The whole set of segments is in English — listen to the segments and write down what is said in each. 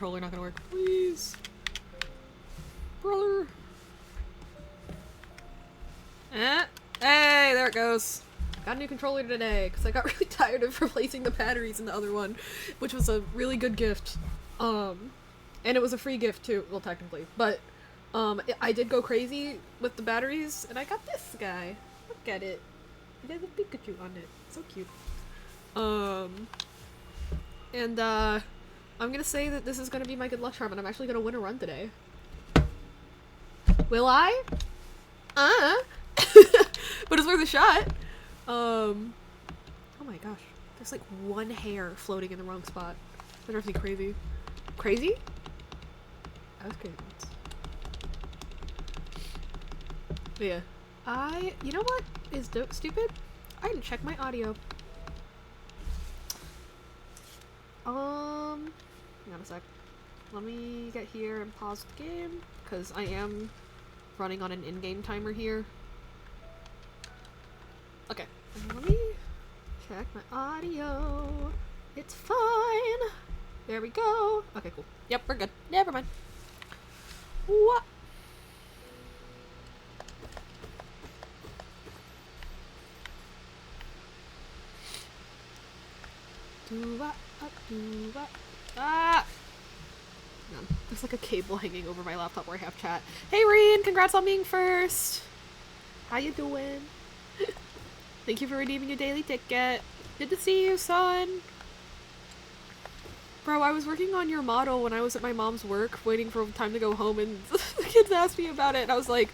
Controller not gonna work. Please. Brother. Hey, there it goes. Got a new controller today because I got really tired of replacing the batteries in the other one, which was a really good gift. And it was a free gift too, well technically, but I did go crazy with the batteries and I got this guy. Look at it. It has a Pikachu on it. So cute. I'm gonna say that this is gonna be my good luck charm and I'm actually gonna win a run today. Will I? But it's worth a shot. Oh my gosh. There's like one hair floating in the wrong spot. I don't know if it's crazy. Crazy? I was crazy once. But yeah. You know what is stupid? I didn't check my audio. Hang on a sec. Let me get here and pause the game, because I am running on an in-game timer here. Okay, and let me check my audio. It's fine. There we go. Okay, cool. Yep, we're good. Never mind. What? Ah! No, there's like a cable hanging over my laptop where I have chat. Hey Reen, congrats on being first! How you doing? Thank you for redeeming your daily ticket. Good to see you, son! Bro, I was working on your model when I was at my mom's work, waiting for time to go home, and the kids asked me about it, and I was like,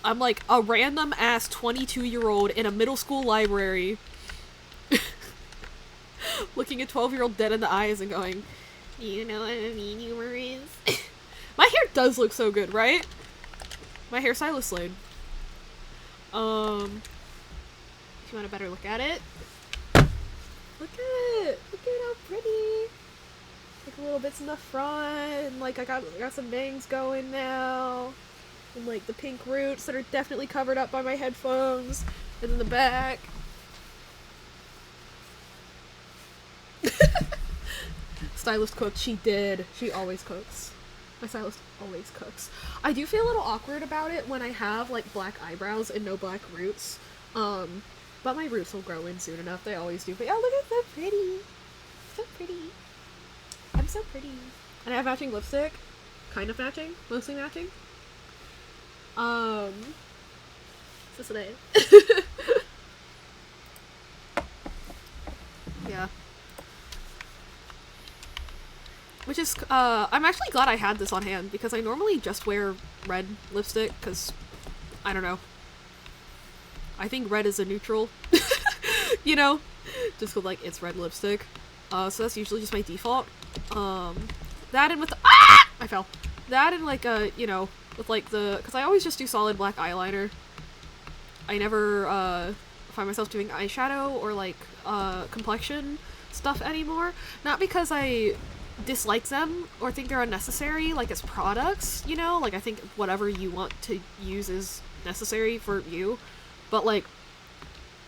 I'm like a random ass 22-year-old in a middle school library looking a 12-year-old dead in the eyes and going, you know what a mean humor is? My hair does look so good, right? My hairstyle is slayed. If you want a better look at it. Look at it! Look at how pretty! Like little bits in the front, and like I got some bangs going now. And like the pink roots that are definitely covered up by my headphones. And in the back. Stylist cooked. She did. She always cooks. My stylist always cooks. I do feel a little awkward about it when I have like black eyebrows and no black roots. But my roots will grow in soon enough. They always do. But yeah, look at so pretty. So pretty. I'm so pretty. And I have matching lipstick. Kind of matching. Mostly matching. Is this today? Yeah. Which is, I'm actually glad I had this on hand, because I normally just wear red lipstick, because, I don't know. I think red is a neutral, you know? Just 'cause, like, it's red lipstick. So that's usually just my default. That and with the- ah! I fell. That and, like, you know, with, like, because I always just do solid black eyeliner. I never, find myself doing eyeshadow or, like, complexion stuff anymore. Not because I dislike them or think they're unnecessary, like, as products, you know? Like, I think whatever you want to use is necessary for you. But, like,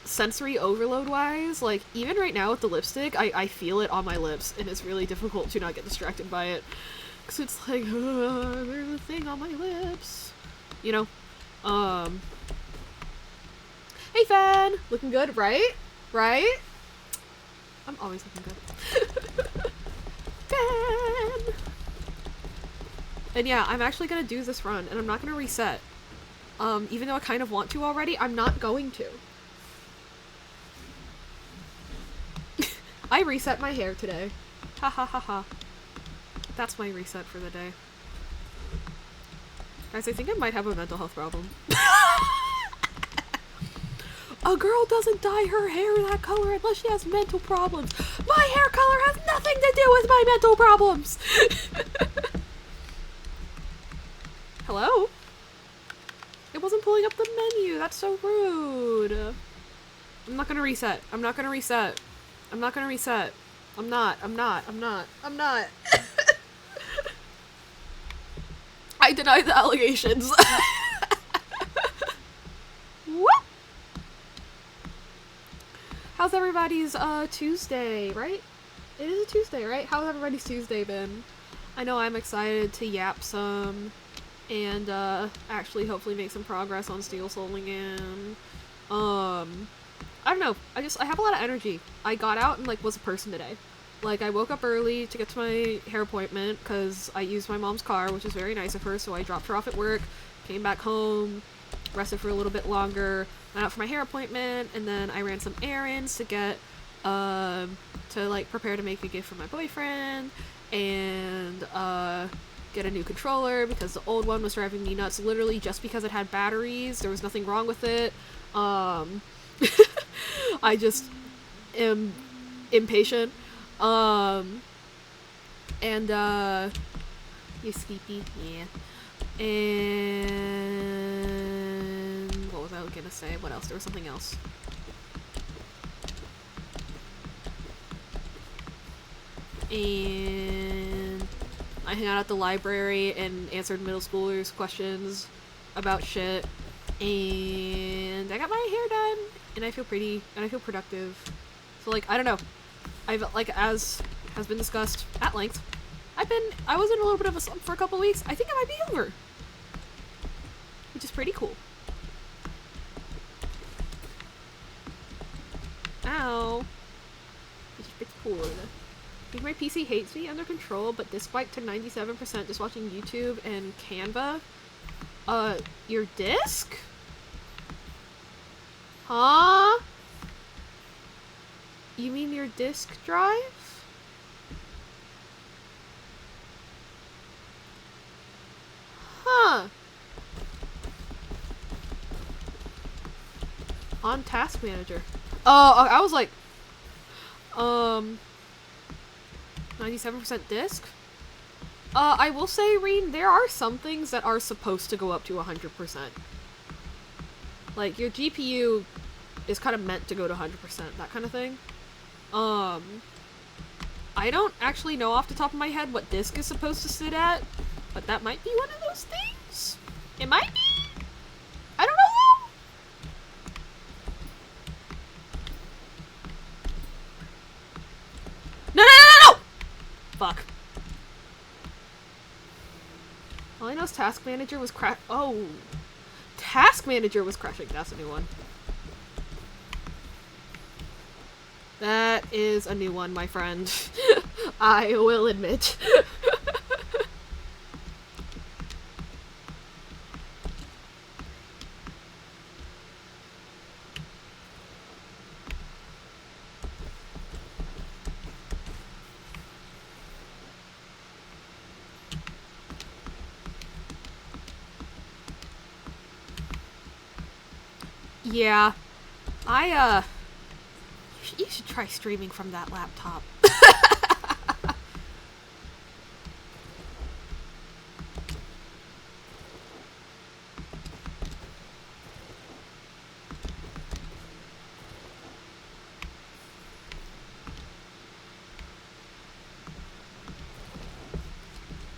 sensory overload-wise, like, even right now with the lipstick, I feel it on my lips, and it's really difficult to not get distracted by it. Because it's like, there's a thing on my lips. You know? Hey, Fan! Looking good, right? Right? I'm always looking good. Fan! And yeah, I'm actually gonna do this run, and I'm not gonna reset. Even though I kind of want to already, I'm not going to. I reset my hair today. Ha ha ha ha. That's my reset for the day. Guys, I think I might have a mental health problem. A girl doesn't dye her hair that color unless she has mental problems. My hair color has nothing to do with my mental problems! Hello? It wasn't pulling up the menu. That's so rude. I'm not gonna reset. I'm not gonna reset. I'm not gonna reset. I'm not. I deny the allegations. What? How's everybody's Tuesday, right? It is a Tuesday, right? How's everybody's Tuesday been? I know I'm excited to yap some and actually hopefully make some progress on Steel Soul again. I don't know. I have a lot of energy. I got out and like was a person today. Like I woke up early to get to my hair appointment because I used my mom's car, which is very nice of her. So I dropped her off at work, came back home, rested for a little bit longer, went out for my hair appointment, and then I ran some errands to get to like prepare to make a gift for my boyfriend and get a new controller because the old one was driving me nuts literally just because it had batteries. There was nothing wrong with it. I just am impatient. And you sleepy? Yeah. And what was I gonna say? What else? There was something else. And I hung out at the library and answered middle schoolers' questions about shit. And I got my hair done, and I feel pretty, and I feel productive. So, like, I don't know. I've, like, as has been discussed at length, I was in a little bit of a slump for a couple weeks. I think I might be over. Which is pretty cool. Ow. Which is pretty cool. I think my PC hates me under control, but this spiked to 97% just watching YouTube and Canva. Your disk? Huh? You mean your disk drive? Huh. On Task Manager. Oh, I was like, 97% disk? I will say, Reen, there are some things that are supposed to go up to 100%. Like, your GPU is kind of meant to go to 100%, that kind of thing. I don't actually know off the top of my head what disk is supposed to sit at, but that might be one of those things. It might be? I don't know. No! Fuck. All I know is Task Manager was Task Manager was crashing. That's a new one. That is a new one, my friend. I will admit. Yeah. You should try streaming from that laptop.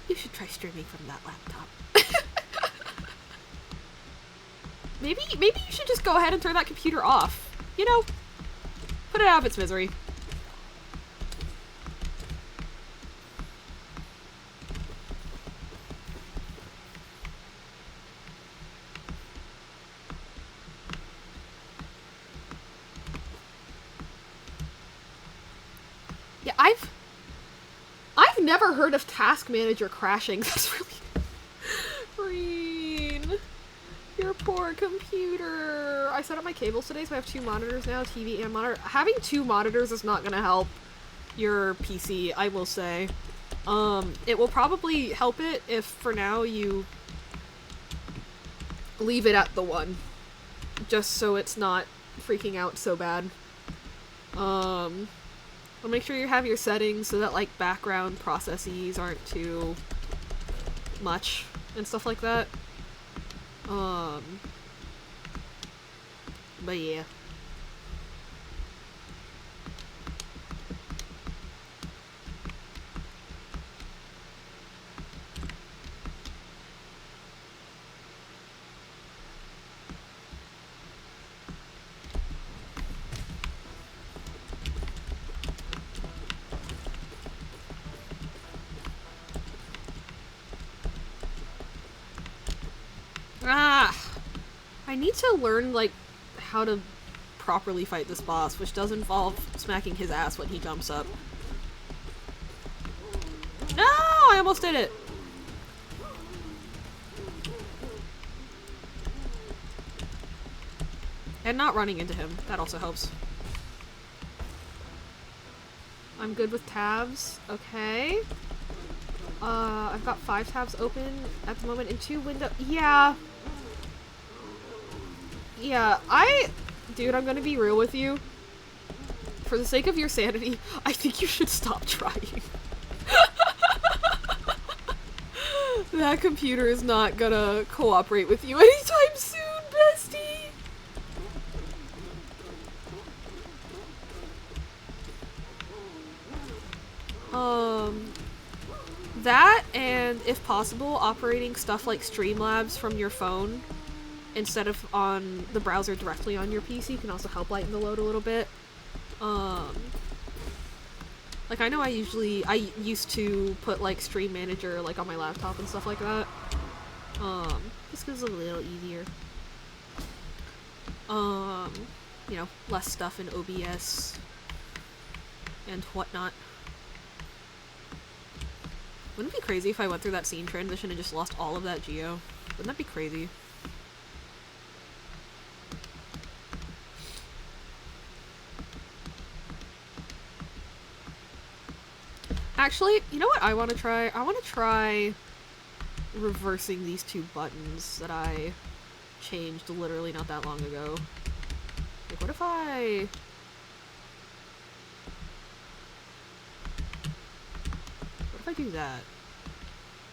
You should try streaming from that laptop. Maybe you should just go ahead and turn that computer off. You know, put it out of its misery. Yeah, I've never heard of Task Manager crashing. That's really... Reen. Your poor computer. I set up my cables today, so I have 2 monitors now, TV and monitor. Having 2 monitors is not gonna help your PC, I will say. It will probably help it if, for now, you leave it at the 1. Just so it's not freaking out so bad. I'll make sure you have your settings so that, like, background processes aren't too much and stuff like that. But yeah. I need to learn, like, how to properly fight this boss, which does involve smacking his ass when he jumps up. No! I almost did it! And not running into him. That also helps. I'm good with tabs. Okay. I've got 5 tabs open at the moment and 2 windows. Yeah. Yeah, Dude, I'm gonna be real with you. For the sake of your sanity, I think you should stop trying. That computer is not gonna cooperate with you anytime soon, bestie! That, and if possible, operating stuff like Streamlabs from your phone instead of on the browser directly on your PC can also help lighten the load a little bit. Like I know I used to put like Stream Manager like on my laptop and stuff like that. This goes a little easier. You know, less stuff in OBS and whatnot. Wouldn't it be crazy if I went through that scene transition and just lost all of that geo? Wouldn't that be crazy? Actually, you know what I want to try? I want to try reversing these 2 buttons that I changed literally not that long ago. Like, what if I... What if I do that?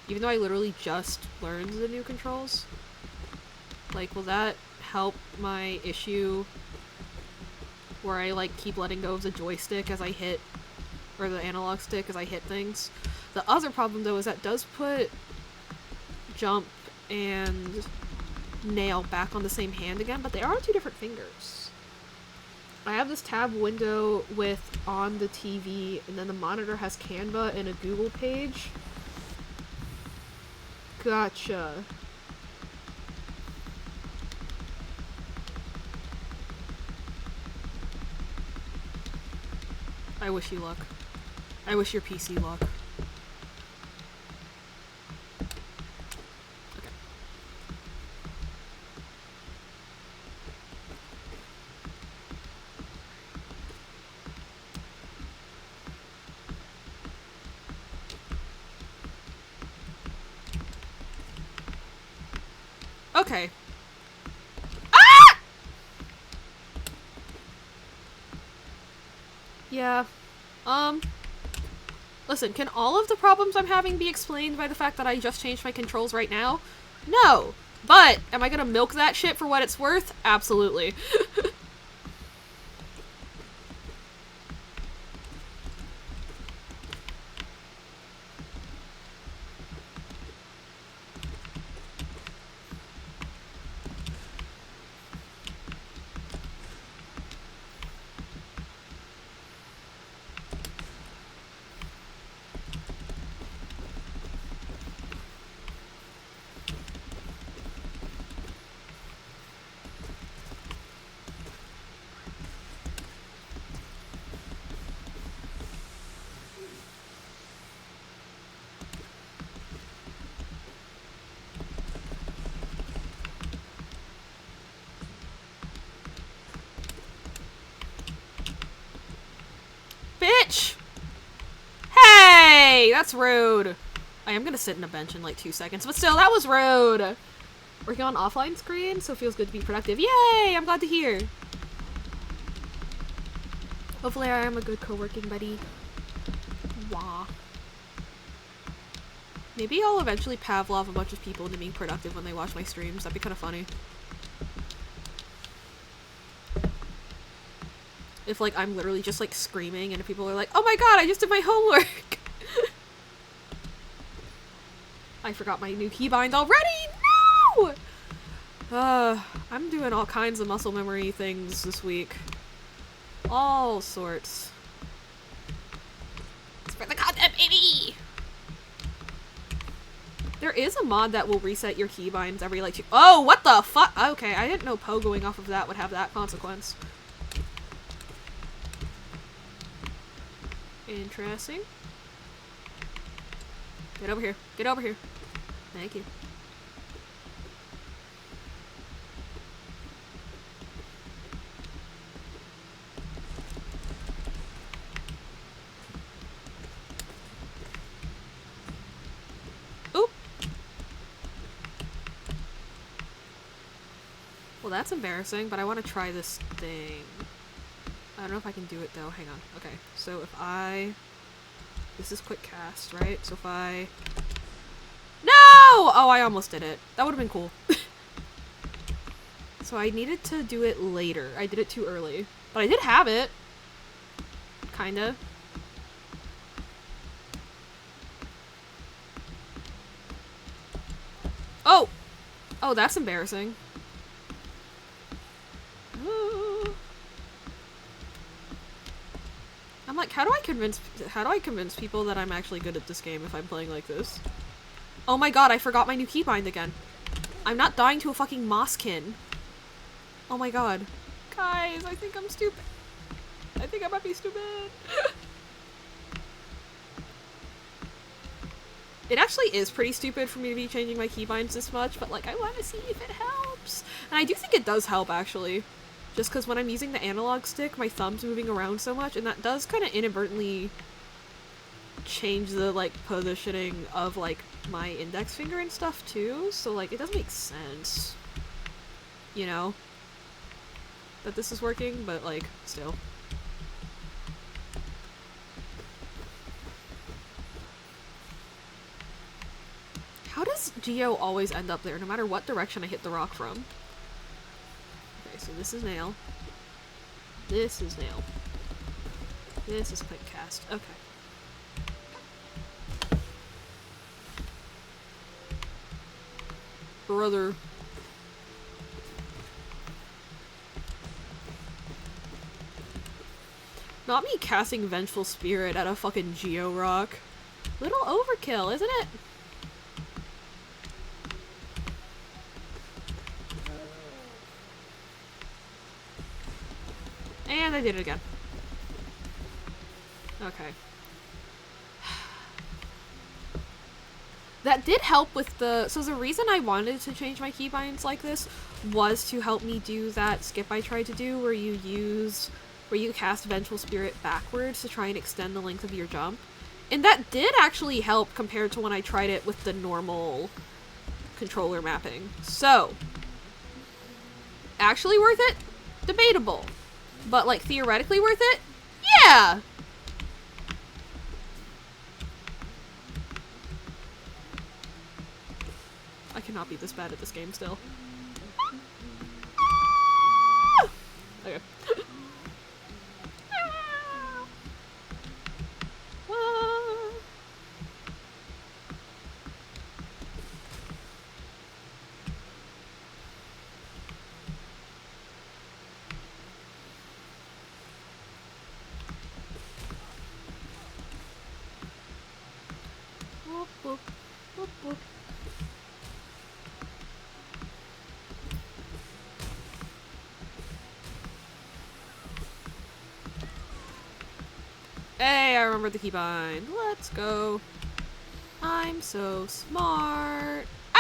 Even though I literally just learned the new controls? Like, will that help my issue where I, like, keep letting go of the joystick as I hit, or the analog stick as I hit things? The other problem, though, is that does put jump and nail back on the same hand again, but they are on 2 different fingers. I have this tab window with on the TV, and then the monitor has Canva and a Google page. Gotcha. I wish you luck. I wish your PC luck. Okay. Okay. Ah! Yeah. Listen, can all of the problems I'm having be explained by the fact that I just changed my controls right now? No. But, am I gonna milk that shit for what it's worth? Absolutely. Bitch! Hey! That's rude. I am gonna sit in a bench in like 2 seconds, but still, that was rude! Working on offline screen, so it feels good to be productive. Yay! I'm glad to hear. Hopefully I am a good co-working buddy. Wah. Maybe I'll eventually Pavlov a bunch of people into being productive when they watch my streams. That'd be kind of funny. If, like, I'm literally just, like, screaming and people are like, oh my god, I just did my homework! I forgot my new keybind already! No! I'm doing all kinds of muscle memory things this week. All sorts. It's for the content, baby! There is a mod that will reset your keybinds every like 2- Oh, what the fuck? Okay, I didn't know Poe going off of that would have that consequence. Interesting. Get over here. Get over here. Thank you. Oop. Well, that's embarrassing, but I want to try this thing. I don't know if I can do it though. Hang on. Okay, so if I... This is quick cast, right? So if I... No! Oh, I almost did it. That would have been cool. So I needed to do it later. I did it too early. But I did have it. Kinda. Oh! Oh, that's embarrassing. I'm like, how do I convince people that I'm actually good at this game if I'm playing like this? Oh my god, I forgot my new keybind again. I'm not dying to a fucking Mosskin. Oh my god. Guys, I think I'm stupid. I think I might be stupid. It actually is pretty stupid for me to be changing my keybinds this much, but like I want to see if it helps. And I do think it does help actually. Just because when I'm using the analog stick, my thumb's moving around so much, and that does kind of inadvertently change the like positioning of like my index finger and stuff too, so like it does make sense, you know, that this is working, but like still. How does Geo always end up there no matter what direction I hit the rock from? Okay, so this is nail. This is nail. This is quick cast. Okay. Brother. Not me casting Vengeful Spirit at a fucking Geo rock. Little overkill, isn't it? And I did it again. Okay. That did help with the... So the reason I wanted to change my keybinds like this was to help me do that skip I tried to do where you cast Vengeful Spirit backwards to try and extend the length of your jump. And that did actually help compared to when I tried it with the normal controller mapping. So, actually worth it? Debatable. But like theoretically worth it? Yeah! I cannot be this bad at this game still. Okay. Whoop, whoop, whoop, whoop. Hey, I remember the keybind. Let's go. I'm so smart. Ah!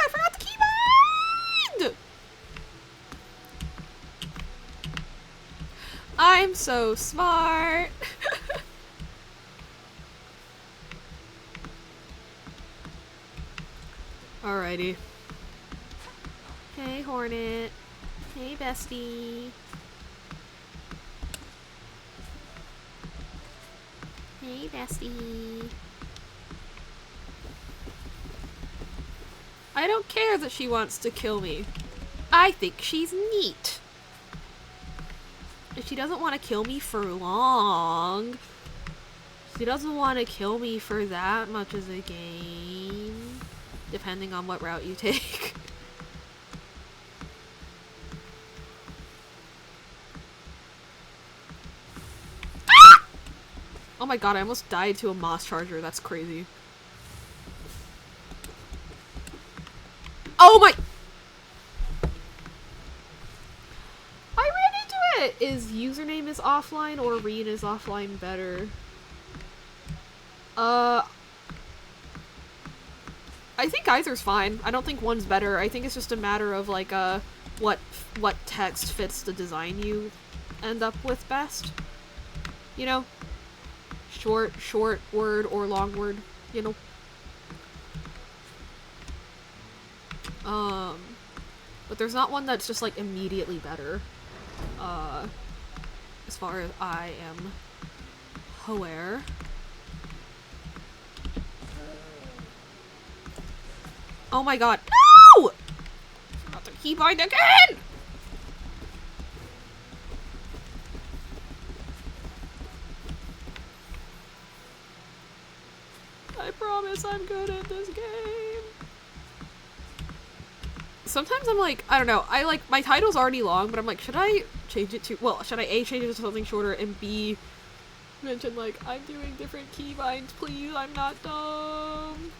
I forgot the keybind! I'm so smart. Alrighty. Hey, Hornet. Hey, bestie. Hey, bestie. I don't care that she wants to kill me. I think she's neat. If she doesn't want to kill me for long, she doesn't want to kill me for that much of the game, depending on what route you take. Oh my god, I almost died to a Moss Charger. That's crazy. Oh my... I ran into it! Is username is offline or Reen is offline better? I think either's fine. I don't think one's better. I think it's just a matter of, like, what text fits the design you end up with best. You know? Short word or long word, you know? But there's not one that's just, like, immediately better. As far as I am aware. Oh my god. No! Forgot the keybind again! I promise I'm good at this game. Sometimes I'm like, I don't know, my title's already long, but I'm like, should I change it to, well, should I A, change it to something shorter, and B, mention, like, I'm doing different keybinds, please, I'm not dumb.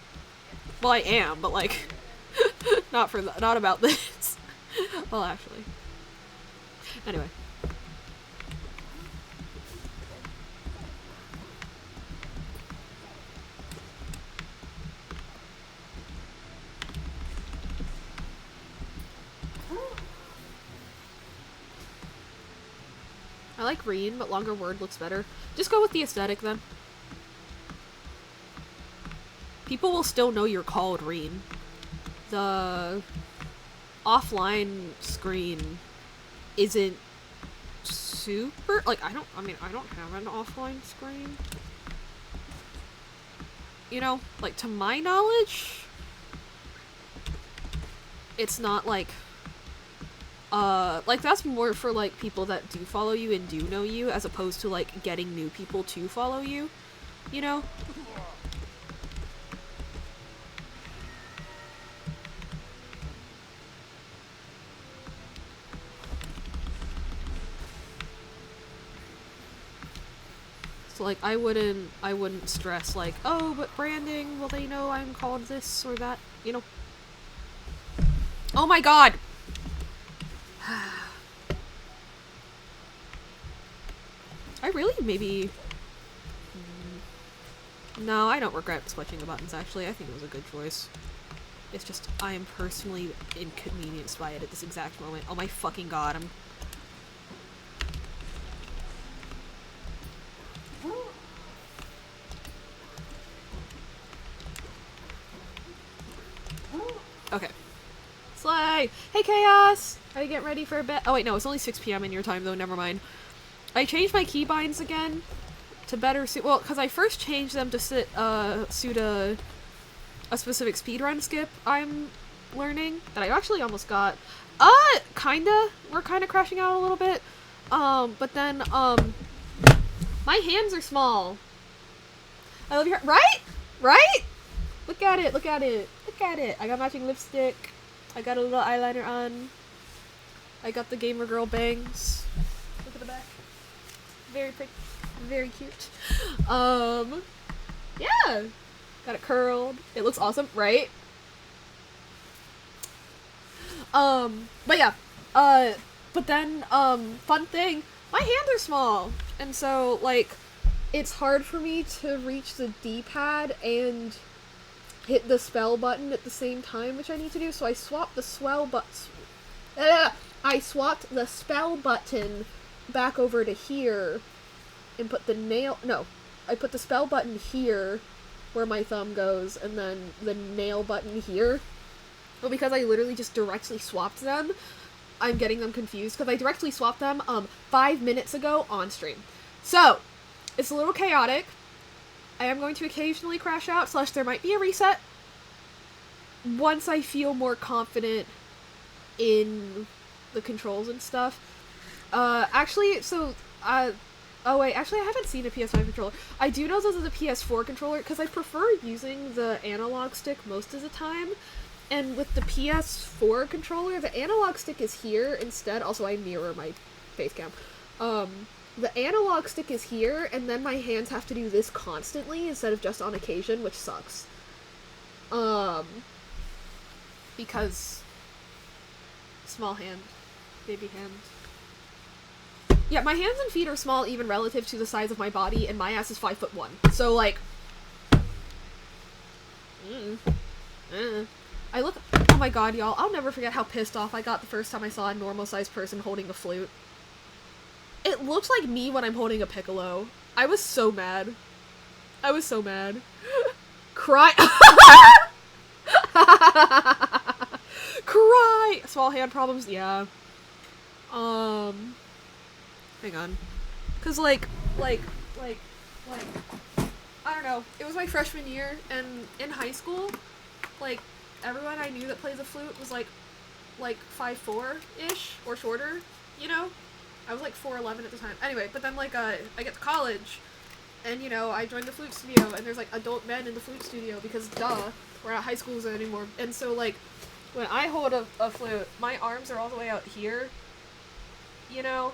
Well, I am, but, like, not about this. Well, actually. Anyway. I like Reen, but longer word looks better. Just go with the aesthetic, then. People will still know you're called Reen. The offline screen isn't super, like, I don't have an offline screen. You know, like, to my knowledge, it's not, like, that's more for, like, people that do follow you and do know you, as opposed to, like, getting new people to follow you, you know? So, like, I wouldn't stress, like, oh, but branding, will they know I'm called this or that, you know? Oh my god! I really maybe... No, I don't regret switching the buttons, actually. I think it was a good choice. It's just, I am personally inconvenienced by it at this exact moment. Oh my fucking god, I'm... Okay. Slay! Hey, Chaos! Are you getting ready for a bed? Oh wait, no, it's only 6 p.m. in your time, though, never mind. I changed my keybinds again to better suit- well, because I first changed them to suit a specific speedrun skip I'm learning that I actually almost got. Kinda. We're kinda crashing out a little bit. But then, my hands are small. I love your- right? Right? Look at it, look at it, look at it. I got matching lipstick. I got a little eyeliner on. I got the gamer girl bangs. Look at the back. Very pretty. Very cute. Yeah. Got it curled. It looks awesome, right? But yeah. But then, fun thing, my hands are small. And so, like, it's hard for me to reach the D-pad and hit the spell button at the same time, which I need to do, so I swapped the I swapped the spell button back over to here and put the I put the spell button here where my thumb goes and then the nail button here. But because I literally just directly swapped them, I'm getting them confused because I directly swapped them 5 minutes ago on stream. So, it's a little chaotic. I am going to occasionally crash out, / there might be a reset once I feel more confident in the controls and stuff. Actually, oh wait, actually I haven't seen a PS5 controller. I do know this is a PS4 controller, because I prefer using the analog stick most of the time, and with the PS4 controller, the analog stick is here instead. Also, I mirror my face cam. The analog stick is here, and then my hands have to do this constantly instead of just on occasion, which sucks. because small hand, baby hand. Yeah, my hands and feet are small even relative to the size of my body, and my ass is 5'1". So like, I look. Oh my god, y'all! I'll never forget how pissed off I got the first time I saw a normal-sized person holding a flute. It looked like me when I'm holding a piccolo. I was so mad. I was so mad. Cry. Cry. Small hand problems. Yeah. Hang on. Cause like, I don't know. It was my freshman year, and in high school, like, everyone I knew that plays the flute was like 5'4" or shorter, you know? I was like 4'11" at the time. Anyway, but then like, I get to college, and you know, I joined the flute studio, and there's like adult men in the flute studio, because duh, we're not high schools anymore. And so like, when I hold a flute, my arms are all the way out here, you know?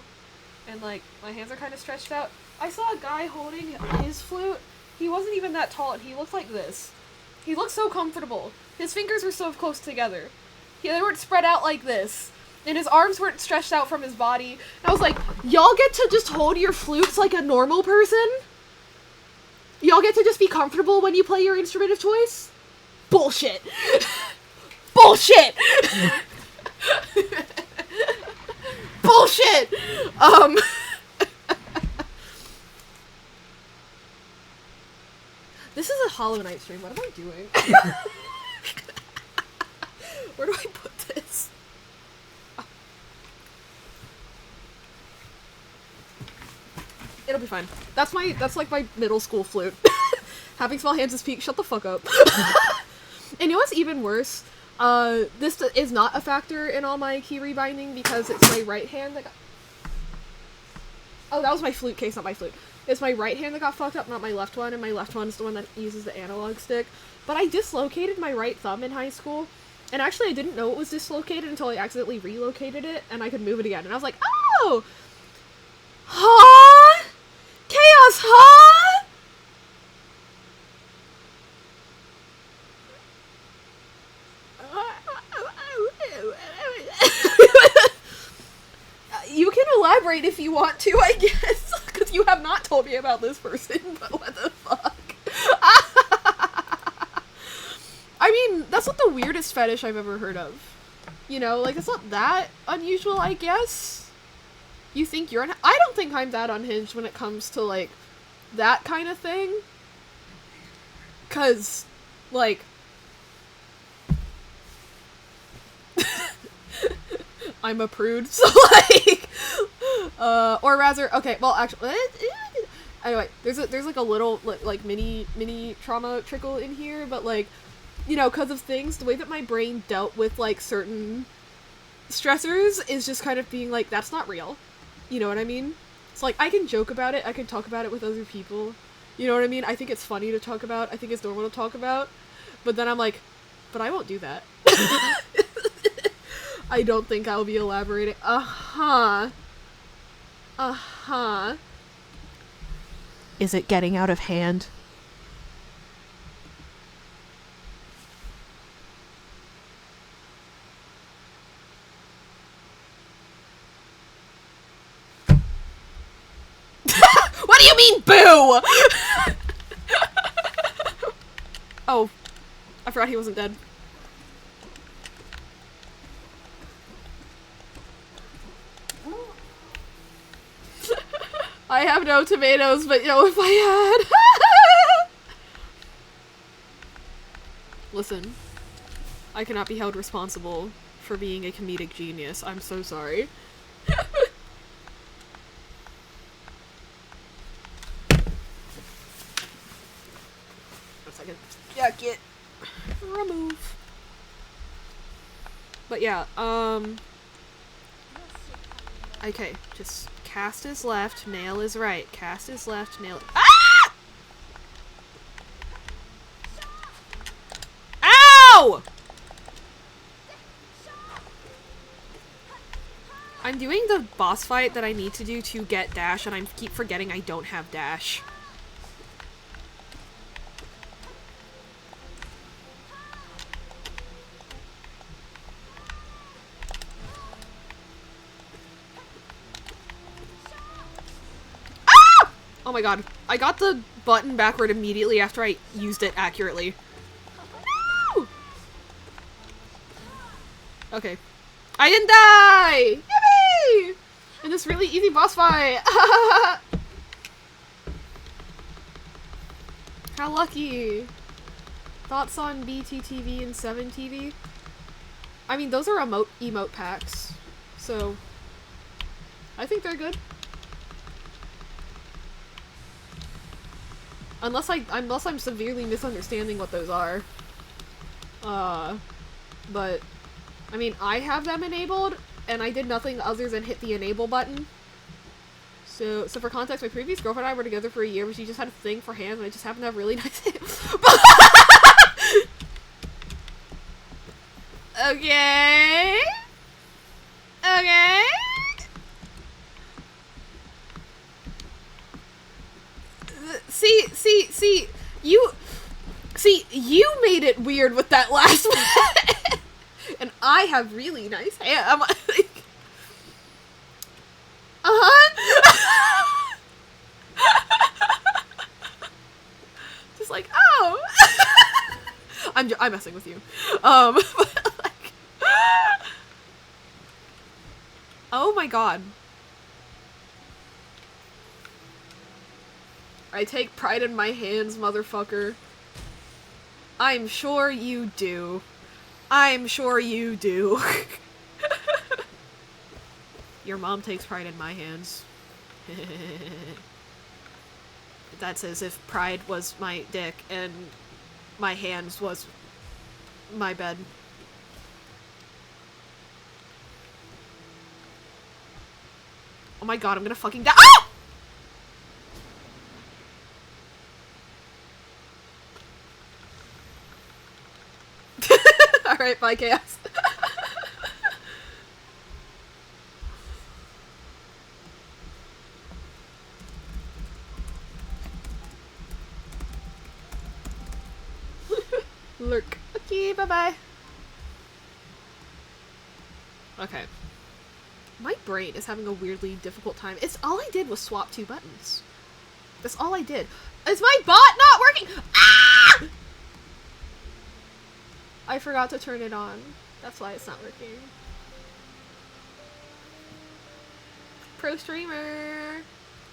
And like, my hands are kind of stretched out. I saw a guy holding his flute. He wasn't even that tall, and he looked like this. He looked so comfortable. His fingers were so close together. They weren't spread out like this. And his arms weren't stretched out from his body. And I was like, y'all get to just hold your flutes like a normal person? Y'all get to just be comfortable when you play your instrument of choice? Bullshit. Bullshit! Bullshit! This is a Hollow Knight stream. What am I doing? Where do I put this? It'll be fine. That's like my middle school flute. Having small hands is peak. Shut the fuck up. And you know what's even worse? This is not a factor in all my key rebinding because it's my right hand that got... Oh, that was my flute case, not my flute. It's my right hand that got fucked up, not my left one, and my left one is the one that uses the analog stick. But I dislocated my right thumb in high school, and actually I didn't know it was dislocated until I accidentally relocated it, and I could move it again. And I was like, oh! Huh? Chaos, huh? You can elaborate if you want to, I guess, because you have not told me about this person, but what the fuck? I mean, that's not the weirdest fetish I've ever heard of. You know, like, it's not that unusual, I guess. You think you're I don't think I'm that unhinged when it comes to, like, that kind of thing. 'Cause, like... I'm a prude, so like, or rather, okay, well, actually, anyway, there's like a little, like, mini trauma trickle in here, but like, you know, because of things, the way that my brain dealt with, like, certain stressors is just kind of being like, that's not real, you know what I mean? It's like, I can joke about it, I can talk about it with other people, you know what I mean? I think it's funny to talk about, I think it's normal to talk about, but then I'm like, but I won't do that. I don't think I'll be elaborating. Uh-huh. Uh-huh. Is it getting out of hand? What do you mean, boo? Oh. I forgot he wasn't dead. I have no tomatoes, but you know, if I had... Listen, I cannot be held responsible for being a comedic genius. I'm so sorry. One second. Yeah, get... Remove. But yeah, okay, just... Cast is left, nail is right. Cast is left, nail... Ah! Ow! I'm doing the boss fight that I need to do to get dash, and I keep forgetting I don't have dash. my god. I got the button backward immediately after I used it accurately. Woo! Okay. I didn't die! Yippee! In this really easy boss fight! How lucky! Thoughts on BTTV and 7TV? I mean, those are emote packs, so I think they're good. Unless I'm severely misunderstanding what those are. But I mean, I have them enabled, and I did nothing other than hit the enable button. So for context, my previous girlfriend and I were together for a year, but she just had a thing for hands, and I just happened to have really nice hands. Okay. Okay. See, you made it weird with that last one. And I have really nice hands. I'm like, just like, oh. I'm messing with you. But like, oh my god. I take pride in my hands, motherfucker. I'm sure you do. I'm sure you do. Your mom takes pride in my hands. That's as if pride was my dick and my hands was my bed. Oh my god, I'm gonna fucking die. Ah! Alright, bye, Chaos. Lurk. Okay, bye-bye. Okay. My brain is having a weirdly difficult time. It's all I did was swap 2 buttons. That's all I did. Is my bot not working? Ah! I forgot to turn it on. That's why it's not working. Pro streamer.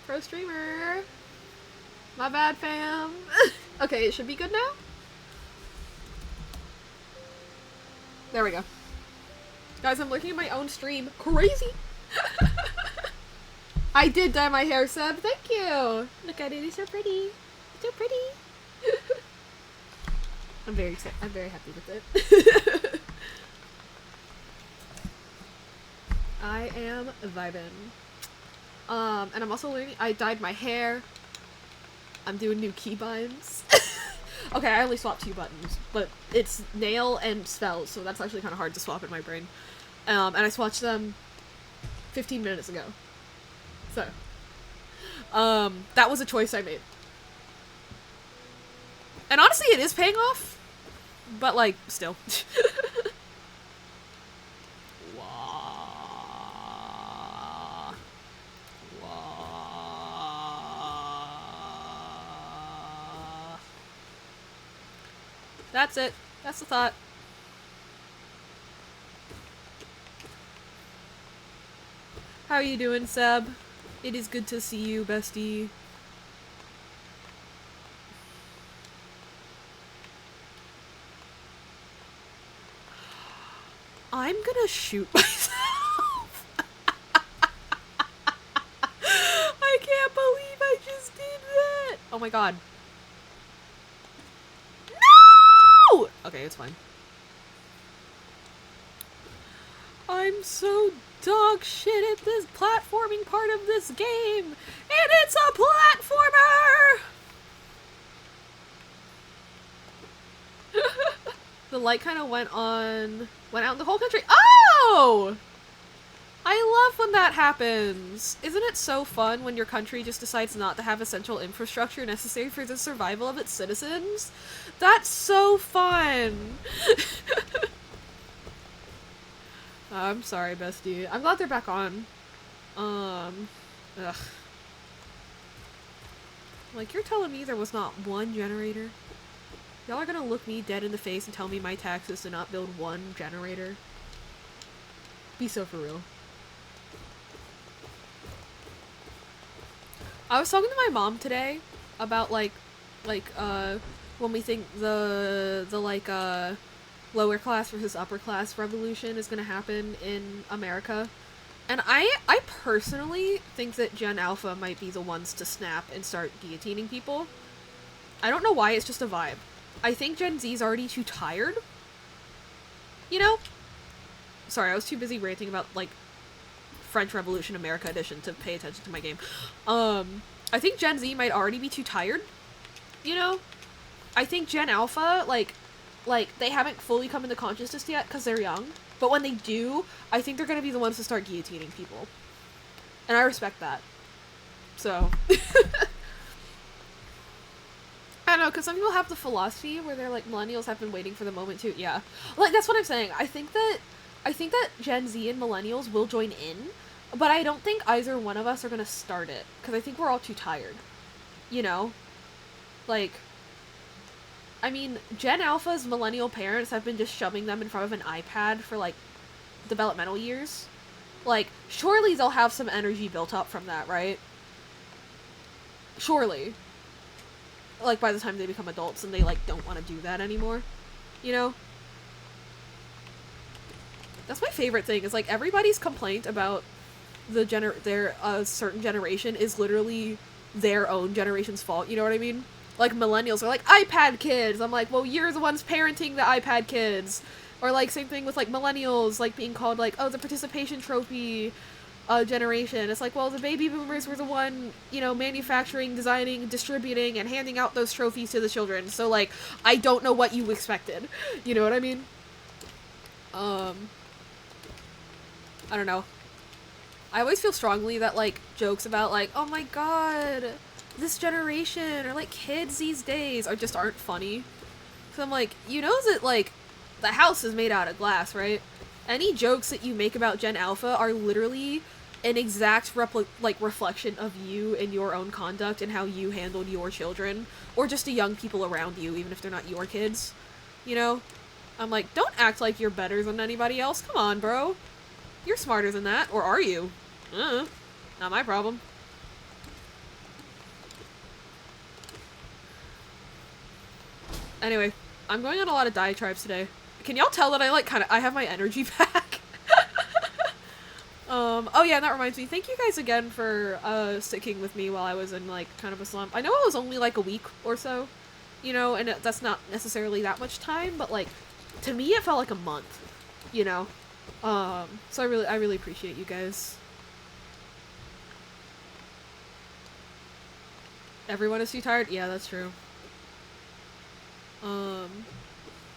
Pro streamer. My bad, fam. Okay, it should be good now. There we go. Guys, I'm looking at my own stream. Crazy! I did dye my hair, Seb. Thank you! Look at it. It's so pretty. So pretty. I'm very excited. I'm very happy with it. I am vibing. And I'm also learning. I dyed my hair. I'm doing new keybinds. Okay, I only swapped 2 buttons, but it's nail and spell, so that's actually kind of hard to swap in my brain. And I swatched them 15 minutes ago. So, that was a choice I made. And honestly, it is paying off, but like, still. That's it. That's the thought. How are you doing, Seb? It is good to see you, bestie. I'm gonna shoot myself. I can't believe I just did that. Oh my god. No! Okay, it's fine. I'm so dog shit at this platforming part of this game, and it's a platformer! The light kind of went out in the whole country. Oh! I love when that happens. Isn't it so fun when your country just decides not to have essential infrastructure necessary for the survival of its citizens? That's so fun! I'm sorry, bestie. I'm glad they're back on. Ugh. Like, you're telling me there was not one generator? Y'all are gonna look me dead in the face and tell me my taxes did not build one generator? Be so for real. I was talking to my mom today about, like, when we think the lower class versus upper class revolution is gonna happen in America. And I personally think that Gen Alpha might be the ones to snap and start guillotining people. I don't know why, it's just a vibe. I think Gen Z's already too tired. You know? Sorry, I was too busy ranting about, like, French Revolution America edition to pay attention to my game. I think Gen Z might already be too tired, you know? I think Gen Alpha, like, they haven't fully come into consciousness yet because they're young. But when they do, I think they're gonna be the ones to start guillotining people. And I respect that. So. I don't know, because some people have the philosophy where they're like, millennials have been waiting for the moment to, yeah. Like, that's what I'm saying. I think that Gen Z and millennials will join in, but I don't think either one of us are gonna start it, because I think we're all too tired. You know? Like, I mean, Gen Alpha's millennial parents have been just shoving them in front of an iPad for, like, developmental years. Like, surely they'll have some energy built up from that, right? Surely. Like, by the time they become adults and they, like, don't want to do that anymore. You know? That's my favorite thing, is, like, everybody's complaint about their certain generation is literally their own generation's fault, you know what I mean? Like, millennials are like, iPad kids! I'm like, well, you're the ones parenting the iPad kids. Or, like, same thing with, like, millennials, like, being called, like, oh, the participation trophy generation. It's like, well, the baby boomers were the one, you know, manufacturing, designing, distributing, and handing out those trophies to the children. So, like, I don't know what you expected. You know what I mean? I don't know. I always feel strongly that, like, jokes about, like, oh my god, this generation, or, like, kids these days aren't funny. So I'm like, you know that, like, the house is made out of glass, right? Any jokes that you make about Gen Alpha are literally an exact reflection of you and your own conduct and how you handled your children, or just the young people around you, even if they're not your kids. You know? I'm like, don't act like you're better than anybody else. Come on, bro. You're smarter than that, or are you? Not my problem. Anyway, I'm going on a lot of diatribes today. Can y'all tell that I have my energy back? Oh yeah, that reminds me. Thank you guys again for, sticking with me while I was in, like, kind of a slump. I know it was only, like, a week or so, you know, and that's not necessarily that much time, but, like, to me it felt like a month, you know? So I really appreciate you guys. Everyone is too tired? Yeah, that's true. I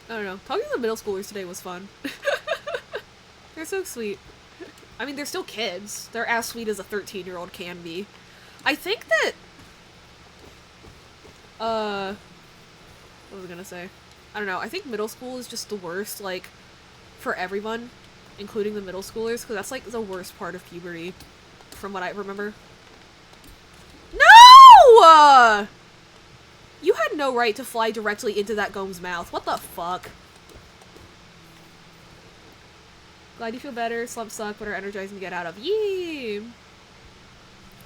don't know. Talking to the middle schoolers today was fun. They're so sweet. I mean, they're still kids. They're as sweet as a 13-year-old can be. I think that... what was I gonna say? I don't know. I think middle school is just the worst, like, for everyone, including the middle schoolers, because that's, like, the worst part of puberty, from what I remember. No! You had no right to fly directly into that Gome's mouth. What the fuck? Glad you feel better. Slumps suck, but are energizing to get out of. Yee!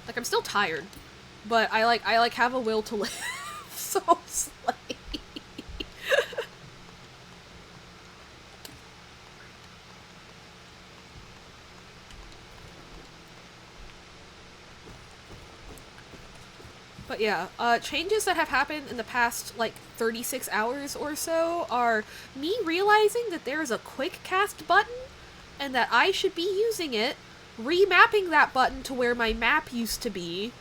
Like, I'm still tired, but I have a will to live. So slay. But yeah, changes that have happened in the past, like, 36 hours or so are me realizing that there is a quick cast button and that I should be using it, remapping that button to where my map used to be,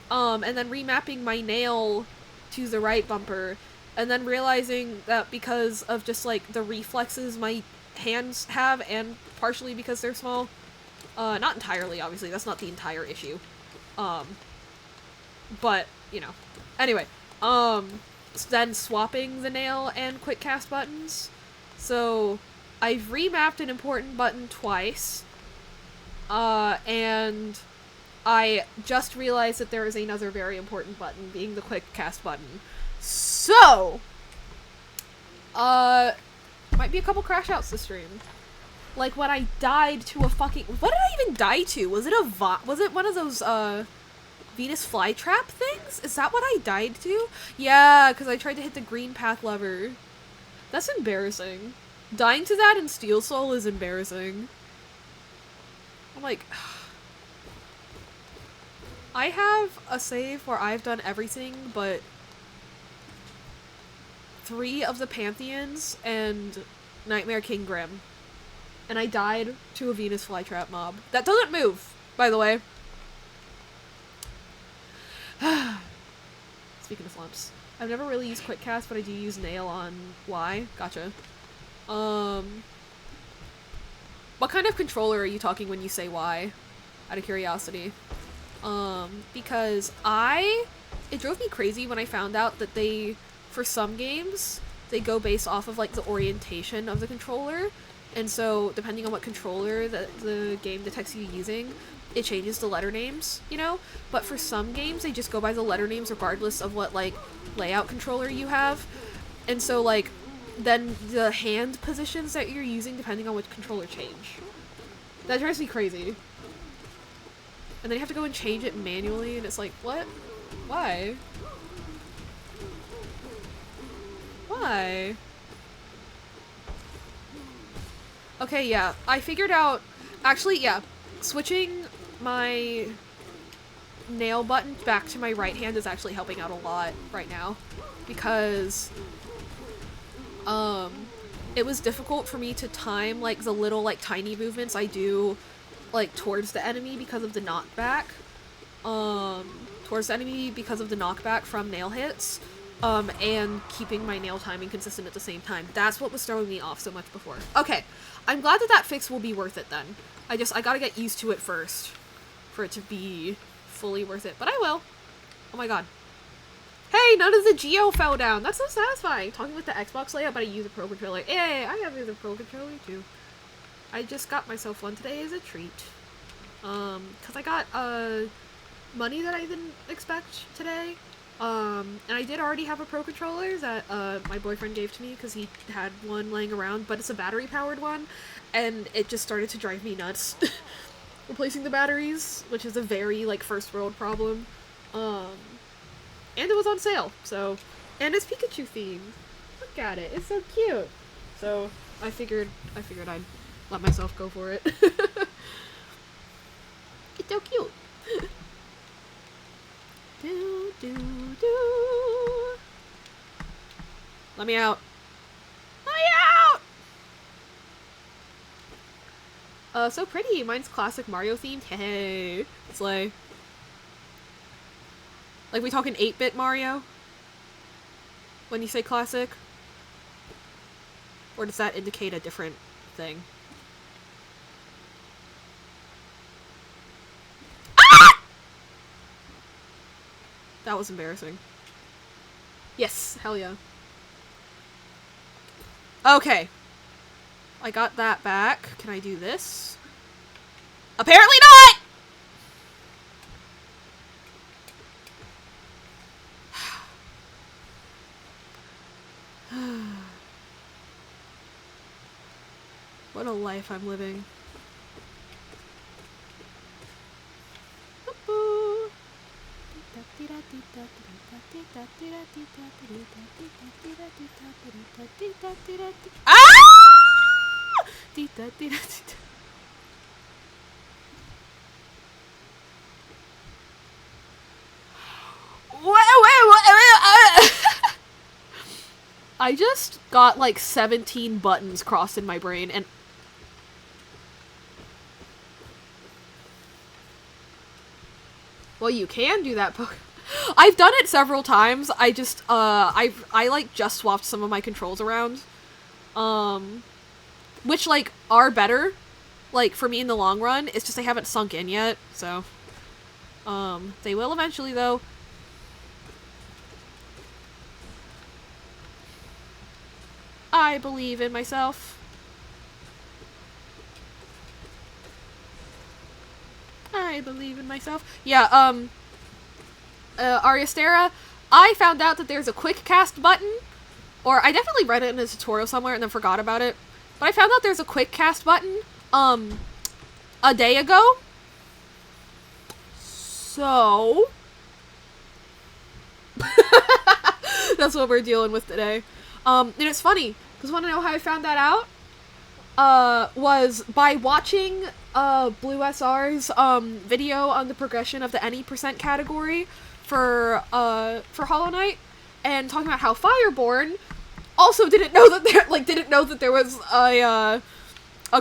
and then remapping my nail to the right bumper, and then realizing that because of just, like, the reflexes my hands have, and partially because they're small, not entirely, obviously, that's not the entire issue, but, you know. Anyway, then swapping the nail and quick cast buttons. So, I've remapped an important button twice, and I just realized that there is another very important button, being the quick cast button. So, might be a couple crash outs this stream. Like when I died to a fucking— what did I even die to? Was it one of those, Venus flytrap things? Is that what I died to? Yeah, because I tried to hit the green path lever. That's embarrassing. Dying to that in Steel Soul is embarrassing. I'm like... I have a save where I've done everything but 3 of the Pantheons and Nightmare King Grim. And I died to a Venus flytrap mob. That doesn't move, by the way. Speaking of slumps. I've never really used quick cast, but I do use nail on Y. Gotcha. What kind of controller are you talking when you say Y? Out of curiosity. Because it drove me crazy when I found out that for some games, they go based off of, like, the orientation of the controller. And so, depending on what controller the game detects you using, it changes the letter names, you know? But for some games, they just go by the letter names regardless of what, like, layout controller you have. And so, like, then the hand positions that you're using depending on which controller change. That drives me crazy. And then you have to go and change it manually, and it's like, what? Why? Why? Okay, yeah. I figured out... Actually, yeah. Switching my nail button back to my right hand is actually helping out a lot right now. Because... it was difficult for me to time, like, the little, like, tiny movements I do, like, towards the enemy because of the knockback. Towards the enemy because of the knockback from nail hits. And keeping my nail timing consistent at the same time. That's what was throwing me off so much before. Okay, I'm glad that that fix will be worth it then. I gotta get used to it first for it to be fully worth it, but I will. Oh my god. Hey, none of the Geo fell down. That's so satisfying. Talking with the Xbox layout, but I use a Pro Controller. Hey, I have a Pro Controller too. I just got myself one today as a treat. Cause I got, money that I didn't expect today. And I did already have a Pro Controller that, my boyfriend gave to me because he had one laying around, but it's a battery-powered one, and it just started to drive me nuts. Replacing the batteries, which is a very, like, first-world problem. And it was on sale, so... And it's Pikachu themed. Look at it, it's so cute! So, I figured I'd let myself go for it. It's so cute! Do, do, do. Let me out. Let me out! So pretty. Mine's classic Mario themed. Hey, slay. Like, we talking 8-bit Mario? When you say classic? Or does that indicate a different thing? Ah! That was embarrassing. Yes, hell yeah. Okay. I got that back. Can I do this? Apparently not! What a life I'm living. Ah! I just got like 17 buttons crossed in my brain, and well, you can do that. I've done it several times. I just I like just swapped some of my controls around, which like are better, like for me in the long run. It's just they haven't sunk in yet, so they will eventually though. I believe in myself. I I believe in myself. Yeah, Ariastera, I found out that there's a quick cast button, or I definitely read it in a tutorial somewhere and then forgot about it, but I found out there's a quick cast button, a day ago. So... that's what we're dealing with today. And it's funny, because want to know how I found that out? Was by watching Blue SR's video on the progression of the any percent category for Hollow Knight, and talking about how Fireborn also didn't know that there was a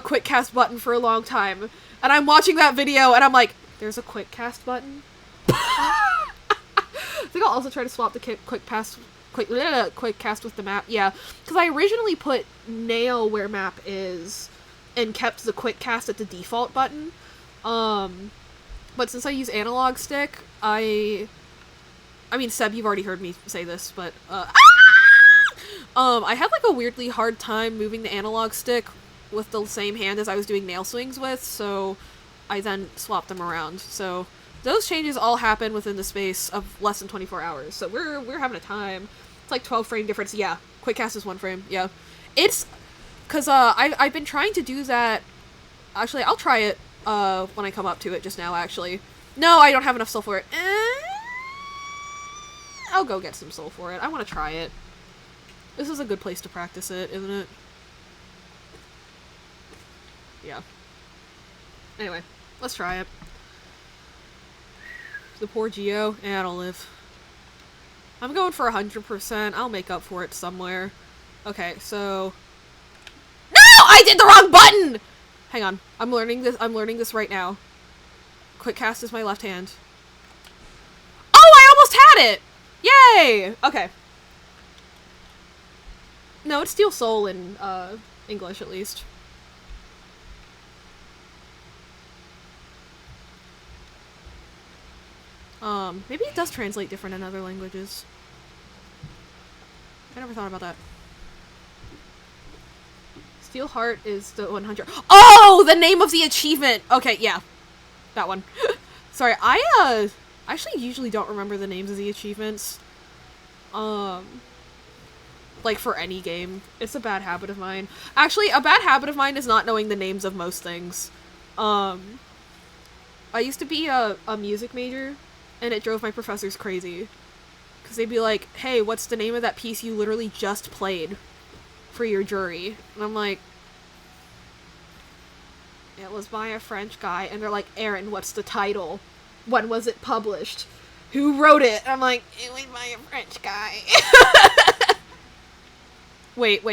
quick cast button for a long time. And I'm watching that video and I'm like, there's a quick cast button? I think I'll also try to swap the quick cast with the map. Yeah, because I originally put nail where map is and kept the quick cast at the default button. But since I use analog stick, I mean, Seb, you've already heard me say this, but I had like a weirdly hard time moving the analog stick with the same hand as I was doing nail swings with, so I then swapped them around. So those changes all happen within the space of less than 24 hours. So we're having a time. It's like 12 frame difference. Yeah, quick cast is 1 frame. Yeah, it's because I've been trying to do that. Actually, I'll try it when I come up to it just now. Actually, no, I don't have enough soul for it. I'll go get some soul for it. I want to try it. This is a good place to practice it, isn't it? Yeah. Anyway, let's try it. The poor Geo. Yeah, it'll live. I'm going for 100%. I'll make up for it somewhere. Okay, so... No! I did the wrong button! Hang on. I'm learning this right now. Quick cast is my left hand. Oh, I almost had it! Yay! Okay. No, it's Steel Soul in, English, at least. Maybe it does translate different in other languages. I never thought about that. Steel Heart is the 100. Oh! The name of the achievement! Okay, yeah. That one. Sorry, I actually usually don't remember the names of the achievements. Like, for any game. It's a bad habit of mine. Actually, a bad habit of mine is not knowing the names of most things. I used to be a music major, and it drove my professors crazy. Because they'd be like, hey, what's the name of that piece you literally just played for your jury? And I'm like, it was by a French guy. And they're like, Aaron, what's the title? When was it published? Who wrote it? And I'm like, it was by a French guy. Wait.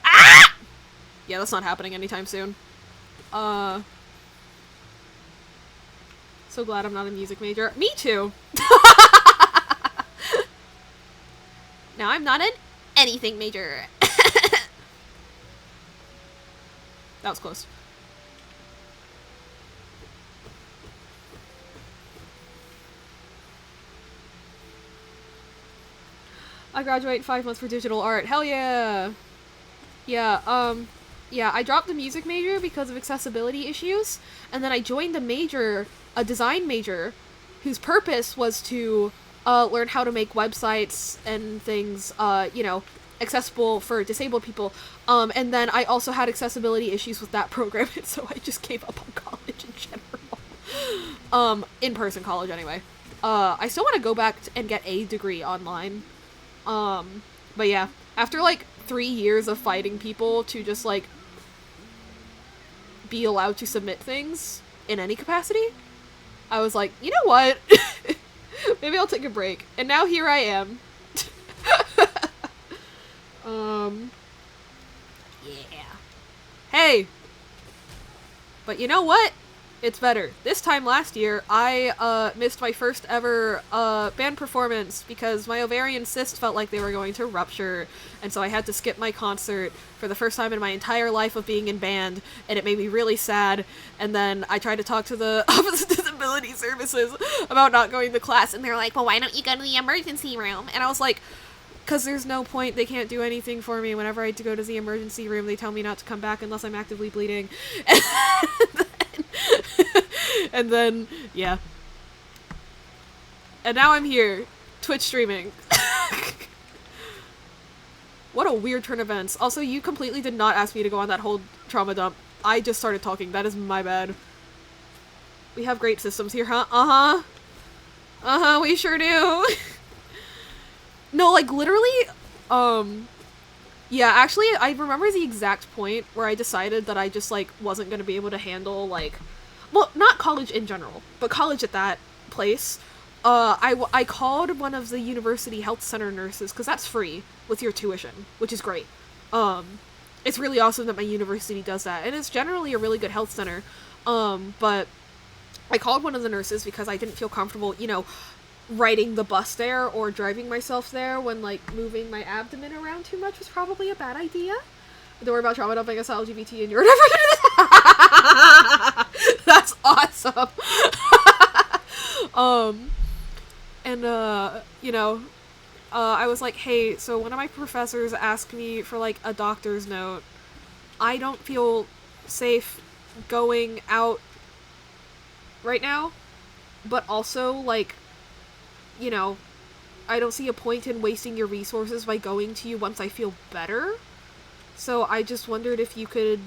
Ah! Yeah, that's not happening anytime soon. So glad I'm not a music major. Me too! Now I'm not an anything major. That was close. I graduate in 5 months for digital art. Hell yeah! Yeah, yeah, I dropped the music major because of accessibility issues, and then I joined a major, a design major, whose purpose was to learn how to make websites and things, you know, accessible for disabled people. And then I also had accessibility issues with that program, and so I just gave up on college in general. In-person college anyway. I still want to go back and get a degree online. But yeah, after like 3 years of fighting people to just like be allowed to submit things in any capacity, I was like, you know what? Maybe I'll take a break. And now here I am. Yeah. Hey! But you know what? It's better. This time last year, I missed my first ever band performance because my ovarian cyst felt like they were going to rupture, and so I had to skip my concert for the first time in my entire life of being in band, and it made me really sad. And then I tried to talk to the Office of Disability Services about not going to class, and they're like, well, why don't you go to the emergency room? And I was like, Because there's no point, they can't do anything for me. Whenever I go to the emergency room, they tell me not to come back unless I'm actively bleeding. And then yeah. And now I'm here, Twitch streaming. What a weird turn of events. Also, you completely did not ask me to go on that whole trauma dump. I just started talking. That is my bad. We have great systems here, huh? Uh-huh. Uh-huh, we sure do. No, like, literally, yeah, actually, I remember the exact point where I decided that I just, like, wasn't gonna be able to handle, like, well, not college in general, but college at that place. I called one of the university health center nurses, because that's free with your tuition, which is great. It's really awesome that my university does that, and it's generally a really good health center. But I called one of the nurses because I didn't feel comfortable, you know, riding the bus there or driving myself there when, like, moving my abdomen around too much was probably a bad idea. Don't worry about trauma dumping us LGBT and you're never gonna do that. That's awesome. You know, I was like, hey, so one of my professors asked me for, like, a doctor's note. I don't feel safe going out right now, but also, like, you know, I don't see a point in wasting your resources by going to you once I feel better. So I just wondered if you could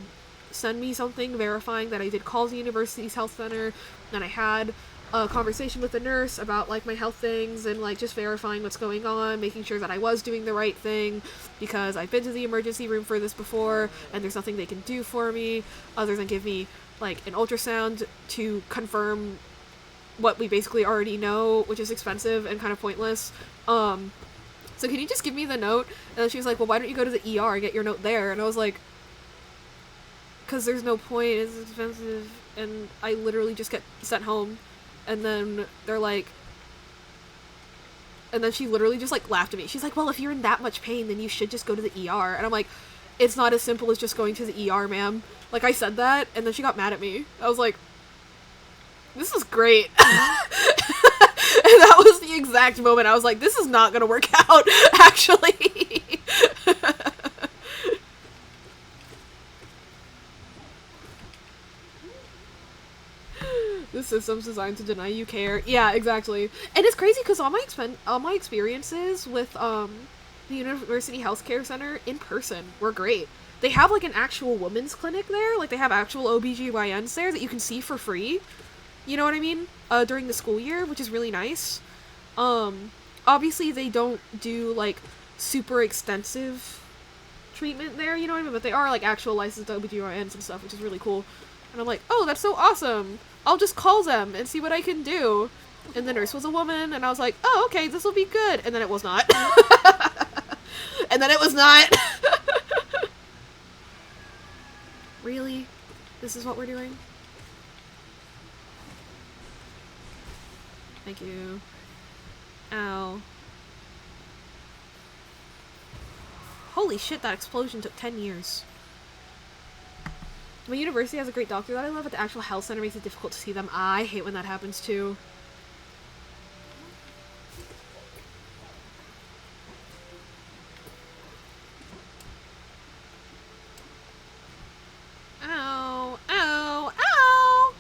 send me something verifying that I did call the university's health center, and I had a conversation with the nurse about, like, my health things, and, like, just verifying what's going on, making sure that I was doing the right thing, because I've been to the emergency room for this before, and there's nothing they can do for me other than give me, like, an ultrasound to confirm what we basically already know, which is expensive and kind of pointless. So can you just give me the note? And then she was like, well, why don't you go to the ER and get your note there? And I was like, because there's no point, it's expensive, and I literally just get sent home. And then they're like, and then she literally just, like, laughed at me. She's like, well, if you're in that much pain, then you should just go to the ER. And I'm like, it's not as simple as just going to the ER, ma'am. Like, I said that, and then she got mad at me. I was like, this is great. And that was the exact moment I was like, this is not gonna work out, actually. The system's designed to deny you care. Yeah, exactly. And it's crazy because all my experiences with the University Healthcare Center in person were great. They have, like, an actual women's clinic there. Like, they have actual OBGYNs there that you can see for free. You know what I mean? During the school year, which is really nice. Obviously they don't do, like, super extensive treatment there, you know what I mean? But they are, like, actual licensed OBGYNs and stuff, which is really cool. And I'm like, oh, that's so awesome. I'll just call them and see what I can do. And the nurse was a woman, and I was like, oh, okay, this will be good. And then it was not. And then it was not. Really? This is what we're doing? Thank you. Ow. Holy shit, that explosion took 10 years. My university has a great doctor that I love, but the actual health center makes it difficult to see them. I hate when that happens too. Ow! Ow! Ow!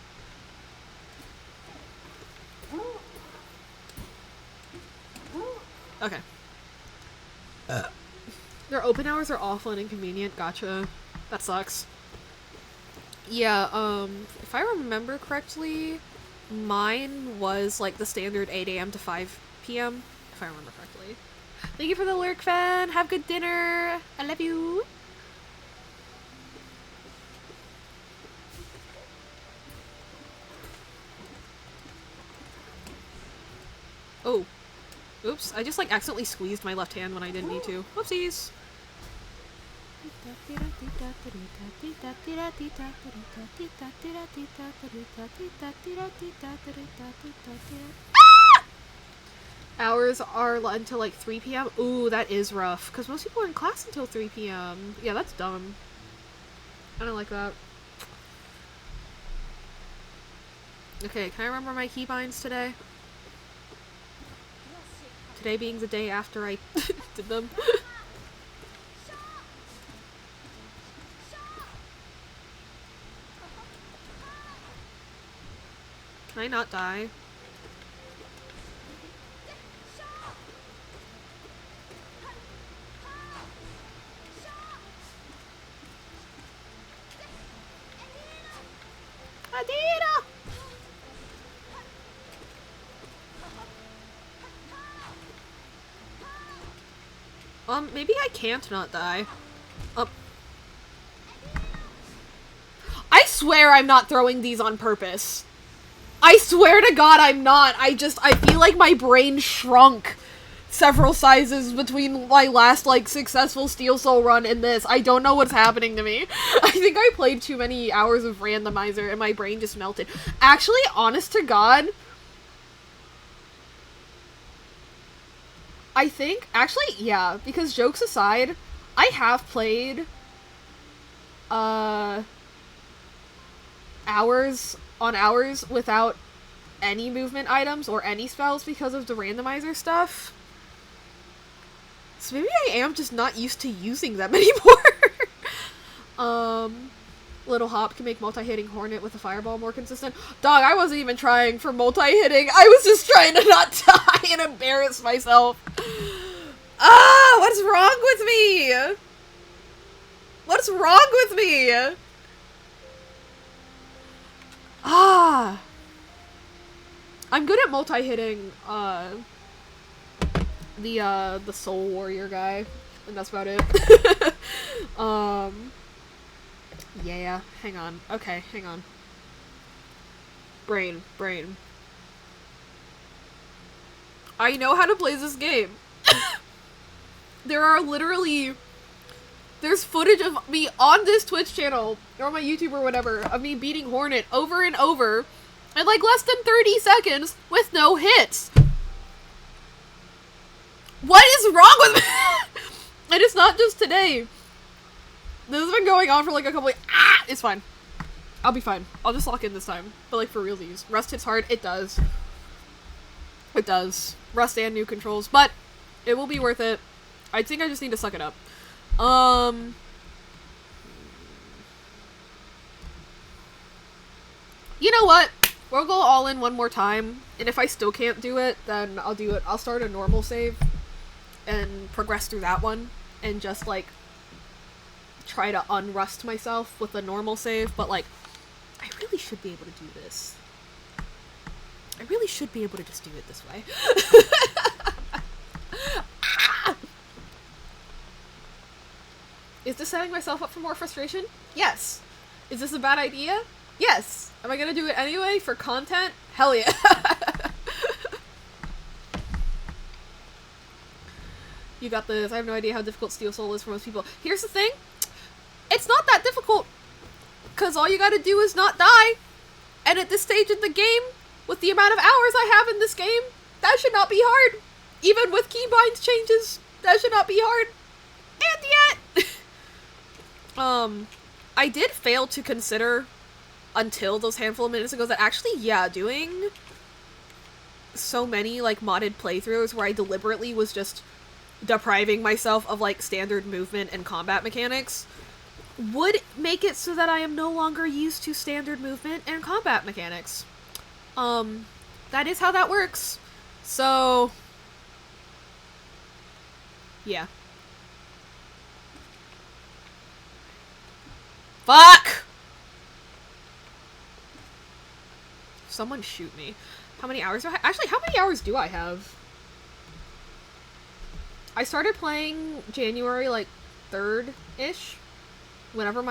Okay. Their open hours are awful and inconvenient. Gotcha. That sucks. Yeah, if I remember correctly, mine was, like, the standard 8 a.m. to 5 p.m., if I remember correctly. Thank you for the lurk, fan! Have good dinner! I love you! Oh. Oops, I just, like, accidentally squeezed my left hand when I didn't need to. Whoopsies! Ah! Hours are until, like, 3 p.m. Ooh, that is rough. Because most people are in class until 3 p.m. Yeah, that's dumb. I don't like that. Okay, can I remember my keybinds today? Today being the day after I did them. Can I not die? Adira! Maybe I can't not die. I swear I'm not throwing these on purpose. I swear to God I'm not. I feel like my brain shrunk several sizes between my last, like, successful Steel Soul run and this. I don't know what's happening to me. I think I played too many hours of Randomizer and my brain just melted. Actually, honest to God, I think, actually, yeah, because jokes aside, I have played, hours on hours without any movement items or any spells because of the randomizer stuff. So maybe I am just not used to using them anymore. Little Hop can make multi-hitting Hornet with a fireball more consistent. Dog, I wasn't even trying for multi-hitting. I was just trying to not die and embarrass myself. Ah, what's wrong with me? What's wrong with me? Ah. I'm good at multi-hitting, the Soul Warrior guy, and that's about it. Yeah, hang on. Okay, hang on. Brain. I know how to play this game. There's footage of me on this Twitch channel, or my YouTube or whatever, of me beating Hornet over and over, in like less than 30 seconds, with no hits. What is wrong with me? And it's not just today. This has been going on for like a couple of... It's fine. I'll be fine. I'll just lock in this time. But like for realsies. Rust hits hard. It does. It does. Rust and new controls. But it will be worth it. I think I just need to suck it up. You know what? We'll go all in one more time. And if I still can't do it, then I'll do it. I'll start a normal save. And progress through that one. And just like... try to unrust myself with a normal save, but like, I really should be able to do this. I really should be able to just do it this way. Is this setting myself up for more frustration? Yes. Is this a bad idea? Yes. Am I gonna do it anyway for content? Hell yeah. You got this. I have no idea how difficult Steel Soul is for most people. Here's the thing. It's not that difficult, because all you gotta do is not die, and at this stage in the game, with the amount of hours I have in this game, that should not be hard. Even with keybind changes, that should not be hard. And yet, I did fail to consider, until those handful of minutes ago, that actually, yeah, doing so many, like, modded playthroughs where I deliberately was just depriving myself of, like, standard movement and combat mechanics would make it so that I am no longer used to standard movement and combat mechanics. That is how that works. So, yeah. Fuck! Someone shoot me. How many hours do I actually, how many hours do I have? I started playing January, like, 3rd-ish. Whenever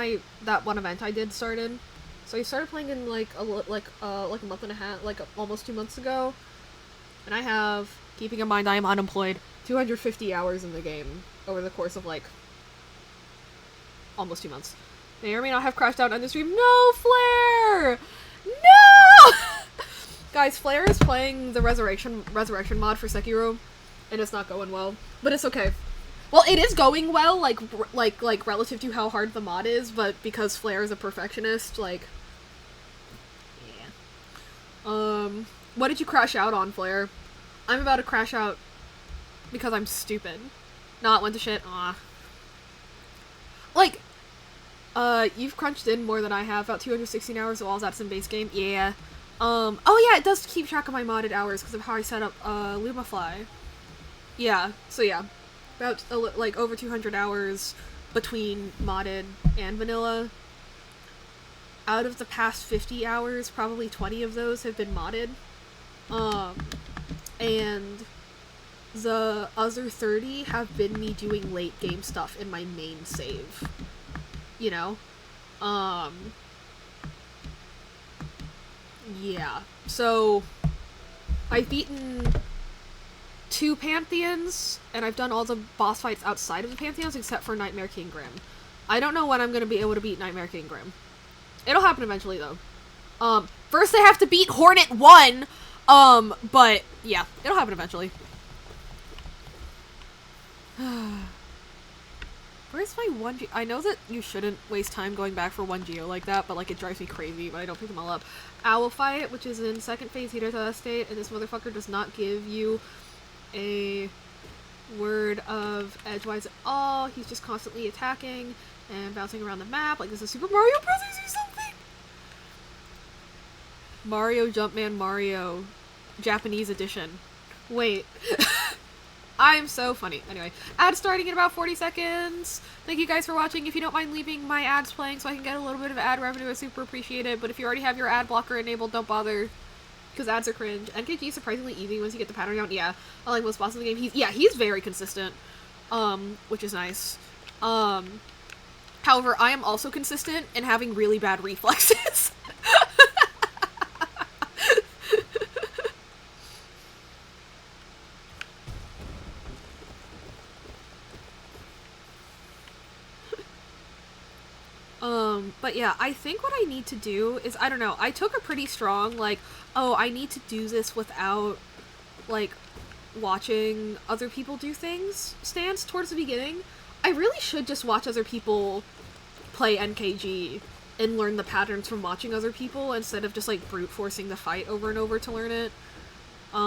that one event I did started. So I started playing in like a month and a half, like almost 2 months ago. And I have, keeping in mind I am unemployed, 250 hours in the game over the course of like almost 2 months. May or may not have crashed out on the stream. No, Flare! No! Guys, Flare is playing the Resurrection mod for Sekiro, and it's not going well. But it's okay. Well, it is going well, like relative to how hard the mod is, but because Flare is a perfectionist, like, yeah. What did you crash out on, Flare? I'm about to crash out because I'm stupid. Not went to shit. Aw. Like, you've crunched in more than I have. About 216 hours while I was at some base game. Yeah. Oh yeah, it does keep track of my modded hours because of how I set up, Lumafly. Yeah, so yeah. About, like, over 200 hours between modded and vanilla. Out of the past 50 hours, probably 20 of those have been modded. And the other 30 have been me doing late game stuff in my main save. You know? Yeah. So, I've beaten 2 Pantheons, and I've done all the boss fights outside of the Pantheons except for Nightmare King Grim. I don't know when I'm gonna be able to beat Nightmare King Grim. It'll happen eventually, though. First I have to beat Hornet 1, but yeah, it'll happen eventually. Where's my 1G? I know that you shouldn't waste time going back for 1 Geo like that, but like it drives me crazy, but I don't pick them all up. Owl Fight, which is in second phase Hidota state, and this motherfucker does not give you a word of edgewise at all. He's just constantly attacking and bouncing around the map like this is Super Mario Brothers or something. Mario Jumpman Mario Japanese edition. Wait. I'm so funny. Anyway, ad starting in about 40 seconds. Thank you guys for watching. If you don't mind leaving my ads playing so I can get a little bit of ad revenue, I super appreciate it. But if you already have your ad blocker enabled, don't bother. Because ads are cringe. NKG is surprisingly easy once you get the pattern down. Yeah, I like most bosses in the game. He's very consistent. Which is nice. However, I am also consistent in having really bad reflexes. But yeah, I think what I need to do is, I don't know, I took a pretty strong, like, oh, I need to do this without, like, watching other people do things stance towards the beginning. I really should just watch other people play NKG and learn the patterns from watching other people instead of just, like, brute forcing the fight over and over to learn it. You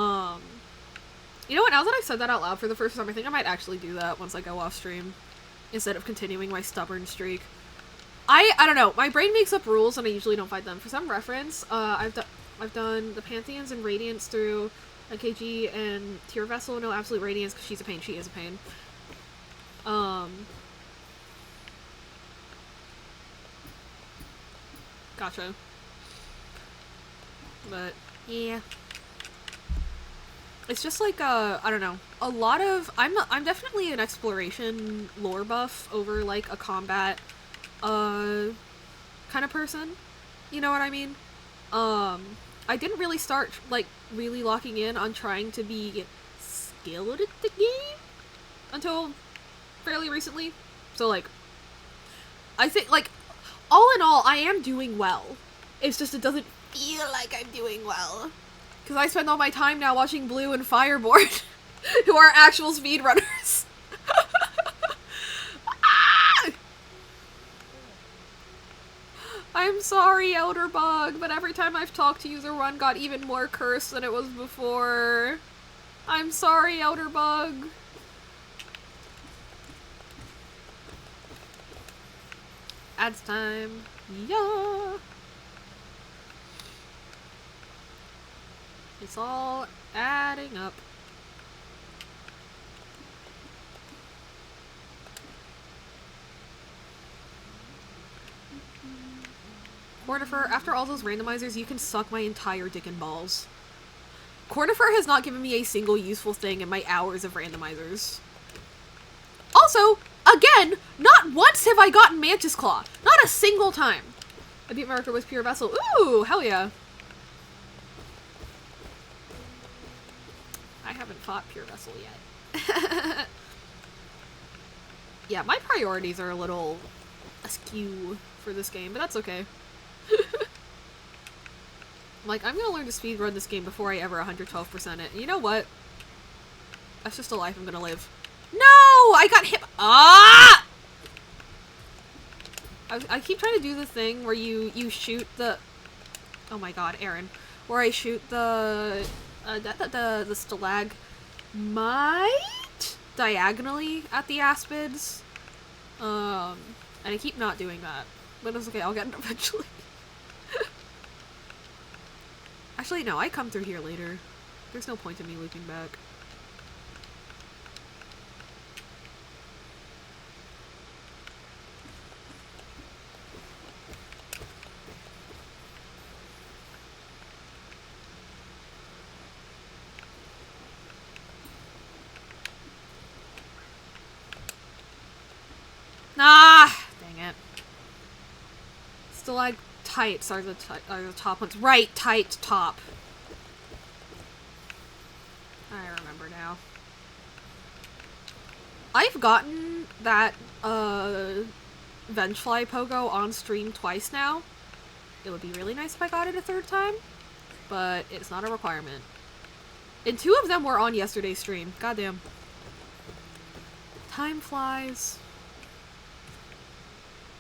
know what, now that I've said that out loud for the first time, I think I might actually do that once I go off stream instead of continuing my stubborn streak. I don't know, my brain makes up rules and I usually don't fight them. For some reference, I've done the Pantheons and Radiance through NKG and Tear Vessel. No, Absolute Radiance, because she's a pain. She is a pain. Gotcha. But, yeah. It's just like, I don't know, a lot of, I'm definitely an exploration lore buff over, like, a combat kind of person, you know what I mean? I didn't really start, like, really locking in on trying to be skilled at the game until fairly recently, so, like, I think, like, all in all, I am doing well. It's just it doesn't feel like I'm doing well. Because I spend all my time now watching Blue and Fireboard, who are actual speedrunners. I'm sorry, Elderbug, but every time I've talked to you, the run got even more cursed than it was before. I'm sorry, Elderbug. Ads time. Yeah. It's all adding up. Cornifer, after all those randomizers, you can suck my entire dick and balls. Cornifer has not given me a single useful thing in my hours of randomizers. Also, again, not once have I gotten Mantis Claw. Not a single time. I beat my record with Pure Vessel. Ooh, hell yeah. I haven't fought Pure Vessel yet. Yeah, my priorities are a little askew for this game, but that's okay. Like, I'm gonna learn to speedrun this game before I ever 112% it. And you know what? That's just a life I'm gonna live. No! I got hit. Ah! I keep trying to do the thing where you shoot the... Oh my god, Aaron. Where I shoot the stalagmite? diagonally at the aspids. And I keep not doing that. But it's okay, I'll get it eventually. Actually, no, I come through here later. There's no point in me looping back. Ah, dang it. Stalactites are the top ones. Right, tight top. I remember now. I've gotten that, Vengefly Pogo on stream twice now. It would be really nice if I got it a third time, but it's not a requirement. And 2 of them were on yesterday's stream. Goddamn. Time flies.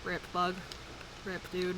Rip, bug. Rip, dude.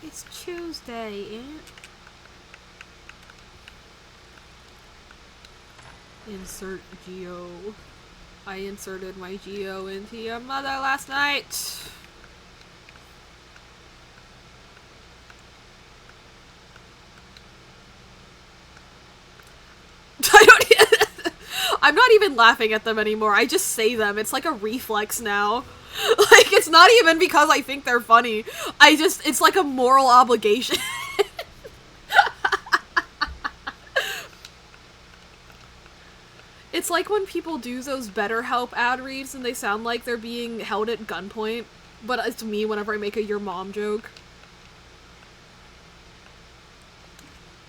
It's Tuesday, ain't it? Insert Geo. I inserted my Geo into your mother last night. I'm not even laughing at them anymore. I just say them. It's like a reflex now. Like, it's not even because I think they're funny. It's like a moral obligation. It's like when people do those BetterHelp ad reads and they sound like they're being held at gunpoint, but it's me whenever I make a your mom joke.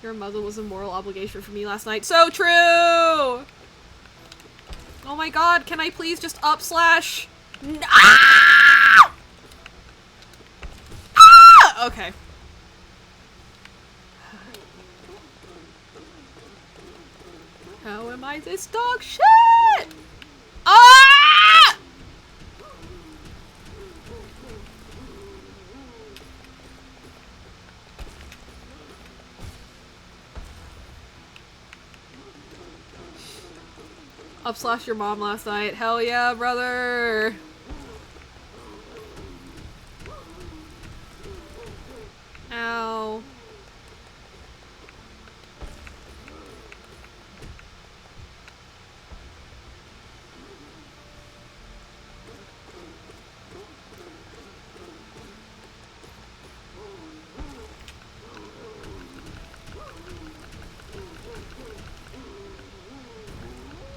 Your mother was a moral obligation for me last night. So true! Oh my god, can I please just up slash? Ah! Ah! Okay. How am I this dog shit? Ah! Up slash your mom last night. Hell yeah, brother. Ow.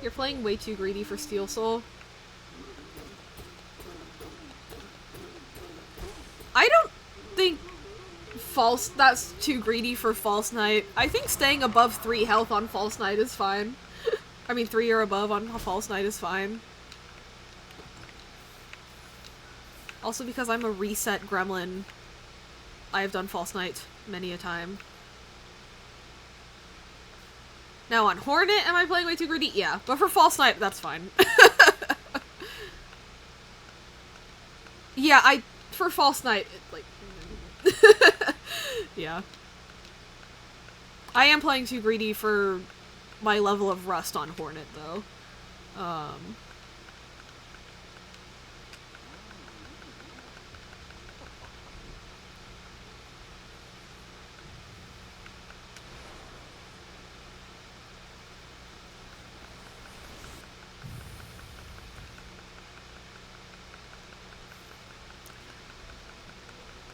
You're playing way too greedy for Steel Soul. I don't think that's too greedy for False Knight. I think staying above 3 health on False Knight is fine. I mean 3 or above on False Knight is fine. Also because I'm a reset gremlin, I have done False Knight many a time. Now on Hornet, am I playing way too greedy? Yeah, but for False Knight, that's fine. Yeah, for False Knight, like, yeah. I am playing too greedy for my level of rust on Hornet, though.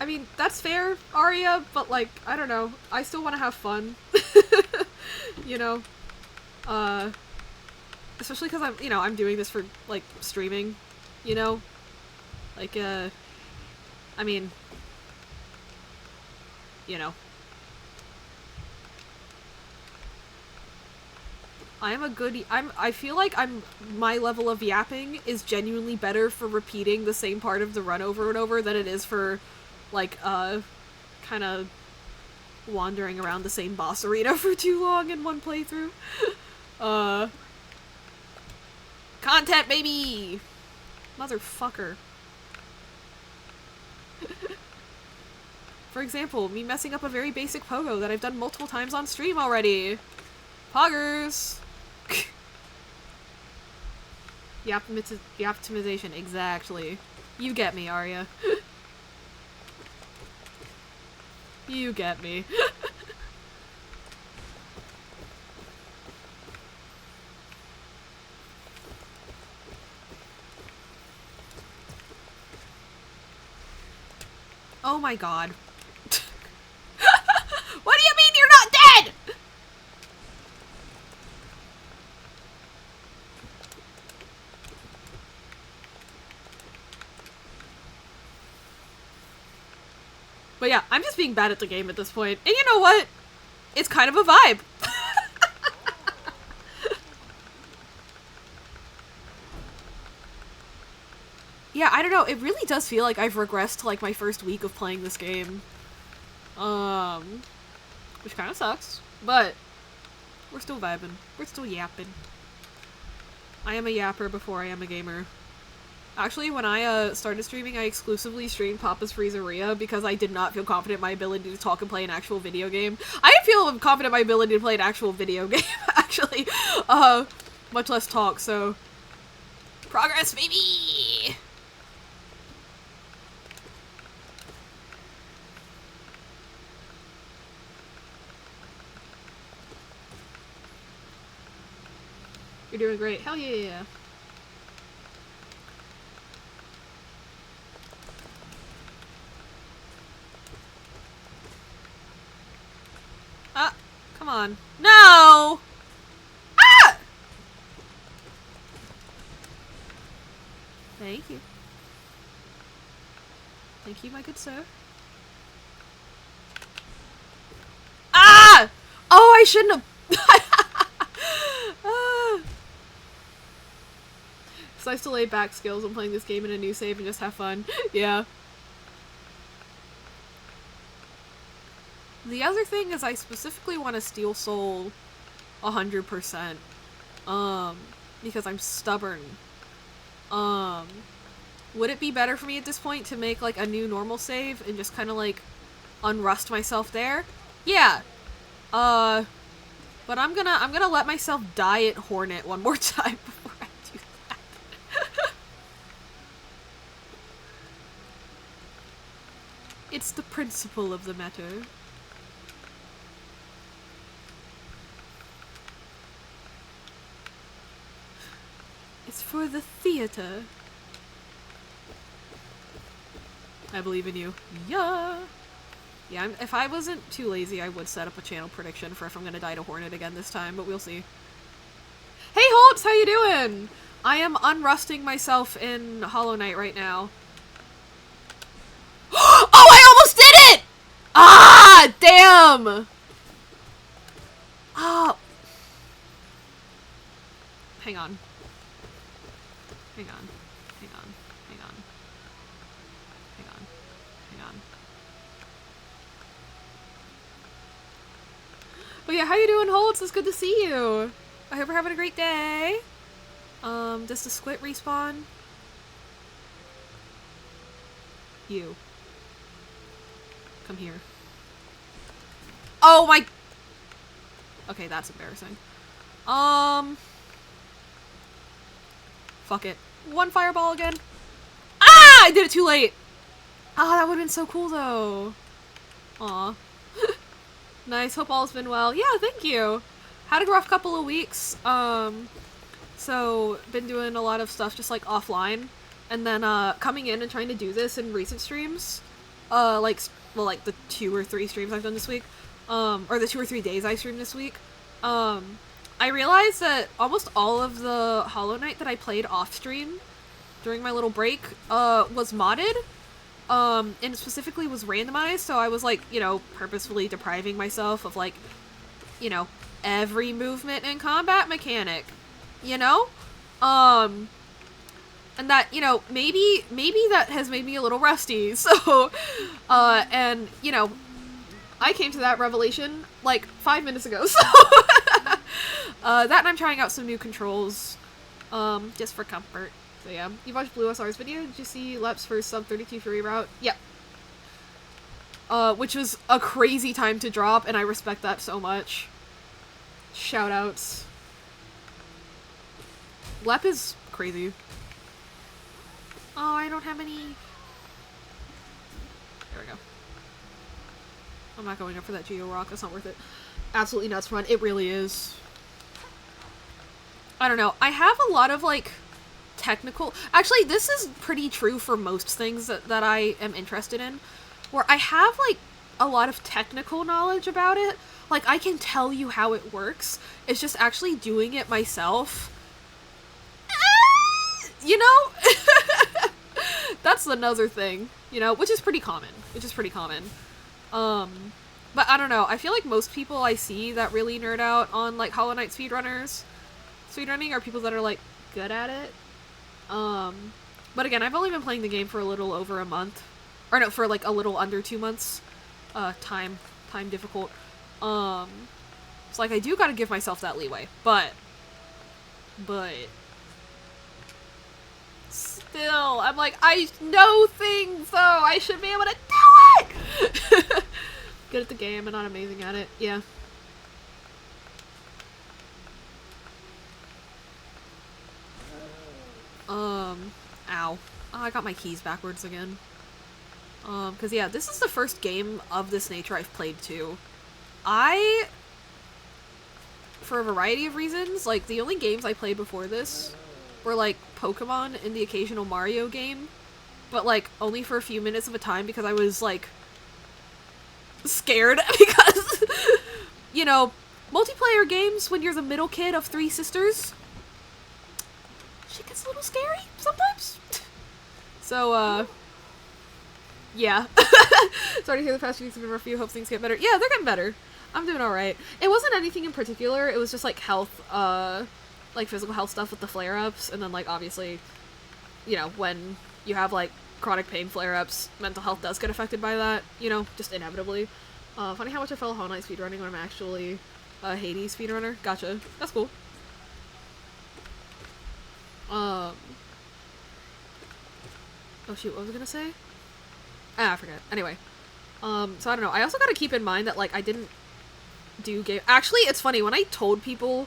I mean, that's fair, Arya, but, like, I don't know. I still want to have fun. You know? Especially because I'm, you know, I'm doing this for, like, streaming, you know? Like, I mean, you know. I feel like my level of yapping is genuinely better for repeating the same part of the run over and over than it is for, like, kind of wandering around the same boss arena for too long in one playthrough. Content, baby! Motherfucker. For example, me messing up a very basic pogo that I've done multiple times on stream already. Poggers! Yaptimization, exactly. You get me, Arya. You get me. Oh my god. What do you mean you're not dead?! But yeah, I'm just being bad at the game at this point. And you know what? It's kind of a vibe. Yeah, I don't know. It really does feel like I've regressed to, like, my first week of playing this game. Which kind of sucks. But we're still vibing. We're still yapping. I am a yapper before I am a gamer. Actually, when I started streaming, I exclusively streamed Papa's Freezeria because I did not feel confident in my ability to talk and play an actual video game. I didn't feel confident in my ability to play an actual video game, actually. Much less talk, so... Progress, baby! You're doing great. Hell yeah! Come on. No! Ah! Thank you. Thank you, my good sir. Ah! Oh, I shouldn't have... ah. It's nice to lay back skills when playing this game in a new save and just have fun. Yeah. The other thing is I specifically want to Steel Soul 100%. Because I'm stubborn. Would it be better for me at this point to make, like, a new normal save and just kind of, like, unrust myself there? Yeah. But I'm gonna let myself die at Hornet one more time before I do that. It's the principle of the matter. It's for the theater. I believe in you. Yeah. Yeah, if I wasn't too lazy, I would set up a channel prediction for if I'm gonna die to Hornet again this time, but we'll see. Hey Holtz, how you doing? I am unrusting myself in Hollow Knight right now. Oh, I almost did it! Ah, damn! Oh. Hang on. Hang on. Hang on. Hang on. Hang on. Hang on. But yeah, how you doing, Holtz? It's good to see you. I hope you're having a great day. Does the squid respawn? You. Come here. Oh my... Okay, that's embarrassing. Fuck it. One fireball again. Ah! I did it too late! Ah, that would've been so cool, though. Aw. Nice, hope all's been well. Yeah, thank you. Had a rough couple of weeks. So, been doing a lot of stuff just, like, offline. And then, coming in and trying to do this in recent streams. Like the 2 or 3 streams I've done this week. Or the 2 or 3 days I streamed this week. I realized that almost all of the Hollow Knight that I played off stream during my little break was modded. And specifically was randomized, so I was like, you know, purposefully depriving myself of like, you know, every movement and combat mechanic, you know? And that, you know, maybe that has made me a little rusty, so, and, you know, I came to that revelation, like, 5 minutes ago, so, that and I'm trying out some new controls, just for comfort, so yeah. You watched Blue SR's video? Did you see Lep's first sub-32 Fury route? Yep. Which was a crazy time to drop, and I respect that so much. Shoutouts. Lep is crazy. Oh, I don't have any... There we go. I'm not going up for that Geo Rock, that's not worth it. Absolutely nuts run, it really is. I don't know, I have a lot of, like, technical... Actually, this is pretty true for most things that I am interested in. Where I have, like, a lot of technical knowledge about it. Like, I can tell you how it works. It's just actually doing it myself. You know? That's another thing, you know, which is pretty common. But I don't know, I feel like most people I see that really nerd out on, like, Hollow Knight speedrunning are people that are, like, good at it. But again, I've only been playing the game for a little over a month. Or no, for, like, a little under 2 months. Time difficult. It's like, I do gotta give myself that leeway, but... Still, I'm like, I know things, though! I should be able to do it! Good at the game, and not amazing at it. Yeah. Ow. Oh, I got my keys backwards again. Cause yeah, this is the first game of this nature I've played too. For a variety of reasons, like, the only games I played before this were, like, Pokemon and the occasional Mario game, but, like, only for a few minutes of a time because I was, like, scared because, you know, multiplayer games when you're the middle kid of 3 sisters, shit gets a little scary sometimes. So, yeah. Sorry to hear the past few weeks have been rough for you. Hope things get better. Yeah, they're getting better. I'm doing alright. It wasn't anything in particular. It was just, like, health, like, physical health stuff with the flare-ups. And then, like, obviously, you know, when you have, like, chronic pain flare-ups, mental health does get affected by that. You know, just inevitably. Funny how much I fell Hollow Knight speedrunning when I'm actually a Hades speedrunner. Gotcha. That's cool. Oh shoot, what was I gonna say? I forget. Anyway. So I don't know. I also gotta keep in mind that, like, I didn't do game- Actually, it's funny, when I told people,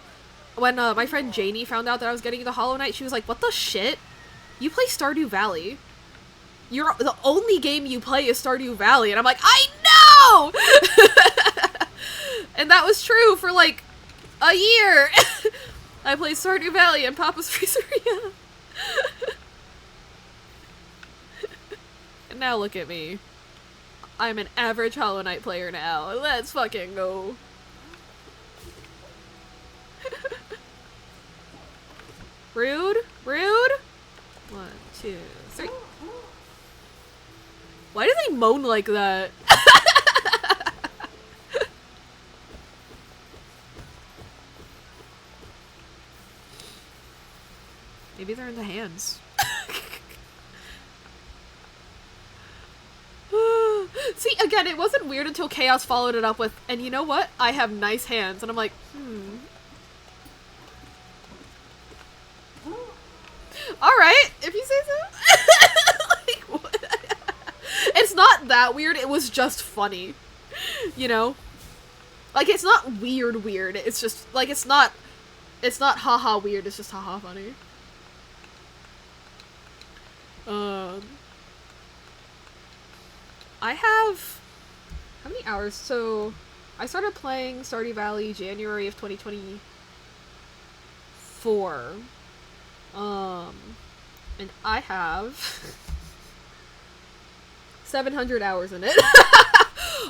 when, my friend Janie found out that I was getting into Hollow Knight, she was like, what the shit? You play Stardew Valley. The only game you play is Stardew Valley, and I'm like, I know! And that was true for, like, a year! I played Stardew Valley and Papa's Pizzeria. And now look at me. I'm an average Hollow Knight player now. Let's fucking go. Rude? Rude? 1, 2, 3. Why do they moan like that? Maybe they're in the hands. See, again, it wasn't weird until Chaos followed it up with, and you know what? I have nice hands. And I'm like, Alright, if you say so. Like, what? It's not that weird, it was just funny. You know? Like, it's not weird, it's just, like, it's not haha weird, it's just haha funny. I have... How many hours? So, I started playing Stardew Valley January of 2024. And I have 700 hours in it.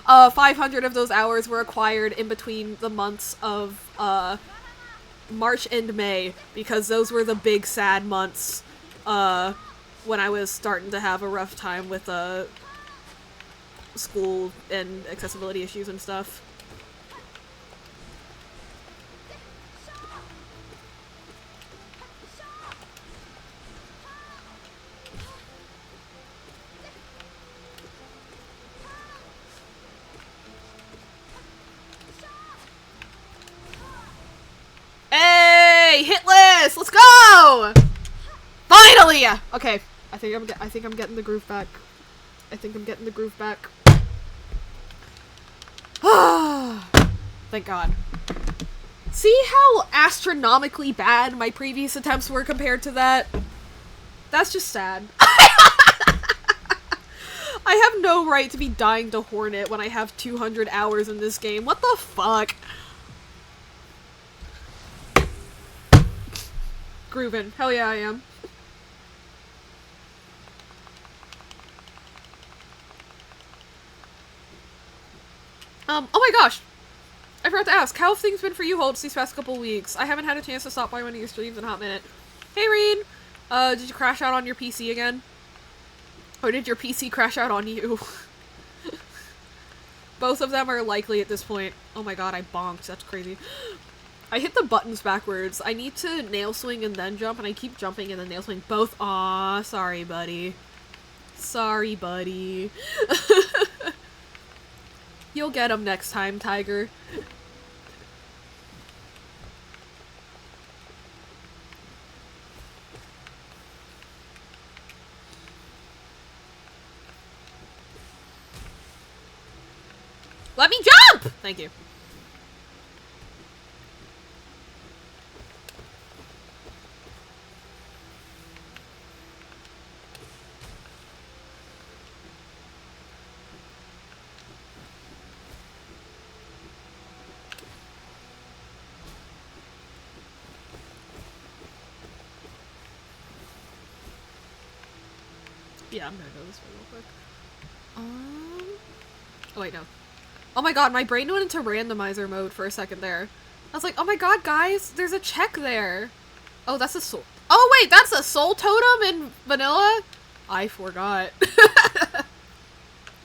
500 of those hours were acquired in between the months of, March and May, because those were the big sad months, when I was starting to have a rough time with, school and accessibility issues and stuff. Hey, hit list, let's go! Finally! Okay, I think I'm getting the groove back. Thank God. See how astronomically bad my previous attempts were compared to that? That's just sad. I have no right to be dying to Hornet when I have 200 hours in this game. What the fuck? Groovin'. Hell yeah, I am. Oh my gosh! I forgot to ask, how have things been for you, Holtz, these past couple weeks? I haven't had a chance to stop by one of your streams in a hot minute. Hey, Reen! Did you crash out on your PC again? Or did your PC crash out on you? Both of them are likely at this point. Oh my god, I bonked. That's crazy. I hit the buttons backwards. I need to nail swing and then jump, and I keep jumping and then nail swing both. Aw, sorry, buddy. Sorry, buddy. You'll get him next time, Tiger. Let me jump! Thank you. Yeah, I'm gonna go this way real quick. Oh wait, no. Oh my god, my brain went into randomizer mode for a second there. I was like, oh my god, guys, there's a check there. Oh, that's a soul. Oh wait, that's a soul totem in vanilla? I forgot.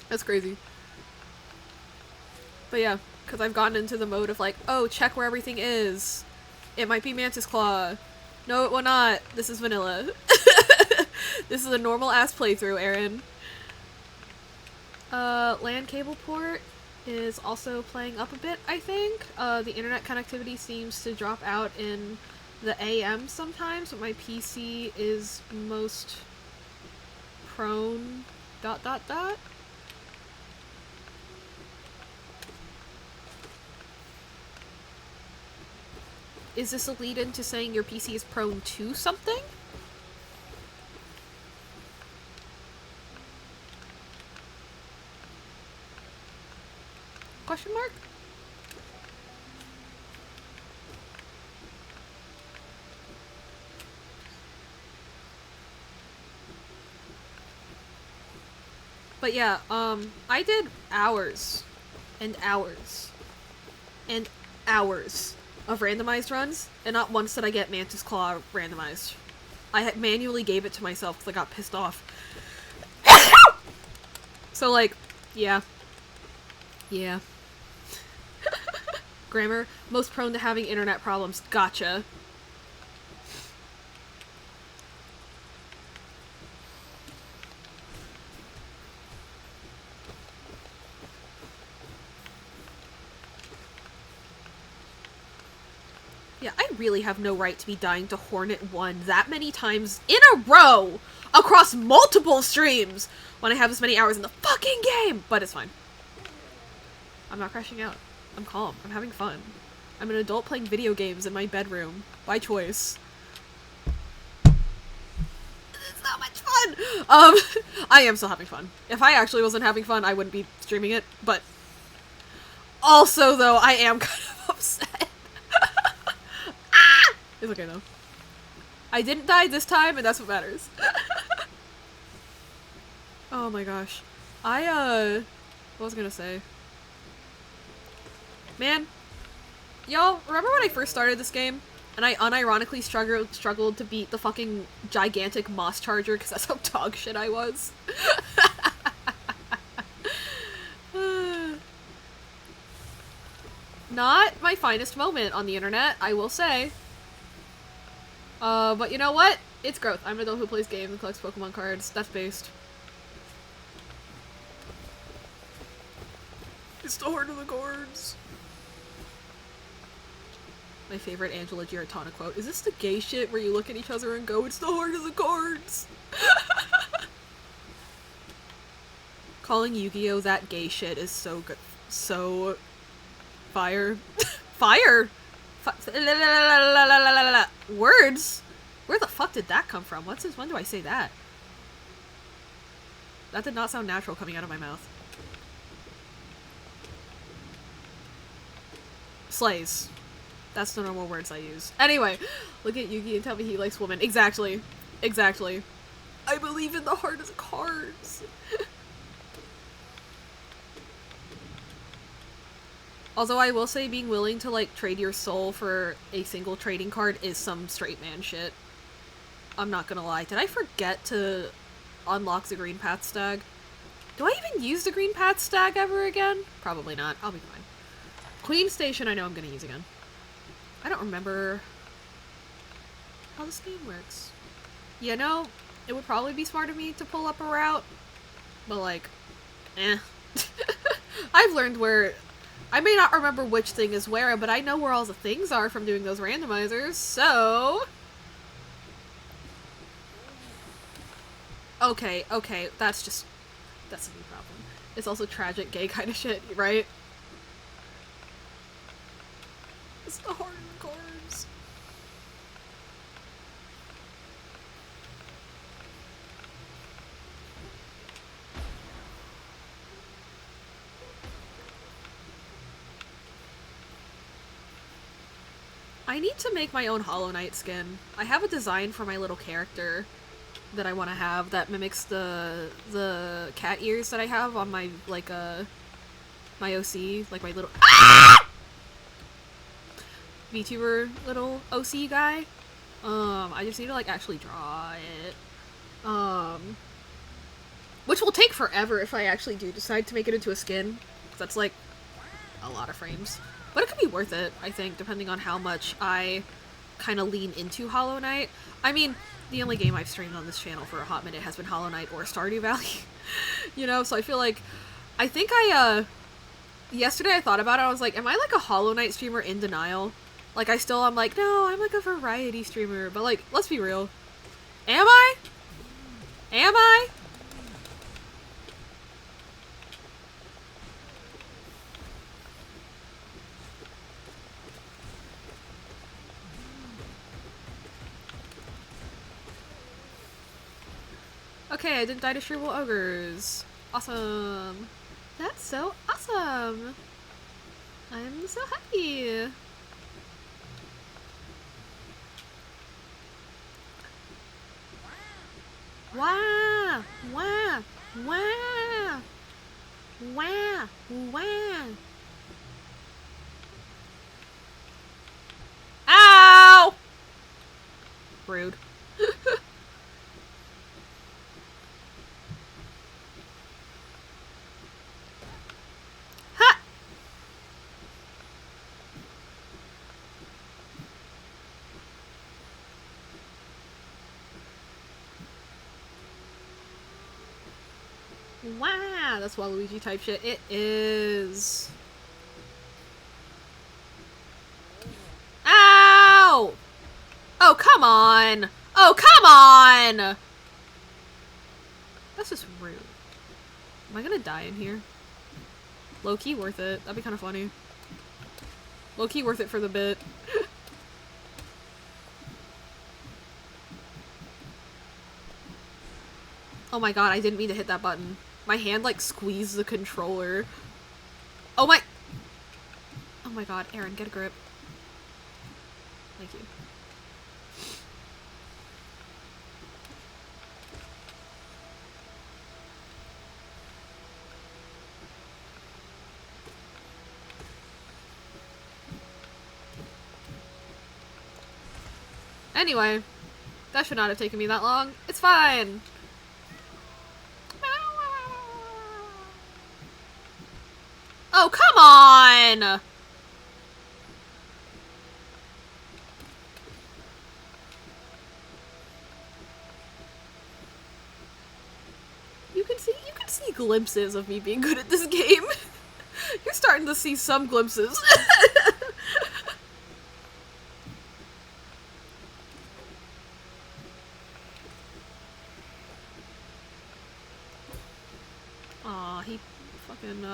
That's crazy. But yeah, because I've gotten into the mode of like, oh, check where everything is. It might be Mantis Claw. No, it will not. This is vanilla. This is a normal-ass playthrough, Aaron. LAN cable port is also playing up a bit, I think. The internet connectivity seems to drop out in the AM sometimes, but my PC is most prone ... Is this a lead into saying your PC is prone to something? Question mark? But yeah, I did hours and hours and hours of randomized runs, and not once did I get Mantis Claw randomized. I manually gave it to myself because I got pissed off. So like, yeah. Yeah. Grammar, most prone to having internet problems. Gotcha. Yeah, I really have no right to be dying to Hornet 1 that many times in a row across multiple streams when I have this many hours in the fucking game! But it's fine. I'm not crashing out. I'm calm. I'm having fun. I'm an adult playing video games in my bedroom. By choice. It's so much fun! I am still having fun. If I actually wasn't having fun, I wouldn't be streaming it, but... Also, though, I am kind of upset. Ah! It's okay, though. I didn't die this time, and that's what matters. Oh my gosh. What was I gonna say? Man, y'all, remember when I first started this game? And I unironically struggled to beat the fucking gigantic Moss Charger because that's how dog shit I was. Not my finest moment on the internet, I will say. But you know what? It's growth. I'm an adult who plays games and collects Pokemon cards. That's based. It's the heart of the cards. My favorite Angela Giratana quote. Is this the gay shit where you look at each other and go, it's the heart of the cards? Calling Yu-Gi-Oh! That gay shit is so good. So... fire. Fire! Words? Where the fuck did that come from? When do I say that? That did not sound natural coming out of my mouth. Slays. That's the normal words I use. Anyway, look at Yugi and tell me he likes women. Exactly. Exactly. I believe in the heart of the cards. Although I will say being willing to, like, trade your soul for a single trading card is some straight man shit. I'm not gonna lie. Did I forget to unlock the Green Path Stag? Do I even use the Green Path Stag ever again? Probably not. I'll be fine. Queen Station I know I'm gonna use again. I don't remember how this game works. You know, it would probably be smart of me to pull up a route, but like, eh. I've learned where... I may not remember which thing is where, but I know where all the things are from doing those randomizers, so... Okay, that's a new problem. It's also tragic gay kind of shit, right? It's the heart of the cards. I need to make my own Hollow Knight skin. I have a design for my little character that I want to have that mimics the cat ears that I have on my, like, my OC, like my little VTuber little OC guy. I just need to, like, actually draw it. Which will take forever if I actually do decide to make it into a skin. That's, like, a lot of frames. But it could be worth it, I think, depending on how much I kind of lean into Hollow Knight. I mean, the only game I've streamed on this channel for a hot minute has been Hollow Knight or Stardew Valley. You know, so I feel like... I think yesterday I thought about it, I was like, am I like a Hollow Knight streamer in denial? Like, I'm like, no, I'm like a variety streamer. But, like, let's be real. Am I? Am I? Okay, I didn't die to Shrivel Ogres. Awesome. That's so awesome. I'm so happy. Wow! Wow! Wow! Wow! Wow! Ow! Rude. Ha! Wow, that's Waluigi type shit. It is. Ow! Oh, come on! Oh, come on! That's just rude. Am I gonna die in here? Low-key worth it. That'd be kind of funny. Low-key worth it for the bit. Oh my god, I didn't mean to hit that button. My hand, like, squeezed the controller. Oh my... Oh my god, Aaron, get a grip. Thank you. Anyway, that should not have taken me that long. It's fine. Oh, come on! You can see glimpses of me being good at this game. You're starting to see some glimpses. Aw, he fucking,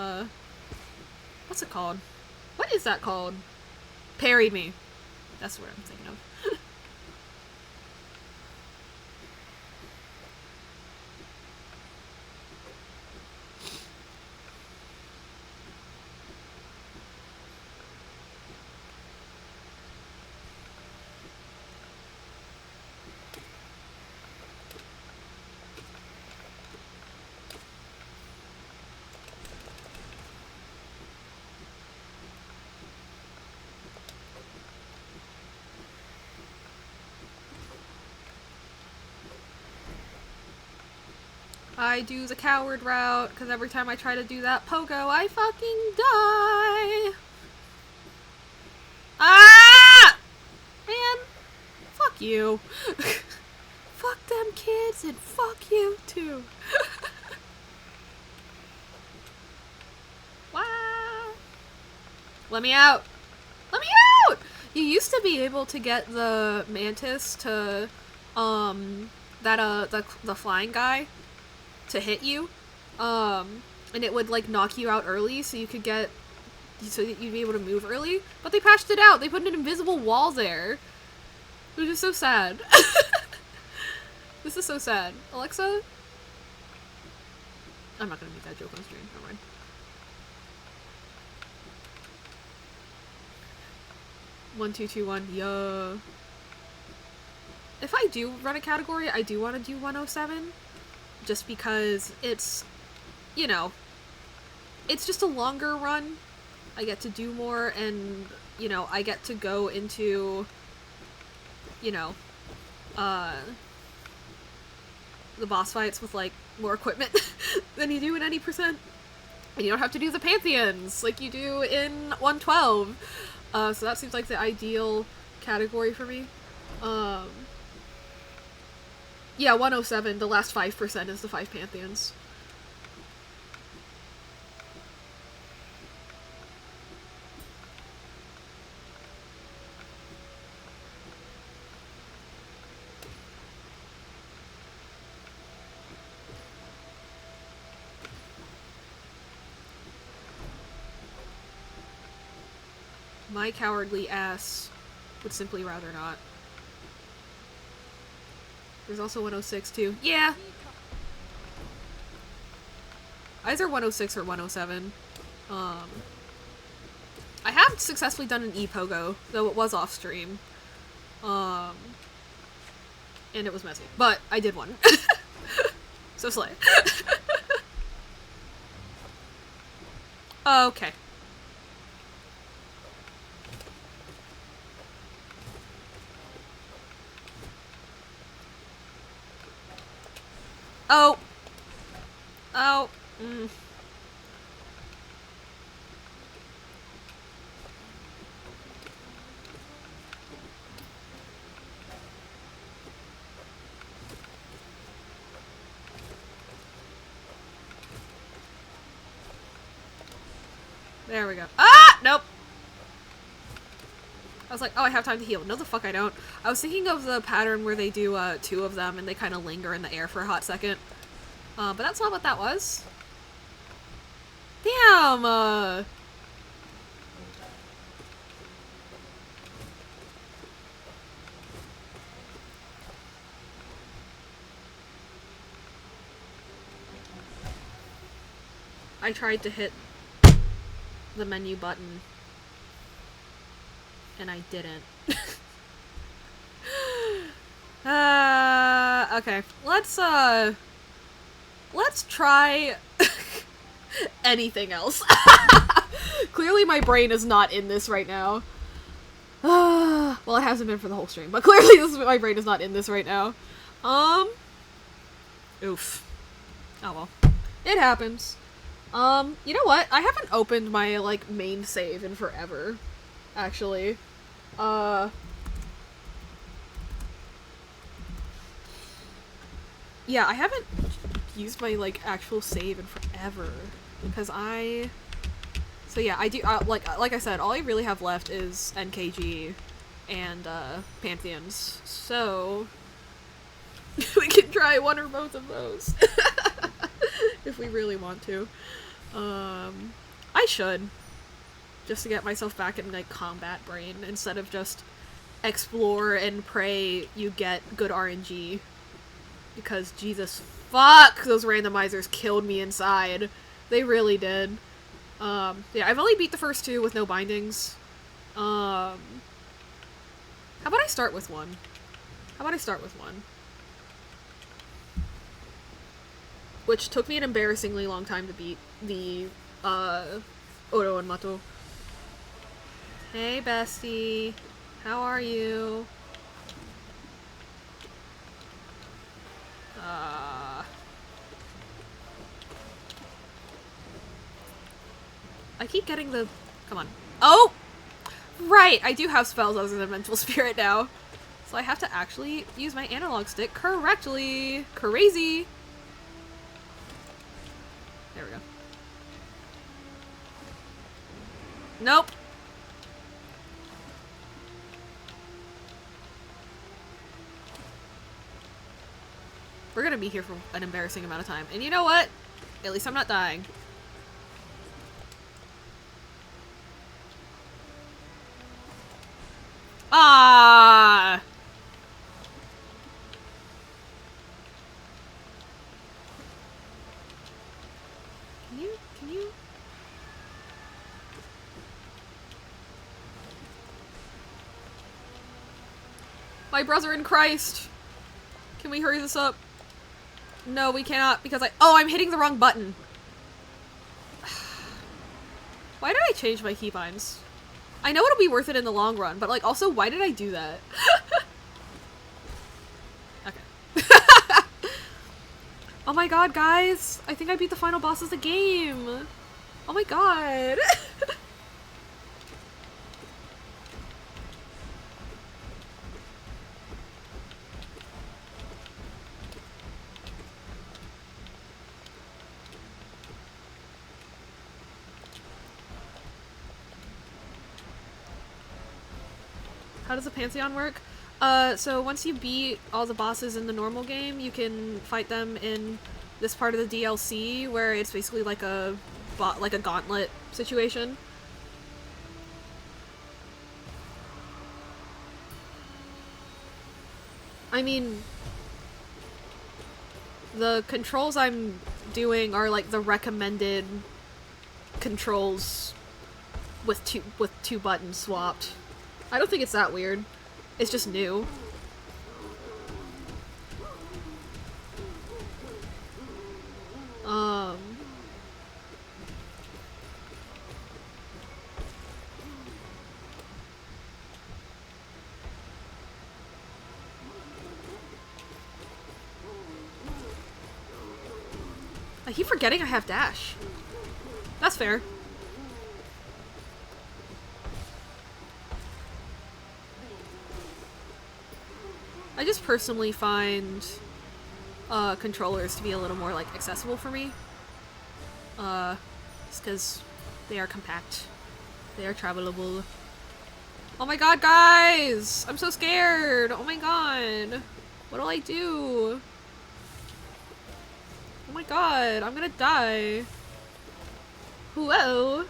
what's it called? What is that called? Parried me. That's what I'm thinking of. I do the coward route, because every time I try to do that pogo, I fucking die! Ah! Man, fuck you. Fuck them kids, and fuck you too. Wow. Let me out! Let me out! You used to be able to get the mantis to, the flying guy to hit you, and it would like knock you out early so you could get, so that you'd be able to move early, but they patched it out. They put an invisible wall there, which is so sad. This is so sad. Alexa? I'm not gonna make that joke on stream, never mind. One, two, two, one, yeah. If I do run a category, I do want to do 107. Just because it's, you know, it's just a longer run. I get to do more, and, you know, I get to go into, you know, the boss fights with, like, more equipment than you do in any percent. And you don't have to do the Pantheons like you do in 112. So that seems like the ideal category for me. Yeah, 107, the last 5% is the 5 Pantheons. My cowardly ass would simply rather not. There's also 106 too. Yeah! Either 106 or 107. I have successfully done an e-pogo, though it was off stream. And it was messy. But I did one. So slay. Okay. Oh. Oh. Mm. There we go. Ah! Nope. I was like, oh, I have time to heal. No, the fuck I don't. I was thinking of the pattern where they do, 2 of them and they kind of linger in the air for a hot second. But that's not what that was. Damn! I tried to hit the menu button. And I didn't. Okay. Let's try anything else. Clearly my brain is not in this right now. Well, it hasn't been for the whole stream, but clearly my brain is not in this right now. Oof. Oh well. It happens. You know what? I haven't opened my, like, main save in forever, actually. Yeah, I haven't used my, like, actual save in forever, because so yeah, I do, like I said, all I really have left is NKG and, Pantheons, so we can try one or both of those, if we really want to. I should, just to get myself back in, like, combat brain, instead of just explore and pray you get good RNG. Because, Jesus fuck, those randomizers killed me inside. They really did. Yeah, I've only beat the first two with no bindings. How about I start with one? Which took me an embarrassingly long time to beat the, Oro and Mato. Hey, bestie. How are you? I keep getting the... Come on. Oh! Right! I do have spells as an elemental spirit now. So I have to actually use my analog stick correctly. Crazy! There we go. Nope. We're gonna be here for an embarrassing amount of time. And you know what? At least I'm not dying. Ah! Can you? My brother in Christ! Can we hurry this up? No, we cannot, because oh, I'm hitting the wrong button. Why did I change my keybinds? I know it'll be worth it in the long run, but, like, also, why did I do that? Okay. Oh my god, guys! I think I beat the final boss of the game! Oh my god! How does the Pantheon work? So once you beat all the bosses in the normal game, you can fight them in this part of the DLC, where it's basically like a gauntlet situation. I mean, the controls I'm doing are like the recommended controls with two buttons swapped. I don't think it's that weird. It's just new. I keep forgetting I have dash. That's fair. I just personally find controllers to be a little more, like, accessible for me. Just because they are compact. They are travelable. Oh my god, guys! I'm so scared! Oh my god! What'll I do? Oh my god, I'm gonna die. Whoa!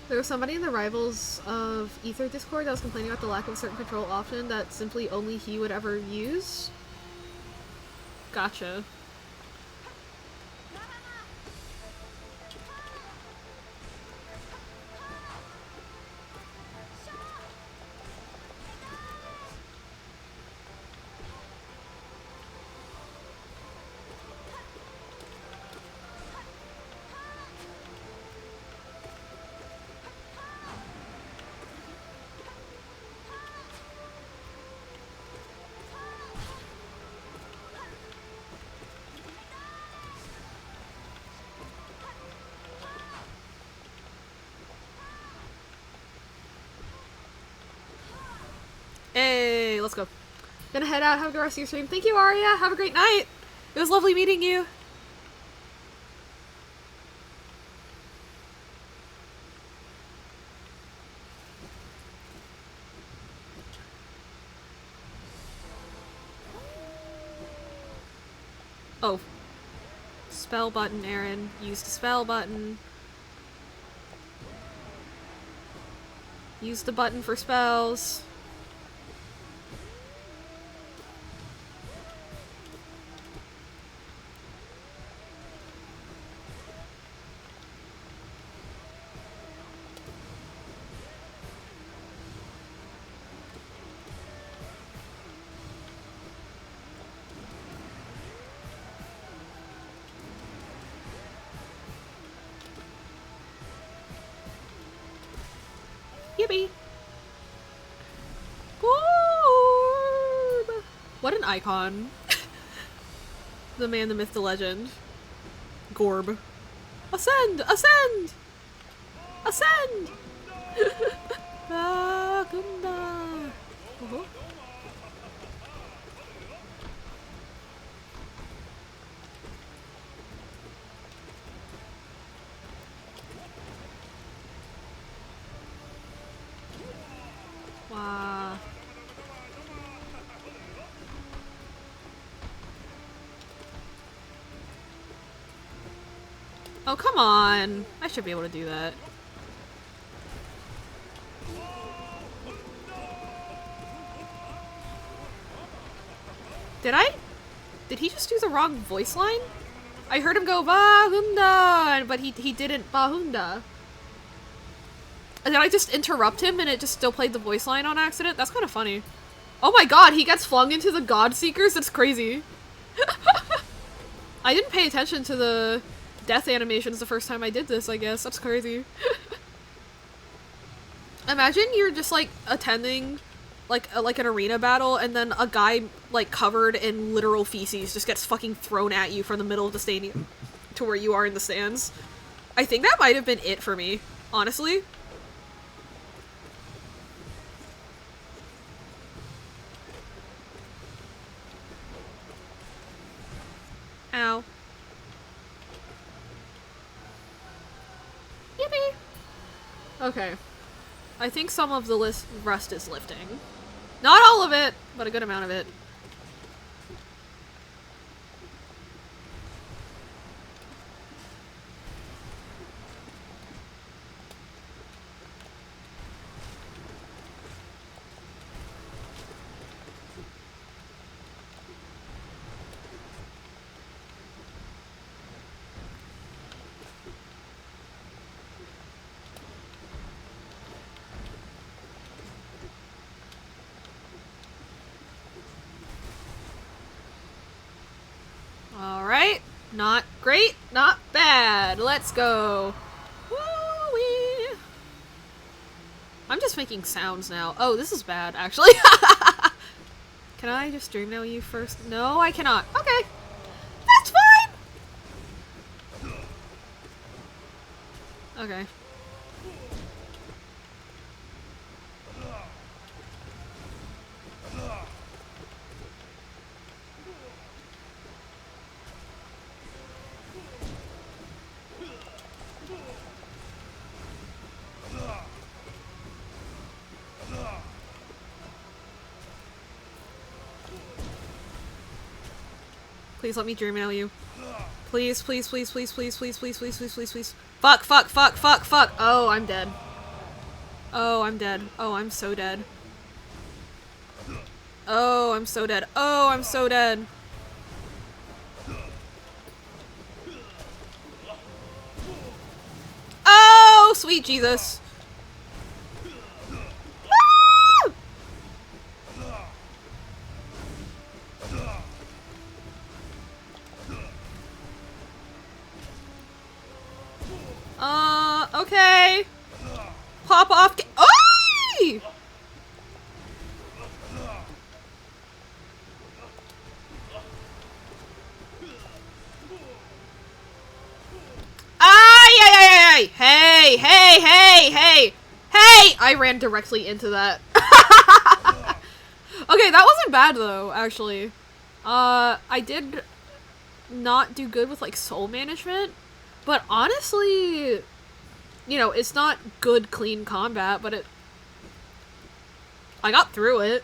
There was somebody in the Rivals of Ether Discord that was complaining about the lack of a certain control option that simply only he would ever use. Gotcha. let's go. Gonna head out. Have a good rest of your stream. Thank you, Arya. Have a great night. It was lovely meeting you. Oh. Spell button, Aaron. Use the spell button. Use the button for spells. Yippee! Gorb! What an icon. The man, the myth, the legend. Gorb. Ascend! Ascend! Ascend! Gunda! Uh-huh. Wow. Oh, come on. I should be able to do that. Did I? Did he just do the wrong voice line? I heard him go Bahunda, but he didn't Bahunda. And then I just interrupt him and it just still played the voice line on accident? That's kind of funny. Oh my god, he gets flung into the God Seekers? That's crazy. I didn't pay attention to the death animations the first time I did this, I guess. That's crazy. Imagine you're just, like, attending, like an arena battle, and then a guy, like, covered in literal feces just gets fucking thrown at you from the middle of the stadium to where you are in the stands. I think that might have been it for me, honestly. Ow. Yippee! Okay. I think some of the rust is lifting. Not all of it, but a good amount of it. Alright. Not great, not bad. Let's go. Woo-wee. I'm just making sounds now. Oh, this is bad, actually. Can I just dream now you first? No, I cannot. Okay. That's fine! Okay. Please let me dream now you. Please, please, please, please, please, please, please, please, please, please, please. Fuck, fuck, fuck, fuck, fuck. Oh, I'm dead. Oh, I'm dead. Oh, I'm so dead. Oh, I'm so dead. Oh, I'm so dead. Oh, sweet Jesus. Okay. Pop off. Oh! Ay! Hey, hey, hey, hey! Hey! I ran directly into that. Okay, that wasn't bad though, actually. I did not do good with like soul management, but honestly, you know, it's not good clean combat, but I got through it.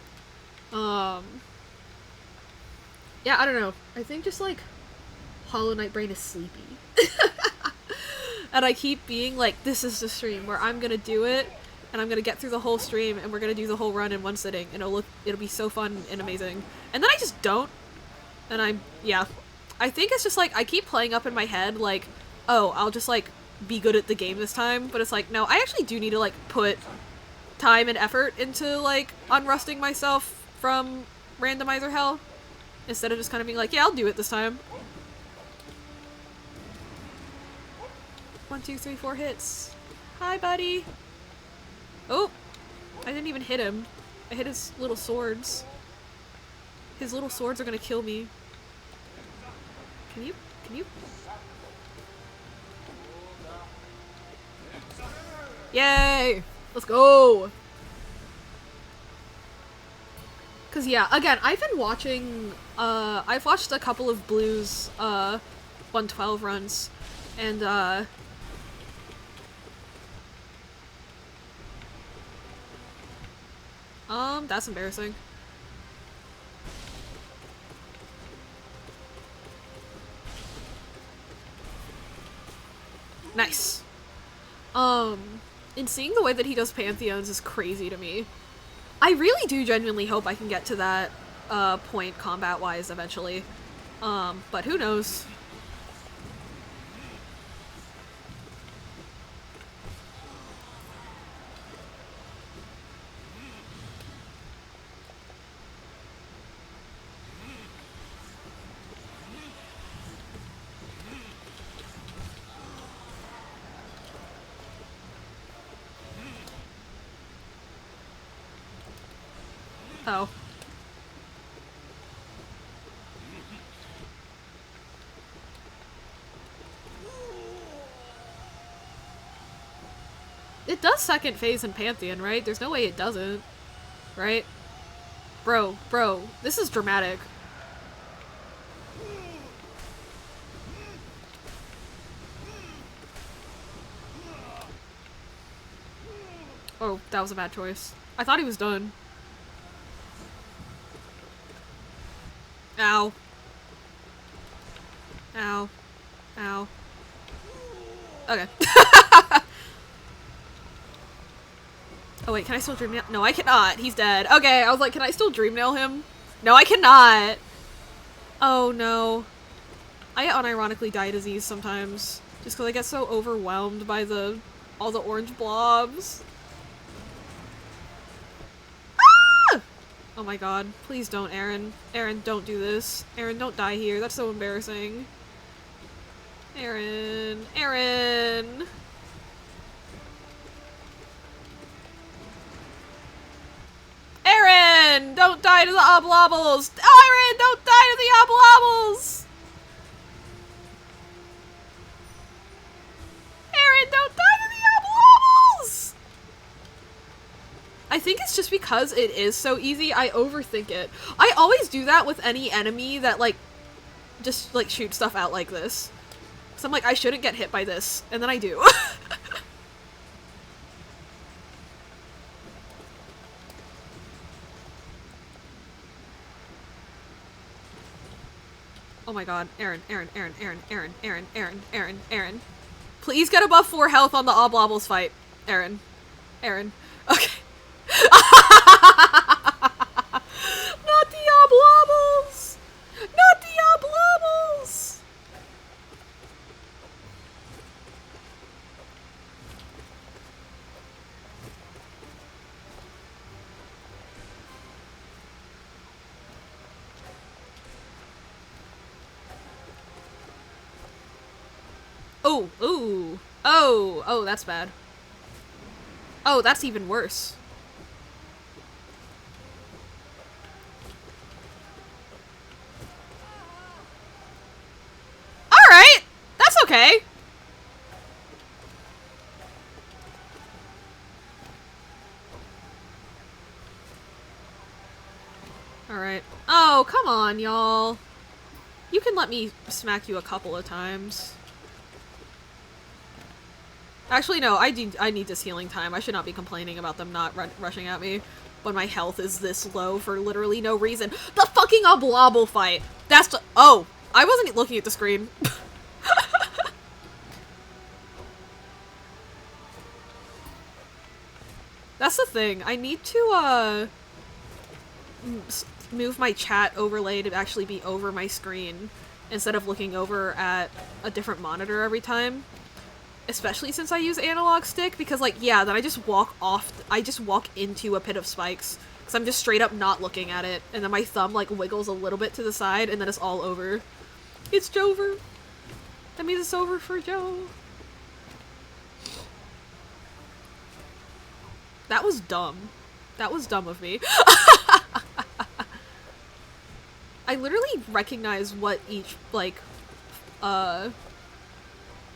Yeah, I don't know. I think just like Hollow Knight brain is sleepy. And I keep being like, this is the stream where I'm gonna do it, and I'm gonna get through the whole stream, and we're gonna do the whole run in one sitting, and it'll be so fun and amazing. And then I just don't, and yeah. I think it's just like, I keep playing up in my head, like, oh, I'll just like, be good at the game this time, but it's like, no, I actually do need to like, put time and effort into like, unrusting myself from randomizer hell, instead of just kind of being like, yeah, I'll do it this time. 1, 2, 3, 4 hits. Hi, buddy. Oh, I didn't even hit him. I hit his little swords. His little swords are gonna kill me. Can you? Yay! Let's go! Cause yeah, again, I've been watching, I've watched a couple of Blue's, 112 runs, and, that's embarrassing. Nice. And seeing the way that he does Pantheons is crazy to me. I really do genuinely hope I can get to that, point combat-wise eventually. But who knows? Oh. It does second phase in Pantheon, right? There's no way it doesn't. Right? Bro, this is dramatic. Oh, that was a bad choice. I thought he was done. Ow. Ow. Ow. Okay. Oh wait, can I still dream nail? No, I cannot. He's dead. Okay, I was like, can I still dream nail him? No, I cannot. Oh no. I unironically die of disease sometimes. Just because I get so overwhelmed by all the orange blobs. Oh my god. Please don't, Aaron. Aaron, don't do this. Aaron, don't die here. That's so embarrassing. Aaron. Aaron! Aaron! Don't die to the oblobbles! Aaron, don't die to the oblobbles! Aaron, don't die to the oblobbles! I think it's just because it is so easy, I overthink it. I always do that with any enemy that, like, just, like, shoots stuff out like this. So I'm like, I shouldn't get hit by this, and then I do. Oh my god, Aaron. Please get above 4 health on the oblobbles fight. Aaron. Okay. Not the oblobbles! Not the oblobbles! Oh, ooh. Oh, that's bad. Oh, that's even worse. Alright! That's okay. on, y'all. You can let me smack you a couple of times. Actually, no, I need this healing time. I should not be complaining about them not rushing at me when my health is this low for literally no reason. The fucking Oblobble fight! That's the- oh! I wasn't looking at the screen. That's the thing. I need to, move my chat overlay to actually be over my screen instead of looking over at a different monitor every time. Especially since I use analog stick, because, like, yeah, then I just walk into a pit of spikes. Because I'm just straight up not looking at it, and then my thumb, like, wiggles a little bit to the side, and then it's all over. It's Jover. That means it's over for Joe. That was dumb. That was dumb of me. I literally recognize what each, like,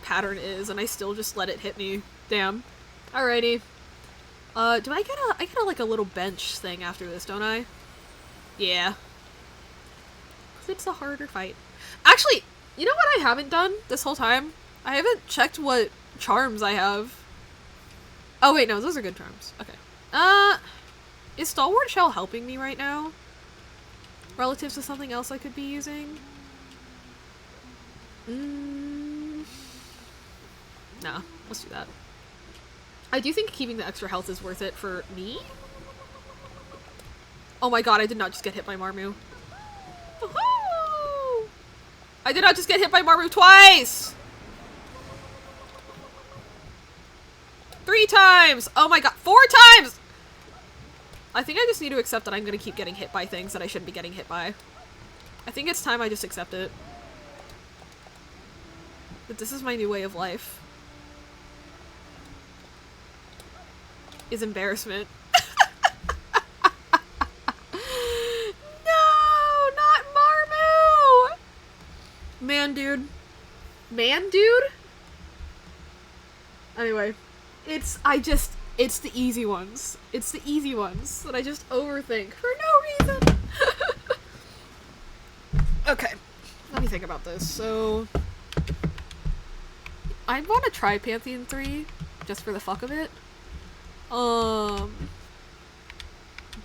pattern is, and I still just let it hit me. Damn. Alrighty. Do I get like a little bench thing after this, don't I? Yeah. 'Cause it's a harder fight. Actually, you know what I haven't done this whole time? I haven't checked what charms I have. Oh wait, no, those are good charms. Okay. Is Stalwart Shell helping me right now? Relative to something else I could be using? Nah, let's do that. I do think keeping the extra health is worth it for me. Oh my god, I did not just get hit by Marmu. Woohoo! I did not just get hit by Marmu twice! 3 times! Oh my god, 4 times! I think I just need to accept that I'm gonna keep getting hit by things that I shouldn't be getting hit by. I think it's time I just accept it. That this is my new way of life. Is embarrassment. No, not Marmu! Man, dude. Man, dude? Anyway, it's the easy ones. It's the easy ones that I just overthink for no reason. Okay, let me think about this. So, I want to try Pantheon 3, just for the fuck of it.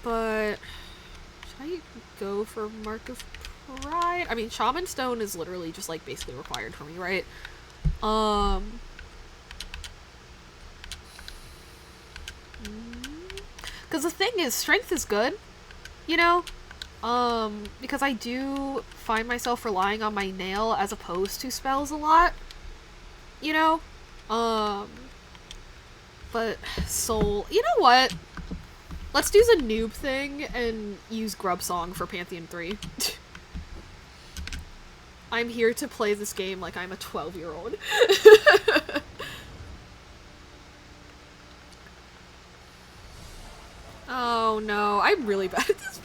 But should I go for Mark of Pride? I mean, Shaman Stone is literally just, like, basically required for me, right? Because the thing is, strength is good, you know? Because I do find myself relying on my nail as opposed to spells a lot, you know? But soul, you know what? Let's do the noob thing and use Grub Song for Pantheon 3. I'm here to play this game like I'm a 12-year-old. Oh no, I'm really bad at this.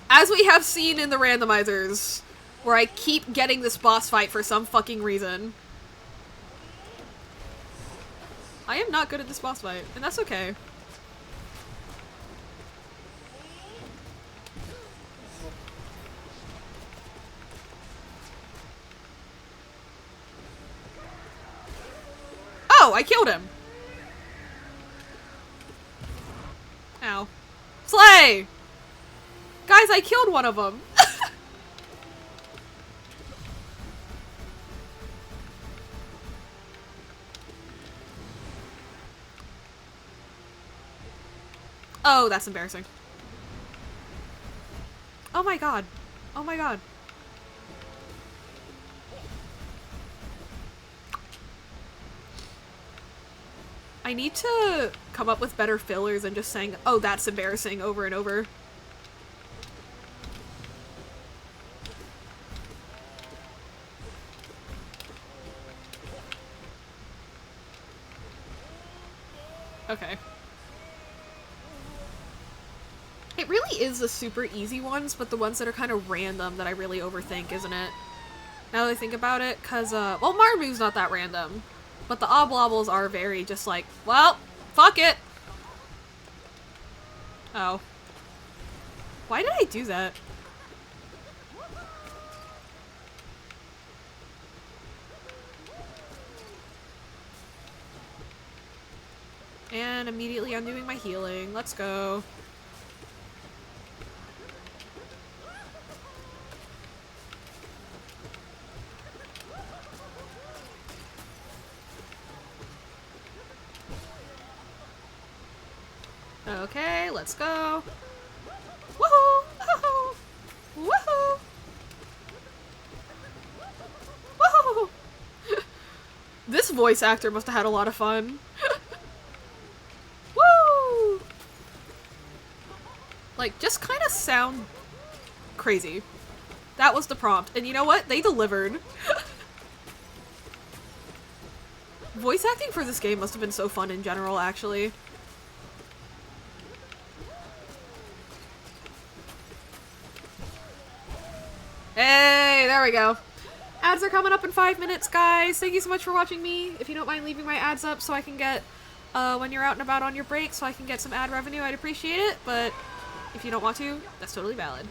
As we have seen in the randomizers, where I keep getting this boss fight for some fucking reason. I am not good at this boss fight, and that's okay. Oh, I killed him! Ow. Slay! Guys, I killed one of them! Oh, that's embarrassing. Oh my god. Oh my god. I need to come up with better fillers than just saying, oh, that's embarrassing over and over. Okay. It really is the super easy ones, but the ones that are kind of random that I really overthink, isn't it? Now that I think about it, cause, well, Marmu's not that random. But the Oblobbles are very just like, well, fuck it! Oh. Why did I do that? And immediately undoing my healing. Let's go. Okay, let's go. Woohoo! Woohoo! Woohoo! Woohoo! This voice actor must have had a lot of fun. Woo! Like, just kind of sound crazy. That was the prompt. And you know what? They delivered. Voice acting for this game must have been so fun in general, actually. Hey, there we go. Ads are coming up in 5 minutes, guys. Thank you so much for watching me. If you don't mind leaving my ads up so I can get, when you're out and about on your break, so I can get some ad revenue, I'd appreciate it. But if you don't want to, that's totally valid.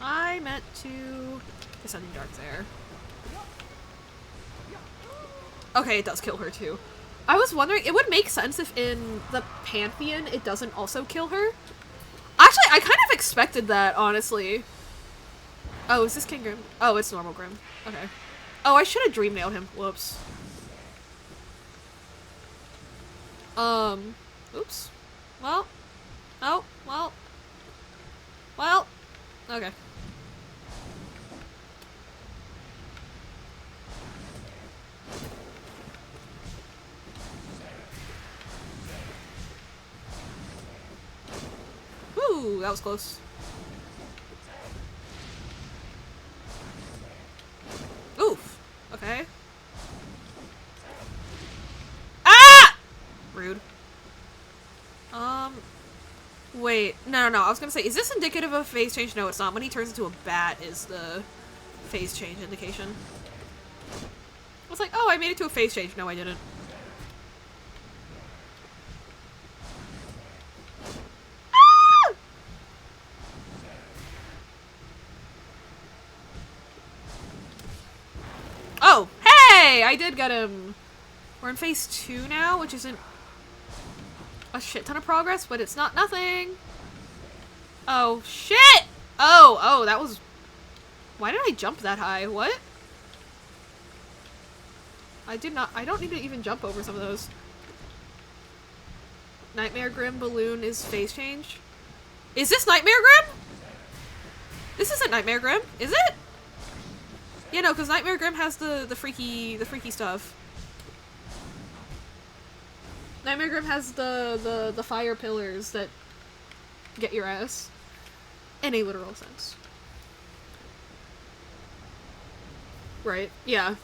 I meant to... Descending Dark there. Okay, it does kill her too. I was wondering, it would make sense if in the Pantheon it doesn't also kill her. Actually, I kind of expected that, honestly. Oh, is this King Grim? Oh, it's normal Grim. Okay. Oh, I should have Dream Nailed him. Whoops. Oops. Well. Oh, well. Well. Okay. Ooh, that was close. Oof. Okay. Ah! Rude. Wait. No. I was gonna say, is this indicative of a phase change? No, it's not. When he turns into a bat is the phase change indication. I was like, oh, I made it to a phase change. No, I didn't. Oh, hey! I did get him. We're in phase 2 now, which isn't a shit ton of progress, but it's not nothing. Oh, shit! Oh, that was... Why did I jump that high? What? I don't need to even jump over some of those. Nightmare Grim Balloon is phase change. Is this Nightmare Grim? This isn't Nightmare Grim, is it? Yeah, no, because Nightmare Grim has the freaky stuff. Nightmare Grim has the fire pillars that get your ass. In a literal sense. Right, yeah.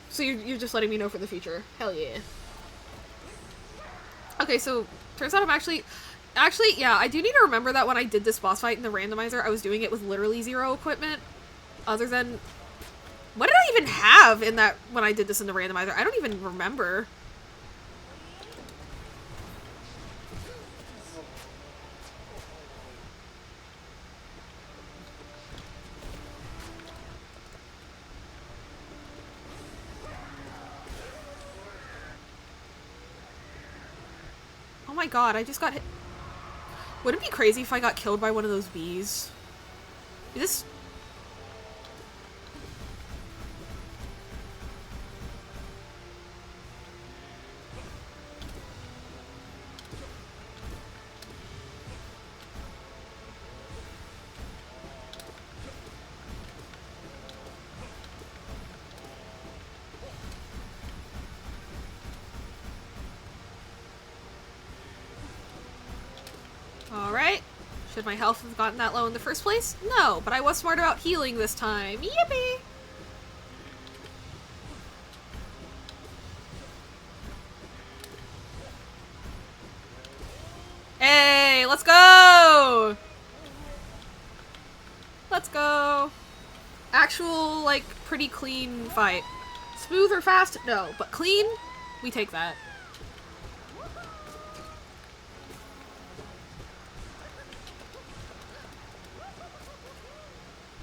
So you're just letting me know for the future. Hell yeah. Okay, so turns out I'm actually, yeah, I do need to remember that when I did this boss fight in the randomizer, I was doing it with literally 0 equipment. Other than... What did I even have in that when I did this in the randomizer? I don't even remember. Oh my god, I just got hit. Would it be crazy if I got killed by one of those bees? Is this... Alright. Should my health have gotten that low in the first place? No, but I was smart about healing this time. Yippee! Hey, let's go! Let's go. Actual, like, pretty clean fight. Smooth or fast? No, but clean? We take that.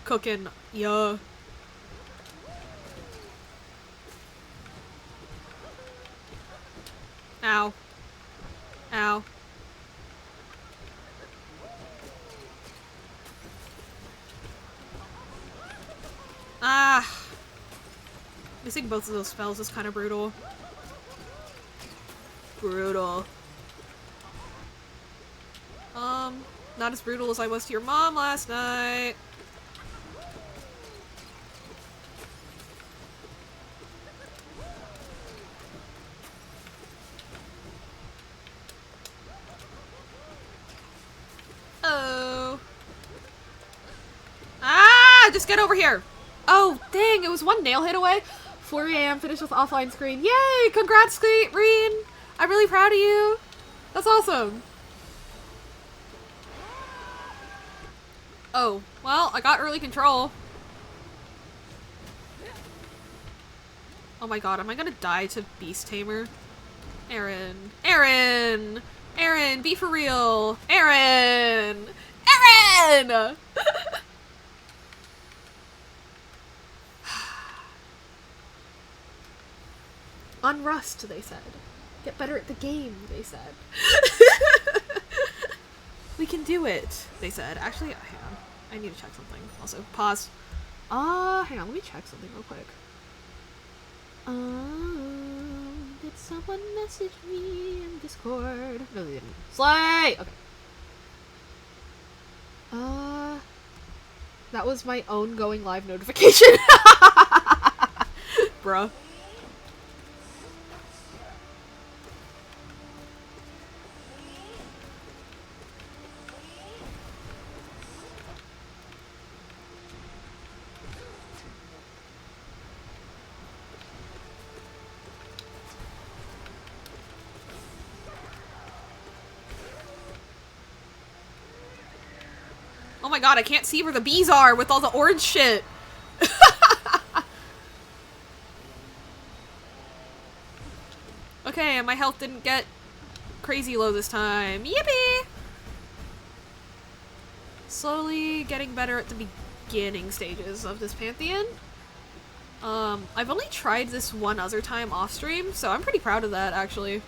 cooking. Yeah. Ow. Ow. Ah. Missing both of those spells is kind of brutal. Brutal. Not as brutal as I was to your mom last night. Oh. Ah! Just get over here! Oh, dang, it was one nail hit away. 4 a.m. finished with offline screen. Yay! Congrats, Reen! I'm really proud of you. That's awesome. Oh, well, I got early control. Oh my god, am I gonna die to Beast Tamer? Aaron. Aaron! Aaron, be for real! Aaron! Aaron! Unrust, they said. Get better at the game, they said. We can do it, they said. Actually, hang on. I need to check something. Also, pause. Hang on, let me check something real quick. Did someone message me in Discord? No, they didn't. Slay! Okay. That was my own going live notification. Bruh. Oh my god, I can't see where the bees are with all the orange shit. Okay, my health didn't get crazy low this time. Yippee! Slowly getting better at the beginning stages of this Pantheon. I've only tried this one other time off stream, so I'm pretty proud of that, actually.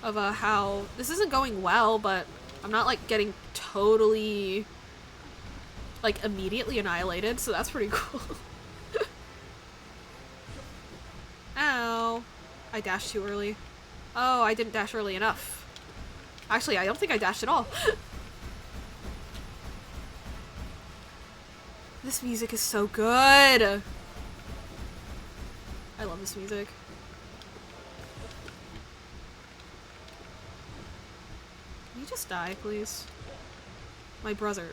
Of how this isn't going well, but I'm not like getting totally like immediately annihilated, so that's pretty cool. Ow. I dashed too early. Oh, I didn't dash early enough. Actually, I don't think I dashed at all. This music is so good. I love this music. Can you just die, please? My brother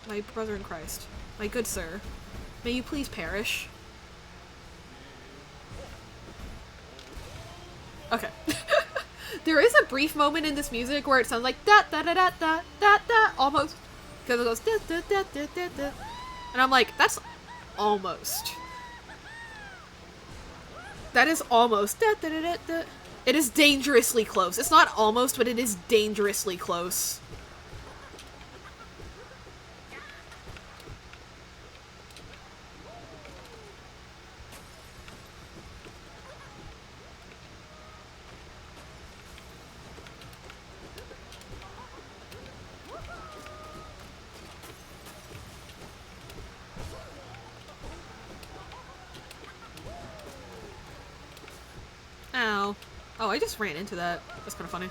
in Christ. My good sir. May you please perish? Okay. There is a brief moment in this music where it sounds like da da da da da da da almost. Because it goes da da da da da da. And I'm like, that's almost. That is almost. Da, da, da, da, da. It is dangerously close. It's not almost, but it is dangerously close. Ow. Oh, I just ran into that. That's kind of funny.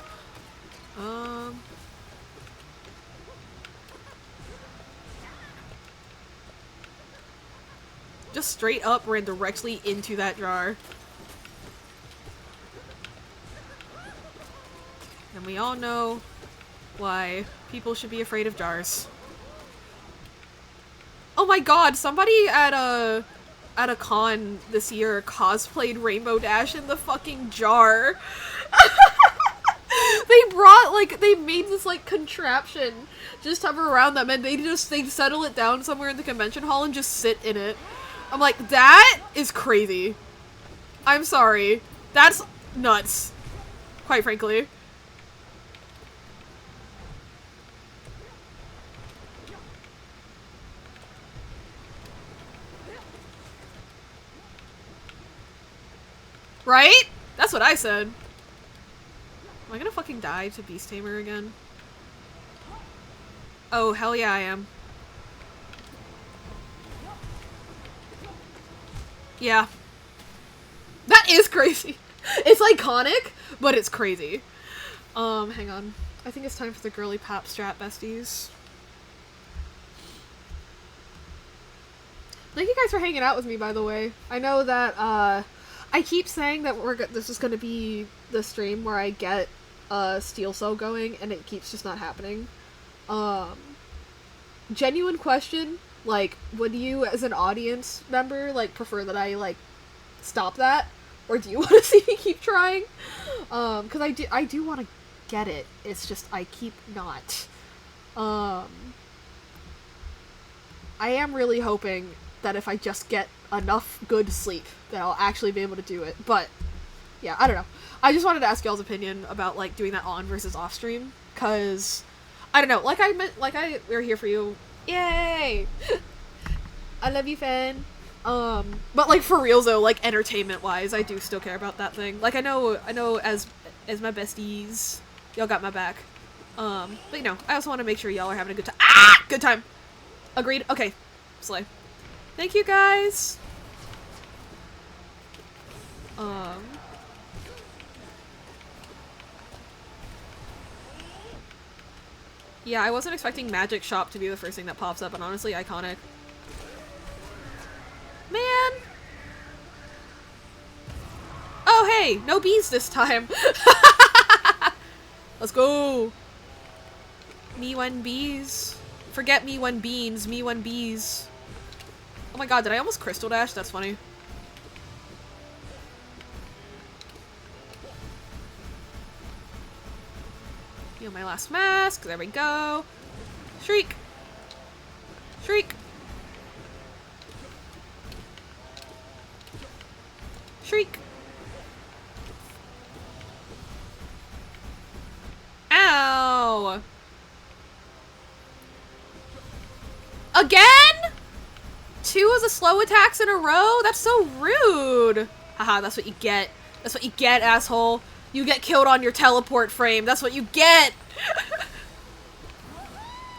Just straight up ran directly into that jar. And we all know why people should be afraid of jars. Oh my god, somebody at a con this year cosplayed Rainbow Dash in the fucking jar. They made this like contraption just hover around them, and they settle it down somewhere in the convention hall and just sit in it. I'm like, that is crazy. I'm sorry. That's nuts. Quite frankly. Right? That's what I said. Am I gonna fucking die to Beast Tamer again? Oh, hell yeah, I am. Yeah. That is crazy. It's iconic, but it's crazy. Hang on. I think it's time for the girly pop strat, besties. Thank you guys for hanging out with me, by the way. I know that, I keep saying that this is gonna be the stream where I get Steel Cell going, and it keeps just not happening. Genuine question, like, would you, as an audience member, like, prefer that I, like, stop that? Or do you want to see me keep trying? Because I do want to get it. It's just, I keep not. I am really hoping that if I just get enough good sleep, that I'll actually be able to do it. But, yeah, I don't know. I just wanted to ask y'all's opinion about, like, doing that on versus off stream. Because, I don't know, we're here for you. Yay! I love you, fan. But, like, for real, though, like, entertainment-wise, I do still care about that thing. Like, I know as my besties, y'all got my back. But, you know, I also want to make sure y'all are having a good time. Ah! Good time! Agreed? Okay. Slay. Thank you, guys! Yeah, I wasn't expecting Magic Shop to be the first thing that pops up, and honestly, iconic. Man! Oh, hey! No bees this time! Let's go! Me when bees. Forget me when beans, me when bees. Oh my god, did I almost Crystal Dash? That's funny. Heal my last mask. There we go. Shriek! Shriek! Shriek! Ow! Again?! 2 of the slow attacks in a row? That's so rude! Haha, that's what you get. That's what you get, asshole. You get killed on your teleport frame. That's what you get!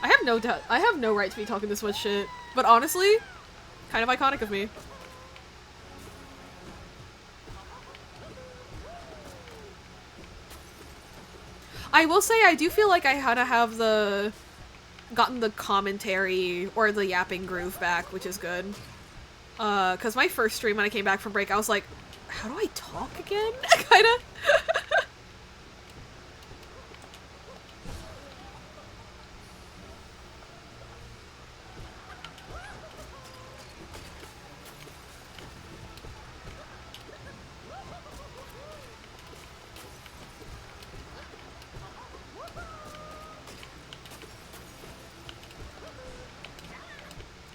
I have no right to be talking this much shit. But honestly, kind of iconic of me. I will say I do feel like I had to have gotten the commentary or the yapping groove back, which is good. Cause my first stream when I came back from break, I was like, how do I talk again? Kinda.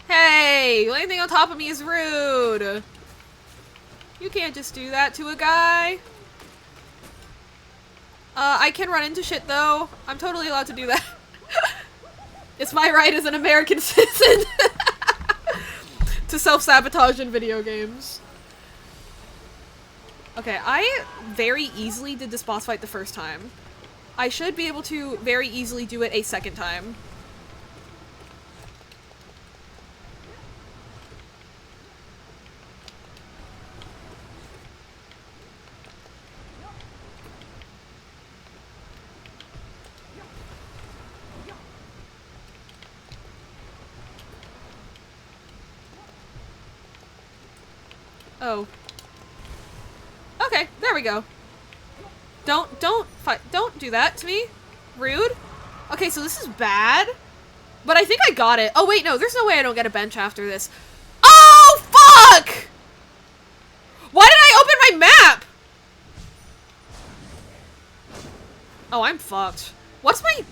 Hey, anything on top of me is rude. You can't just do that to a guy. I can run into shit though. I'm totally allowed to do that. It's my right as an American citizen to self-sabotage in video games. Okay, I very easily did this boss fight the first time. I should be able to very easily do it a second time. Oh. Okay, there we go. Don't do that to me. Rude. Okay, so this is bad. But I think I got it. Oh wait, no, there's no way I don't get a bench after this. Oh, fuck! Why did I open my map? Oh, I'm fucked. What's my...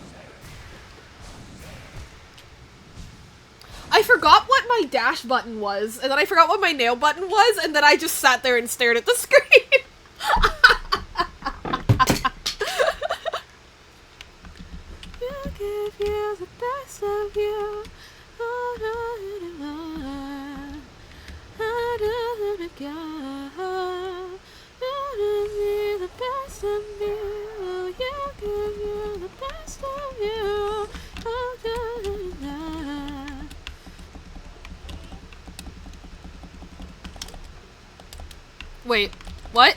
I forgot what my dash button was, and then I forgot what my nail button was, and then I just sat there and stared at the screen. You give you the best of you. best of you. You give you the best of you. Oh, da, da, da. Wait, what?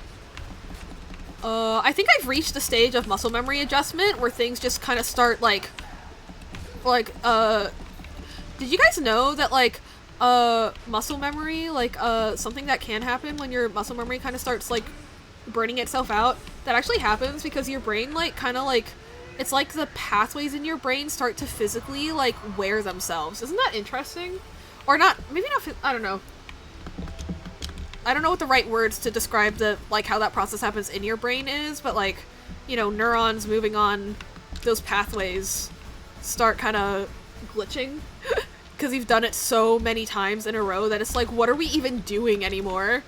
I think I've reached a stage of muscle memory adjustment where things just kind of start like, did you guys know that like, muscle memory, like, something that can happen when your muscle memory kind of starts like burning itself out, that actually happens because your brain like kind of like, it's like the pathways in your brain start to physically like wear themselves. Isn't that interesting? Or not, maybe not, I don't know. I don't know what the right words to describe the, like, how that process happens in your brain is, but, like, you know, neurons moving on those pathways start kind of glitching. Because you've done it so many times in a row that it's like, what are we even doing anymore?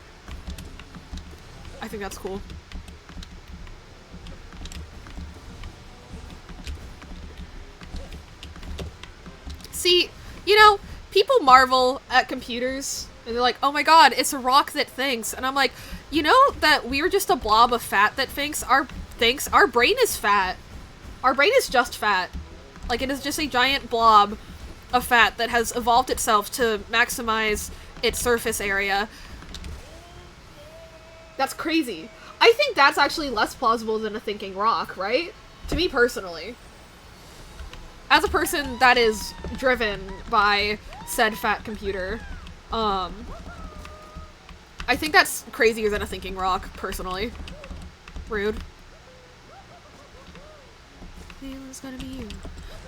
I think that's cool. See, you know, people marvel at computers. And they're like, oh my god, it's a rock that thinks. And I'm like, you know that we're just a blob of fat that thinks? Our brain is fat. Our brain is just fat. Like, it is just a giant blob of fat that has evolved itself to maximize its surface area. That's crazy. I think that's actually less plausible than a thinking rock, right? To me personally. As a person that is driven by said fat computer, I think that's crazier than a thinking rock, personally. Rude. Feeling's gonna be you.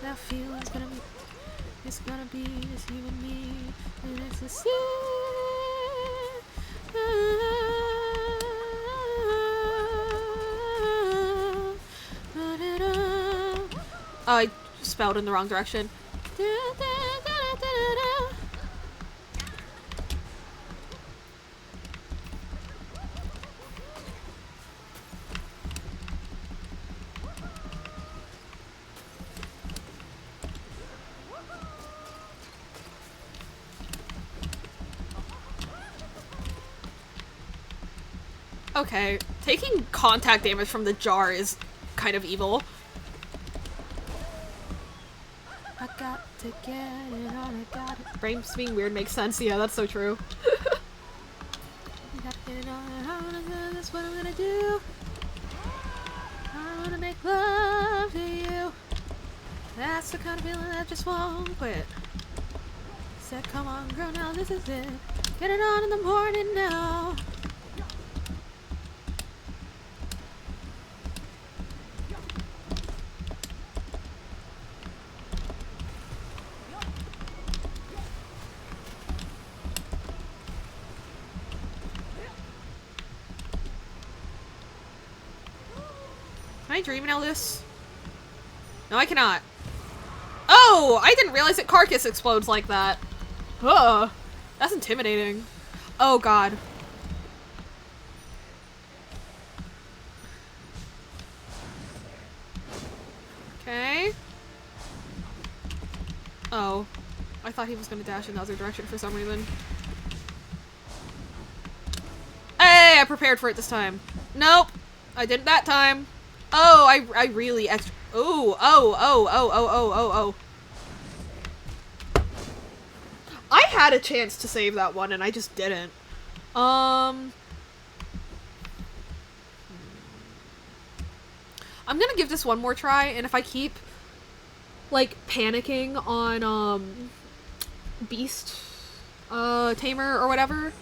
That feeling's gonna be... It's gonna be just you and me. And it's a sin. I spelled in the wrong direction. Okay, taking contact damage from the jar is kind of evil. I got to get it on, I got it. Brains being weird makes sense, yeah, that's so true. I got to get it on, that's what I'm gonna do. I wanna make love to you. That's the kind of feeling that just won't quit. Said, come on girl, now this is it. Get it on in the morning now. Can I dream Elvis? No, I cannot. Oh! I didn't realize that Carcass explodes like that. Ugh. That's intimidating. Oh god. Okay. Oh. I thought he was gonna dash in the other direction for some reason. Hey! I prepared for it this time. Nope. I did it that time. Oh, I really extra. Ooh, oh. I had a chance to save that one and I just didn't. I'm gonna give this one more try, and if I keep, like, panicking on, Beast, Tamer or whatever,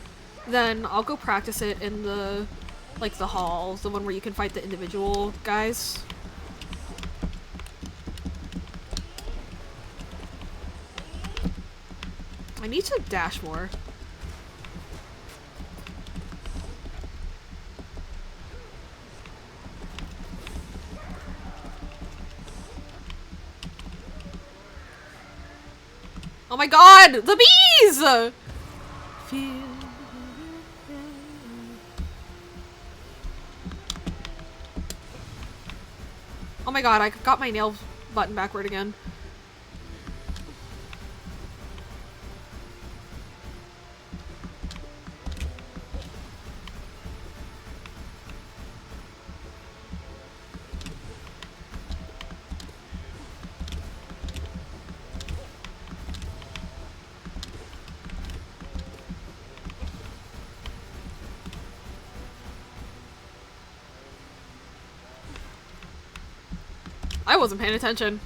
then I'll go practice it in the, like, the halls, the one where you can fight the individual guys. I need to dash more. Oh my god! The bees! Oh my god, I got my nail button backward again. I wasn't paying attention.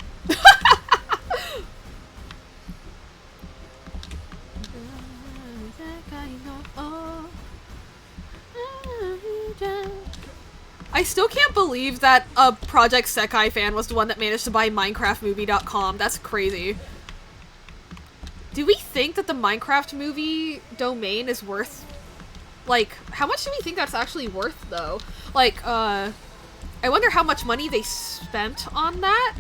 I still can't believe that a Project Sekai fan was the one that managed to buy MinecraftMovie.com. That's crazy. Do we think that the Minecraft movie domain is worth, like, how much do we think that's actually worth, though? Like, I wonder how much money they spent on that,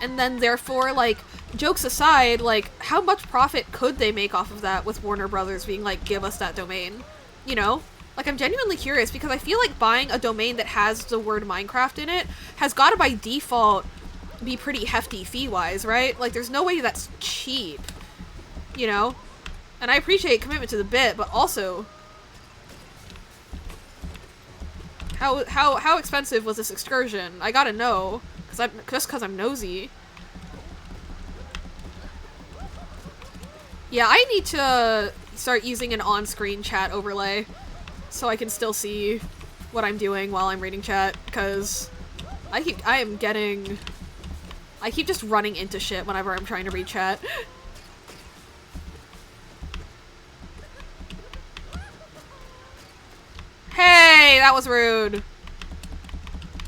and then therefore, like, jokes aside, like, how much profit could they make off of that with Warner Brothers being like, give us that domain? You know? Like, I'm genuinely curious, because I feel like buying a domain that has the word Minecraft in it has gotta by default be pretty hefty fee-wise, right? Like, there's no way that's cheap. You know? And I appreciate commitment to the bit, but also... How expensive was this excursion? I gotta know. Just cause I'm nosy. Yeah, I need to start using an on-screen chat overlay so I can still see what I'm doing while I'm reading chat, because I keep just running into shit whenever I'm trying to read chat. Hey, that was rude.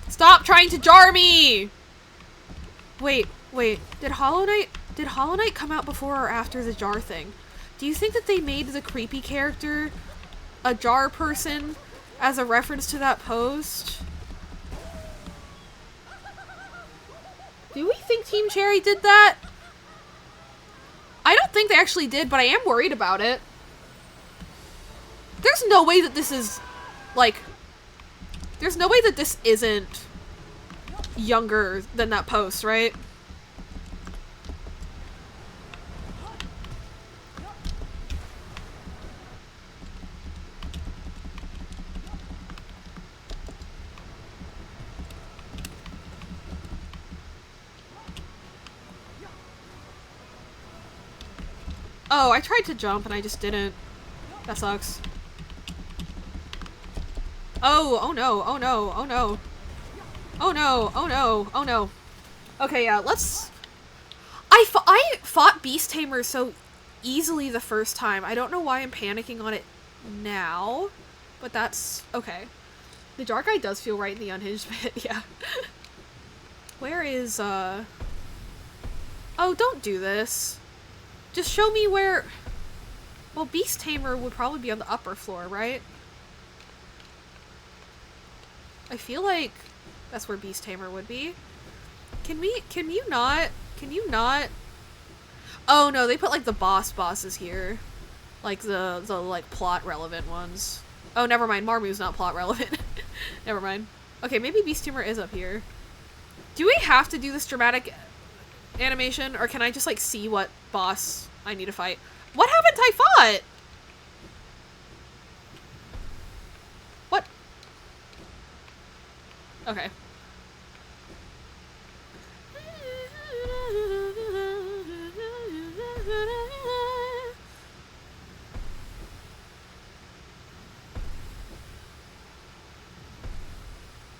Stop trying to jar me! Wait, did Hollow Knight come out before or after the jar thing? Do you think that they made the creepy character a jar person as a reference to that post? Do we think Team Cherry did that? I don't think they actually did, but I am worried about it. There's no way that this is, like, there's no way that this isn't younger than that post, right? Oh, I tried to jump and I just didn't. That sucks. Oh no, oh no, oh no. Oh no, oh no, oh no. Okay, yeah, let's... I fought Beast Tamer so easily the first time. I don't know why I'm panicking on it now, but that's okay. The jar guy does feel right in the unhinged bit, yeah. Where is, Oh, don't do this. Just show me where... Well, Beast Tamer would probably be on the upper floor, right? I feel like that's where Beast Tamer would be. Can you not? Oh no, they put like the bosses here. Like the like plot relevant ones. Oh, never mind. Marmu's not plot relevant. Never mind. Okay, maybe Beast Tamer is up here. Do we have to do this dramatic animation, or can I just like see what boss I need to fight? What haven't I fought? What? Okay.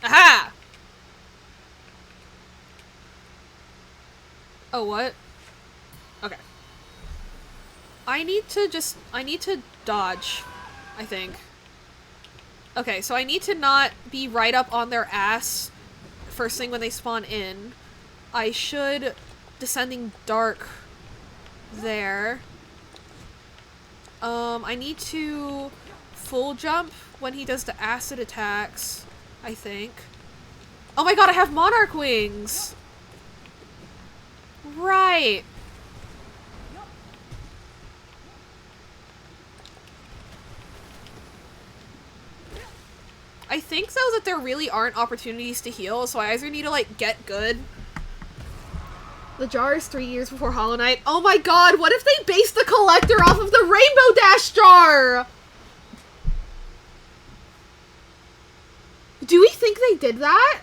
Aha! Oh, what? Okay. I need to dodge, I think. Okay, so I need to not be right up on their ass first thing when they spawn in. I should Descending Dark there. I need to full jump when he does the acid attacks, I think. Oh my god, I have Monarch Wings! Right! I think, though, that there really aren't opportunities to heal, so I either need to, like, get good. The jar is 3 years before Hollow Knight. Oh my god, what if they based the collector off of the Rainbow Dash jar?! Do we think they did that?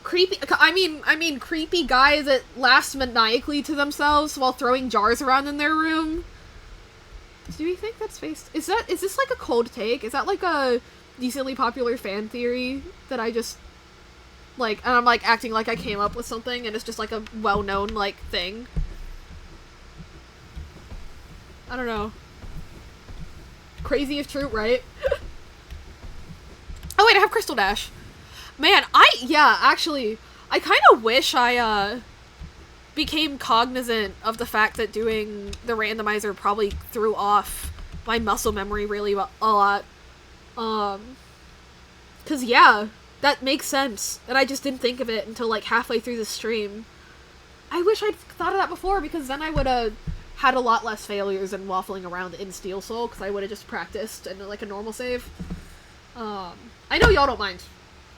Creepy, I mean creepy guys that laugh maniacally to themselves while throwing jars around in their room. Do we think that's based? Is this like a cold take? Is that like a decently popular fan theory that I just Like, and I'm like acting like I came up with something and it's just like a well-known like thing. I don't know. Crazy if true, right? Oh wait, I have Crystal Dash. Man, actually, I kind of wish I, became cognizant of the fact that doing the randomizer probably threw off my muscle memory really a lot. Cause yeah, that makes sense, and I just didn't think of it until like halfway through the stream. I wish I'd thought of that before, because then I would've had a lot less failures and waffling around in Steel Soul, because I would've just practiced in like a normal save. I know y'all don't mind.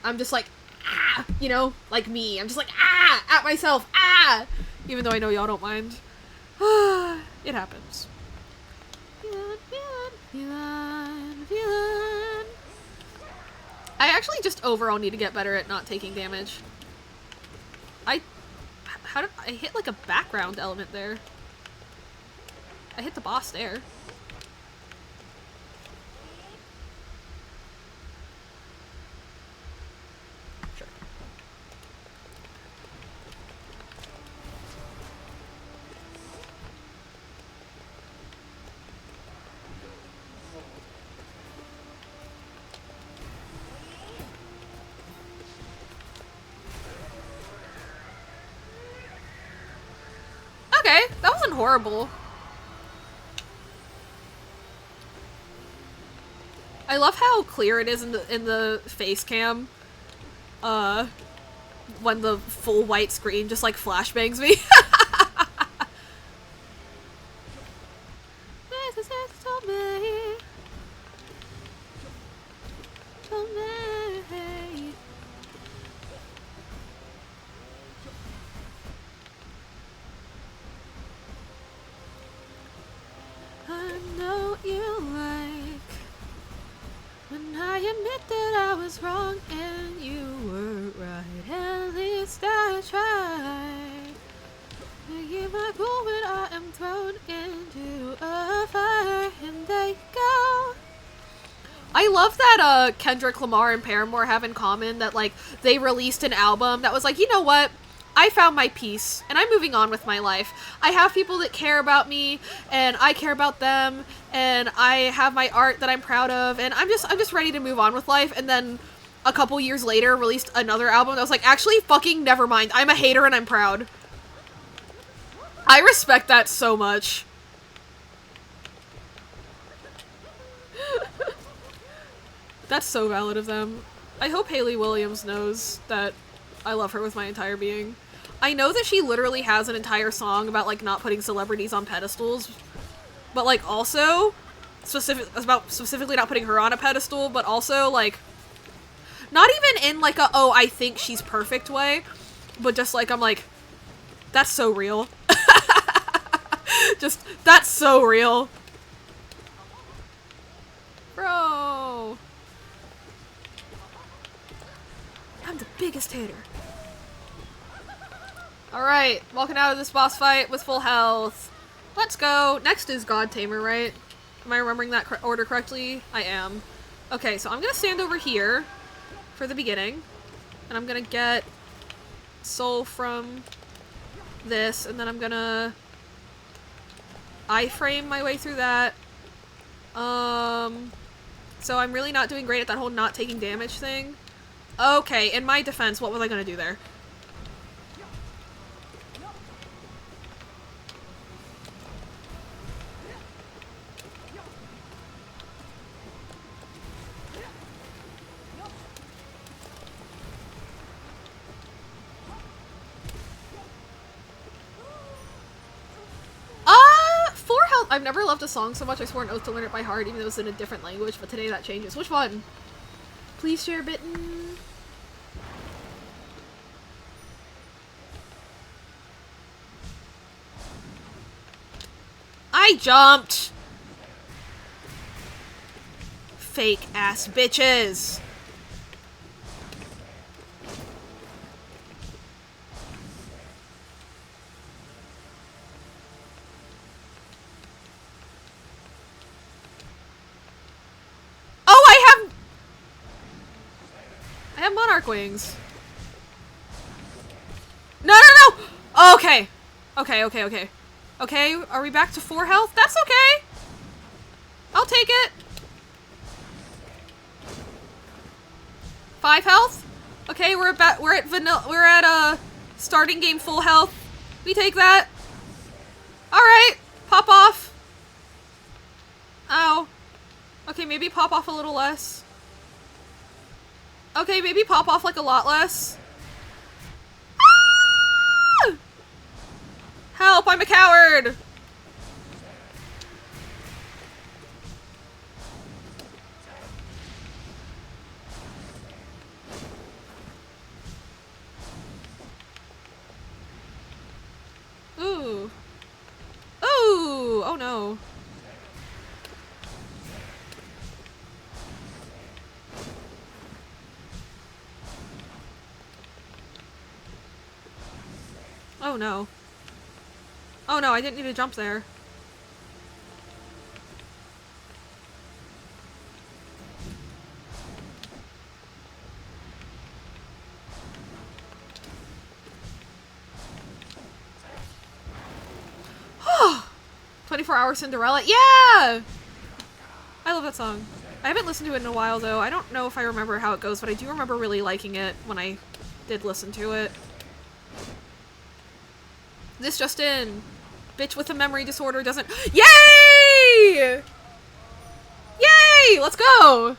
I'm just like, ah, you know, like me. I'm just like, ah, at myself, ah, even though I know y'all don't mind. It happens. I actually just overall need to get better at not taking damage. How did I hit like a background element there? I hit the boss there. Sure. Okay, that wasn't horrible. I love how clear it is in the face cam. When the full white screen just like flashbangs me. I know you like when I admit that I was wrong and you were right. At least I tried to keep my cool when I am thrown into a fire. And they go. I love that Kendrick Lamar and Paramore have in common that like they released an album that was like, you know what? I found my peace, and I'm moving on with my life. I have people that care about me, and I care about them, and I have my art that I'm proud of, and I'm just ready to move on with life. And then a couple years later, released another album that was like, actually, fucking never mind. I'm a hater and I'm proud. I respect that so much. That's so valid of them. I hope Hayley Williams knows that I love her with my entire being. I know that she literally has an entire song about, like, not putting celebrities on pedestals, but, like, also, specifically not putting her on a pedestal, but also, like, not even in, like, a, oh, I think she's perfect way, but just, like, I'm like, that's so real. Just, that's so real. Bro. I'm the biggest hater. Alright, walking out of this boss fight with full health. Let's go. Next is God Tamer, right? Am I remembering that order correctly? I am. Okay, so I'm gonna stand over here for the beginning. And I'm gonna get soul from this, and then I'm gonna iframe my way through that. So I'm really not doing great at that whole not taking damage thing. Okay, in my defense, what was I gonna do there? I've never loved a song so much I swore an oath to learn it by heart, even though it was in a different language, but today that changes. Which one? Please share bitten. I jumped! Fake ass bitches! I have Monarch Wings. Okay. Okay. Okay, are we back to 4 health? That's okay. I'll take it. 5 health? Okay, we're at starting game full health. We take that. Alright. Pop off. Ow. Okay, maybe pop off a little less. Okay, maybe pop off like a lot less. Ah! Help, I'm a coward! Ooh. Ooh! Oh no. Oh no. Oh no, I didn't need to jump there. Oh! 24-Hour Cinderella. Yeah! I love that song. I haven't listened to it in a while though. I don't know if I remember how it goes, but I do remember really liking it when I did listen to it. This just in. Bitch with a memory disorder doesn't— Yay! Yay! Let's go!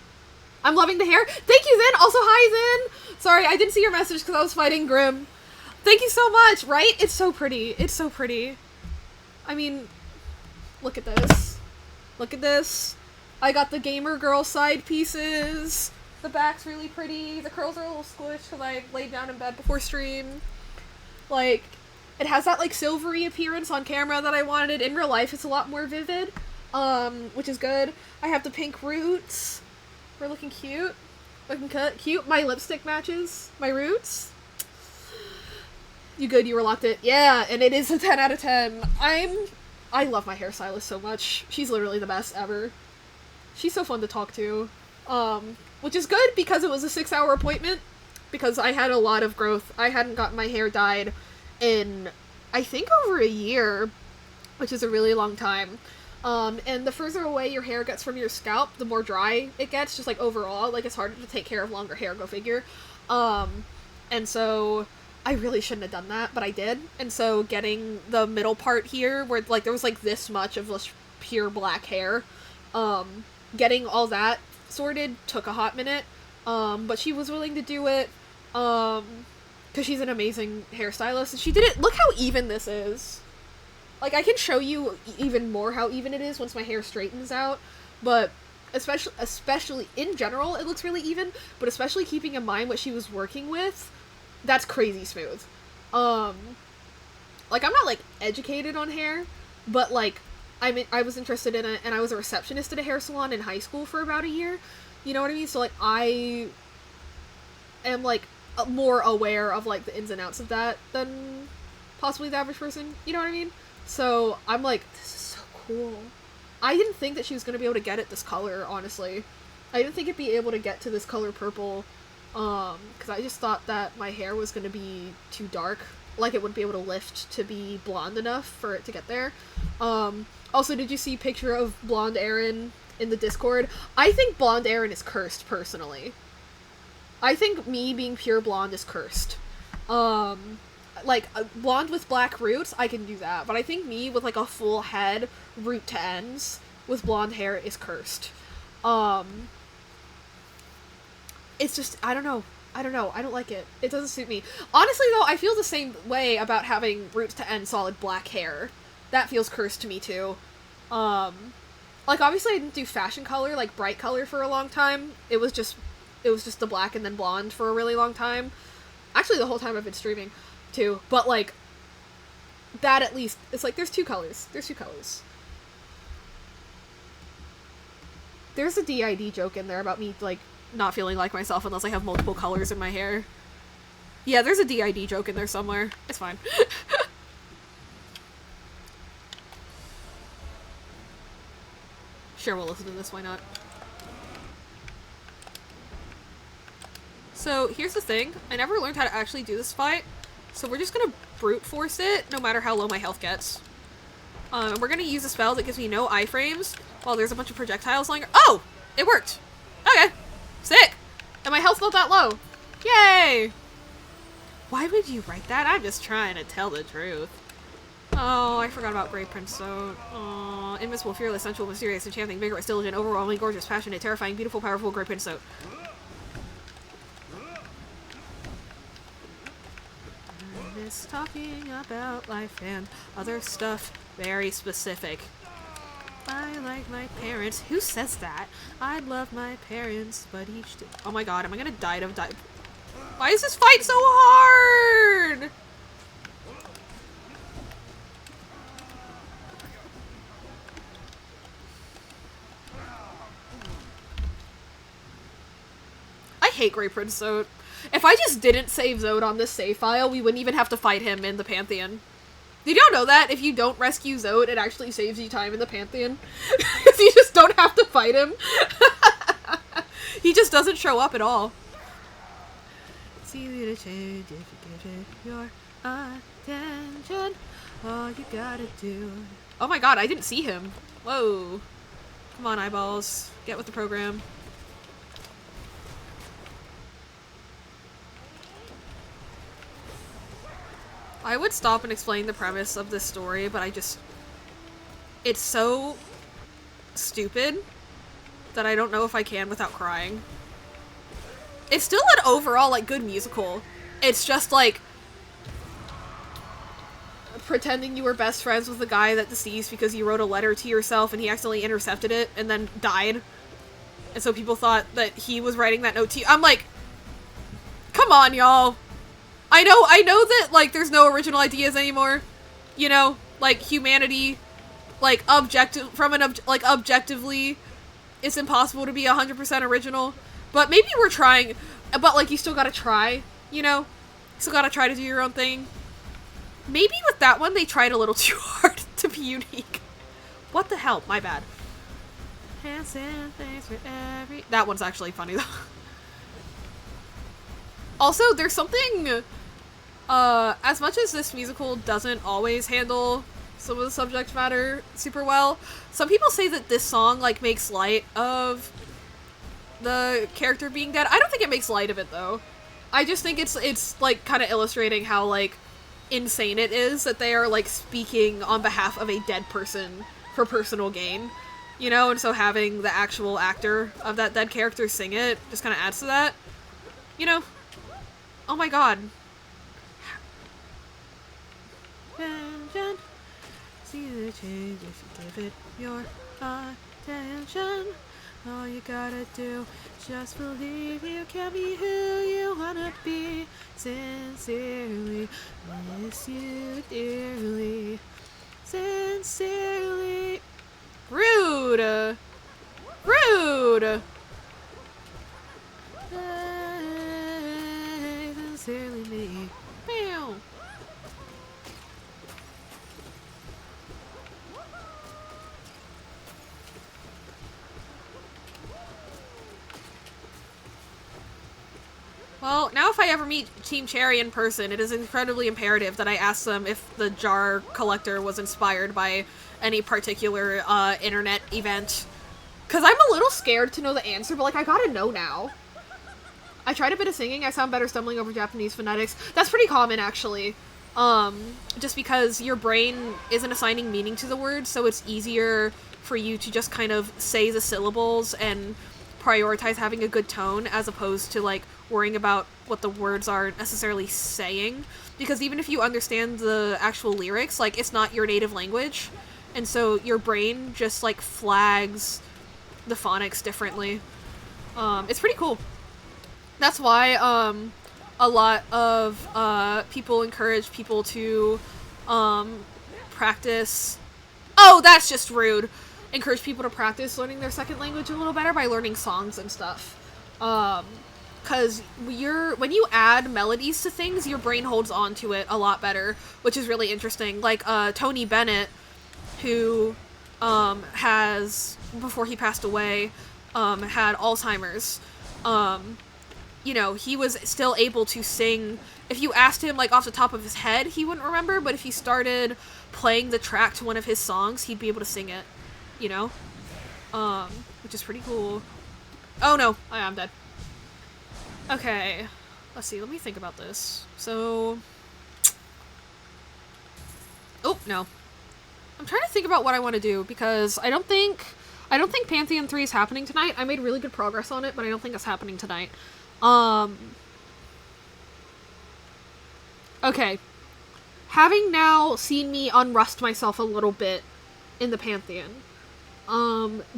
I'm loving the hair. Thank you, Zen! Also, hi, Zen! Sorry, I didn't see your message because I was fighting Grim. Thank you so much, right? It's so pretty. It's so pretty. I mean, look at this. Look at this. I got the gamer girl side pieces. The back's really pretty. The curls are a little squished because I laid down in bed before stream. Like, it has that, like, silvery appearance on camera that I wanted. In real life, it's a lot more vivid, which is good. I have the pink roots. We're looking cute. Looking cute. My lipstick matches my roots. You good? You were locked in? Yeah, and it is a 10 out of 10. I love my hairstylist so much. She's literally the best ever. She's so fun to talk to. Which is good because it was a 6-hour appointment. Because I had a lot of growth. I hadn't gotten my hair dyed in, I think, over a year, which is a really long time. And the further away your hair gets from your scalp, the more dry it gets, just like overall. Like, it's harder to take care of longer hair, go figure. And so I really shouldn't have done that, but I did. And so getting the middle part here, where, like, there was, like, this much of just pure black hair, getting all that sorted took a hot minute. But she was willing to do it, because she's an amazing hairstylist, and she did it. Look how even this is. Like, I can show you even more how even it is once my hair straightens out, but especially in general, it looks really even, but especially keeping in mind what she was working with, that's crazy smooth. Like, I'm not, like, educated on hair, but, like, I was interested in it, and I was a receptionist at a hair salon in high school for about a year, you know what I mean? So, like, I am, like, more aware of, like, the ins and outs of that than possibly the average person, you know what I mean? So, I'm like, this is so cool. I didn't think that she was going to be able to get it this color, honestly. I didn't think it'd be able to get to this color purple, because I just thought that my hair was going to be too dark. Like, it wouldn't be able to lift to be blonde enough for it to get there. Also, did you see a picture of Blonde Erin in the Discord? I think Blonde Erin is cursed, personally. I think me being pure blonde is cursed. Like, a blonde with black roots, I can do that. But I think me with, like, a full head, root to ends, with blonde hair is cursed. It's just, I don't know. I don't like it. It doesn't suit me. Honestly, though, I feel the same way about having roots to end solid black hair. That feels cursed to me, too. Like, obviously I didn't do fashion color, like, bright color for a long time. It was just the black and then blonde for a really long time. Actually, the whole time I've been streaming, too. But, like, that at least, it's like, there's two colors. There's a DID joke in there about me, like, not feeling like myself unless I have multiple colors in my hair. Yeah, there's a DID joke in there somewhere. It's fine. Sure, we'll listen to this, why not? So, here's the thing. I never learned how to actually do this fight, so we're just gonna brute force it, no matter how low my health gets. And we're gonna use a spell that gives me no iframes while there's a bunch of projectiles lying. Oh! It worked! Okay. Sick! And my health's not that low. Yay! Why would you write that? I'm just trying to tell the truth. Oh, I forgot about Grey Prince Sote. Oh, invincible, fearless, sensual, mysterious, enchanting, vigorous, diligent, overwhelming, gorgeous, passionate, terrifying, beautiful, powerful, Grey Prince Sote. I'm just talking about life and other stuff. Very specific. I like my parents. Who says that? I love my parents, but each day. Oh my god, am I gonna die of die? Why is this fight so hard? I hate Grey Prince Sote. If I just didn't save Zote on this save file, we wouldn't even have to fight him in the Pantheon. Did y'all know that? If you don't rescue Zote, it actually saves you time in the Pantheon. Because you just don't have to fight him. He just doesn't show up at all. It's easy to change if you give it your attention. All you gotta do. Oh my god, I didn't see him. Whoa. Come on, eyeballs. Get with the program. I would stop and explain the premise of this story, but it's so stupid that I don't know if I can without crying. It's still an overall, like, good musical. It's just, like, pretending you were best friends with the guy that deceased because you wrote a letter to yourself and he accidentally intercepted it and then died. And so people thought that he was writing that note to you. I'm like, come on, y'all. I know that, like, there's no original ideas anymore. You know, like, humanity, like, objectively, it's impossible to be 100% original. But maybe we're trying, but, like, you still gotta try, you know? You still gotta try to do your own thing. Maybe with that one, they tried a little too hard to be unique. What the hell? My bad. That one's actually funny, though. Also, there's something, as much as this musical doesn't always handle some of the subject matter super well, some people say that this song, like, makes light of the character being dead. I don't think it makes light of it, though. I just think it's like, kind of illustrating how, like, insane it is that they are, like, speaking on behalf of a dead person for personal gain, you know? And so having the actual actor of that dead character sing it just kind of adds to that, you know? Oh my god. See the change if you give it your attention. All you gotta do, just believe you can be who you wanna be. Sincerely, miss you dearly. Sincerely. Rude! Rude! Sincerely me. Meow. Well, now if I ever meet Team Cherry in person, it is incredibly imperative that I ask them if the jar collector was inspired by any particular, internet event. Because I'm a little scared to know the answer, but, like, I gotta know now. I tried a bit of singing, I sound better stumbling over Japanese phonetics. That's pretty common, actually. Just because your brain isn't assigning meaning to the words, so it's easier for you to just kind of say the syllables and prioritize having a good tone as opposed to, like, worrying about what the words are necessarily saying. Because even if you understand the actual lyrics, like, it's not your native language, and so your brain just, like, flags the phonics differently. It's pretty cool. That's why, a lot of, people encourage people to, practice... Oh, that's just rude! Encourage people to practice learning their second language a little better by learning songs and stuff. Because when you add melodies to things, your brain holds on to it a lot better, which is really interesting. Like, Tony Bennett, who, has, before he passed away, had Alzheimer's. You know, he was still able to sing if you asked him like off the top of his head, he wouldn't remember, but if he started playing the track to one of his songs, he'd be able to sing it, you know? Which is pretty cool. Oh no, I'm dead. Okay, let's see, let me think about this. So... Oh, no. I'm trying to think about what I want to do, because I don't think Pantheon 3 is happening tonight. I made really good progress on it, but I don't think it's happening tonight. Okay. Having now seen me unrust myself a little bit in the Pantheon,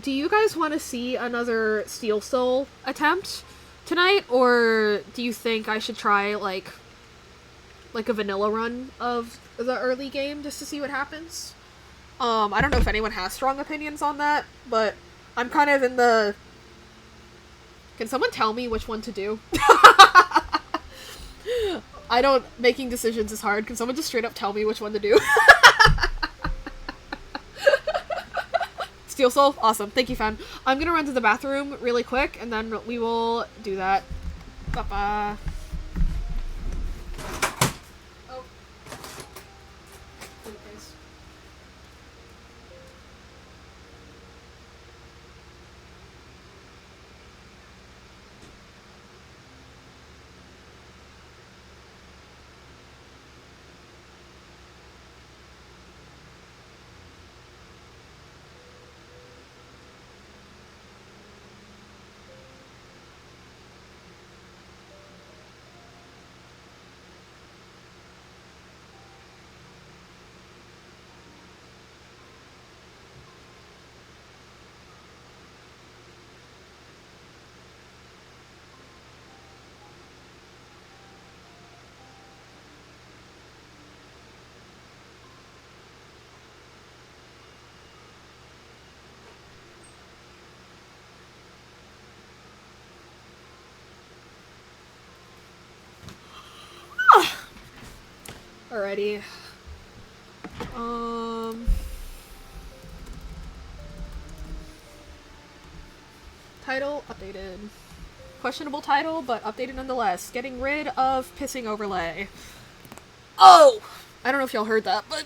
do you guys want to see another Steel Soul attempt tonight, or do you think I should try, like a vanilla run of the early game just to see what happens? I don't know if anyone has strong opinions on that, but I'm kind of in the... Can someone tell me which one to do? I don't... Making decisions is hard. Can someone just straight up tell me which one to do? Steel Soul? Awesome. Thank you, fan. I'm gonna run to the bathroom really quick, and then we will do that. Bye-bye. Oh. Alrighty. Title updated. Questionable title, but updated nonetheless. Getting rid of pissing overlay. Oh! I don't know if y'all heard that, but...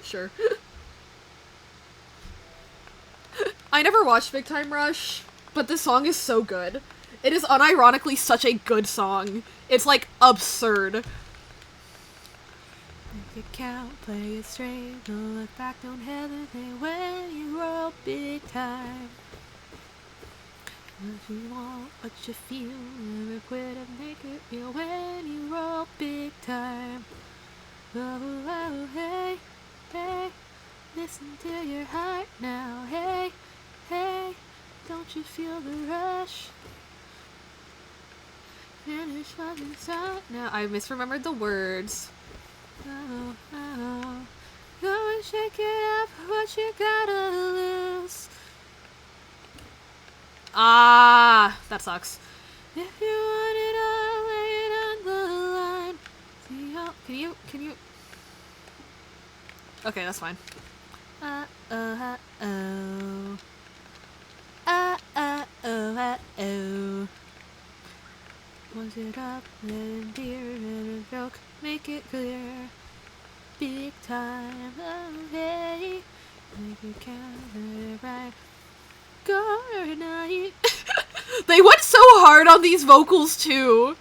Sure. I never watched Big Time Rush, but this song is so good. It is unironically such a good song. It's, like, absurd. Make it count, play it straight, don't look back, don't hesitate when you roll big time. What you want, what you feel, never quit and make it real when you roll big time. Oh, oh, hey, hey, listen to your heart now, hey, hey, don't you feel the rush? Finish what's inside now. I misremembered the words. Oh, oh, go and shake it up, what you gotta lose. Ah, that sucks. If you want it all, lay it on the line. See how, can you? Okay, that's fine. Uh-oh. Uh-oh. Was it up, then dear, and a joke, make it clear. Big time, oh hey, make it count, right. Good night. They went so hard on these vocals too.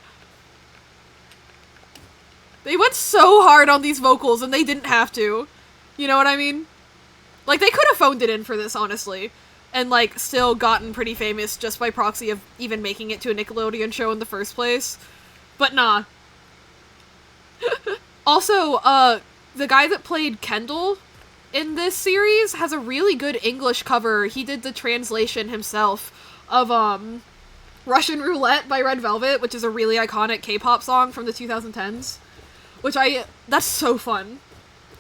They went so hard on these vocals and they didn't have to. You know what I mean? Like, they could have phoned it in for this, honestly. And, like, still gotten pretty famous just by proxy of even making it to a Nickelodeon show in the first place. But nah. Also, the guy that played Kendall in this series has a really good English cover. He did the translation himself of, Russian Roulette by Red Velvet, which is a really iconic K-pop song from the 2010s. Which that's so fun.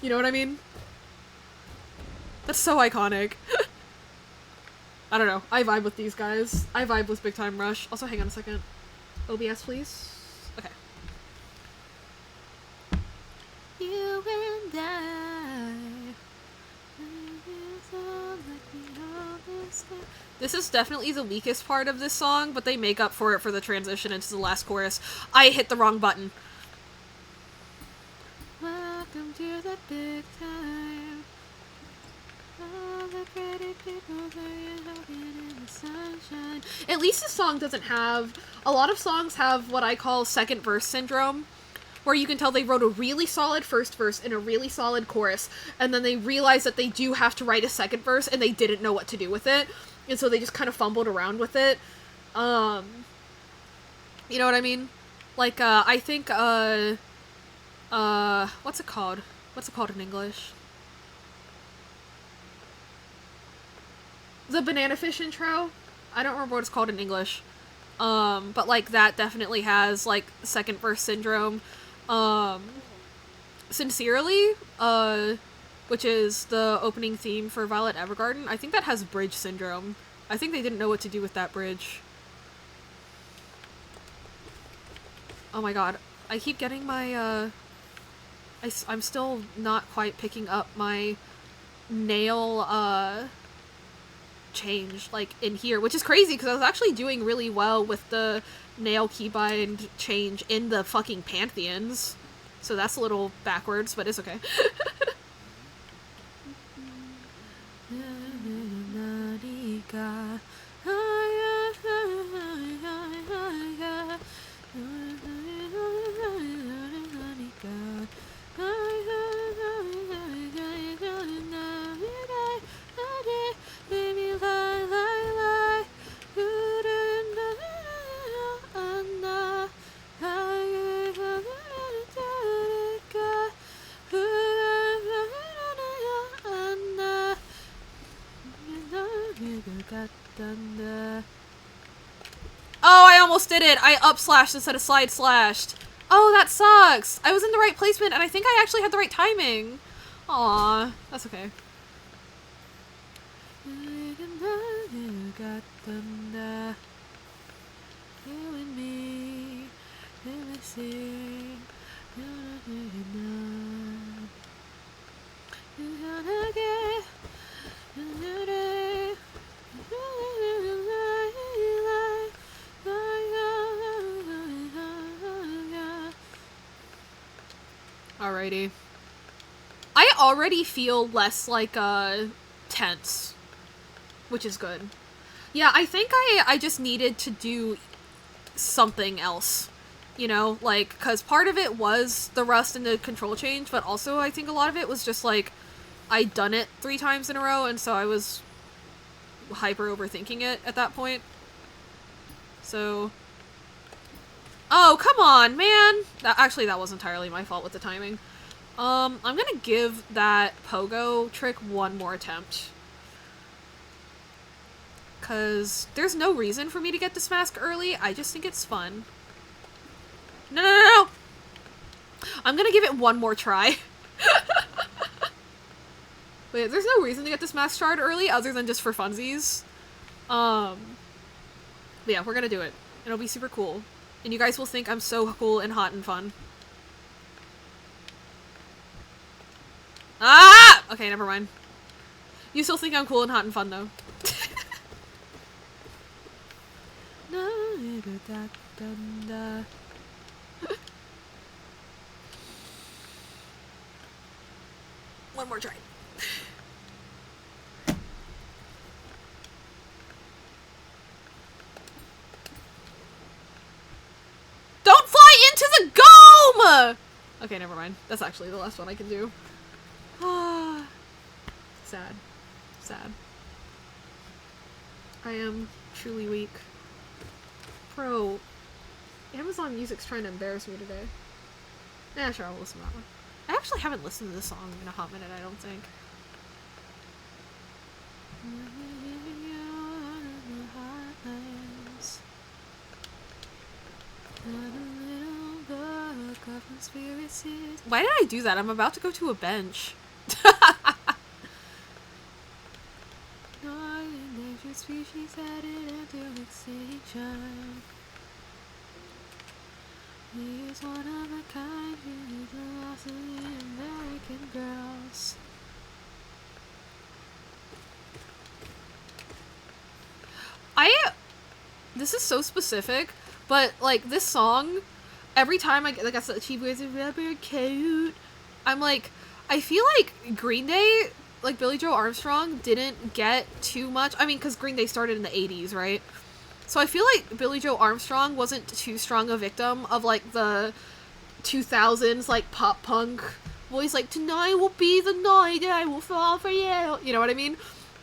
You know what I mean? That's so iconic. I don't know. I vibe with these guys. I vibe with Big Time Rush. Also, hang on a second. OBS, please. Okay. You and I. This is definitely the weakest part of this song, but they make up for it for the transition into the last chorus. I hit the wrong button. Welcome to the big time. All the pretty people in the sunshine. At least this song doesn't have... A lot of songs have what I call second verse syndrome, where you can tell they wrote a really solid first verse and a really solid chorus, and then they realized that they do have to write a second verse, and they didn't know what to do with it, and so they just kind of fumbled around with it. You know what I mean? Like, I think, what's it called? What's it called in English? The Banana Fish intro? I don't remember what it's called in English. But, like, that definitely has, like, second verse syndrome. Sincerely, which is the opening theme for Violet Evergarden, I think that has bridge syndrome. I think they didn't know what to do with that bridge. Oh my god. I keep getting my, I'm still not quite picking up my nail, change, like, in here, which is crazy, because I was actually doing really well with the nail keybind change in the fucking Pantheons. So that's a little backwards, but it's okay. Oh, I almost did it! I up-slashed instead of slide-slashed. Oh, that sucks! I was in the right placement, and I think I actually had the right timing. Aw, that's okay. Alrighty. I already feel less, like, tense, which is good. Yeah, I think I just needed to do something else, you know? Like, because part of it was the rust and the control change, but also I think a lot of it was just, like, I'd done it 3 times in a row, and so I was hyper overthinking it at that point. So... Oh, come on, man! Actually, that was entirely my fault with the timing. I'm gonna give that pogo trick one more attempt. Cause there's no reason for me to get this mask early, I just think it's fun. No, no, no, no! I'm gonna give it one more try. Wait, there's no reason to get this mask shard early other than just for funsies. But yeah, we're gonna do it. It'll be super cool. And you guys will think I'm so cool and hot and fun. Ah! Okay, never mind. You still think I'm cool and hot and fun, though. One more try. Don't fly into the Gome! Okay, never mind. That's actually the last one I can do. Ah, sad. Sad. I am truly weak. Bro, Amazon Music's trying to embarrass me today. Yeah, sure, I'll listen to that one. I actually haven't listened to this song in a hot minute, I don't think. Why did I do that? I'm about to go to a bench. species headed into extinction. He is one of a kind, he is the lost of the American girls. This is so specific, but, like, this song, every time I said, she wears a rubber coat, I'm like, I feel like Green Day, like, Billie Joe Armstrong didn't get too much, I mean, because Green Day started in the 80s, right? So I feel like Billie Joe Armstrong wasn't too strong a victim of, like, the 2000s, like, pop punk voice, like, tonight will be the night that I will fall for you, you know what I mean?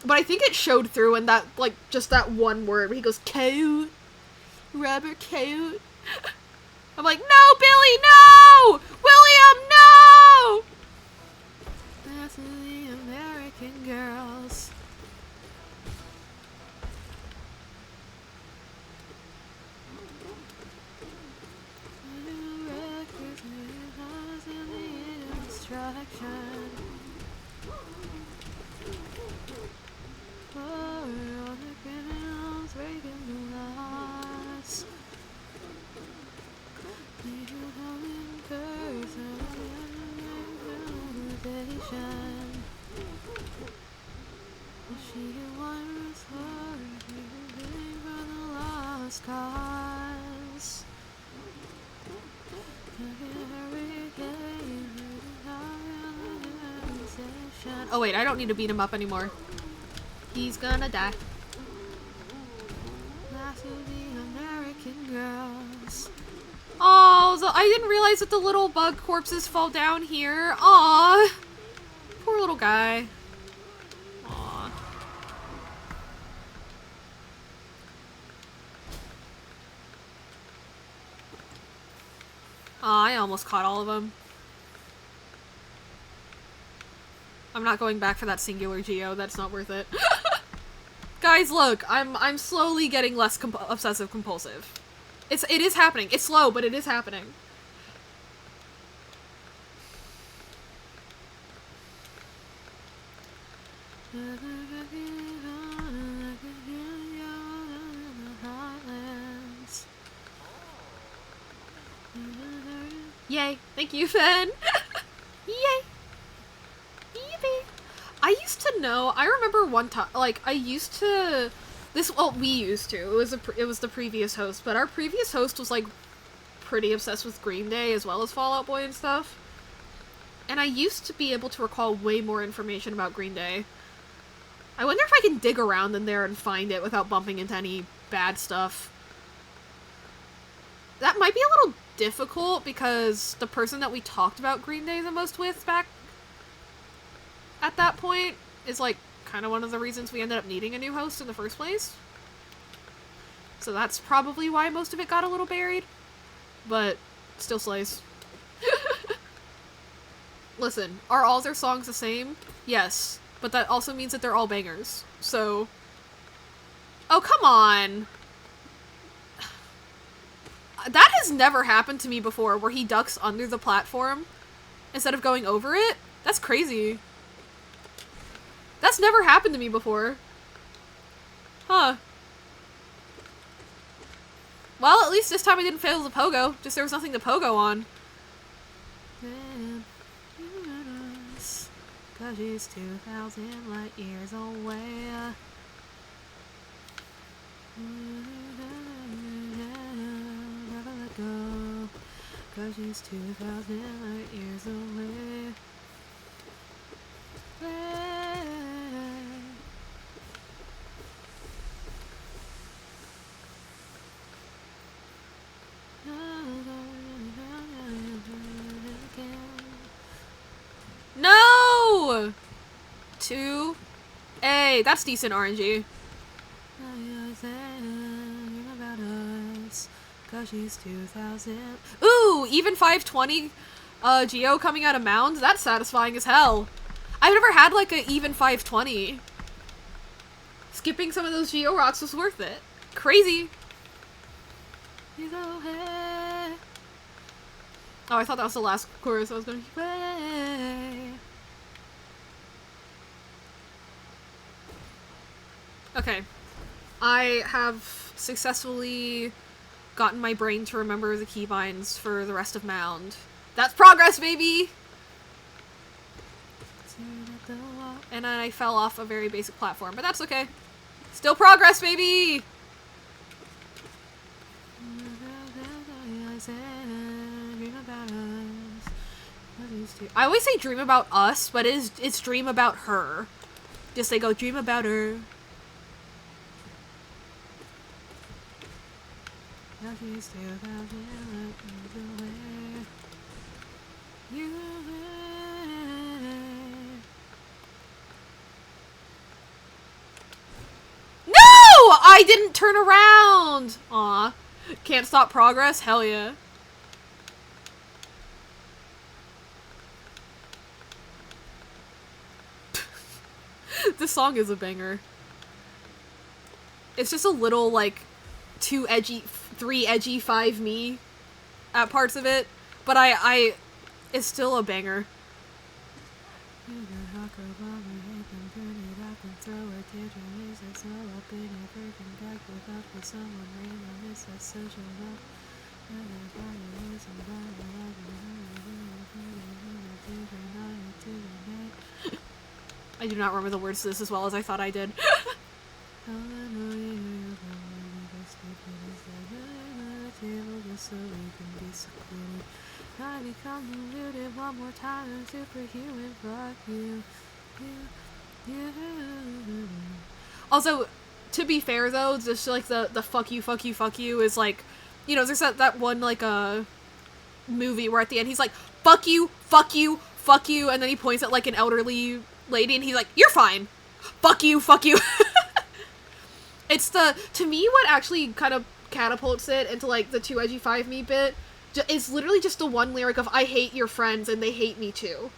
But I think it showed through in that, like, just that one word where he goes, coat, rubber coat. I'm like, no, Billy, no! William, no! That's the American girls. Oh wait, I don't need to beat him up anymore. He's gonna die. Last of the American girls. Oh, so I didn't realize that the little bug corpses fall down here. Aw. Poor little guy. Aw. Aw, I almost caught all of them. I'm not going back for that singular geo. That's not worth it. Guys, look, I'm slowly getting less obsessive compulsive. It is happening. It's slow, but it is happening. Yay! Thank you, Fen. Yay! I used to know, I remember one time, like, we used to, it was the previous host, but our previous host was, like, pretty obsessed with Green Day as well as Fall Out Boy and stuff, and I used to be able to recall way more information about Green Day. I wonder if I can dig around in there and find it without bumping into any bad stuff. That might be a little difficult, because the person that we talked about Green Day the most with back at that point is, like, kind of one of the reasons we ended up needing a new host in the first place. So that's probably why most of it got a little buried. But still slays. Listen, are all their songs the same? Yes. But that also means that they're all bangers. So... Oh, come on! That has never happened to me before, where he ducks under the platform instead of going over it. That's crazy. That's never happened to me before. Huh. Well, at least this time I didn't fail the pogo. Just there was nothing to pogo on. Cause she's 2,000 light years away. Never let go. Cause she's 2,000 light years away. No! 2A. That's decent RNG. Cause she's 2,000. Ooh, even 520 Geo coming out of Mound. That's satisfying as hell. I've never had like a even 520. Skipping some of those Geo rocks was worth it. Crazy. Oh, I thought that was the last chorus I was going to play. Okay. I have successfully gotten my brain to remember the keybinds for the rest of Mound. That's progress, baby! And then I fell off a very basic platform, but that's okay. Still progress, baby! I always say dream about us, but it's dream about her. Just they go dream about her. No! I didn't turn around! Aw. Can't stop progress? Hell yeah. This song is a banger. It's just a little, like, 2 edgy, 3 edgy, 5 me at parts of it, but it's still a banger. I do not remember the words to this as well as I thought I did. Also, to be fair though, just like the fuck you, fuck you, fuck you is like, you know, there's that one like movie where at the end he's like, fuck you, fuck you, fuck you, and then he points at like an elderly lady and he's like, you're fine. Fuck you, fuck you. It's to me what actually kind of catapults it into like the 2 edgy 5 me bit is literally just the one lyric of I hate your friends and they hate me too.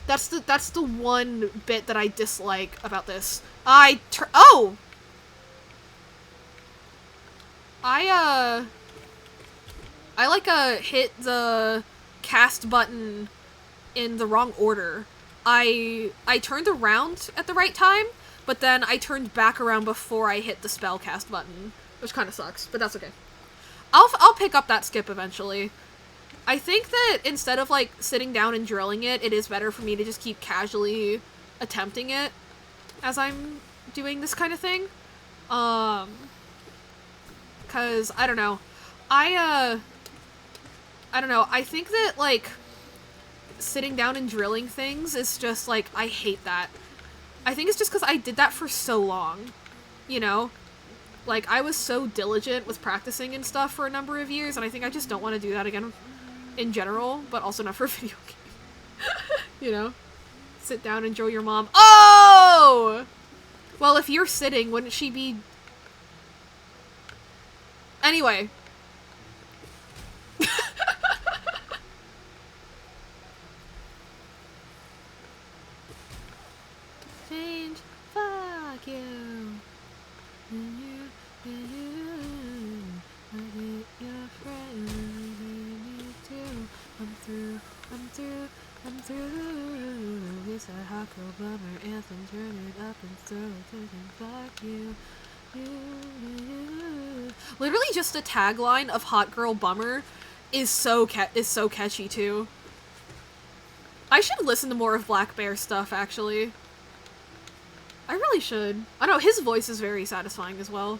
That's the one bit that I dislike about this. I hit the cast button in the wrong order. I turned around at the right time, but then I turned back around before I hit the spell cast button, which kind of sucks, but that's okay. I'll pick up that skip eventually. I think that instead of like sitting down and drilling it, it is better for me to just keep casually attempting it as I'm doing this kind of thing. Cause I don't know. I don't know. I think that like sitting down and drilling things is just like, I hate that. I think it's just because I did that for so long, you know? Like, I was so diligent with practicing and stuff for a number of years, and I think I just don't want to do that again in general, but also not for a video game. You know? Sit down and drill your mom. Oh! Well, if you're sitting, wouldn't she be... Anyway. Change, fuck you. I get your friend, me too. I'm through. It's a hot girl bummer anthem, turn it up and throw it to them, fuck you. Literally just the tagline of Hot Girl Bummer is so catchy too. I should listen to more of Black Bear stuff, actually. I really should. I know, his voice is very satisfying as well.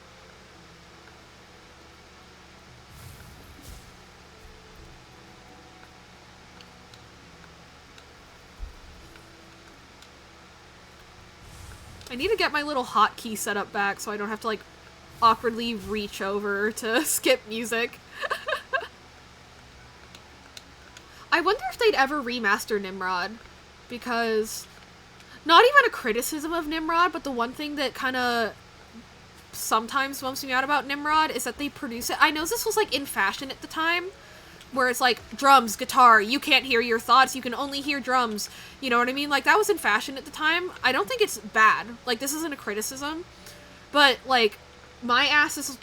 I need to get my little hotkey set up back so I don't have to, like, awkwardly reach over to skip music. I wonder if they'd ever remaster Nimrod, because... Not even a criticism of Nimrod, but the one thing that kind of sometimes bumps me out about Nimrod is that they produce it. I know this was, like, in fashion at the time, where it's like, drums, guitar, you can't hear your thoughts, you can only hear drums. You know what I mean? Like, that was in fashion at the time. I don't think it's bad. Like, this isn't a criticism. But, like, my ass is,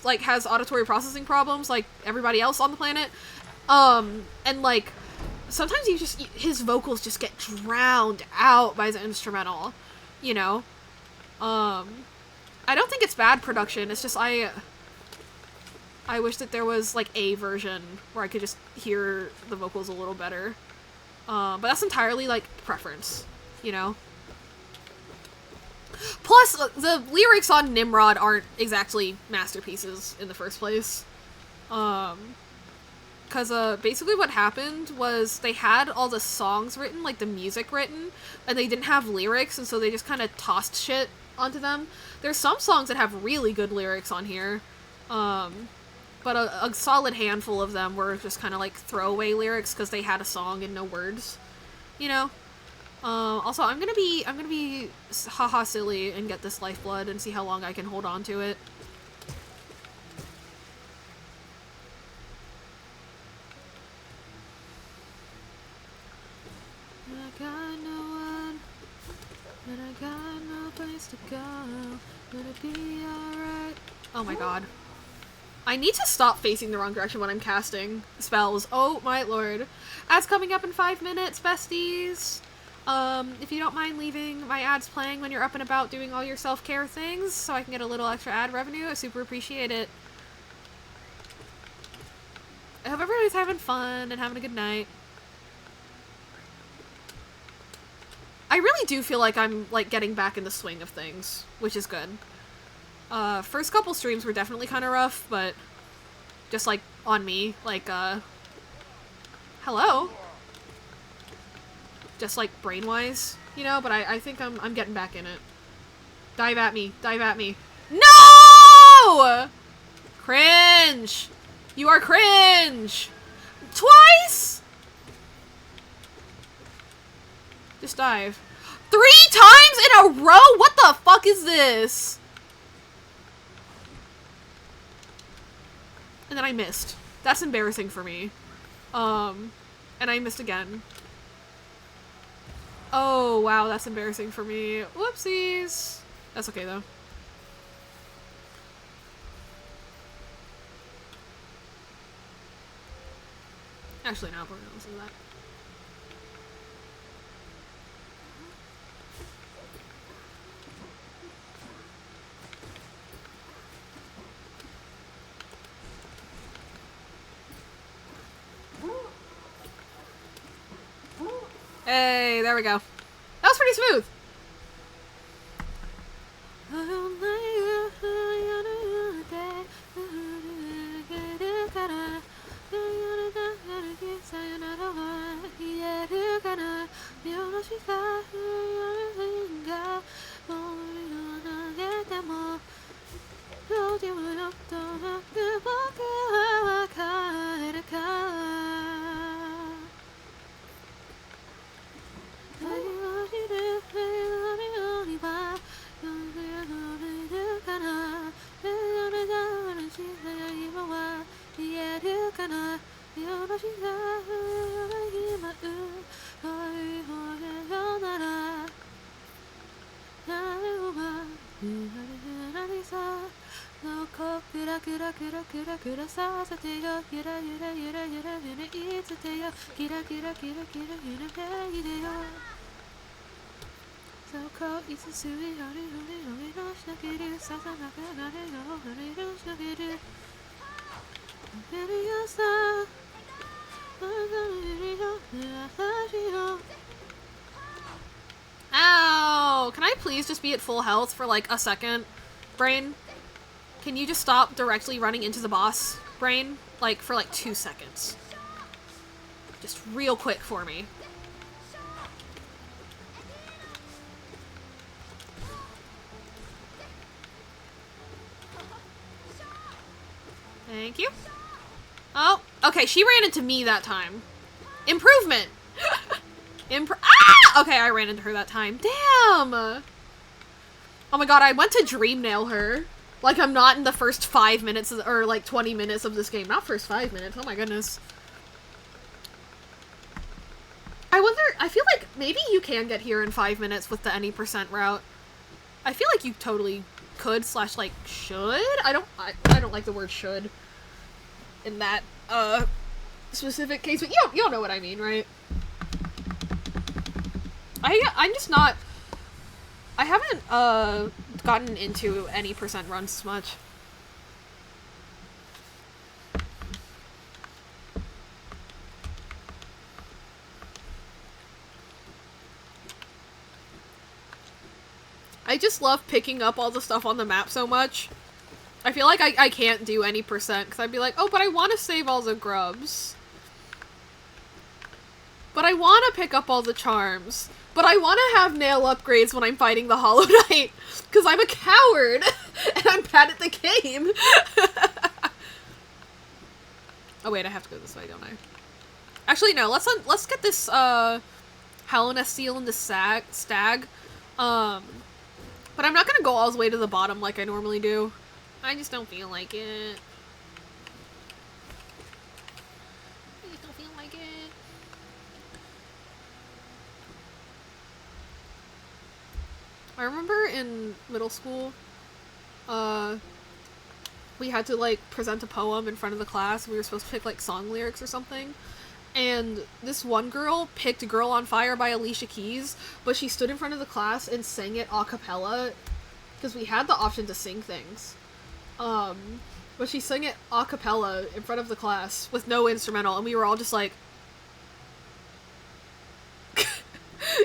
like, has auditory processing problems, like everybody else on the planet. And, like... Sometimes his vocals just get drowned out by the instrumental, you know? I don't think it's bad production, it's just I wish that there was, like, a version where I could just hear the vocals a little better. But that's entirely, like, preference, you know? Plus, the lyrics on Nimrod aren't exactly masterpieces in the first place. Because, basically what happened was they had all the songs written, like, the music written, and they didn't have lyrics, and so they just kind of tossed shit onto them. There's some songs that have really good lyrics on here, but a solid handful of them were just kind of like throwaway lyrics because they had a song and no words, you know? Also, I'm gonna be haha silly and get this lifeblood and see how long I can hold on to it. I got no one, and I got no place to go. Gonna be alright. Oh my god. I need to stop facing the wrong direction when I'm casting spells. Oh my lord. Ads coming up in 5 minutes, besties. If you don't mind leaving my ads playing when you're up and about doing all your self-care things so I can get a little extra ad revenue, I super appreciate it. I hope everybody's having fun and having a good night. I really do feel like I'm, like, getting back in the swing of things, which is good. First couple streams were definitely kind of rough, but just, like, on me, like, hello? Just, like, brain-wise, you know, but I think I'm getting back in it. Dive at me. Dive at me. No! Cringe! You are cringe! Twice?! Just dive. 3 times in a row?! What the fuck is this? And then I missed. That's embarrassing for me. And I missed again. Oh, wow, that's embarrassing for me. Whoopsies. That's okay, though. Actually, no, we're gonna listen to that. Hey, there we go. That was pretty smooth. Ow! Can I please just be at full health for like a second? Brain? Can you just stop directly running into the boss, Brain? Like, for like 2 seconds. Just real quick for me. Thank you. Oh, okay, she ran into me that time. Improvement! Ah! Okay, I ran into her that time. Damn! Oh my god, I went to dream nail her. Like, I'm not in the first 5 minutes, or like 20 minutes of this game. Not first 5 minutes, oh my goodness. I wonder, I feel like maybe you can get here in 5 minutes with the any percent route. I feel like you totally could / like should. I don't like the word should in that specific case, but you'll know what I mean, right? I'm just not. I haven't gotten into any percent runs much. I just love picking up all the stuff on the map so much. I feel like I can't do any percent, because I'd be like, oh, but I want to save all the grubs. But I want to pick up all the charms. But I want to have nail upgrades when I'm fighting the Hollow Knight, because I'm a coward, and I'm bad at the game. Oh wait, I have to go this way, don't I? Actually, no, let's get this, Helena Seal and the Stag. But I'm not gonna go all the way to the bottom like I normally do. I just don't feel like it. I just don't feel like it. I remember in middle school, we had to, like, present a poem in front of the class. We were supposed to pick, like, song lyrics or something. And this one girl picked Girl on Fire by Alicia Keys, but she stood in front of the class and sang it a cappella, because we had the option to sing things. But she sang it a cappella in front of the class with no instrumental, and we were all just like,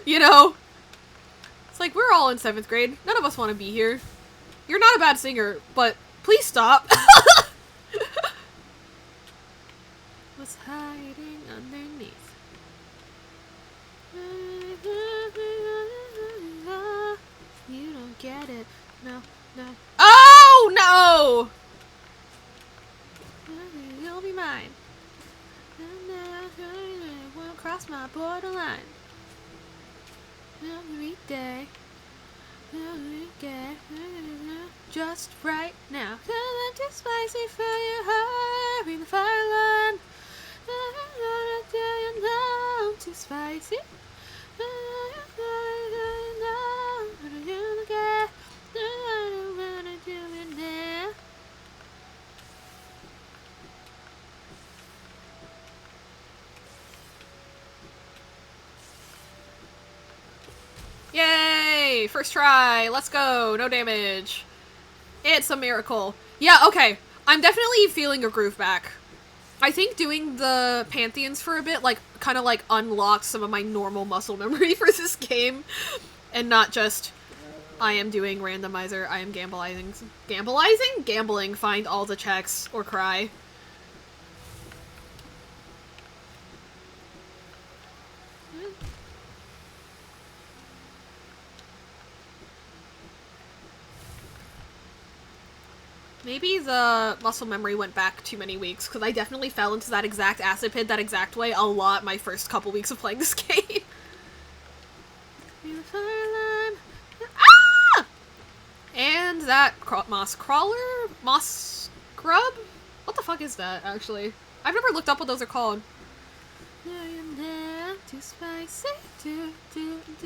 you know? It's like, we're all in 7th grade. None of us want to be here. You're not a bad singer, but please stop. What's hiding underneath? You don't get it. No, no. Oh, no! You'll be mine. Won't cross my borderline. Every day. Every day. Just right now. 'Cause I'm too spicy for your heart. In the fire line. I'm too spicy. Yay! First try! Let's go! No damage. It's a miracle. Yeah, okay. I'm definitely feeling a groove back. I think doing the Pantheons for a bit, like, kind of, like, unlocked some of my normal muscle memory for this game. And not just, I am doing randomizer, I am gambling, find all the checks, or cry. Maybe the muscle memory went back too many weeks, because I definitely fell into that exact acid pit that exact way a lot my first couple weeks of playing this game. Ah! And that moss crawler? Moss grub? What the fuck is that, actually? I've never looked up what those are called. Too spicy, too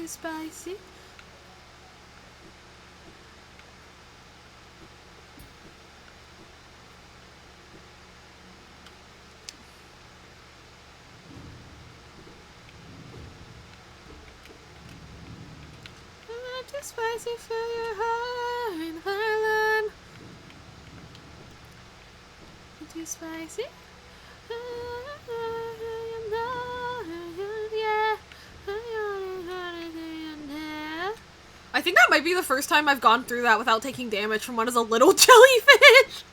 spicy. Too spicy for your heart in Harlem. Too spicy. I think that might be the first time I've gone through that without taking damage from one of the little jellyfish.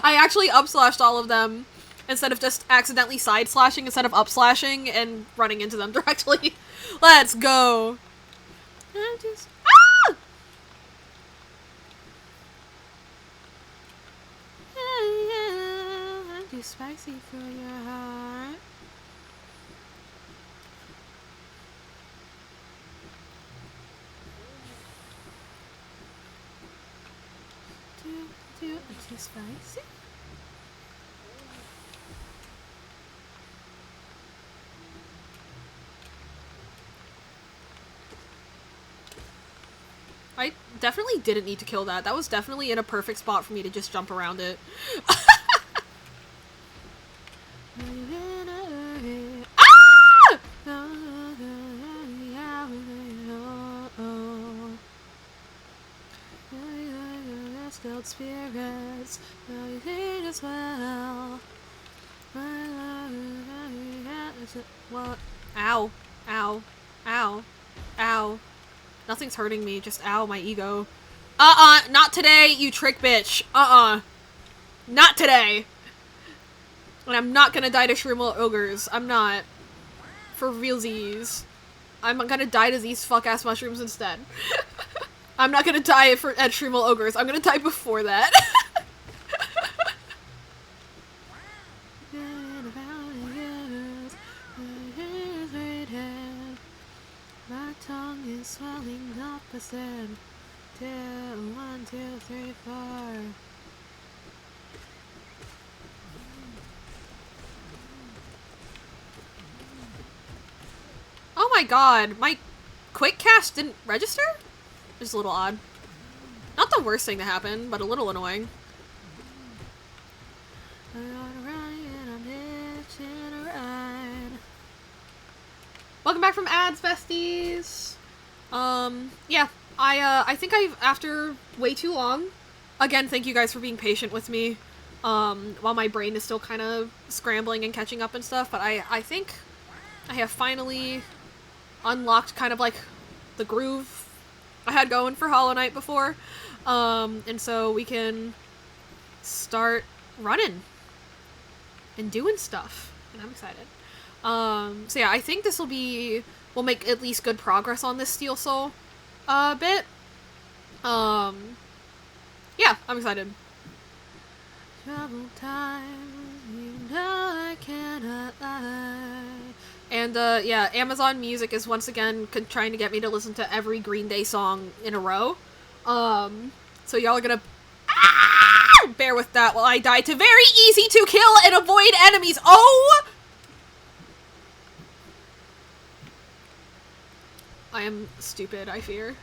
I actually up-slashed all of them instead of just accidentally side-slashing instead of up-slashing and running into them directly. Let's go. I'm just... Ah! I'm too spicy for your heart. Too spicy. I definitely didn't need to kill that. That was definitely in a perfect spot for me to just jump around it. Ah! spirits, everything as well. What? Ow. Ow. Ow. Ow. Nothing's hurting me, just ow, my ego. Not today, you trick bitch. Not today. And I'm not gonna die to Shroomal Ogres. I'm not. For realsies. I'm gonna die to these fuck-ass mushrooms instead. I'm not gonna die at Shroomal Ogres. I'm gonna die before that. My tongue is swelling up a step. 2, 1, 2, 3, 4. Oh my god, my quick cast didn't register? Just a little odd. Not the worst thing to happen, but a little annoying. Welcome back from ads, besties! Yeah, I think after way too long, again, thank you guys for being patient with me, while my brain is still kind of scrambling and catching up and stuff, but I think I have finally unlocked kind of like the groove I had going for Hollow Knight before, and so we can start running and doing stuff, and I'm excited. So yeah, I think this we'll make at least good progress on this Steel Soul, bit. Yeah, I'm excited. Trouble times, you know I cannot lie. And, yeah, Amazon Music is once again trying to get me to listen to every Green Day song in a row. So y'all are gonna bear with that while I die to very easy to kill and avoid enemies. Oh! I am stupid, I fear.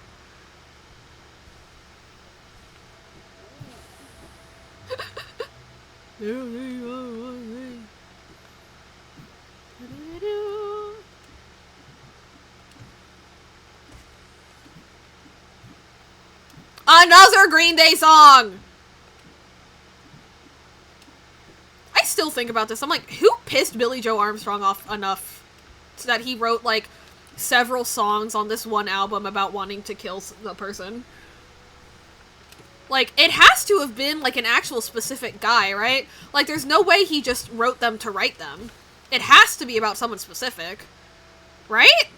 Another Green Day song! I still think about this. I'm like, who pissed Billy Joe Armstrong off enough so that he wrote, like, several songs on this one album about wanting to kill the person? Like, it has to have been, like, an actual specific guy, right? Like, there's no way he just wrote them to write them. It has to be about someone specific. Right?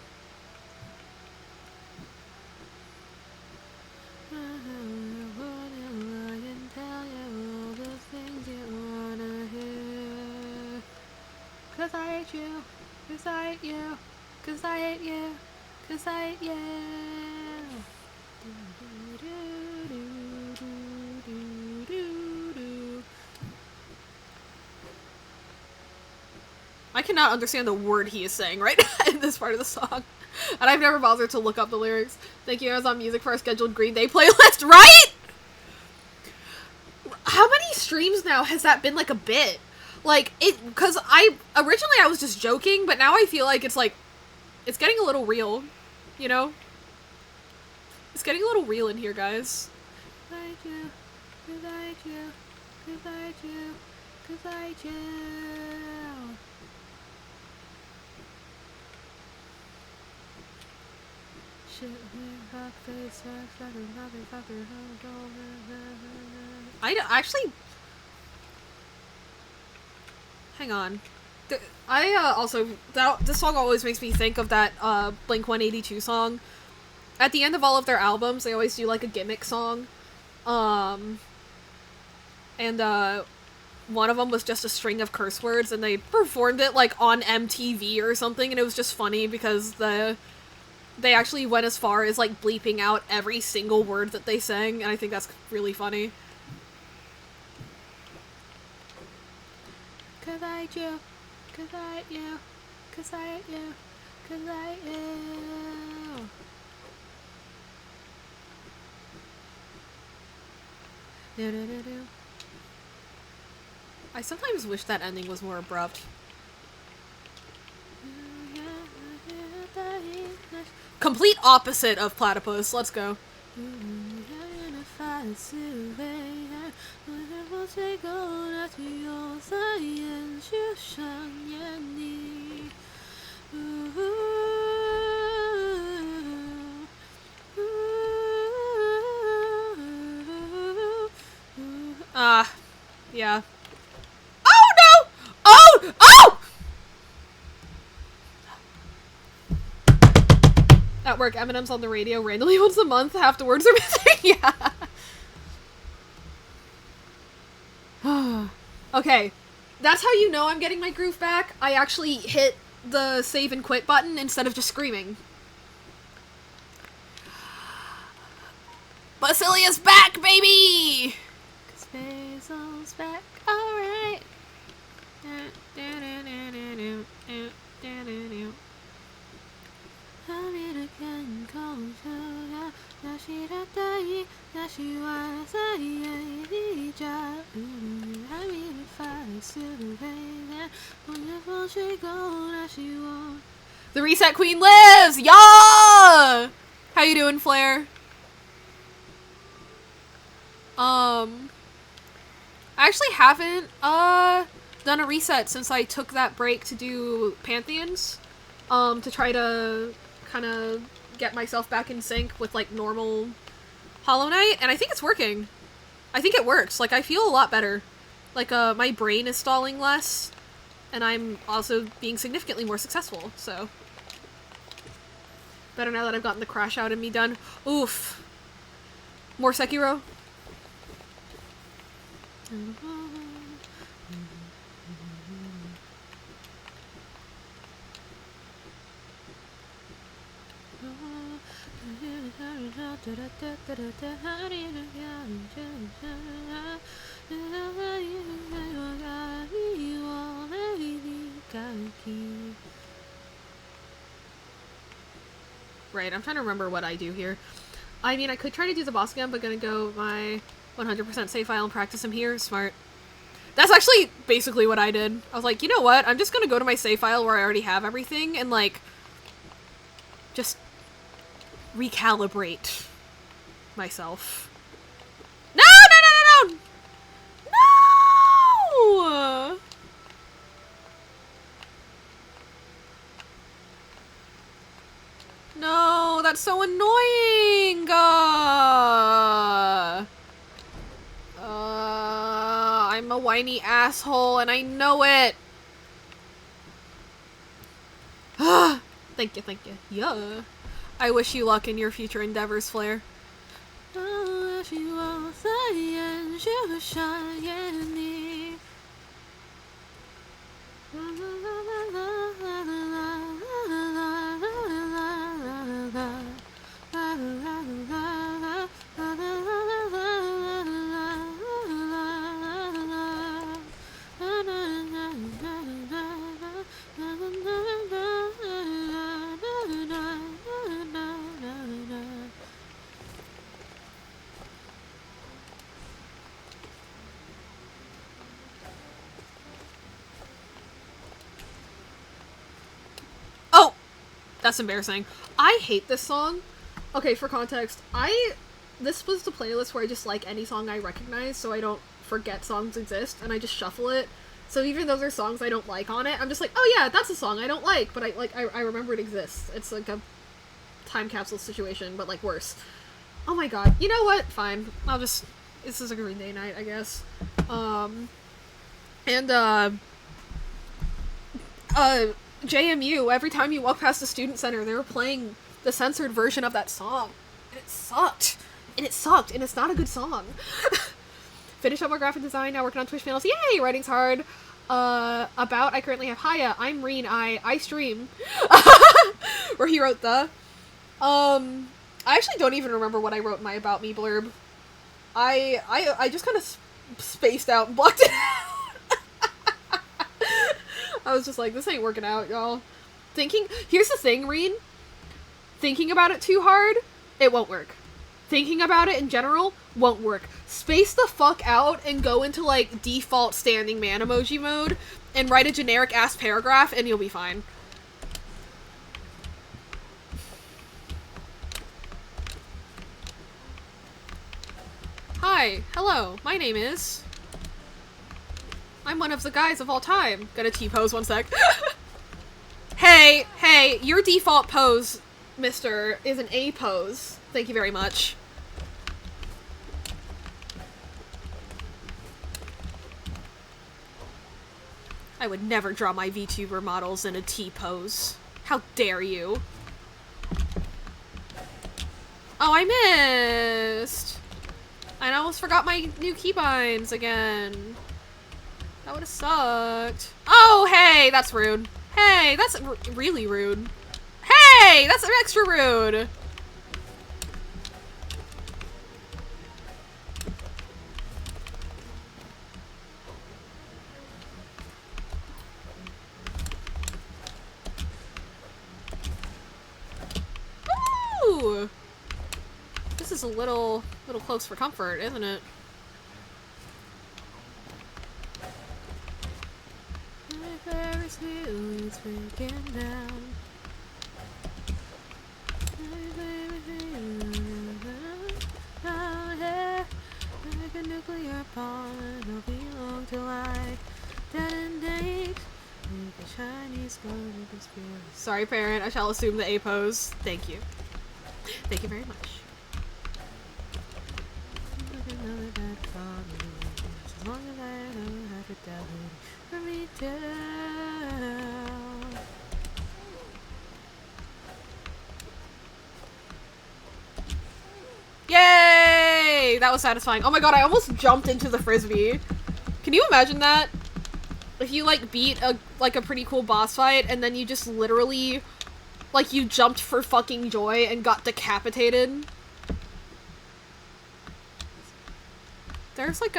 Cause I hate you, cause I hate you, cause I hate you, cause I hate you. I cannot understand the word he is saying right in this part of the song. And I've never bothered to look up the lyrics. Thank you, Amazon Music, for our scheduled Green Day playlist, right? How many streams now has that been, like, a bit? Like, because originally I was just joking, but now I feel like it's getting a little real, you know? It's getting a little real in here, guys. Cause I hate you, cause I hate you, cause I hate you, cause I hate you. I actually... Hang on. This song always makes me think of that, Blink-182 song. At the end of all of their albums, they always do, like, a gimmick song. And, one of them was just a string of curse words, and they performed it, like, on MTV or something, and it was just funny because they actually went as far as, like, bleeping out every single word that they sang, and I think that's really funny. Cause I hate you, cause I hate you, cause I hate you, cause I hate you. Do-do-do-do. I sometimes wish that ending was more abrupt. Complete opposite of Platypus, let's go. 最后那句又在延续上演你。Yeah. Oh no! Oh! Oh! At work, Eminem's on the radio randomly once a month. Half the words are missing. Yeah. Okay. That's how you know I'm getting my groove back. I actually hit the save and quit button instead of just screaming. Basilia's back, baby! 'Cause Basil's back, alright. The Reset Queen lives! Y'all! How you doing, Flair? I actually haven't, done a reset since I took that break to do Pantheons, to try to kind of get myself back in sync with, like, normal Hollow Knight, and I think it's working. I think it works. Like, I feel a lot better. Like, my brain is stalling less, and I'm also being significantly more successful, so. Better now that I've gotten the crash out in me done. Oof. More Sekiro? Right, I'm trying to remember what I do here. I mean, I could try to do the boss again, but gonna go my 100% save file and practice him here. Smart. That's actually basically what I did. I was like, you know what? I'm just gonna go to my save file where I already have everything and, like, just recalibrate myself. No! No! No! No! No! No! No, that's so annoying! I'm a whiny asshole and I know it! Thank you, thank you. Yeah. I wish you luck in your future endeavors, Flair. That's embarrassing. I hate this song. Okay, for context, this was the playlist where I just like any song I recognize so I don't forget songs exist, and I just shuffle it. So even though there's songs I don't like on it, I'm just like, oh yeah, that's a song I don't like, but I remember it exists. It's like a time capsule situation, but like worse. Oh my god. You know what? Fine. This is a Green Day night, I guess. JMU, every time you walk past the student center, they were playing the censored version of that song. And it sucked. And it's not a good song. Finished up my graphic design, now working on Twitch channels. Yay! Writing's hard. I currently have Haya, I'm Reen, I stream. Where he wrote the. I actually don't even remember what I wrote in my About Me blurb. I just kind of spaced out and blocked it out. I was just like, this ain't working out, y'all. Here's the thing, Reen. Thinking about it too hard, it won't work. Thinking about it in general won't work. Space the fuck out and go into, like, default standing man emoji mode and write a generic-ass paragraph and you'll be fine. Hi, hello, my name is... I'm one of the guys of all time. Gonna T-pose 1 sec. Hey, your default pose, mister, is an A pose. Thank you very much. I would never draw my VTuber models in a T-pose. How dare you? Oh, I missed! I almost forgot my new keybinds again. That would've sucked. Oh, hey! That's rude. Hey, that's really rude. Hey! That's extra rude! Ooh! This is a little close for comfort, isn't it? My Ferris wheel is breaking down. Like a nuclear bomb, it'll be long till I detonate. Like a Chinese golden conspiracy. Sorry, parent. I shall assume the A pose. Thank you. Thank you very much. Another bad comedy. As long as I don't have to doubt it, for me down. Yay! That was satisfying. Oh my god, I almost jumped into the frisbee. Can you imagine that? If you like beat a pretty cool boss fight and then you just literally like you jumped for fucking joy and got decapitated. There's like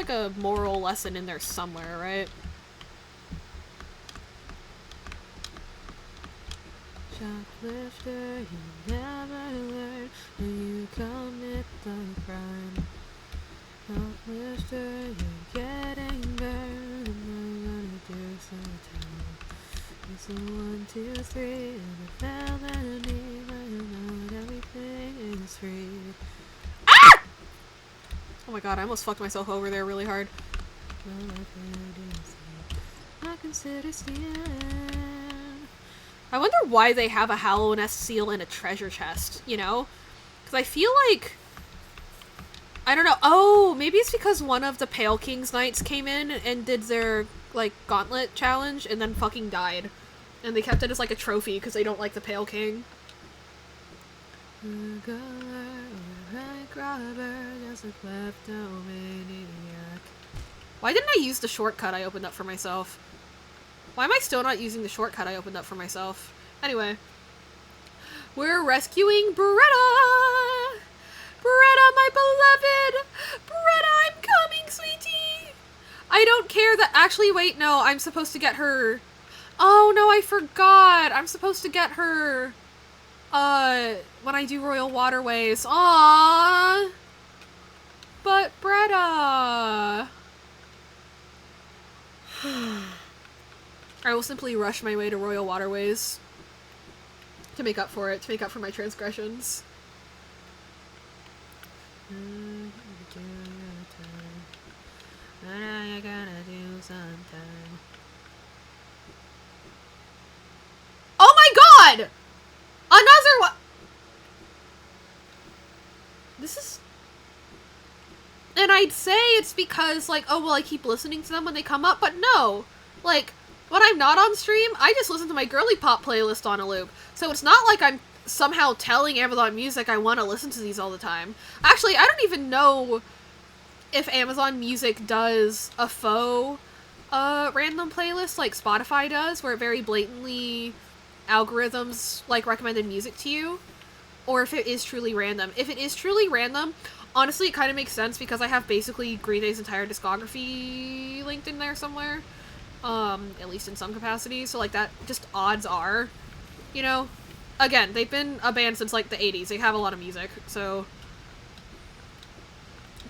a moral lesson in there somewhere, right? Shoplifter, you never learn when you commit the crime. Shoplifter, you're getting burned, and I'm gonna do some time. It's a 1, 2, 3, and I found that I need, but you know that everything is free. Ah! Oh my god, I almost fucked myself over there really hard. I consider stealing. I wonder why they have a Hallownest seal in a treasure chest, you know? Because I feel like... I don't know. Oh, maybe it's because one of the Pale King's knights came in and did their, like, gauntlet challenge and then fucking died. And they kept it as, like, a trophy because they don't like the Pale King. Why didn't I use the shortcut I opened up for myself? Why am I still not using the shortcut I opened up for myself? Anyway. We're rescuing Beretta! Beretta, my beloved! Beretta, I'm coming, sweetie! I don't care that- actually, wait, no, I'm supposed to get her- Oh, no, I forgot! I'm supposed to get her, when I do Royal Waterways. Aww! But Beretta! I will simply rush my way to Royal Waterways to make up for it, to make up for my transgressions. I gotta do something. Oh my god! Another one! This is... And I'd say it's because, like, oh, well, I keep listening to them when they come up, but no! Like, when I'm not on stream, I just listen to my girly pop playlist on a loop. So it's not like I'm somehow telling Amazon Music I want to listen to these all the time. Actually, I don't even know if Amazon Music does a faux random playlist like Spotify does, where it very blatantly algorithms, like, recommended music to you, or if it is truly random. If it is truly random, honestly, it kind of makes sense because I have basically Green Day's entire discography linked in there somewhere. At least in some capacity, so, like, that just odds are, you know? Again, they've been a band since, like, the 80s. They have a lot of music, so...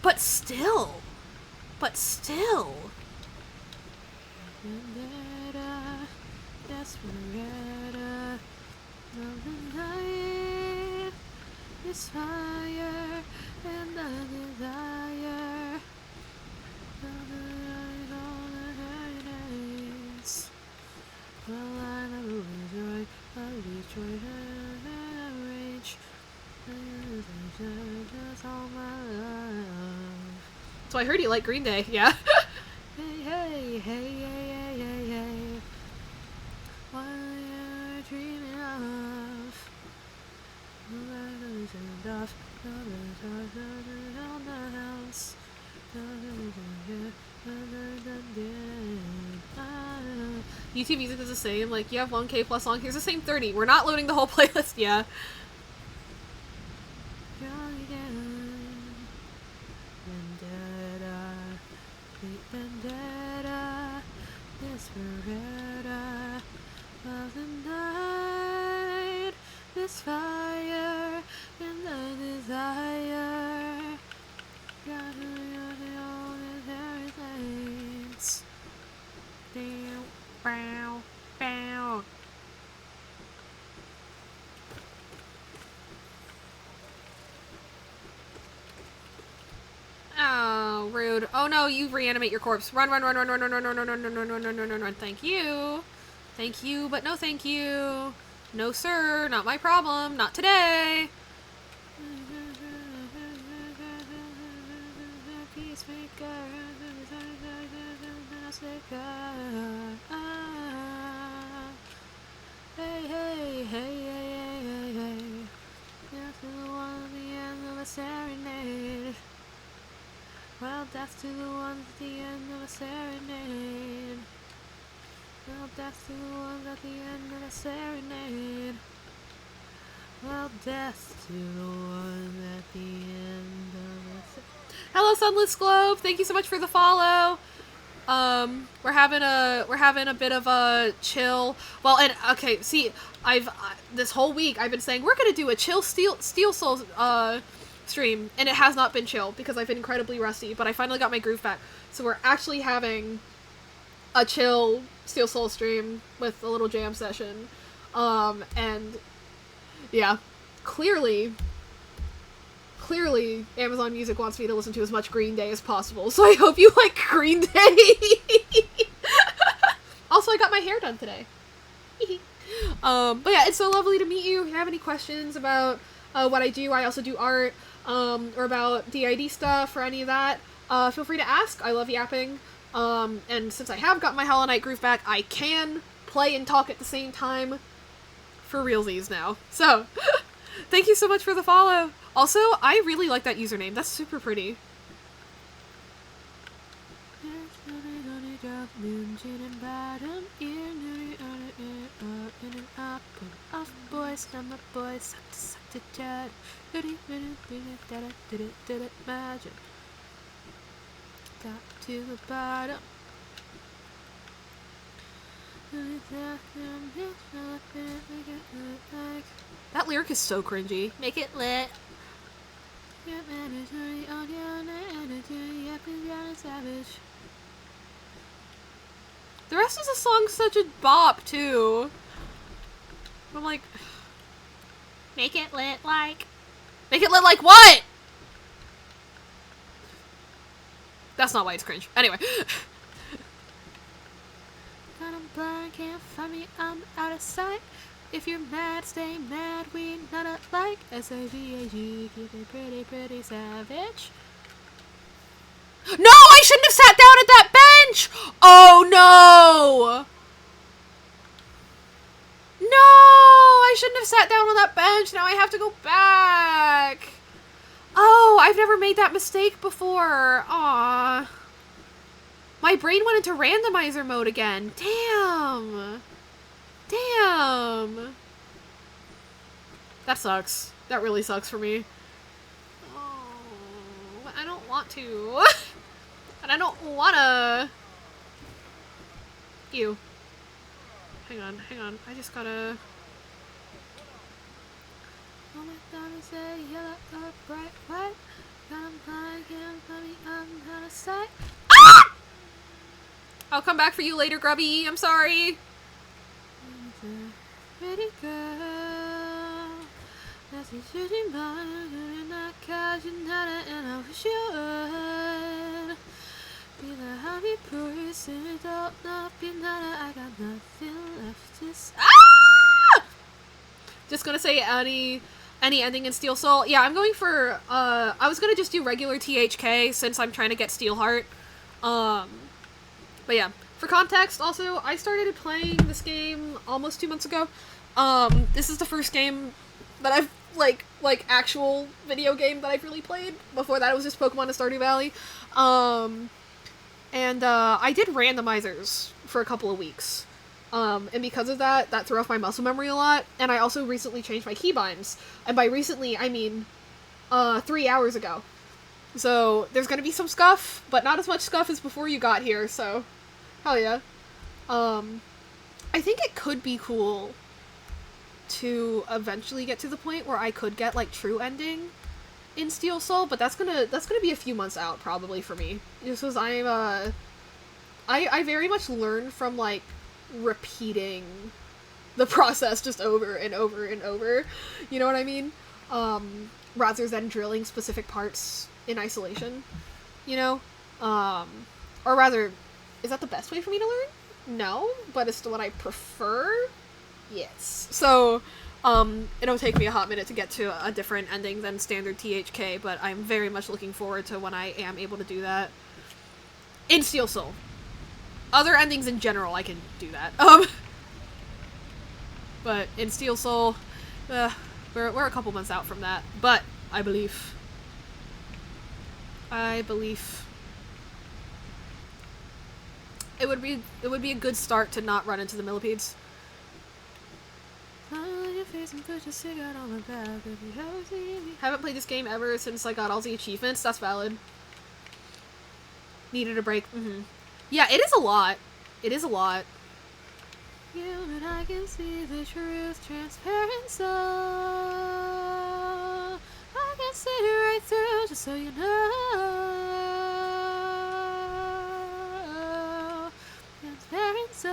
But still! But still! This fire and the desire. So I heard you like Green Day, yeah. Hey, hey, hey, hey, hey, hey. What you're dreaming of. YouTube Music is the same. Like, you have 1K plus song. Here's the same 30. We're not loading the whole playlist, yeah. Vendetta, Desperata, of the night, this fire, and the desire, got all the things. Bow, bow. Oh, rude. Oh no, you reanimate your corpse. Run, run, run, run, run, run, run, run, run, run, run, run, run, run, run, run, run. Thank you. Thank you, but no thank you. No sir, not my problem. Not today. Hey, hey, hey, hey, hey, hey. That's the one at the end of a serenade. Well, death to the ones at the end of a serenade. Well, death to the ones at the end of a serenade. Well, death to the ones at the end of a serenade. Hello, Sunless Globe. Thank you so much for the follow. We're having a bit of a chill. Well, and okay, see, this whole week I've been saying we're gonna do a chill Steel Souls stream, and it has not been chill because I've been incredibly rusty, but I finally got my groove back. So we're actually having a chill Steel Soul stream with a little jam session. And yeah, clearly Amazon Music wants me to listen to as much Green Day as possible, so I hope you like Green Day. Also, I got my hair done today. But yeah, it's so lovely to meet you. If you have any questions about what I do, I also do art, or about DID stuff or any of that, feel free to ask. I love yapping. And since I have got my Hollow Knight groove back, I can play and talk at the same time for realsies now. So, thank you so much for the follow. Also, I really like that username. That's super pretty. Top to the bottom. That lyric is so cringy. Make it lit. The rest of the song's such a bop, too. I'm like, make it lit like... Make it lit like what? That's not why it's cringe. Anyway. Got 'em blind, can't find me, I'm out of sight. If you're mad, stay mad, we not alike. S-A-V-A-G, keep it pretty, pretty savage. No, I shouldn't have sat down at that bench! Oh no! No, I shouldn't have sat down on that bench. Now I have to go back. Oh, I've never made that mistake before. Aww. My brain went into randomizer mode again. Damn. Damn. That sucks. That really sucks for me. Oh, I don't want to. And I don't wanna. Ew. Hang on. I just gotta... Oh my god, I say yellow, bright, white. I'm out of sight. Ah! I'll come back for you later, Grubby. I'm sorry. Pretty girl. That's a shooting bar. And I catch you not and I wish you would. Be the happy person. Don't know be not I got nothing left to say. Ah! Just gonna say any Any ending in Steel Soul? Yeah, I'm going for, I was gonna just do regular THK since I'm trying to get Steelheart. But yeah. For context, also, I started playing this game almost 2 months ago. This is the first game that I've, like, actual video game that I've really played. Before that, it was just Pokemon and Stardew Valley. I did randomizers for a couple of weeks. And because of that, that threw off my muscle memory a lot. And I also recently changed my keybinds. And by recently, I mean, 3 hours ago. So, there's gonna be some scuff, but not as much scuff as before you got here, so... Hell yeah. I think it could be cool to eventually get to the point where I could get, like, true ending in Steel Soul, but that's gonna be a few months out, probably, for me. Just because I very much learn from, like, repeating the process just over and over and over. You know what I mean? Rather than drilling specific parts in isolation, you know? Or rather, is that the best way for me to learn? No, but it's what I prefer? Yes. So, it'll take me a hot minute to get to a different ending than standard THK, but I'm very much looking forward to when I am able to do that. In Steel Soul. Other endings in general, I can do that. But in Steel Soul, we're a couple months out from that. But, I believe. It would be a good start to not run into the millipedes. Haven't played this game ever since I got all the achievements. That's valid. Needed a break. Yeah, it is a lot. It is a lot. You and I can see the truth, transparent soul. I can see it right through, just so you know. Transparent soul.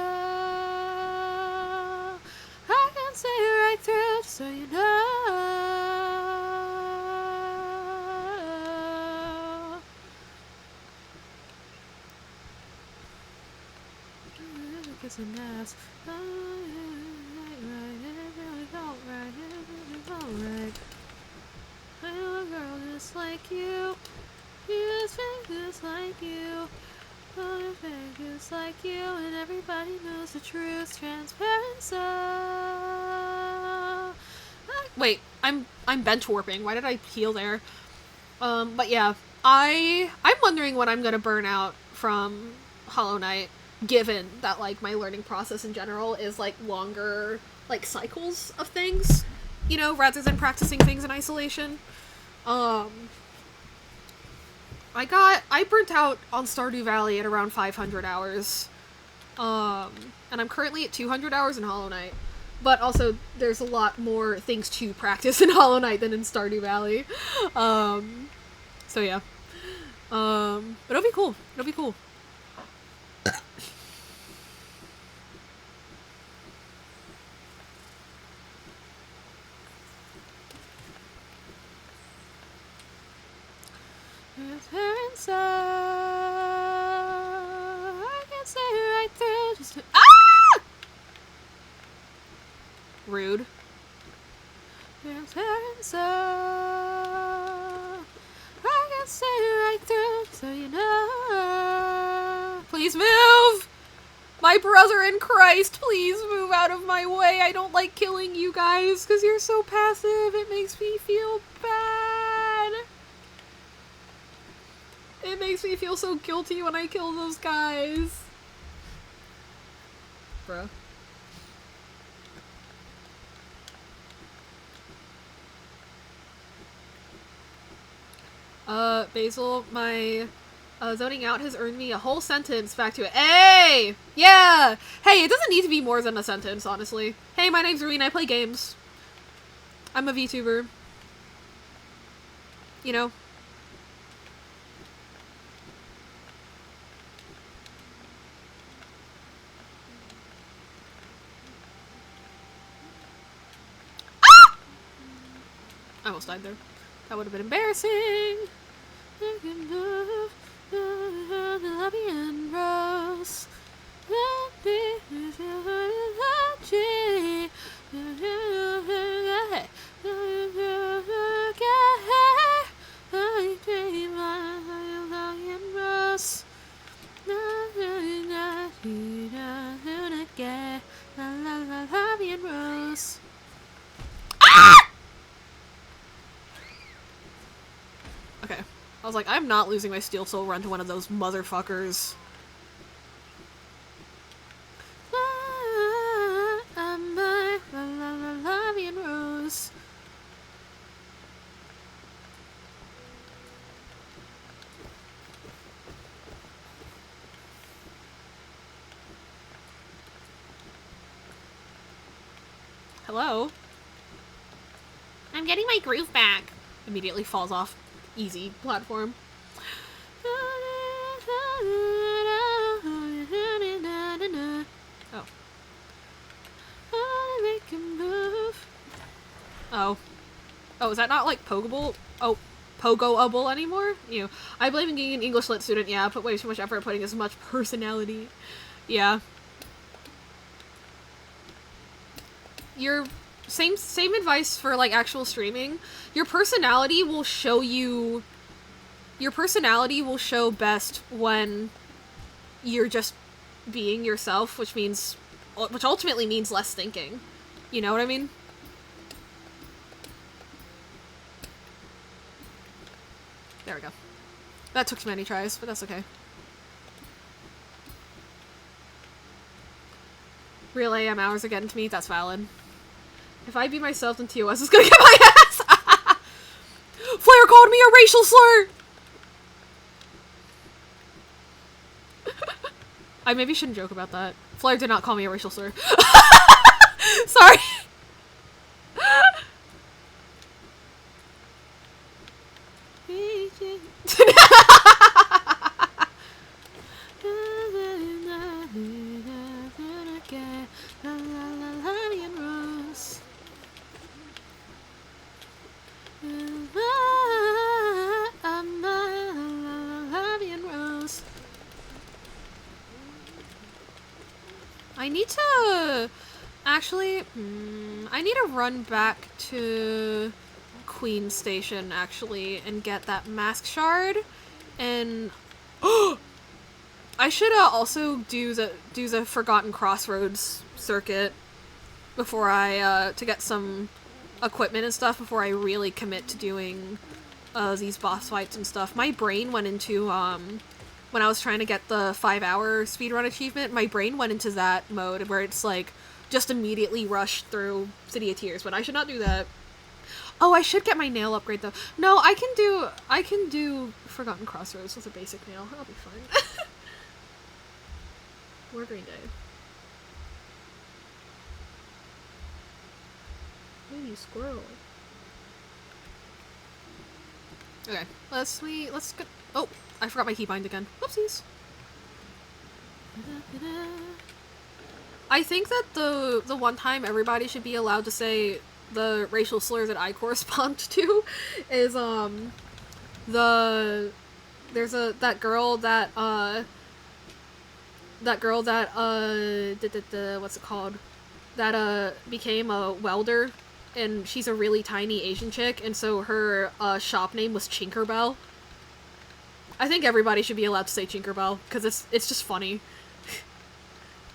I can see it right through, just so you know. Kiss an ass. I know a girl just like you. She's just like you. Just like you, and everybody knows the truth. Transparent soul. Wait, I'm bench warping. Why did I heal there? But yeah, I'm wondering when I'm gonna burn out from Hollow Knight, given that, like, my learning process in general is, like, longer, like, cycles of things, you know, rather than practicing things in isolation. I burnt out on Stardew Valley at around 500 hours. And I'm currently at 200 hours in Hollow Knight. But also, there's a lot more things to practice in Hollow Knight than in Stardew Valley. So yeah. But it'll be cool. It'll be cool. So I can say right through just to rude. So I can say right through so you know. Please move! My brother in Christ, please move out of my way. I don't like killing you guys because you're so passive. It makes me feel bad. It makes me feel so guilty when I kill those guys. Bruh. Basil, my zoning out has earned me a whole sentence back to it. Hey! Yeah! Hey, it doesn't need to be more than a sentence, honestly. Hey, my name's Ruin, I play games. I'm a VTuber. You know? I almost died there. That would have been embarrassing. was like, I'm not losing my Steel Soul run to one of those motherfuckers. Rose. Hello? I'm getting my groove back. Immediately falls off. Easy platform. Oh. Oh. Oh, is that not like Pogable? Oh, Pogo-able anymore? You. I believe in being an English lit student, yeah. Put way too much effort putting as much personality. Yeah. Your same advice for like actual streaming. Your personality will show you. Your personality will show best when you're just being yourself, which ultimately means less thinking. You know what I mean? There we go. That took too many tries, but that's okay. Real AM hours are getting to me, that's valid. If I be myself, then TOS is gonna get my ass! Flair called me a racial slur! I maybe shouldn't joke about that. Flair did not call me a racial slur. Sorry! I need to actually I need to run back to Queen Station actually and get that mask shard, and I should also do the Forgotten Crossroads circuit before I to get some equipment and stuff before I really commit to doing these boss fights and stuff. My brain went into when I was trying to get the 5-hour speedrun achievement, my brain went into that mode where it's like just immediately rush through City of Tears, but I should not do that. Oh, I should get my nail upgrade though. No, I can do Forgotten Crossroads with a basic nail. I'll be fine. More Green Day. Hey, squirrel. Okay, let's go. Oh, I forgot my keybind again. Whoopsies. I think that the one time everybody should be allowed to say the racial slur that I correspond to is there's that girl that what's it called? That became a welder, and she's a really tiny Asian chick, and so her shop name was Chinkerbell. I think everybody should be allowed to say Chinkerbell, because it's just funny.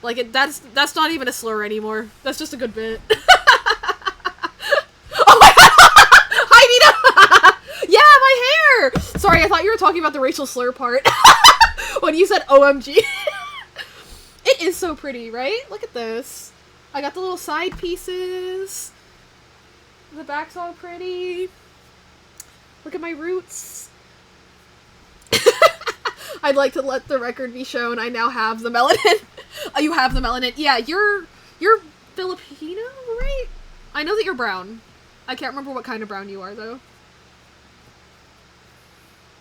Like, that's not even a slur anymore. That's just a good bit. Oh my god! Hi, Nina! Yeah, my hair! Sorry, I thought you were talking about the racial slur part. When you said OMG. It is so pretty, right? Look at this. I got the little side pieces. The back's all pretty. Look at my roots. I'd like to let the record be shown I now have the melanin. You have the melanin. Yeah, you're Filipino, right? I know that you're brown. I can't remember what kind of brown you are, though.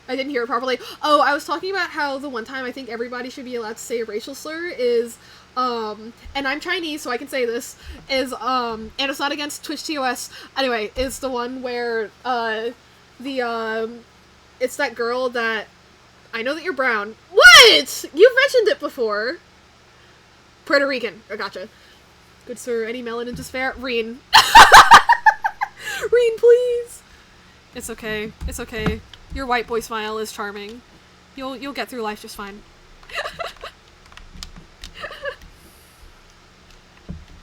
I didn't hear it properly. Oh, I was talking about how the one time I think everybody should be allowed to say a racial slur is, and I'm Chinese, so I can say this, is, and it's not against Twitch TOS, anyway, is the one where, it's that girl that, I know that you're brown. What? You've mentioned it before. Puerto Rican. I gotcha. Good sir, any melanin to spare? Reen. Reen, please. It's okay. It's okay. Your white boy smile is charming. You'll get through life just fine.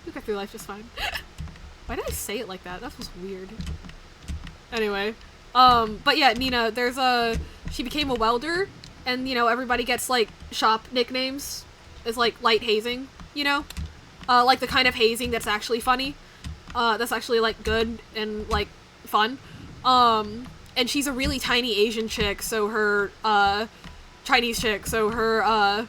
You'll get through life just fine. Why did I say it like that? That was weird. Anyway. But yeah, Nina, she became a welder, and, you know, everybody gets, like, shop nicknames. It's like light hazing, you know? Like the kind of hazing that's actually funny. That's actually, like, good and, like, fun. And she's a really tiny Asian chick, so her, Chinese chick, so her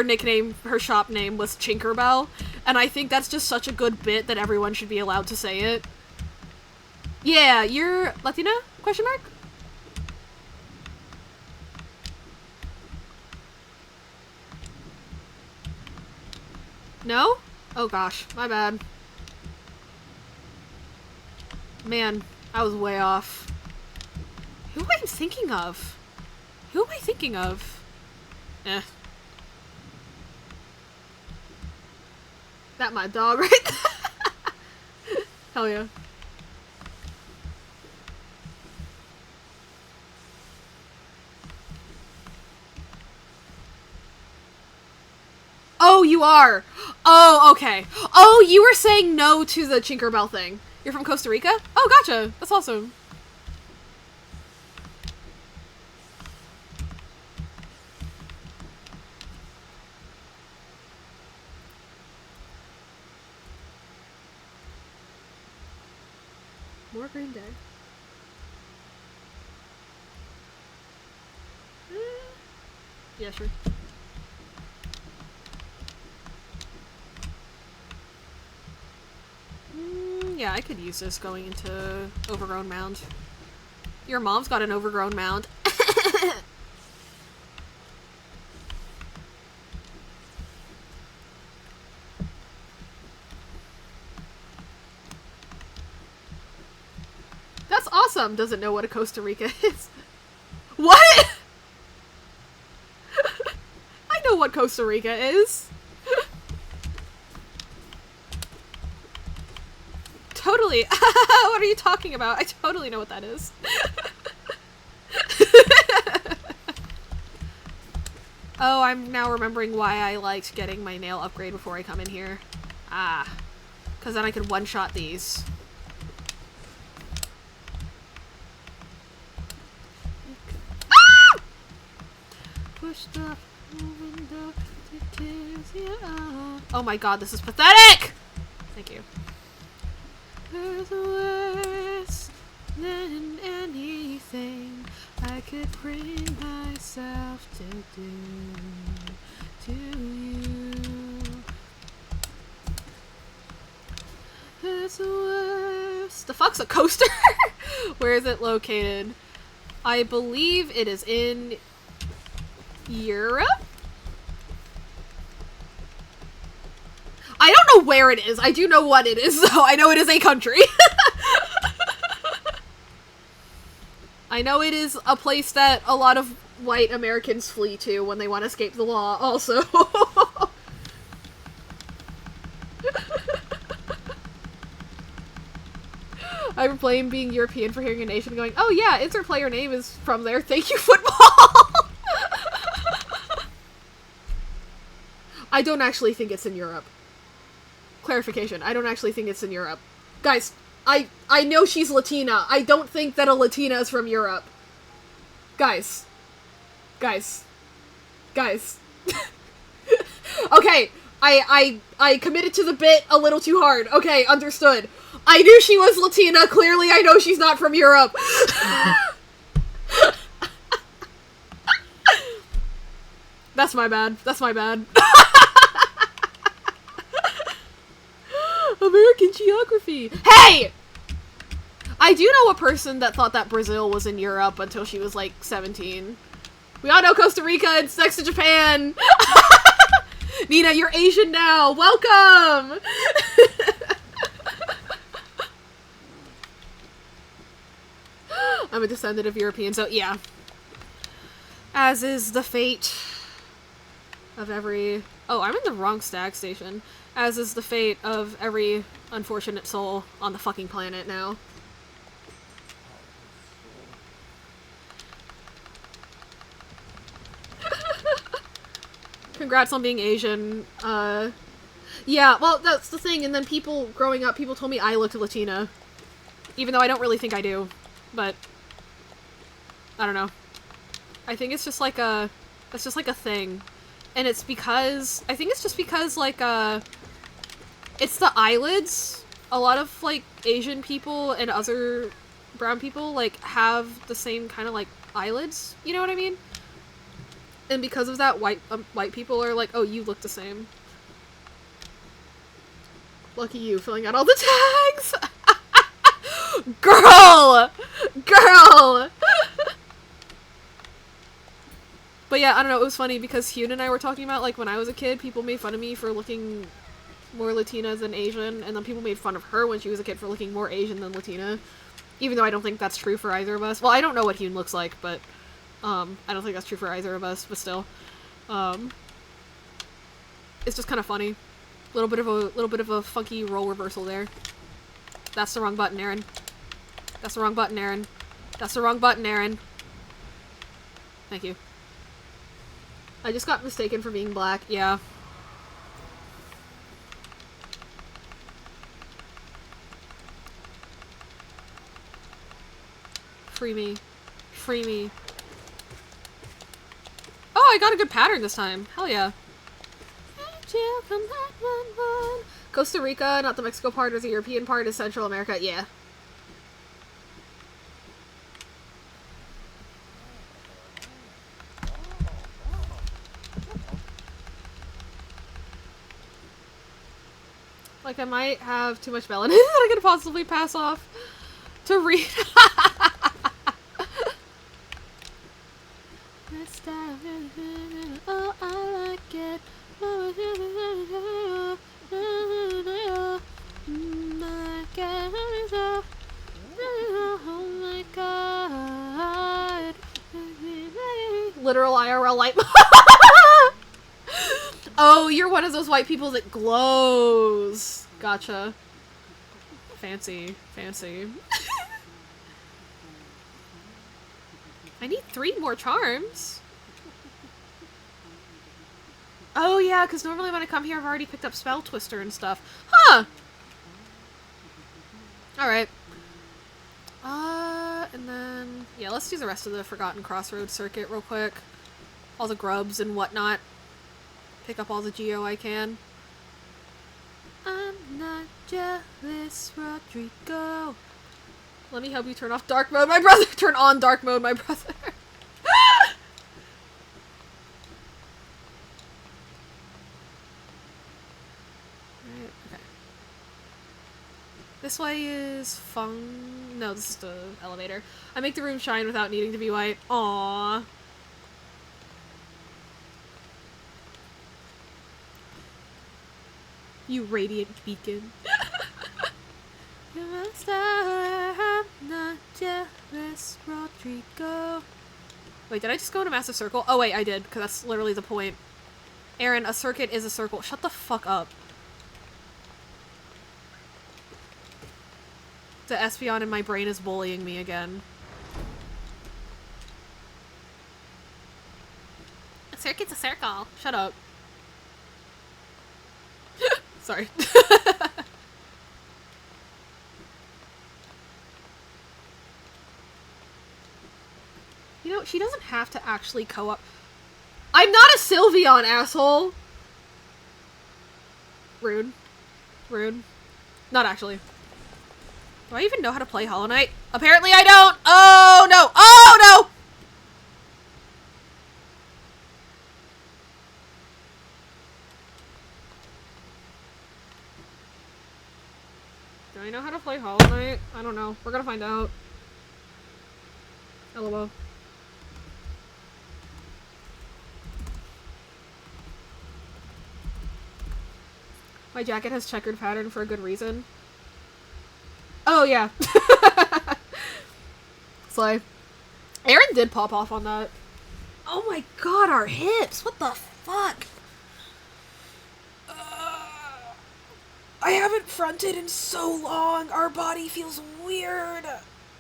nickname, her shop name was Chinkerbell, and I think that's just such a good bit that everyone should be allowed to say it. Yeah, you're Latina? Question mark? No? Oh gosh, my bad. Man, I was way off. Who am I thinking of? Who am I thinking of? Eh. That my dog, right? Hell yeah. Oh, you are! Oh, okay. Oh, you were saying no to the Tinkerbell thing. You're from Costa Rica? Oh, gotcha. That's awesome. More Green Day. Yeah, sure. Yeah, I could use this going into Overgrown Mound. Your mom's got an overgrown mound. That's awesome! Doesn't know what a Costa Rica is. What?! I know what Costa Rica is! Totally! What are you talking about? I totally know what that is. Oh, I'm now remembering why I liked getting my nail upgrade before I come in here. Ah. Because then I could one-shot these. Ah! Oh my god, this is pathetic! Thank you. There's worse than anything I could bring myself to do to you. There's worse. The fuck's a coaster? Where is it located? I believe it is in Europe? I don't know where it is. I do know what it is, though. I know it is a country. I know it is a place that a lot of white Americans flee to when they want to escape the law, also. I blame being European for hearing a nation going, oh yeah, insert player name is from there, thank you, football! I don't actually think it's in Europe. Clarification, I don't actually think it's in Europe. Guys, I know she's Latina. I don't think that a Latina is from Europe. Guys. Guys. Guys. Okay, I committed to the bit a little too hard. Okay, understood. I knew she was Latina. Clearly I know she's not from Europe. That's my bad. That's my bad. American geography. Hey! I do know a person that thought that Brazil was in Europe until she was like 17. We all know Costa Rica, it's next to Japan. Nina, you're Asian now. Welcome! I'm a descendant of Europeans, so yeah. As is the fate of every... Oh, I'm in the wrong stag station. As is the fate of every unfortunate soul on the fucking planet now. Congrats on being Asian. Yeah, well, that's the thing, and then people, growing up, people told me I looked Latina. Even though I don't really think I do. But, I don't know. I think it's just like a thing. And it's because, I think it's just because, like, it's the eyelids. A lot of, like, Asian people and other brown people, like, have the same kind of, like, eyelids. You know what I mean? And because of that, white people are like, oh, you look the same. Lucky you, filling out all the tags! Girl! Girl! But yeah, I don't know, it was funny because Hyun and I were talking about, like, when I was a kid, people made fun of me for looking more Latina than Asian, and then people made fun of her when she was a kid for looking more Asian than Latina. Even though I don't think that's true for either of us. Well, I don't know what Hyun looks like, but, I don't think that's true for either of us, but still. It's just kind of funny. Little bit of a funky role reversal there. That's the wrong button, Aaron. That's the wrong button, Aaron. That's the wrong button, Aaron. Thank you. I just got mistaken for being black. Yeah. Free me. Free me. Oh, I got a good pattern this time. Hell yeah. Costa Rica, not the Mexico part, or the European part, is Central America. Yeah. Like, I might have too much melanin that I could possibly pass off to read. Oh, I like it. Oh my god. Literal IRL light. Oh, you're one of those white people that glows. Gotcha. Fancy. Fancy. I need 3 more charms. Oh yeah, because normally when I come here I've already picked up Spell Twister and stuff. Huh! Alright. And then... yeah, let's do the rest of the Forgotten Crossroads circuit real quick. All the grubs and whatnot. Pick up all the Geo I can. I'm not jealous, Rodrigo. Let me help you turn off dark mode, my brother! Turn on dark mode, my brother! Right, okay. This way is fun. No, this is the elevator. I make the room shine without needing to be white. Aww. You radiant beacon. You're a star, I'm not jealous, Rodrigo. Wait, did I just go in a massive circle? Oh wait, I did, because that's literally the point. Aaron, a circuit is a circle. Shut the fuck up. The Espeon in my brain is bullying me again. A circuit's a circle. Shut up. Sorry. You know, she doesn't have to actually co-op. I'm not a Sylveon, asshole! Rude. Rude. Not actually. Do I even know how to play Hollow Knight? Apparently I don't! Oh no! Oh no! Do I know how to play Hollow Knight? I don't know. We're gonna find out. LOL. My jacket has checkered pattern for a good reason. Oh, yeah. Slay. Aaron did pop off on that. Oh my god, our hips! What the fuck? I haven't fronted in so long. Our body feels weird.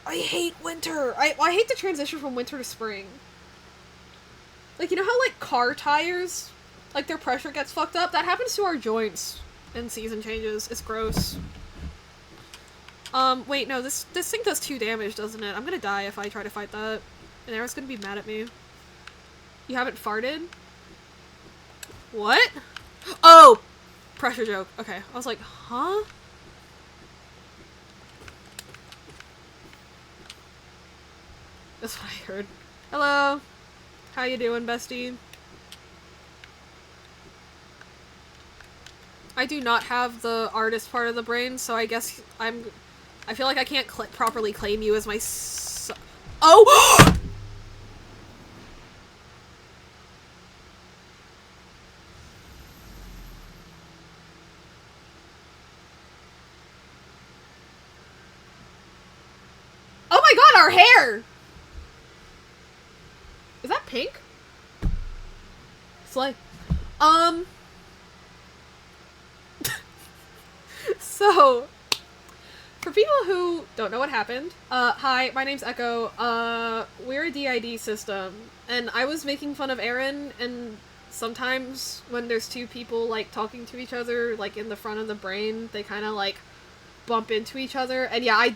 I hate winter. I hate the transition from winter to spring. Like, you know how, like, car tires, like, their pressure gets fucked up? That happens to our joints in season changes. It's gross. Wait, no, this thing does 2 damage, doesn't it? I'm gonna die if I try to fight that. And Aaron's gonna be mad at me. You haven't farted? What? Oh! Pressure joke. Okay. I was like, huh? That's what I heard. Hello. How you doing, bestie? I do not have the artist part of the brain, so I guess I feel like I can't properly claim you as my Oh! Oh my god, our hair! Is that pink? Slay. So, for people who don't know what happened, hi, my name's Echo. We're a DID system, and I was making fun of Aaron, and sometimes when there's two people, like, talking to each other, like, in the front of the brain, they kind of, like, bump into each other, and yeah,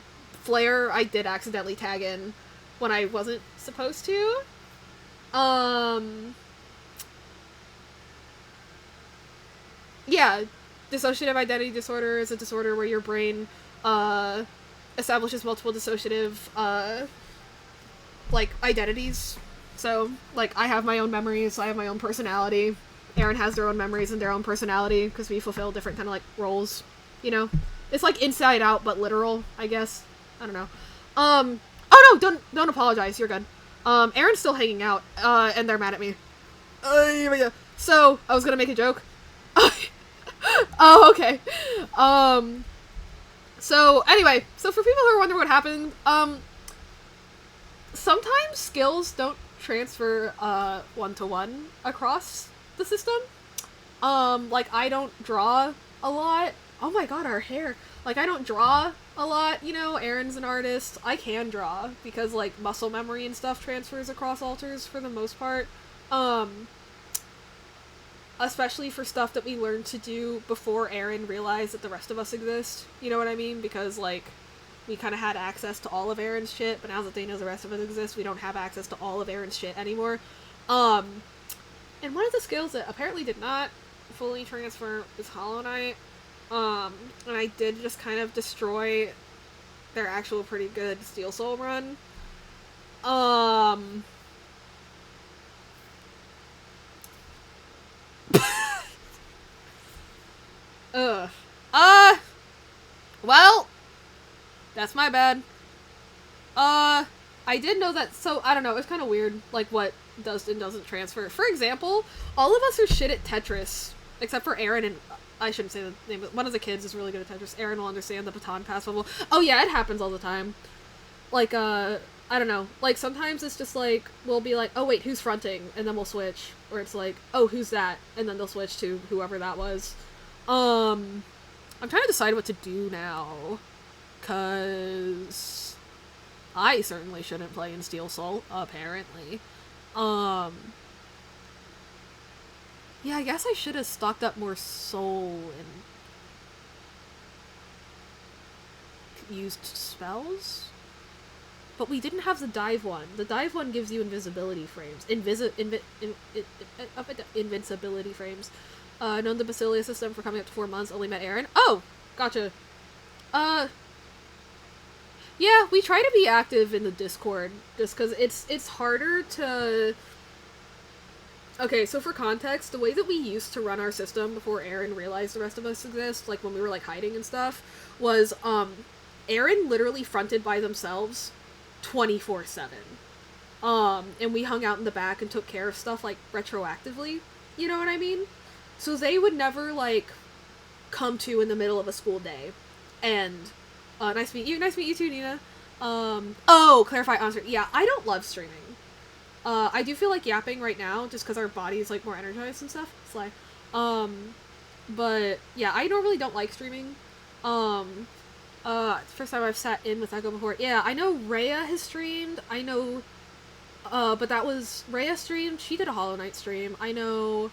Flare, I did accidentally tag in when I wasn't supposed to. Yeah, dissociative identity disorder is a disorder where your brain, establishes multiple dissociative, like, identities. So, like, I have my own memories, I have my own personality. Aaron has their own memories and their own personality, because we fulfill different kind of, like, roles, you know? It's like Inside Out, but literal, I guess. I don't know. Oh no, don't apologize, you're good. Aaron's still hanging out, and they're mad at me. So, I was gonna make a joke. Oh, okay. So, anyway, so for people who are wondering what happened, sometimes skills don't transfer, one-to-one across the system. Like, I don't draw a lot. Oh my god, our hair. Like, I don't draw a lot, you know, Aaron's an artist. I can draw, because, like, muscle memory and stuff transfers across alters for the most part. Especially for stuff that we learned to do before Aaron realized that the rest of us exist. You know what I mean? Because, like, we kind of had access to all of Aaron's shit, but now that they know the rest of us exist, we don't have access to all of Aaron's shit anymore. And one of the skills that apparently did not fully transfer is Hollow Knight. And I did just kind of destroy their actual pretty good Steel Soul run. Ugh. Well, that's my bad. I did know that, so, I don't know, it's kind of weird, like, what does and doesn't transfer. For example, all of us are shit at Tetris, except for Aaron, and I shouldn't say the name, but one of the kids is really good at Tetris. Aaron will understand the baton pass bubble. Oh yeah, it happens all the time. Like, I don't know, like, sometimes it's just like, we'll be like, oh wait, who's fronting? And then we'll switch. Or it's like, oh, who's that? And then they'll switch to whoever that was. I'm trying to decide what to do now. 'Cause I certainly shouldn't play in Steel Soul, apparently. Yeah, I guess I should have stocked up more soul and used spells? But we didn't have the dive one. The dive one gives you invisibility frames. Invincibility frames. Known the Basilia system for coming up to 4 months, only met Aaron. Oh! Gotcha. Yeah, we try to be active in the Discord, just because it's harder to... Okay, so for context, the way that we used to run our system before Aaron realized the rest of us exist, like when we were, like, hiding and stuff, was, Aaron literally fronted by themselves 24/7. And we hung out in the back and took care of stuff, like, retroactively, you know what I mean? So they would never, like, come to in the middle of a school day, and, nice to meet you too, Nina. Oh, clarify answer. Yeah, I don't love streaming. I do feel like yapping right now, just because our body is, like, more energized and stuff. It's like, but, yeah, I normally don't like streaming. First time I've sat in with Echo before. Yeah, I know Rhea has streamed. I know, but that was, Rhea streamed, she did a Hollow Knight stream. I know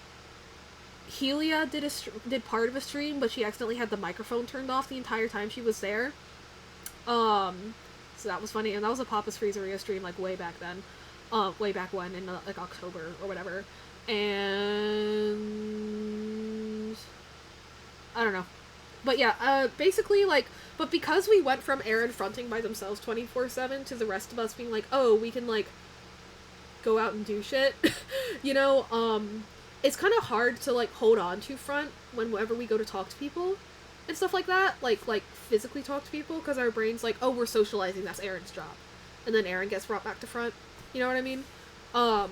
Helia did part of a stream, but she accidentally had the microphone turned off the entire time she was there. So that was funny, and that was a Papa's Freezeria stream, like, way back then. way back when in like October or whatever, and I don't know. But yeah, basically, like, but because we went from Aaron fronting by themselves 24/7 to the rest of us being like, oh, we can, like, go out and do shit, you know, it's kind of hard to, like, hold on to front whenever we go to talk to people and stuff like that, like, physically talk to people, because our brain's like, oh, we're socializing, that's Aaron's job. And then Aaron gets brought back to front, you know what I mean? So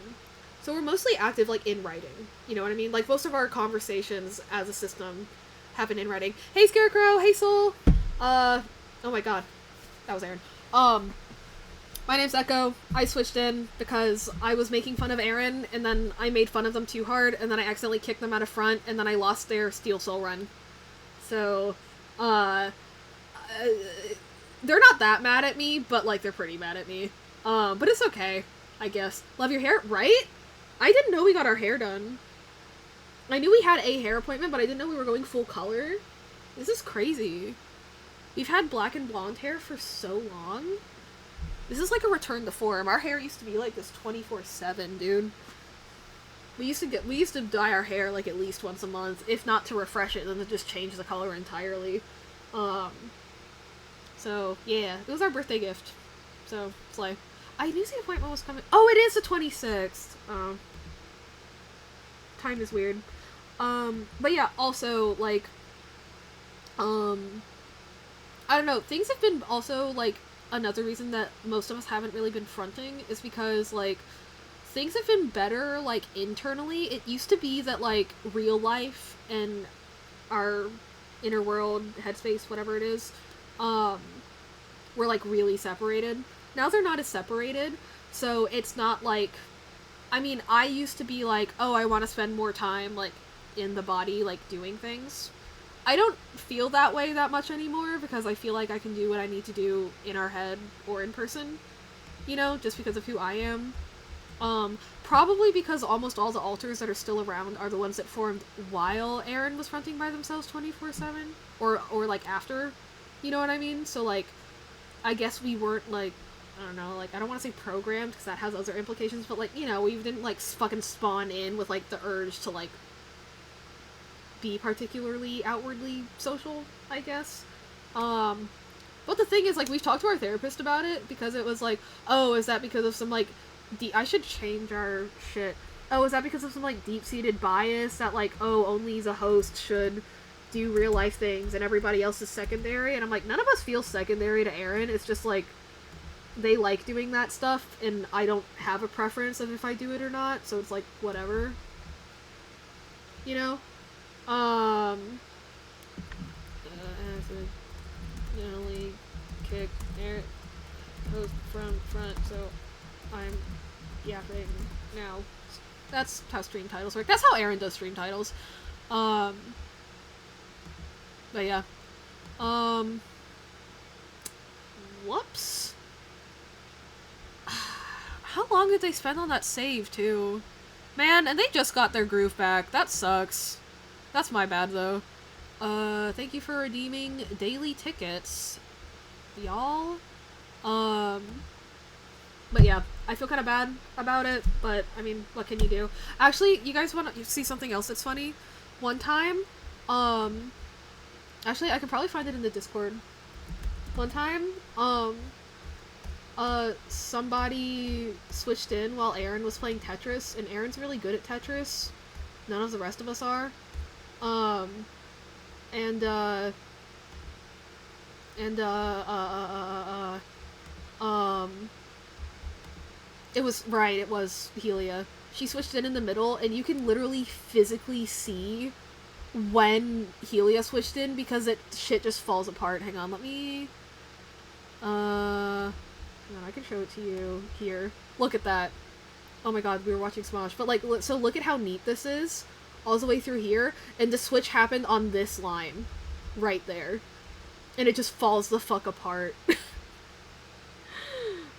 we're mostly active, like, in writing, you know what I mean? Like, most of our conversations as a system happen in writing. Hey, Scarecrow! Hey, Soul! Oh my god. That was Aaron. My name's Echo. I switched in because I was making fun of Aaron, and then I made fun of them too hard, and then I accidentally kicked them out of front, and then I lost their Steel Soul run. So, they're not that mad at me, but, like, they're pretty mad at me. But it's okay, I guess. Love your hair, right? I didn't know we got our hair done. I knew we had a hair appointment, but I didn't know we were going full color. This is crazy. We've had black and blonde hair for so long. This is like a return to form. Our hair used to be like this 24/7, dude. We used to dye our hair like at least once a month, if not to refresh it, and then to just change the color entirely. So yeah, it was our birthday gift. So it's like, I knew the appointment was coming. Oh, it is the 26th. Time is weird. But yeah, also, like, I don't know, things have been also, like, another reason that most of us haven't really been fronting is because, like, things have been better, like, internally. It used to be that, like, real life and our inner world, headspace, whatever it is, were, like, really separated. Now they're not as separated, so it's not, like, I mean, I used to be like, oh, I want to spend more time, like, in the body, like, doing things. I don't feel that way that much anymore, because I feel like I can do what I need to do in our head or in person, you know, just because of who I am. Probably because almost all the alters that are still around are the ones that formed while Aaron was fronting by themselves 24/7, or like, after, you know what I mean? So, like, I guess we weren't, like, I don't know, like, I don't want to say programmed, because that has other implications, but, like, you know, we didn't, like, fucking spawn in with, like, the urge to, like, be particularly outwardly social, I guess. But the thing is, like, we've talked to our therapist about it, because it was like, oh, is that because of some, like, I should change our shit. Oh, is that because of some, like, deep-seated bias that, like, oh, only the host should do real-life things and everybody else is secondary? And I'm like, none of us feel secondary to Aaron, it's just, like, they like doing that stuff, and I don't have a preference of if I do it or not, so it's like, whatever. You know? Accidentally kick air host from front, so I'm yapping now. That's how stream titles work. That's how Aaron does stream titles. But yeah. Whoops. How long did they spend on that save, too? Man, and they just got their groove back. That sucks. That's my bad, though. Thank you for redeeming daily tickets, y'all. But yeah, I feel kind of bad about it, but, I mean, what can you do? Actually, you guys want to see something else that's funny? One time, actually, I could probably find it in the Discord. One time, somebody switched in while Aaron was playing Tetris, and Aaron's really good at Tetris. None of the rest of us are. It was Helia. She switched in the middle, and you can literally physically see when Helia switched in, because shit just falls apart. Hang on, let me... I can show it to you here. Look at that. Oh my god, we were watching Smosh. But, like, so look at how neat this is. All the way through here. And the switch happened on this line. Right there. And it just falls the fuck apart.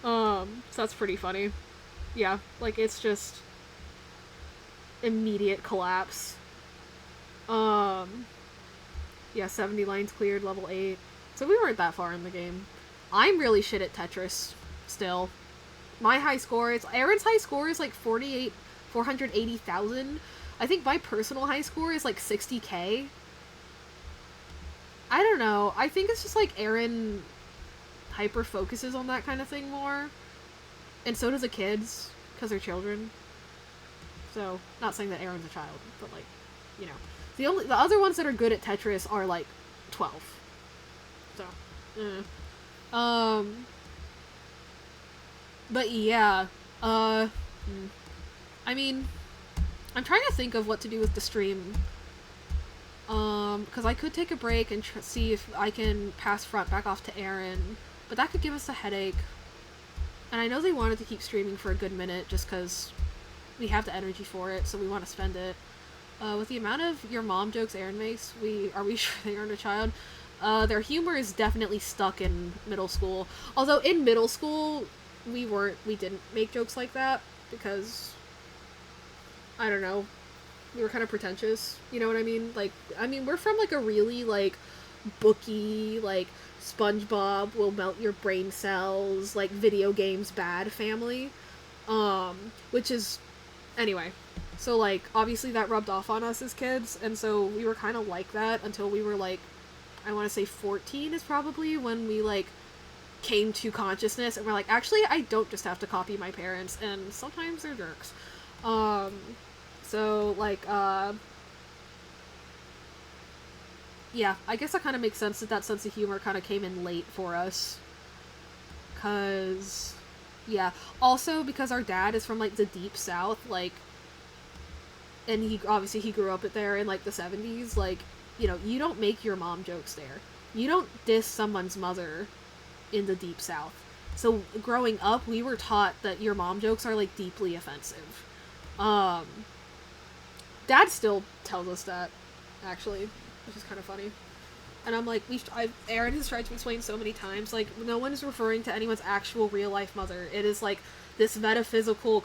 So that's pretty funny. Yeah, like, it's just... immediate collapse. Yeah, 70 lines cleared, level 8. So we weren't that far in the game. I'm really shit at Tetris, still. My high score is, Aaron's high score is like 480,000. I think my personal high score is like 60K. I don't know. I think it's just like Aaron hyper focuses on that kind of thing more. And so does the kids, because they're children. So, not saying that Aaron's a child, but like, you know. The other ones that are good at Tetris are like 12. So, but yeah, I mean, I'm trying to think of what to do with the stream. Because I could take a break and see if I can pass front back off to Aaron, but that could give us a headache. And I know they wanted to keep streaming for a good minute just because we have the energy for it, so we want to spend it. With the amount of your mom jokes Aaron makes, are we sure they aren't a child? Their humor is definitely stuck in middle school. Although in middle school, we didn't make jokes like that because, I don't know, we were kind of pretentious. You know what I mean? Like, I mean, we're from like a really like booky, like SpongeBob will melt your brain cells, like video games bad family. Which is, anyway. So, like, obviously that rubbed off on us as kids, and so we were kind of like that until we were, like, I want to say 14 is probably when we, like, came to consciousness, and we're like, actually, I don't just have to copy my parents, and sometimes they're jerks. So, like, yeah, I guess that kind of makes sense that sense of humor kind of came in late for us. 'Cause, yeah. Also, because our dad is from, like, the deep south, like, and he grew up there in like the 70s, like, you know, you don't make your mom jokes there. You don't diss someone's mother in the deep south. So growing up, we were taught that your mom jokes are like deeply offensive. Dad still tells us that, actually, which is kind of funny. And I'm like, Aaron has tried to explain so many times, like, no one is referring to anyone's actual real life mother. It is like this metaphysical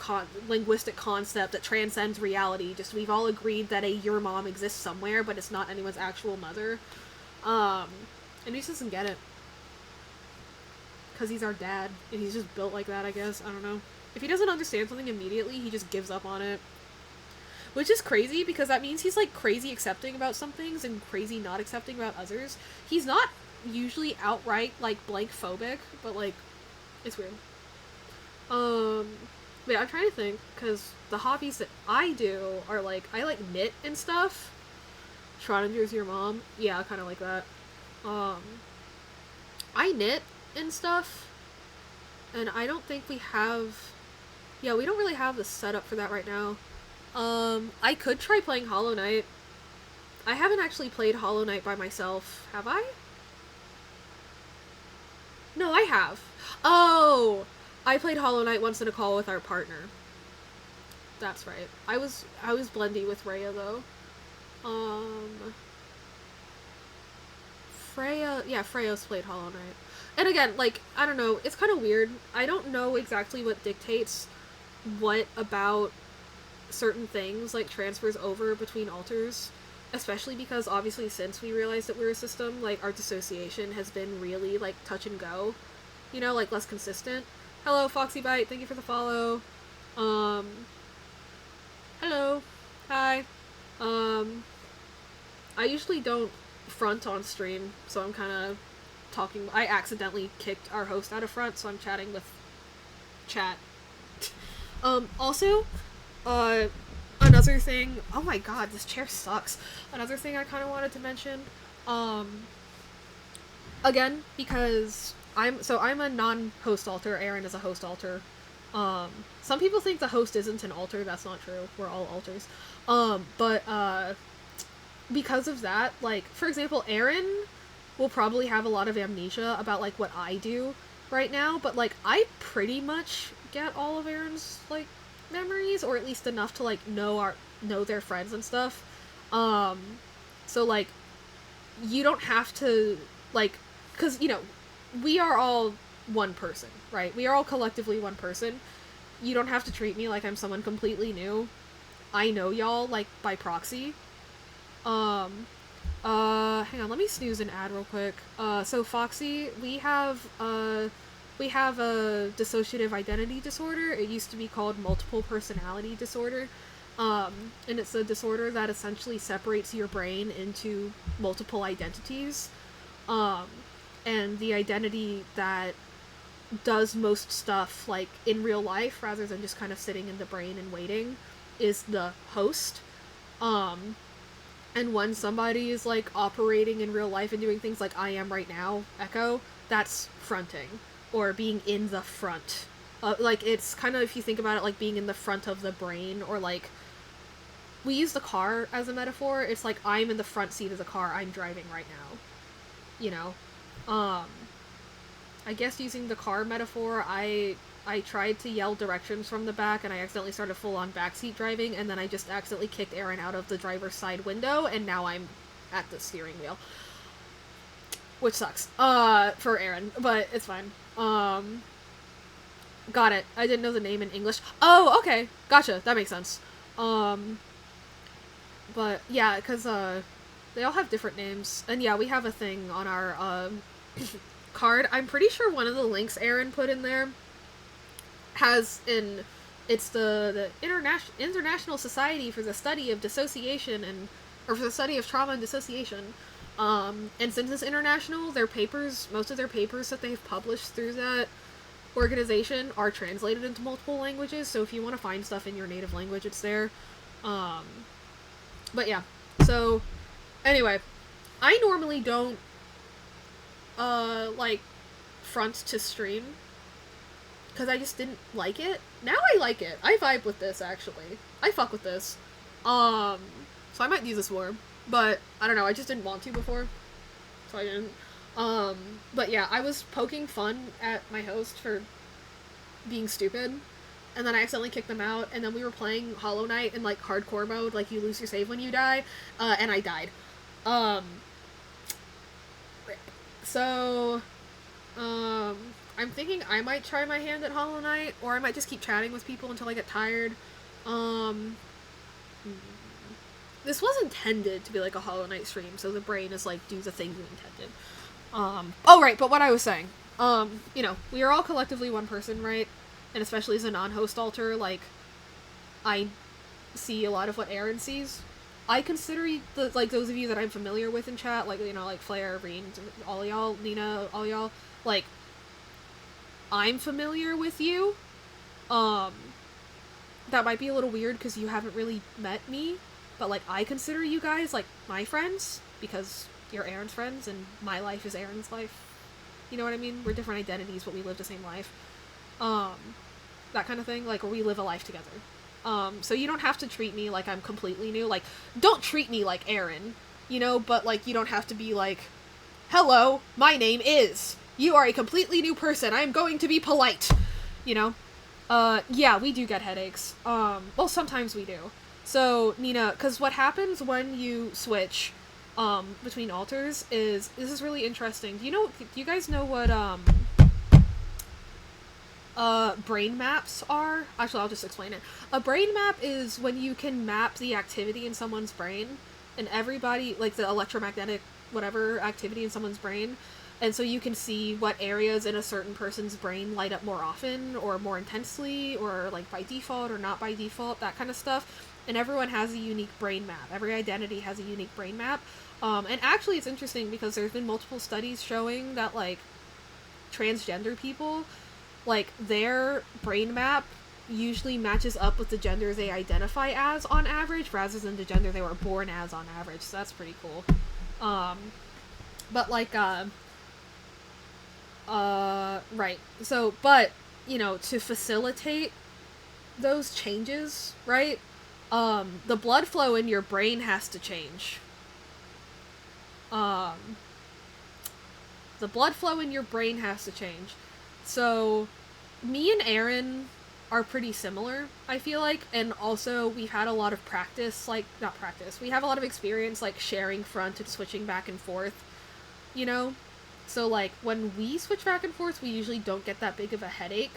linguistic concept that transcends reality. Just, we've all agreed that your mom exists somewhere, but it's not anyone's actual mother. And he just doesn't get it. Because he's our dad, and he's just built like that, I guess. I don't know. If he doesn't understand something immediately, he just gives up on it. Which is crazy, because that means he's, like, crazy accepting about some things and crazy not accepting about others. He's not usually outright, like, blank phobic, but, like, it's weird. Wait, I'm trying to think, because the hobbies that I do are, like, I, like, knit and stuff. Schrodinger's your mom. Yeah, kind of like that. I knit and stuff, and I don't think we have... Yeah, we don't really have the setup for that right now. I could try playing Hollow Knight. I haven't actually played Hollow Knight by myself. Have I? No, I have. Oh! I played Hollow Knight once in a call with our partner. That's right. I was blendy with Rhea, though. Freya's played Hollow Knight. And again, like, I don't know, it's kind of weird. I don't know exactly what dictates what about certain things, like, transfers over between alters, especially because, obviously, since we realized that we're a system, like, our dissociation has been really, like, touch and go, you know, like, less consistent. Hello, FoxyBite, thank you for the follow. Hello. Hi. I usually don't front on stream, so I'm kind of talking. I accidentally kicked our host out of front, so I'm chatting with chat. Also, another thing, oh my god, this chair sucks. Another thing I kind of wanted to mention, again, because I'm a non-host alter, Aaron is a host alter. Some people think the host isn't an alter, that's not true, we're all alters. But because of that, like, for example, Aaron will probably have a lot of amnesia about, like, what I do right now, but, like, I pretty much get all of Aaron's, like, memories, or at least enough to, like, know their friends and stuff. So, like, you don't have to, like, because, you know, we are all one person, right? We are all collectively one person. You don't have to treat me like I'm someone completely new. I know y'all, like, by proxy. Hang on, let me snooze an ad real quick. So Foxy, we have, we have a dissociative identity disorder. It used to be called multiple personality disorder. And it's a disorder that essentially separates your brain into multiple identities. And the identity that does most stuff, like, in real life, rather than just kind of sitting in the brain and waiting, is the host. And when somebody is, like, operating in real life and doing things like I am right now, Echo, that's fronting. Or being in the front. Like, it's kind of, if you think about it, like being in the front of the brain, or, like, we use the car as a metaphor. It's like, I'm in the front seat of the car, I'm driving right now. You know? I guess using the car metaphor, I tried to yell directions from the back, and I accidentally started full-on backseat driving, and then I just accidentally kicked Aaron out of the driver's side window, and now I'm at the steering wheel. Which sucks. For Aaron, but it's fine. Got it. I didn't know the name in English. Oh, okay. Gotcha. That makes sense. But, yeah, because, they all have different names. And yeah, we have a thing on our, card. I'm pretty sure one of the links Aaron put in there it's the International Society for the Study of Dissociation or for the Study of Trauma and Dissociation. And since it's international, most of their papers that they've published through that organization are translated into multiple languages, so if you want to find stuff in your native language, it's there. But yeah, so, anyway, I normally don't, like, front to stream, because I just didn't like it. Now I like it. I vibe with this, actually. I fuck with this. So I might use this more, but, I don't know, I just didn't want to before, so I didn't. But yeah, I was poking fun at my host for being stupid, and then I accidentally kicked them out, and then we were playing Hollow Knight in, like, hardcore mode, like, you lose your save when you die, and I died. So, I'm thinking I might try my hand at Hollow Knight, or I might just keep chatting with people until I get tired. This was intended to be like a Hollow Knight stream, so the brain is like, do the thing you intended. Oh right, but what I was saying, you know, we are all collectively one person, right? And especially as a non-host alter, like, I see a lot of what Aaron sees. I consider like, those of you that I'm familiar with in chat, like, you know, like Flair, Reen, all y'all, Nina, all y'all, like, I'm familiar with you. That might be a little weird because you haven't really met me, but, like, I consider you guys, like, my friends, because you're Aaron's friends, and my life is Aaron's life. You know what I mean? We're different identities, but we live the same life. That kind of thing, like, we live a life together. So you don't have to treat me like I'm completely new. Like, don't treat me like Aaron, you know, but, like, you don't have to be like, hello, my name is, you are a completely new person, I'm going to be polite, you know? Yeah, we do get headaches. Well, sometimes we do. So, Nina, because what happens when you switch, between alters is, this is really interesting. Do you guys know what, brain maps are? Actually, I'll just explain it. A brain map is when you can map the activity in someone's brain, and everybody, like, the electromagnetic whatever activity in someone's brain, and so you can see what areas in a certain person's brain light up more often, or more intensely, or, like, by default, or not by default, that kind of stuff. And everyone has a unique brain map. Every identity has a unique brain map. And actually it's interesting because there's been multiple studies showing that, like, transgender people, like, their brain map usually matches up with the gender they identify as on average, rather than the gender they were born as on average, so that's pretty cool. But, like, right. So, but, you know, to facilitate those changes, right, the blood flow in your brain has to change. The blood flow in your brain has to change. So, me and Aaron are pretty similar, I feel like, and also we've had a lot of practice, like, not practice, we have a lot of experience, like, sharing front and switching back and forth, you know? So, like, when we switch back and forth, we usually don't get that big of a headache.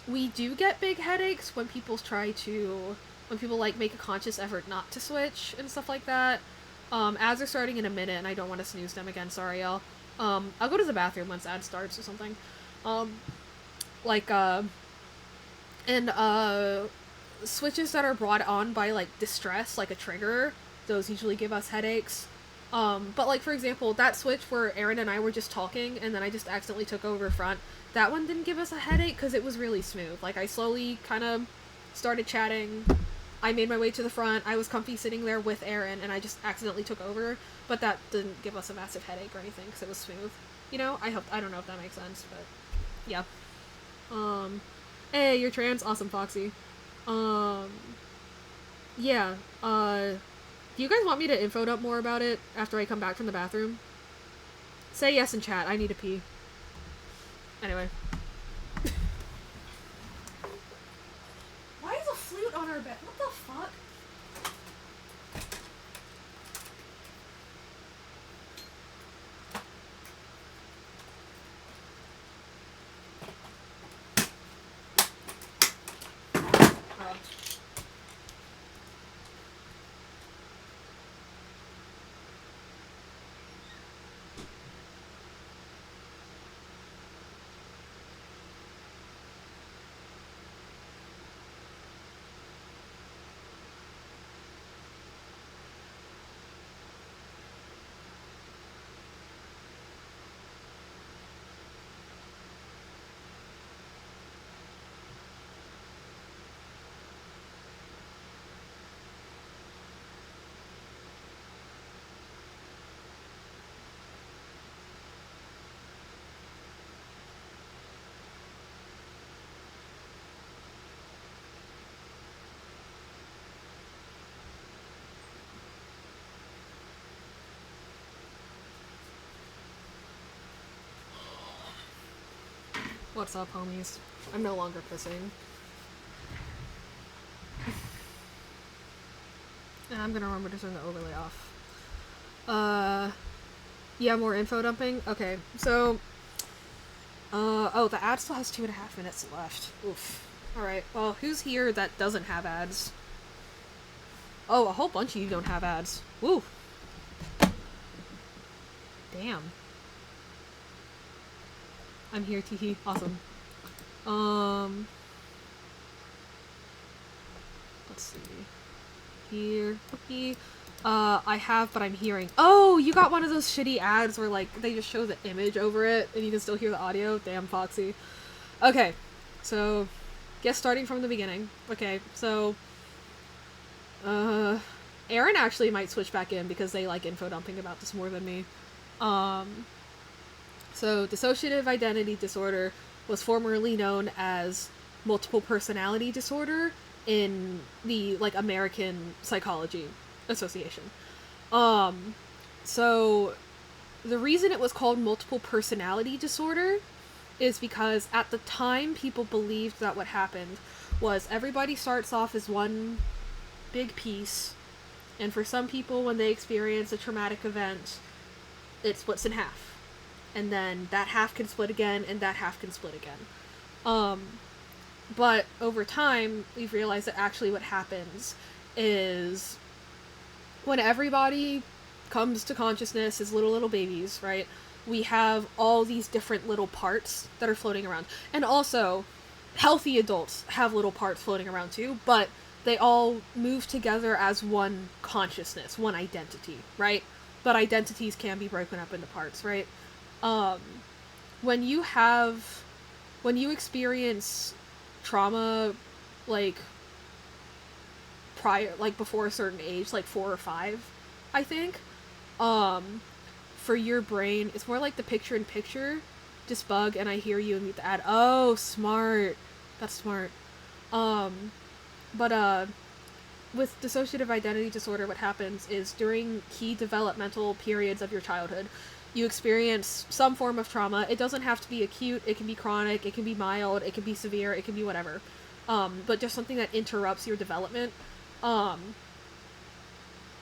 We do get big headaches when people like, make a conscious effort not to switch and stuff like that. Ads are starting in a minute, and I don't want to snooze them again, sorry, y'all. I'll go to the bathroom once ad starts or something. Um, like, and, switches that are brought on by, like, distress, like a trigger, those usually give us headaches. But, like, for example, that switch where Aaron and I were just talking, and then I just accidentally took over front, that one didn't give us a headache, because it was really smooth. Like, I slowly kind of started chatting, I made my way to the front, I was comfy sitting there with Aaron, and I just accidentally took over, but that didn't give us a massive headache or anything, because it was smooth. You know? I don't know if that makes sense, but yeah. Um, hey, you're trans? Awesome, Foxy. Um, yeah, do you guys want me to info dump more about it after I come back from the bathroom? Say yes in chat, I need to pee. Anyway. Why is a flute on our bed? What the fuck? What's up, homies? I'm no longer pissing. And I'm gonna remember to turn the overlay off. Yeah, more info dumping? Okay, so... oh, the ad still has 2.5 minutes left. Oof. Alright, well, who's here that doesn't have ads? Oh, a whole bunch of you don't have ads. Woo! Damn. I'm here, teehee. Awesome. Let's see. Here. I have, but I'm hearing. Oh, you got one of those shitty ads where, like, they just show the image over it and you can still hear the audio? Damn, Foxy. Okay, so, guess starting from the beginning. Okay, so, Aaron actually might switch back in because they like info dumping about this more than me. So, dissociative identity disorder was formerly known as multiple personality disorder in the, like, American Psychology Association. So, the reason it was called multiple personality disorder is because at the time people believed that what happened was everybody starts off as one big piece, and for some people when they experience a traumatic event, it splits in half. And then that half can split again, and that half can split again. But over time, we've realized that actually what happens is when everybody comes to consciousness as little babies, right, we have all these different little parts that are floating around. And also, healthy adults have little parts floating around too, but they all move together as one consciousness, one identity, right? But identities can be broken up into parts, right? When you experience trauma, like, prior, like, before a certain age, like 4 or 5, I think, for your brain, it's more like the picture-in-picture, just bug, and I hear you and meet the ad. Oh, smart. That's smart. But, with dissociative identity disorder, what happens is during key developmental periods of your childhood, you experience some form of trauma. It doesn't have to be acute, it can be chronic, it can be mild, it can be severe, it can be whatever. But just something that interrupts your development.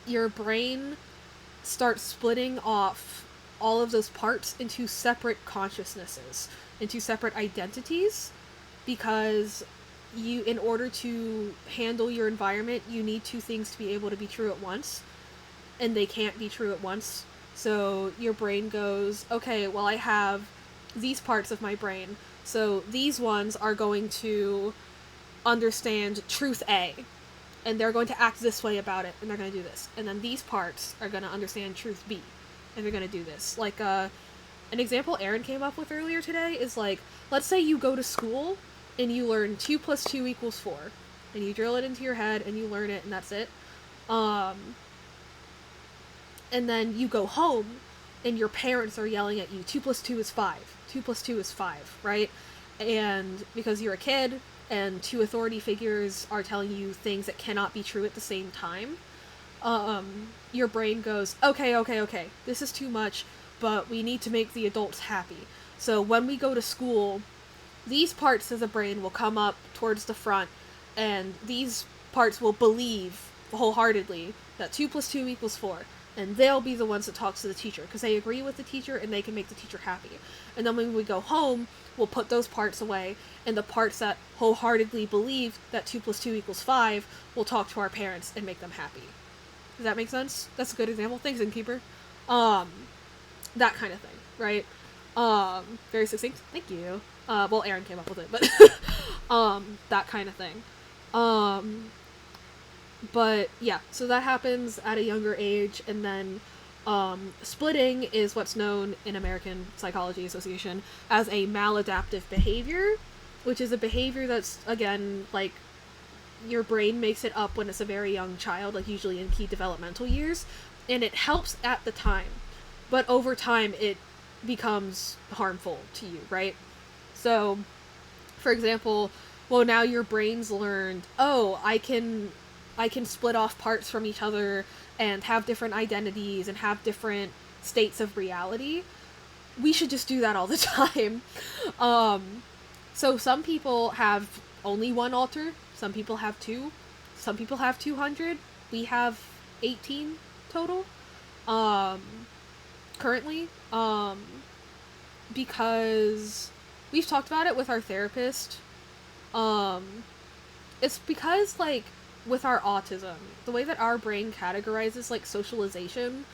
Your brain starts splitting off all of those parts into separate consciousnesses, into separate identities, because you, in order to handle your environment, you need two things to be able to be true at once, and they can't be true at once. So your brain goes, okay, well, I have these parts of my brain, so these ones are going to understand truth A, and they're going to act this way about it, and they're going to do this. And then these parts are going to understand truth B, and they're going to do this. Like, an example Aaron came up with earlier today is like, let's say you go to school and you learn 2 plus 2 equals 4, and you drill it into your head and you learn it, and that's it. And then you go home and your parents are yelling at you, 2 plus 2 is 5. 2 plus 2 is 5, right? And because you're a kid and two authority figures are telling you things that cannot be true at the same time, your brain goes, okay, this is too much, but we need to make the adults happy. So when we go to school, these parts of the brain will come up towards the front, and these parts will believe wholeheartedly that 2 plus 2 equals 4. And they'll be the ones that talks to the teacher, because they agree with the teacher and they can make the teacher happy. And then when we go home, we'll put those parts away, and the parts that wholeheartedly believe that 2 plus 2 equals 5 will talk to our parents and make them happy. Does that make sense? That's a good example. Thanks, Innkeeper. That kind of thing, right? Very succinct. Thank you. Well, Aaron came up with it, but that kind of thing. But yeah, so that happens at a younger age, and then splitting is what's known in American Psychology Association as a maladaptive behavior, which is a behavior that's, again, like, your brain makes it up when it's a very young child, like usually in key developmental years, and it helps at the time, but over time it becomes harmful to you, right? So, for example, well, now your brain's learned, oh, I can split off parts from each other and have different identities and have different states of reality. We should just do that all the time. So some people have only one alter, some people have 2, some people have 200. We have 18 total, currently, because we've talked about it with our therapist. It's because, like, with our autism, the way that our brain categorizes, like, socialization,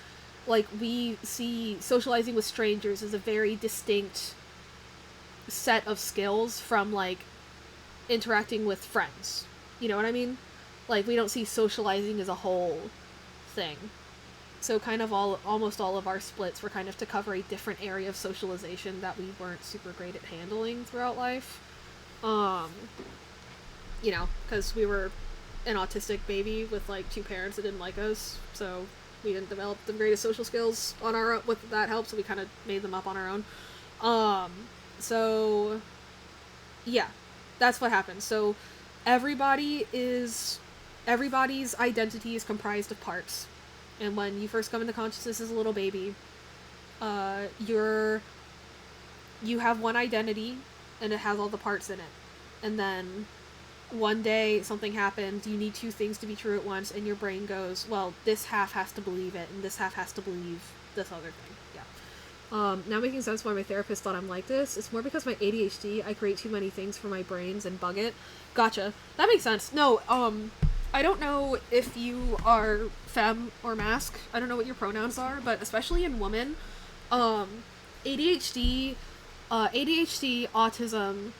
like, we see socializing with strangers as a very distinct set of skills from, like, interacting with friends. You know what I mean? Like, we don't see socializing as a whole thing. So kind of almost all of our splits were kind of to cover a different area of socialization that we weren't super great at handling throughout life. You know, because we were an autistic baby with, like, 2 parents that didn't like us, so we didn't develop the greatest social skills on our own with that help, so we kind of made them up on our own. So yeah, that's what happens. So everybody's identity is comprised of parts, and when you first come into consciousness as a little baby, you have one identity and it has all the parts in it, and then one day something happens, you need 2 things to be true at once, and your brain goes, well, this half has to believe it and this half has to believe this other thing. Now making sense why my therapist thought I'm like this. It's more because my ADHD, I create too many things for my brains and bug it. Gotcha. That makes sense. No, I don't know if you are femme or masc. I don't know what your pronouns are, but especially in women, ADHD, autism,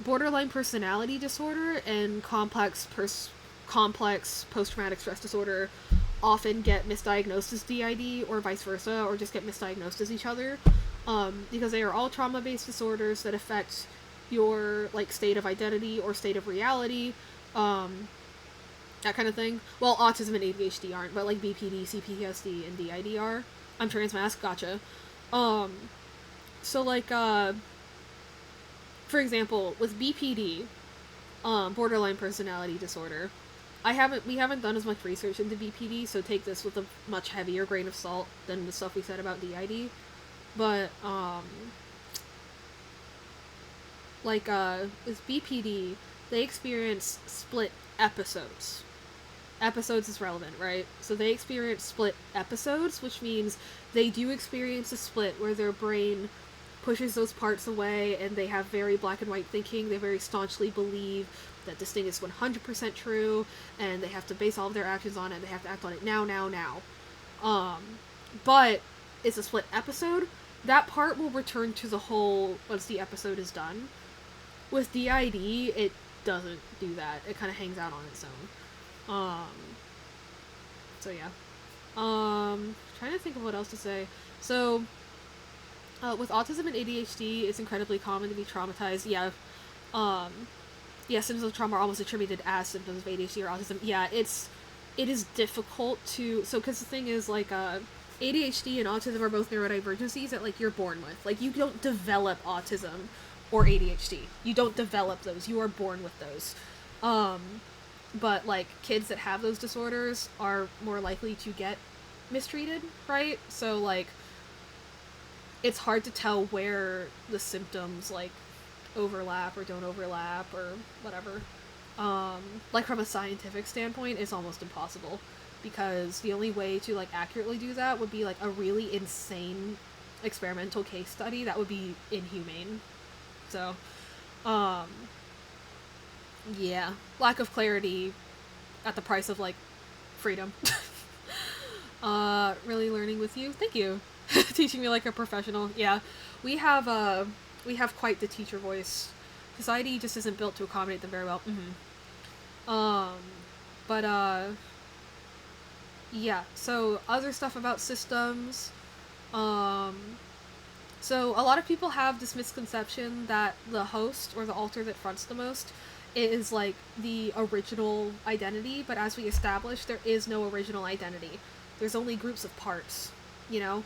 borderline personality disorder, and complex post-traumatic stress disorder often get misdiagnosed as DID, or vice versa, or just get misdiagnosed as each other, because they are all trauma-based disorders that affect your, like, state of identity or state of reality, that kind of thing. Well, autism and ADHD aren't, but, like, BPD, CPTSD, and DID are. I'm transmasc, gotcha. So, like, for example, with BPD, borderline personality disorder, we haven't done as much research into BPD, so take this with a much heavier grain of salt than the stuff we said about DID. But, with BPD, they experience split episodes. Episodes is relevant, right? So they experience split episodes, which means they do experience a split where their brain pushes those parts away, and they have very black and white thinking. They very staunchly believe that this thing is 100% true, and they have to base all of their actions on it. They have to act on it now. But is a split episode, that part will return to the whole once the episode is done. With DID, it doesn't do that. It kind of hangs out on its own. So yeah. Trying to think of what else to say. So, with autism and ADHD, it's incredibly common to be traumatized. Yeah. Yeah, symptoms of trauma are almost attributed as symptoms of ADHD or autism. Yeah, it is difficult to, so, because the thing is, like, ADHD and autism are both neurodivergencies that, like, you're born with. Like, you don't develop autism or ADHD. You don't develop those. You are born with those. But, like, kids that have those disorders are more likely to get mistreated, right? So, like, it's hard to tell where the symptoms, like, overlap or don't overlap or whatever. Like, from a scientific standpoint, it's almost impossible, because the only way to, like, accurately do that would be, like, a really insane experimental case study that would be inhumane. So, yeah, lack of clarity at the price of, like, freedom. Really learning with you. Thank you. Teaching me like a professional. Yeah, we have quite the teacher voice. Society just isn't built to accommodate them very well. But yeah, so other stuff about systems. So a lot of people have this misconception that the host or the alter that fronts the most is, like, the original identity, but as we established, there is no original identity. There's only groups of parts, you know,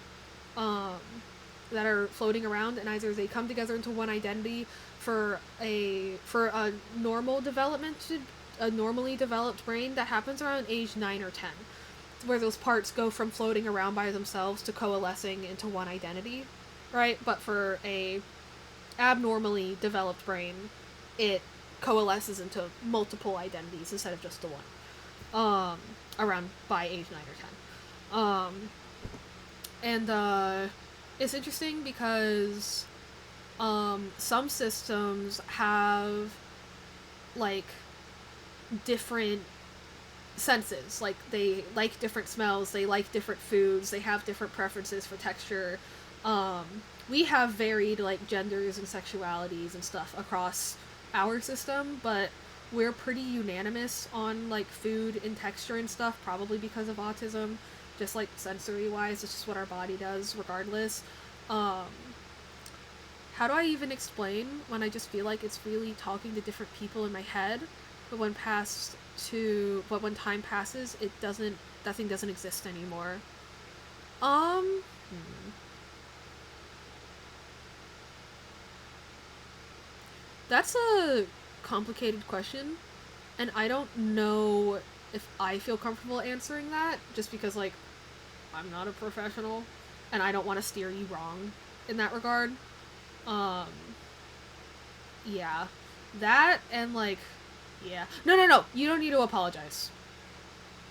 that are floating around, and either they come together into one identity for a normally developed brain that happens around age 9 or 10, where those parts go from floating around by themselves to coalescing into one identity, right? But for a abnormally developed brain, it coalesces into multiple identities instead of just the one, around by age 9 or 10. And it's interesting because some systems have, like, different senses. Like, they like different smells, they like different foods, they have different preferences for texture. We have varied, like, genders and sexualities and stuff across our system, but we're pretty unanimous on, like, food and texture and stuff, probably because of autism. Just, like, sensory-wise, it's just what our body does, regardless. How do I even explain when I just feel like it's really talking to different people in my head, but when time passes, that thing doesn't exist anymore? That's a complicated question, and I don't know if I feel comfortable answering that, just because, like, I'm not a professional, and I don't want to steer you wrong in that regard. Yeah. That, and, like, yeah. No, you don't need to apologize.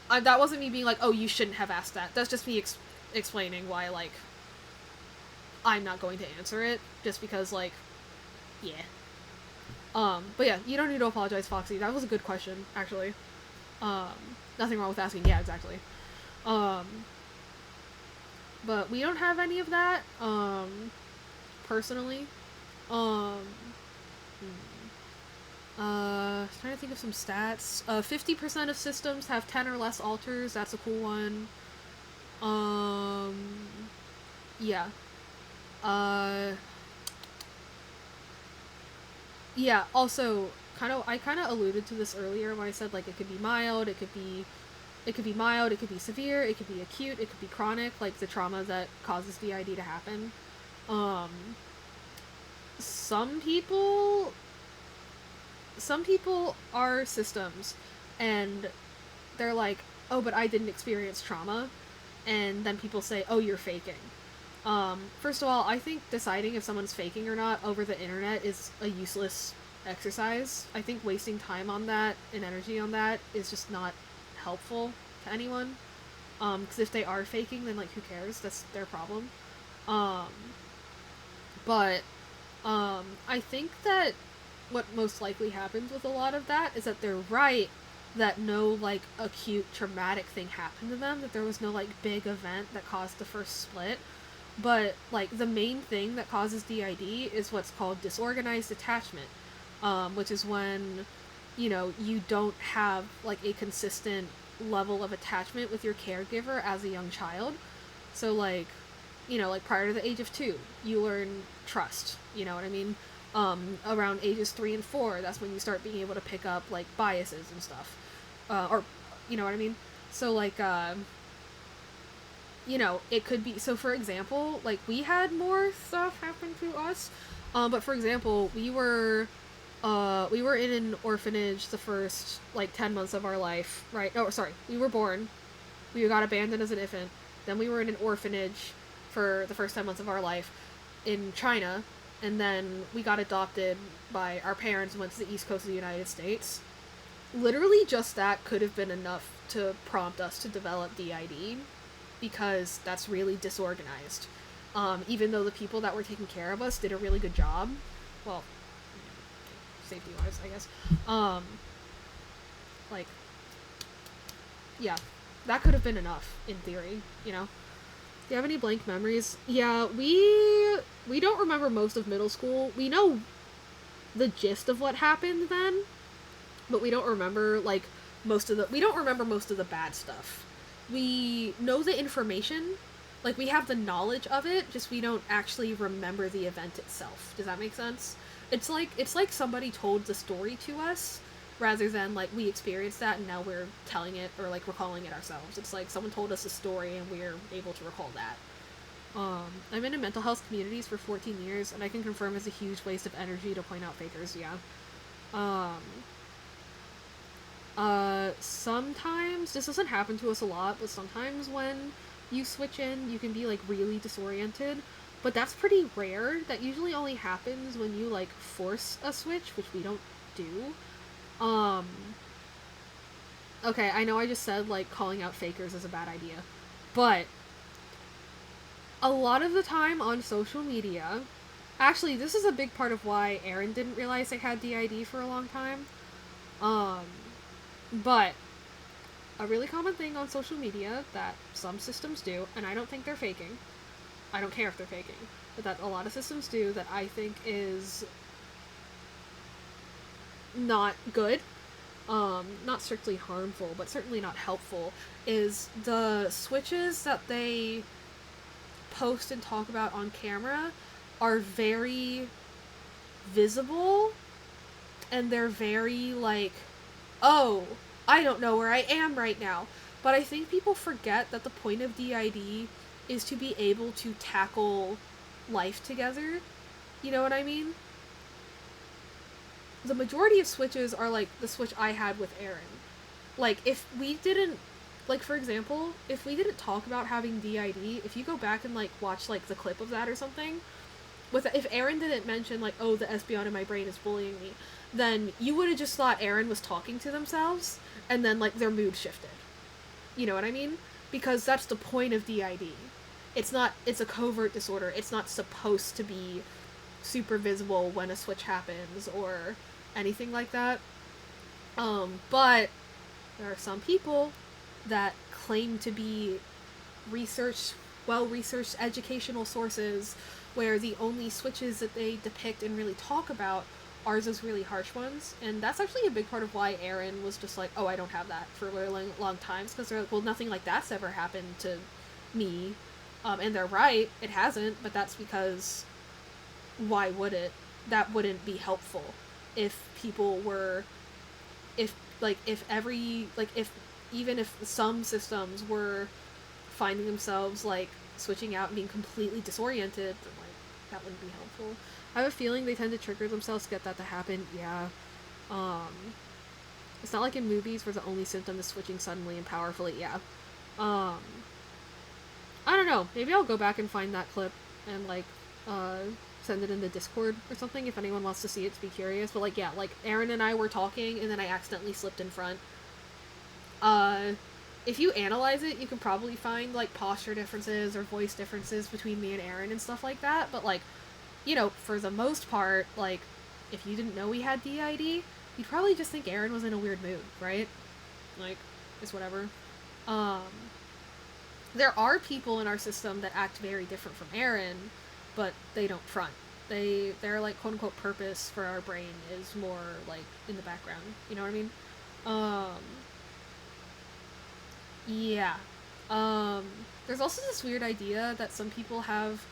That wasn't me being like, oh, you shouldn't have asked that. That's just me explaining why, like, I'm not going to answer it, just because, like, yeah. But yeah, you don't need to apologize, Foxy. That was a good question, actually. Nothing wrong with asking. Yeah, exactly. But we don't have any of that, personally. Trying to think of some stats. 50% of systems have 10 or less alters. That's a cool one. Yeah. Yeah, also, I kind of alluded to this earlier when I said, like, it could be mild, it could be mild, it could be severe, it could be acute, it could be chronic, like the trauma that causes DID to happen. Some people are systems, and they're like, oh, but I didn't experience trauma, and then people say, oh, you're faking. First of all, I think deciding if someone's faking or not over the internet is a useless exercise. I think wasting time on that and energy on that is just not helpful to anyone. Because if they are faking, then, like, who cares? That's their problem. But I think that what most likely happens with a lot of that is that they're right that no, like, acute traumatic thing happened to them, that there was no, like, big event that caused the first split. But, like, the main thing that causes DID is what's called disorganized attachment, which is when, you know, you don't have, like, a consistent level of attachment with your caregiver as a young child. So, like, you know, like, prior to the age of 2, you learn trust, you know what I mean? Around ages 3 and 4, that's when you start being able to pick up, like, biases and stuff. Or, you know what I mean? So, like, you know, it could be, so for example, like, we had more stuff happen to us, but for example, we were in an orphanage the first, like, 10 months of our life, right? Oh, sorry, we were born, we got abandoned as an infant, then we were in an orphanage for the first 10 months of our life in China, and then we got adopted by our parents and went to the East Coast of the United States. Literally just that could have been enough to prompt us to develop DID, because that's really disorganized. Even though the people that were taking care of us did a really good job, well, safety wise, I guess. Like, yeah, that could have been enough in theory, you know. Do you have any blank memories? Yeah, we don't remember most of middle school. We know the gist of what happened then, but we don't remember, like, we don't remember most of the bad stuff. We know the information, like, we have the knowledge of it, just we don't actually remember the event itself. Does that make sense? It's like somebody told the story to us, rather than, like, we experienced that and now we're telling it or, like, recalling it ourselves. It's like someone told us a story and we're able to recall that. I've been in mental health communities for 14 years, and I can confirm it's a huge waste of energy to point out fakers, yeah. Sometimes, this doesn't happen to us a lot, but sometimes when you switch in, you can be, like, really disoriented. But that's pretty rare. That usually only happens when you, like, force a switch, which we don't do. Okay, I know I just said, like, calling out fakers is a bad idea. But a lot of the time on social media, actually, this is a big part of why Aaron didn't realize I had DID for a long time. But a really common thing on social media that some systems do, and I don't think they're faking, I don't care if they're faking, but that a lot of systems do that I think is not good, not strictly harmful, but certainly not helpful, is the switches that they post and talk about on camera are very visible, and they're very, like, oh, I don't know where I am right now. But I think people forget that the point of DID is to be able to tackle life together. You know what I mean? The majority of switches are like the switch I had with Aaron. Like, if we didn't, like, for example, if we didn't talk about having DID, if you go back and, like, watch, like, the clip of that or something, if Aaron didn't mention, like, oh, the Espeon in my brain is bullying me, then you would have just thought Aaron was talking to themselves, and then, like, their mood shifted. You know what I mean? Because that's the point of DID. It's a covert disorder. It's not supposed to be super visible when a switch happens or anything like that. But there are some people that claim to be well-researched educational sources where the only switches that they depict and really talk about are those really harsh ones, and that's actually a big part of why Aaron was just like, oh, I don't have that for a really long time, because they're like, well, nothing like that's ever happened to me, and they're right, it hasn't, but that's because why would it? That wouldn't be helpful if people were, if even if some systems were finding themselves, like, switching out and being completely disoriented, then, like, that wouldn't be helpful. I have a feeling they tend to trigger themselves to get that to happen, yeah. It's not like in movies where the only symptom is switching suddenly and powerfully, yeah. I don't know, maybe I'll go back and find that clip and, like, send it in the Discord or something if anyone wants to see it to be curious, but, like, yeah, like, Aaron and I were talking and then I accidentally slipped in front. If you analyze it, you can probably find, like, posture differences or voice differences between me and Aaron and stuff like that, but, like, you know, for the most part, like, if you didn't know we had DID, you'd probably just think Aaron was in a weird mood, right? Like, it's whatever. There are people in our system that act very different from Aaron, but they don't front. Their like quote unquote purpose for our brain is more like in the background. You know what I mean? Um, yeah. Um, there's also this weird idea that some people have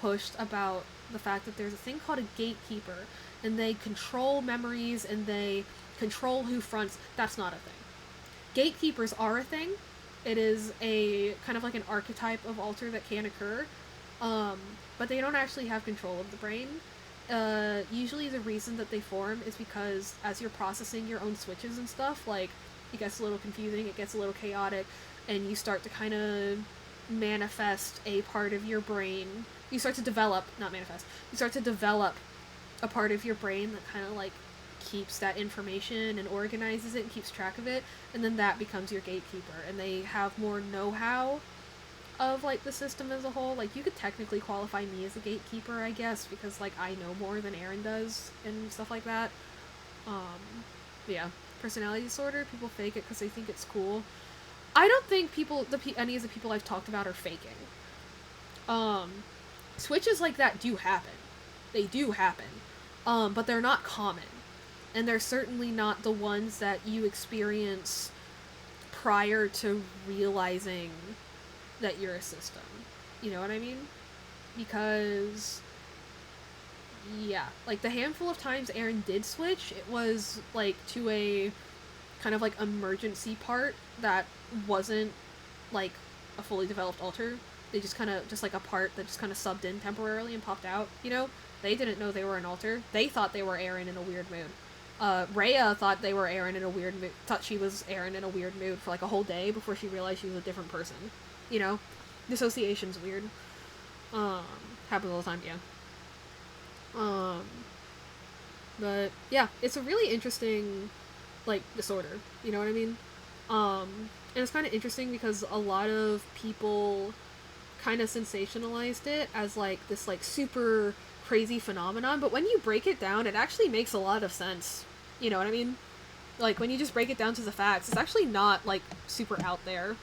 pushed about the fact that there's a thing called a gatekeeper, and they control memories and they control who fronts. That's not a thing. Gatekeepers are a thing. It is a kind of like an archetype of alter that can occur, um, but they don't actually have control of the brain. Usually the reason that they form is because as you're processing your own switches and stuff, like, it gets a little confusing, it gets a little chaotic, and you start to kind of manifest a part of your brain. You start to develop, not manifest, you start to develop a part of your brain that kind of like keeps that information and organizes it and keeps track of it, and then that becomes your gatekeeper, and they have more know-how of like the system as a whole. Like, you could technically qualify me as a gatekeeper, I guess, because like I know more than Aaron does and stuff like that. Yeah, personality disorder, people fake it because they think it's cool. I don't think any of the people I've talked about are faking. um Switches like that do happen. They do happen. But they're not common. And they're certainly not the ones that you experience prior to realizing that you're a system. You know what I mean? Because, yeah, like the handful of times Aaron did switch, it was like to a kind of like emergency part that wasn't like a fully developed alter. They just kind of, just like a part that just kind of subbed in temporarily and popped out, you know? They didn't know they were an alter. They thought they were Aaron in a weird mood. Rhea thought they were Aaron in a weird mood, thought she was Aaron in a weird mood for like a whole day before she realized she was a different person. You know? Dissociation's weird. Happens all the time, yeah. But yeah, it's a really interesting, like, disorder. You know what I mean? And it's kind of interesting because a lot of people kind of sensationalized it as like this like super crazy phenomenon, but when you break it down, it actually makes a lot of sense. You know what I mean? Like, when you just break it down to the facts, it's actually not like super out there,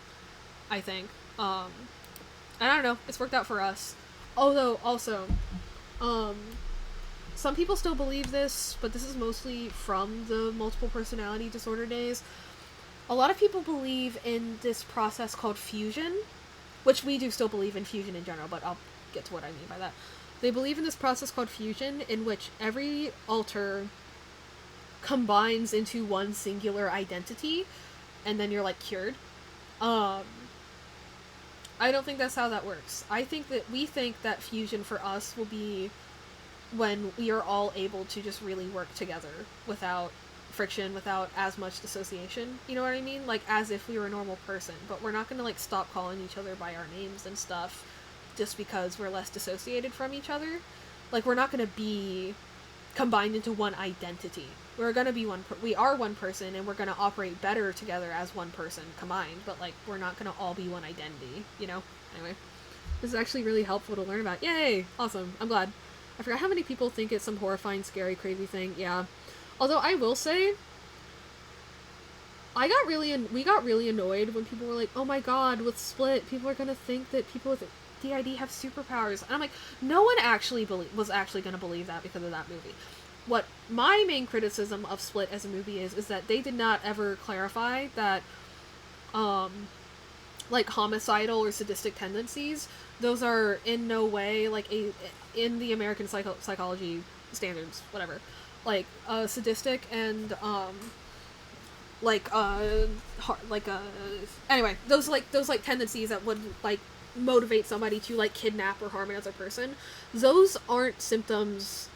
I think. And I don't know, it's worked out for us. Although also, some people still believe this, but this is mostly from the multiple personality disorder days. A lot of people believe in this process called fusion, which we do still believe in fusion in general, but I'll get to what I mean by that. They believe in this process called fusion, in which every alter combines into one singular identity, and then you're like cured. I don't think that's how that works. We think that fusion for us will be when we are all able to just really work together without friction, without as much dissociation. You know what I mean? Like, as if we were a normal person, but we're not gonna like stop calling each other by our names and stuff just because we're less dissociated from each other. Like, we're not gonna be combined into one identity. We're gonna be we are one person, and we're gonna operate better together as one person combined, but like, we're not gonna all be one identity, you know? Anyway, this is actually really helpful to learn about. Yay! Awesome. I'm glad. I forgot how many people think it's some horrifying, scary, crazy thing. Yeah. Although I will say, we got really annoyed when people were like, "Oh my god, with Split, people are gonna think that people with DID have superpowers," and I'm like, no one actually was actually gonna believe that because of that movie. What my main criticism of Split as a movie is that they did not ever clarify that, like, homicidal or sadistic tendencies, those are in no way like in the American psychology standards, whatever. Like, sadistic and anyway, those tendencies that would like motivate somebody to like kidnap or harm another person, those aren't symptoms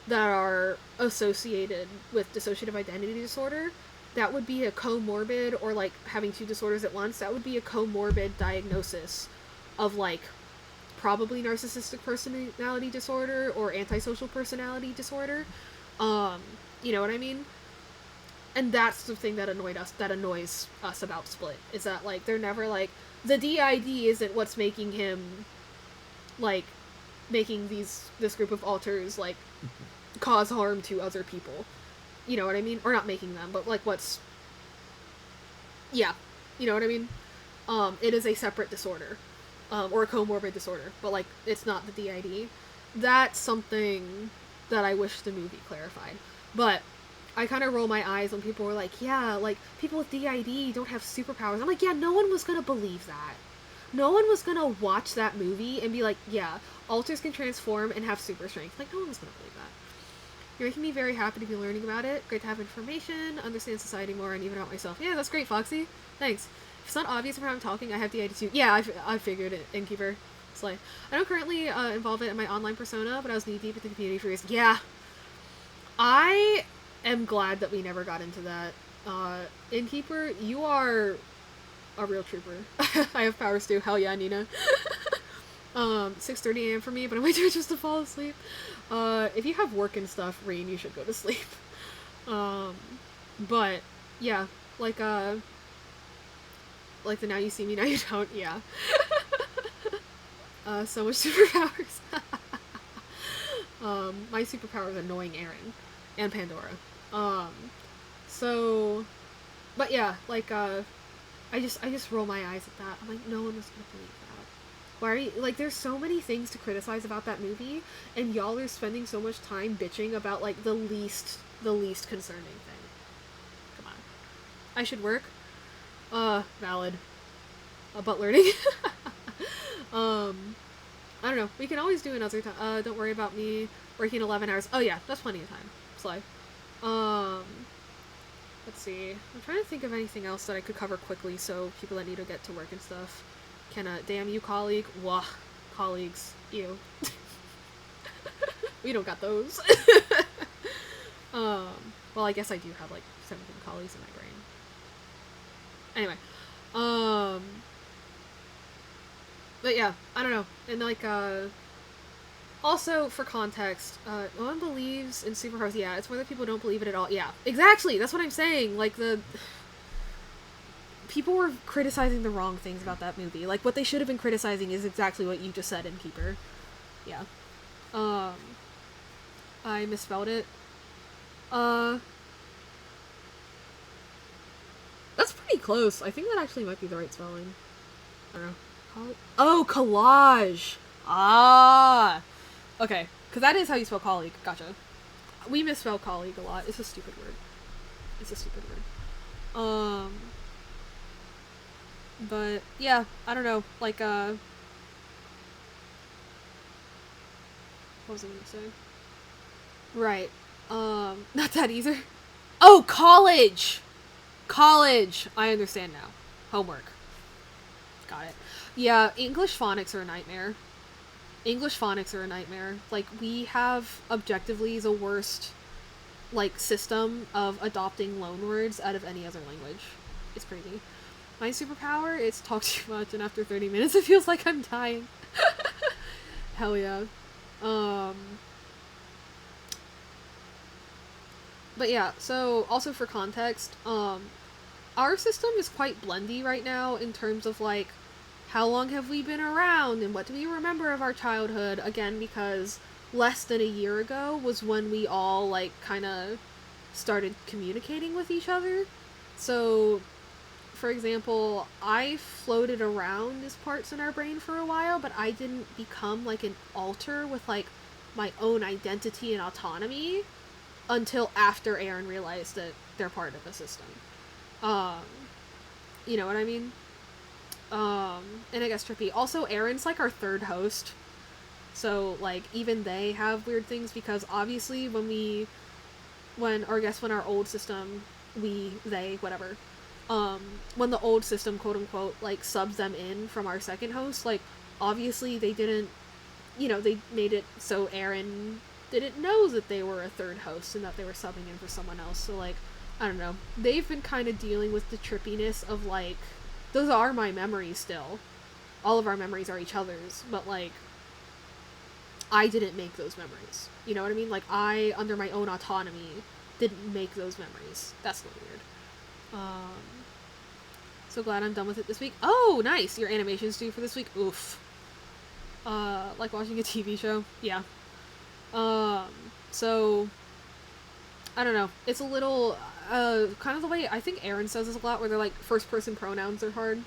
that are associated with dissociative identity disorder. That would be a comorbid, or like having two disorders at once, that would be a comorbid diagnosis of like probably narcissistic personality disorder or antisocial personality disorder. You know what I mean? And that's the thing that annoys us about Split, is that like they're never like, the DID isn't what's making him like making this group of alters like cause harm to other people. You know what I mean? Or not making them, but like yeah, you know what I mean? It is a separate disorder. or a comorbid disorder, but like it's not the DID. That's something that I wish the movie clarified. But I kind of roll my eyes when people were like, yeah, like people with DID don't have superpowers. I'm like, yeah, no one was gonna believe that. No one was gonna watch that movie and be like, yeah, alters can transform and have super strength. Like, no one was gonna believe that. You're making me very happy to be learning about it. Great to have information, understand society more, and even about myself. Yeah, that's great, Foxy. Thanks. If it's not obvious from how I'm talking, I have DID too. Yeah, I figured it, Innkeeper. Slay. I don't currently involve it in my online persona, but I was knee-deep in the community for years. Yeah. I am glad that we never got into that. Innkeeper, you are a real trooper. I have powers too. Hell yeah, Nina. 6:30 a.m. for me, but I'm waiting just to fall asleep. If you have work and stuff, Rain, you should go to sleep. But yeah, like the now you see me, now you don't. Yeah. So much superpowers. My superpower is annoying Aaron and Pandora. So, but yeah, like I just roll my eyes at that. I'm like, no one was gonna believe that. Why are you, like, there's so many things to criticize about that movie, and y'all are spending so much time bitching about, like, the least concerning thing. Come on. I should work? Valid. But learning? I don't know. We can always do another time. Don't worry about me working 11 hours. Oh yeah, that's plenty of time. Slay. Let's see. I'm trying to think of anything else that I could cover quickly so people that need to get to work and stuff can, damn you, colleague. Wah. Colleagues. Ew. We don't got those. Well, I guess I do have, like, 17 colleagues in my brain. Anyway. But yeah, I don't know. And, like, also, for context, no one believes in superheroes. Yeah, it's more that people don't believe it at all. Yeah, exactly! That's what I'm saying! Like, people were criticizing the wrong things about that movie. Like, what they should have been criticizing is exactly what you just said, Innkeeper. Yeah. I misspelled it. That's pretty close. I think that actually might be the right spelling. I don't know. Oh, collage! Ah! Okay, because that is how you spell colleague. Gotcha. We misspell colleague a lot. It's a stupid word. But, yeah, I don't know. Like, what was I gonna say? Right. Not that either. Oh, college! College! I understand now. Homework. Got it. Yeah, English phonics are a nightmare. Like, we have objectively the worst, like, system of adopting loanwords out of any other language. It's crazy. My superpower is talk too much, and after 30 minutes it feels like I'm dying. Hell yeah. But yeah, so, also for context, our system is quite blendy right now in terms of, like, how long have we been around, and what do we remember of our childhood? Again, because less than a year ago was when we all, like, kind of started communicating with each other. So, for example, I floated around as parts in our brain for a while, but I didn't become, like, an alter with, like, my own identity and autonomy until after Aaron realized that they're part of the system. You know what I mean? And I guess Trippy. Also, Aaron's, like, our third host. So, like, even they have weird things, because obviously when our old system, whatever, when the old system, quote-unquote, like, subs them in from our second host, like, obviously they didn't, they made it so Aaron didn't know that they were a third host and that they were subbing in for someone else. So, like, I don't know. They've been kind of dealing with the trippiness of, like, those are my memories still. All of our memories are each other's, but, like, I didn't make those memories. You know what I mean? Like, I, under my own autonomy, didn't make those memories. That's a little weird. So glad I'm done with it this week. Oh, nice! Your animation's due for this week? Oof. Like watching a TV show? Yeah. So, I don't know. It's a little, kind of the way, I think Aaron says this a lot, where they're like, first person pronouns are hard.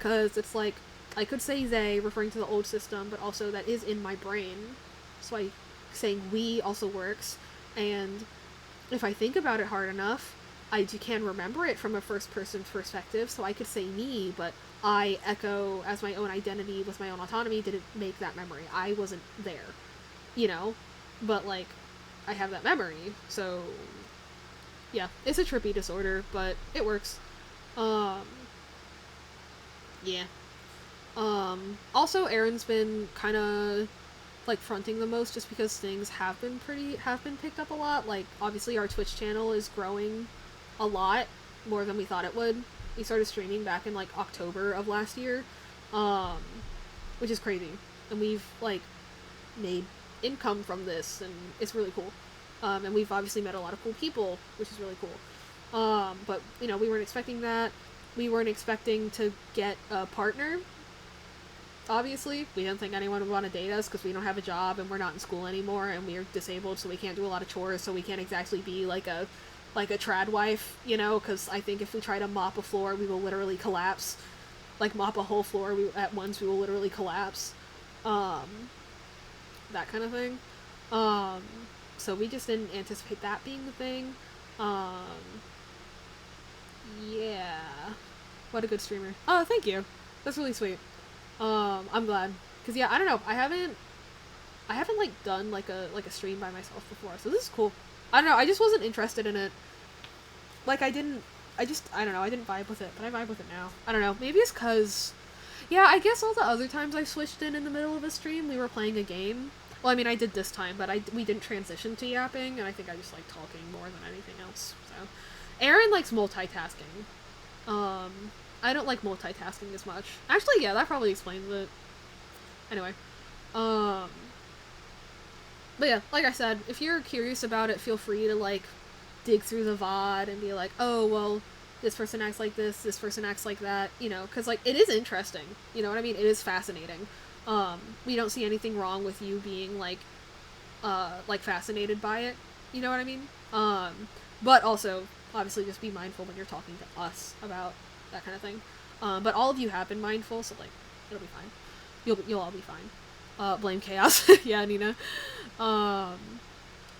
Cause it's like, I could say they, referring to the old system, but also that is in my brain. So saying we also works. And if I think about it hard enough, I can remember it from a first-person perspective, so I could say me, but I, Echo, as my own identity with my own autonomy, didn't make that memory. I wasn't there, you know? But, like, I have that memory, so yeah, it's a trippy disorder, but it works. Yeah. Also, Aaron's been kind of like fronting the most just because things have been picked up a lot. Like, obviously our Twitch channel is growing a lot more than we thought it would. We started streaming back in like October of last year, which is crazy, and we've like made income from this, and it's really cool. And we've obviously met a lot of cool people, which is really cool. But you know, we weren't expecting that. We weren't expecting to get a partner. Obviously, we didn't think anyone would want to date us because we don't have a job and we're not in school anymore and we're disabled, so we can't do a lot of chores, so we can't exactly be like a trad wife, you know, because I think if we try to mop a floor, we will literally collapse. Like, mop a whole floor at once, we will literally collapse. That kind of thing. So we just didn't anticipate that being the thing. Yeah. What a good streamer. Oh, thank you. That's really sweet. I'm glad. Cause yeah, I don't know. I haven't like done like a stream by myself before, so this is cool. I don't know. I just wasn't interested in it. Like I don't know. I didn't vibe with it, but I vibe with it now. I don't know. Maybe it's cause, yeah. I guess all the other times I switched in the middle of a stream, we were playing a game. Well, I mean, I did this time, but we didn't transition to yapping, and I think I just like talking more than anything else. So, Aaron likes multitasking. I don't like multitasking as much. Actually, yeah, that probably explains it. Anyway. But yeah, like I said, if you're curious about it, feel free to, like, dig through the VOD and be like, oh, well, this person acts like this person acts like that, you know, because, like, it is interesting. You know what I mean? It is fascinating. We don't see anything wrong with you being, like, fascinated by it. You know what I mean? But also, obviously, just be mindful when you're talking to us about that kind of thing. But all of you have been mindful, so, like, it'll be fine. You'll all be fine. Blame chaos. Yeah, Nina.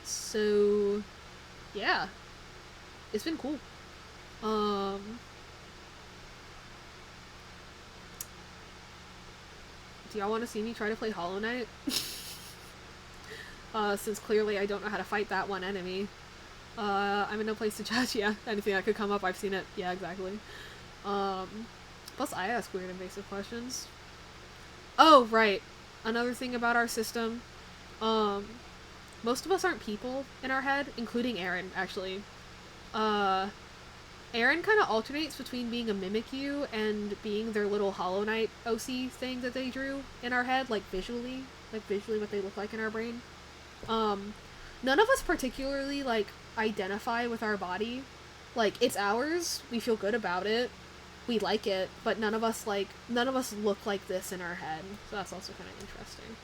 So, yeah. It's been cool. Do y'all want to see me try to play Hollow Knight? Since clearly I don't know how to fight that one enemy. I'm in no place to judge. Yeah, anything that could come up, I've seen it. Yeah, exactly. Plus I ask weird invasive questions. Oh, right. Another thing about our system. Most of us aren't people in our head, including Aaron, actually. Aaron kind of alternates between being a Mimikyu and being their little Hollow Knight OC thing that they drew in our head, like visually what they look like in our brain. None of us particularly, like, identify with our body. Like, it's ours, we feel good about it, we like it, but none of us look like this in our head, so that's also kind of interesting.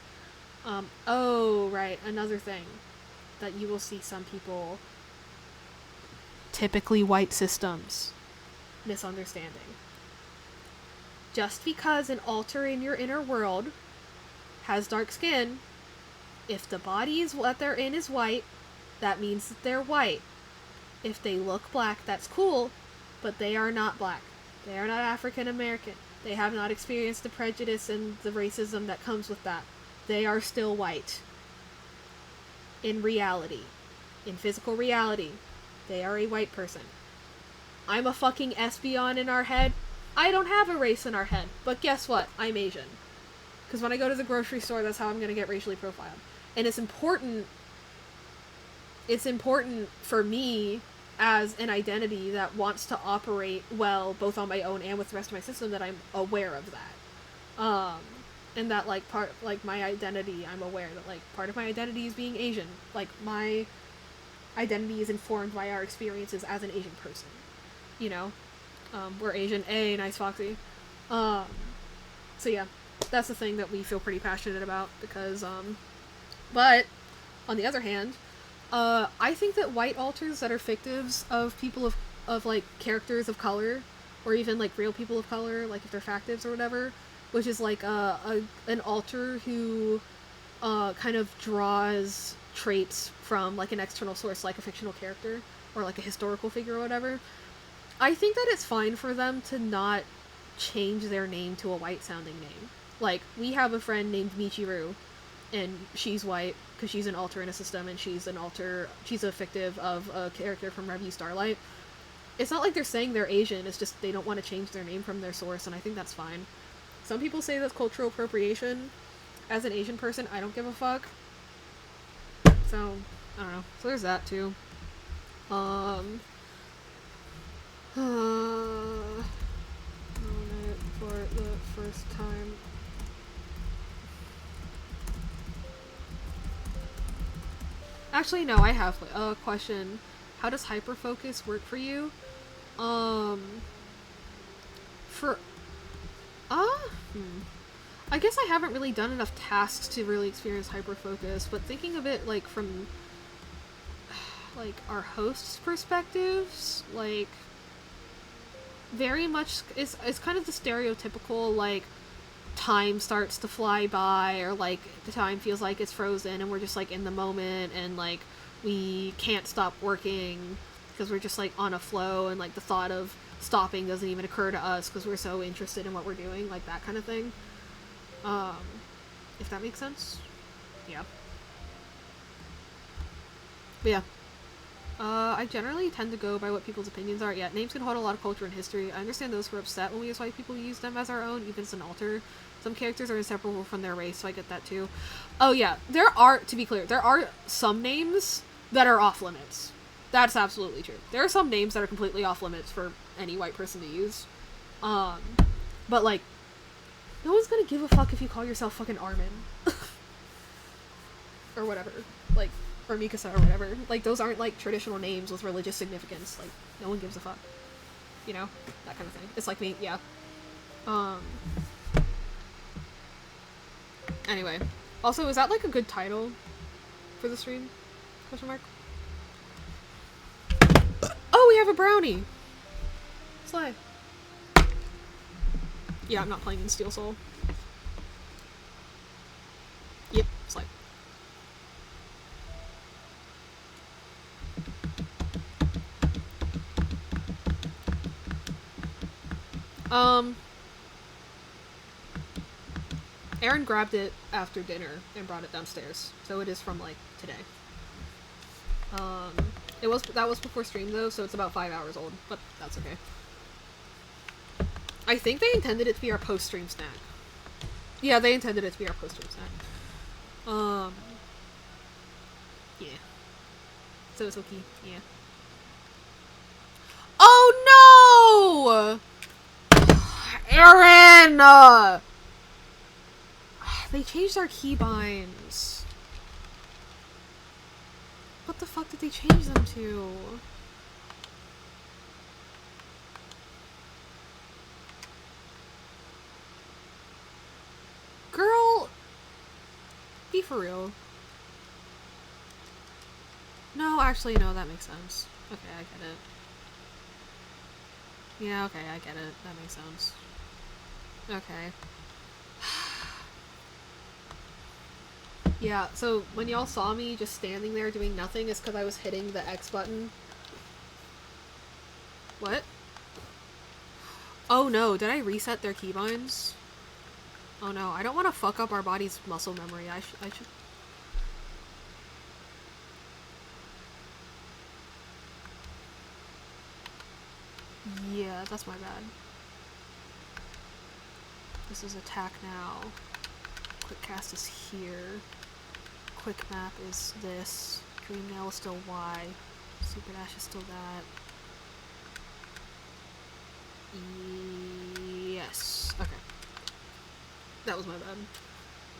Oh, right, another thing that you will see some people, typically white systems, misunderstanding. Just because an alter in your inner world has dark skin, if the body is what they're in is white, that means that they're white. If they look black, that's cool, but they are not black. They are not African American. They have not experienced the prejudice and the racism that comes with that. They are still white. In reality. In physical reality. They are a white person. I'm a fucking Espeon in our head. I don't have a race in our head. But guess what? I'm Asian. Because when I go to the grocery store, that's how I'm going to get racially profiled. And it's important for me as an identity that wants to operate well, both on my own and with the rest of my system, that I'm aware of that. And that, like, my identity, I'm aware that, like, part of my identity is being Asian. Like, my identity is informed by our experiences as an Asian person. You know? We're Asian. Nice, Foxy. So yeah, that's the thing that we feel pretty passionate about, because, but, on the other hand, I think that white alters that are fictives of people of like, characters of color, or even, like, real people of color, like, if they're factives or whatever, which is like an alter who kind of draws traits from like an external source, like a fictional character or like a historical figure or whatever. I think that it's fine for them to not change their name to a white sounding name. Like, we have a friend named Michiru, and she's white because she's an alter in a system, and she's a fictive of a character from Revue Starlight. It's not like they're saying they're Asian, it's just they don't want to change their name from their source, and I think that's fine. Some people say that's cultural appropriation. As an Asian person, I don't give a fuck. So, I don't know. So there's that too. Own it for the first time. Actually, no, I have a question. How does hyperfocus work for you? For I guess I haven't really done enough tasks to really experience hyperfocus, but thinking of it like from like our hosts' perspectives, like very much it's kind of the stereotypical like time starts to fly by, or like the time feels like it's frozen and we're just like in the moment and like we can't stop working because we're just like on a flow, and like the thought of stopping doesn't even occur to us because we're so interested in what we're doing, like that kind of thing. If that makes sense. Yeah. But yeah. I generally tend to go by what people's opinions are. Yeah, names can hold a lot of culture and history. I understand those who are upset when we as white people use them as our own, even as an alter. Some characters are inseparable from their race, so I get that too. Oh yeah, to be clear, there are some names that are off limits. That's absolutely true. There are some names that are completely off limits for any white person to use. But like, no one's gonna give a fuck if you call yourself fucking Armin. Or whatever. Like, or Mikasa or whatever. Like, those aren't like traditional names with religious significance. Like, no one gives a fuck. You know? That kind of thing. It's like me, yeah. Anyway. Also, is that like a good title for the stream? Question mark? Oh, we have a brownie! Slay. Yeah, I'm not playing in Steel Soul. Yep, slay. Aaron grabbed it after dinner and brought it downstairs, so it is from like today. That was before stream though, so it's about 5 hours old, but that's okay. I think they intended it to be our post-stream snack. Yeah, they intended it to be our post-stream snack. Yeah. So it's okay, yeah. Oh no! Aaron! They changed our keybinds. What the fuck did they change them to? Girl! Be for real. No, actually, no, that makes sense. Okay, I get it. Yeah, okay, I get it. That makes sense. Okay. Yeah, so when y'all saw me just standing there doing nothing, it's because I was hitting the X button. What? Oh no, did I reset their keybinds? Oh no, I don't want to fuck up our body's muscle memory. I should... Yeah, that's my bad. This is attack now. Quick cast is here. Quick map is this. Dream nail is still Y. Super dash is still that. Yes. Okay. That was my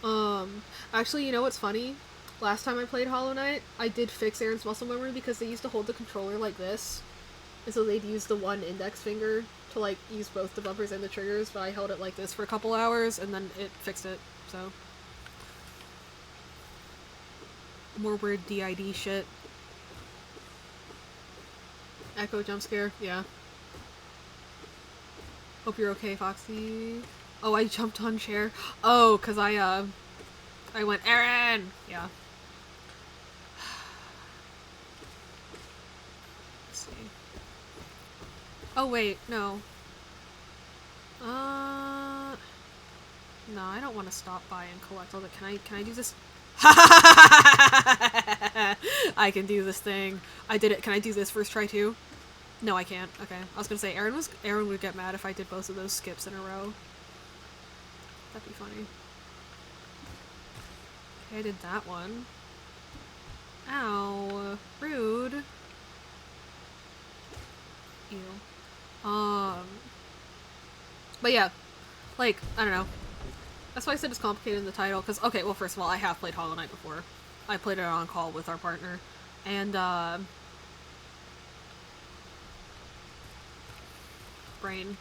bad. Actually, you know what's funny? Last time I played Hollow Knight, I did fix Aaron's muscle memory because they used to hold the controller like this. And so they'd use the one index finger to, like, use both the bumpers and the triggers, but I held it like this for a couple hours, and then it fixed it, so. More weird DID shit. Echo jump scare, yeah. Hope you're okay, Foxy. Oh, I jumped on chair. Oh, cause I went, Aaron! Yeah. Let's see. Oh, wait, no. No, I don't want to stop by and collect all the- can I do this? I can do this thing. I did it. Can I do this first try too? No, I can't. Okay. I was gonna say, Aaron would get mad if I did both of those skips in a row. That'd be funny. Okay, I did that one. Ow. Rude. Ew. But yeah. Like, I don't know. That's why I said it's complicated in the title, because, okay, well, first of all, I have played Hollow Knight before. I played it on call with our partner. And, brain.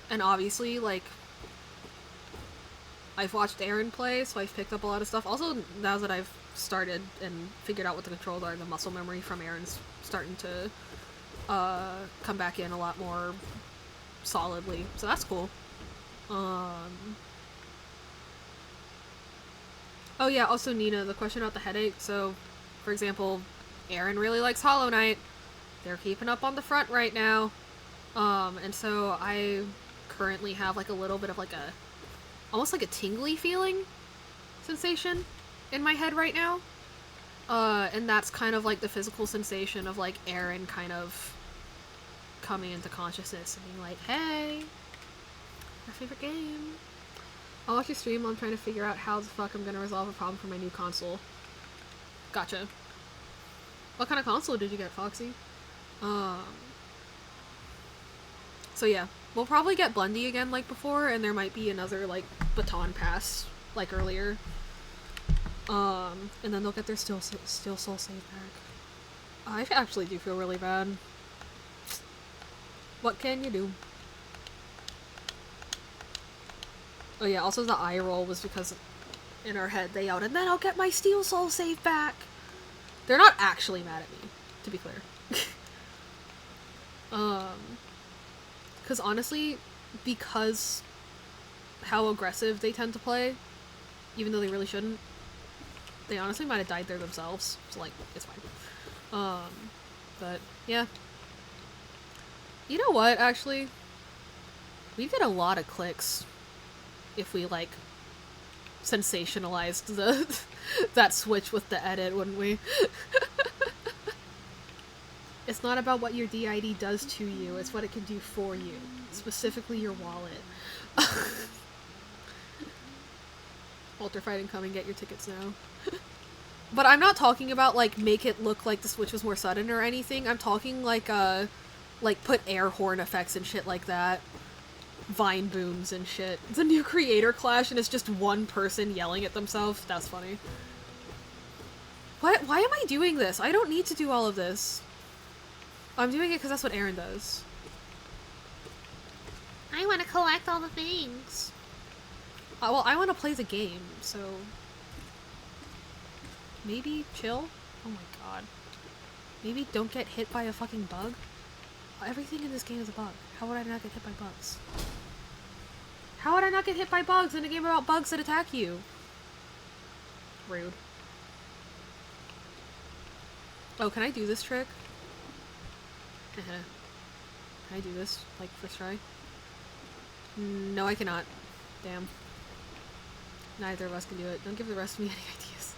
And obviously, like, I've watched Aaron play, so I've picked up a lot of stuff. Also, now that I've started and figured out what the controls are, the muscle memory from Aaron's starting to, come back in a lot more solidly. So that's cool. Oh yeah, also Nina, the question about the headache. So, for example, Aaron really likes Hollow Knight. They're keeping up on the front right now. And so I currently have like a little bit of like a, almost like a tingly feeling sensation in my head right now. And that's kind of like the physical sensation of like Aaron kind of coming into consciousness and being like, hey, my favorite game. I'll watch your stream while I'm trying to figure out how the fuck I'm gonna resolve a problem for my new console. Gotcha. What kind of console did you get, Foxy? So yeah, we'll probably get Blendy again like before, and there might be another, like, baton pass, like earlier. And then they'll get their Steel Soul save back. I actually do feel really bad. What can you do? Oh yeah, also the eye roll was because in our head they yelled, and then I'll get my Steel Soul save back! They're not actually mad at me, to be clear. Because honestly, because how aggressive they tend to play, even though they really shouldn't, they honestly might have died there themselves, so like, it's fine. But, yeah. You know what, actually? We get a lot of clicks if we, like, sensationalized the that switch with the edit, wouldn't we? It's not about what your DID does to you, it's what it can do for you. Specifically your wallet. Walter Fighting, come and get your tickets now. But I'm not talking about, like, make it look like the switch was more sudden or anything. I'm talking, like, put air horn effects and shit like that. Vine booms and shit. The new creator clash and it's just one person yelling at themselves. That's funny. Why am I doing this? I don't need to do all of this. I'm doing it because that's what Aaron does. I want to collect all the things. Well, I want to play the game, so... Maybe chill? Oh my god. Maybe don't get hit by a fucking bug? Everything in this game is a bug. How would I not get hit by bugs? How would I not get hit by bugs in a game about bugs that attack you? Rude. Oh, can I do this trick? Can I do this, like, first try? No, I cannot. Damn. Neither of us can do it. Don't give the rest of me any ideas.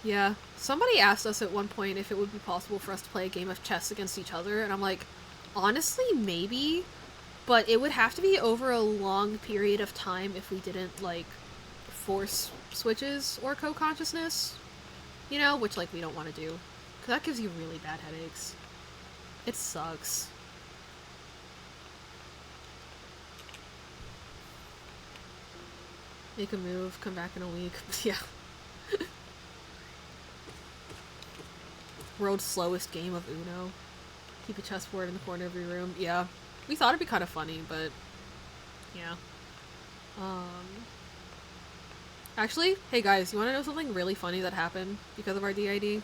Yeah. Somebody asked us at one point if it would be possible for us to play a game of chess against each other, and I'm like, honestly, maybe, but it would have to be over a long period of time if we didn't, like, force switches or co-consciousness, you know, which, like, we don't want to do. Because that gives you really bad headaches. It sucks. Make a move, come back in a week. Yeah. World's slowest game of Uno. Keep a chessboard in the corner of your room. Yeah. We thought it'd be kind of funny, but... yeah. Actually, hey guys, you want to know something really funny that happened because of our DID?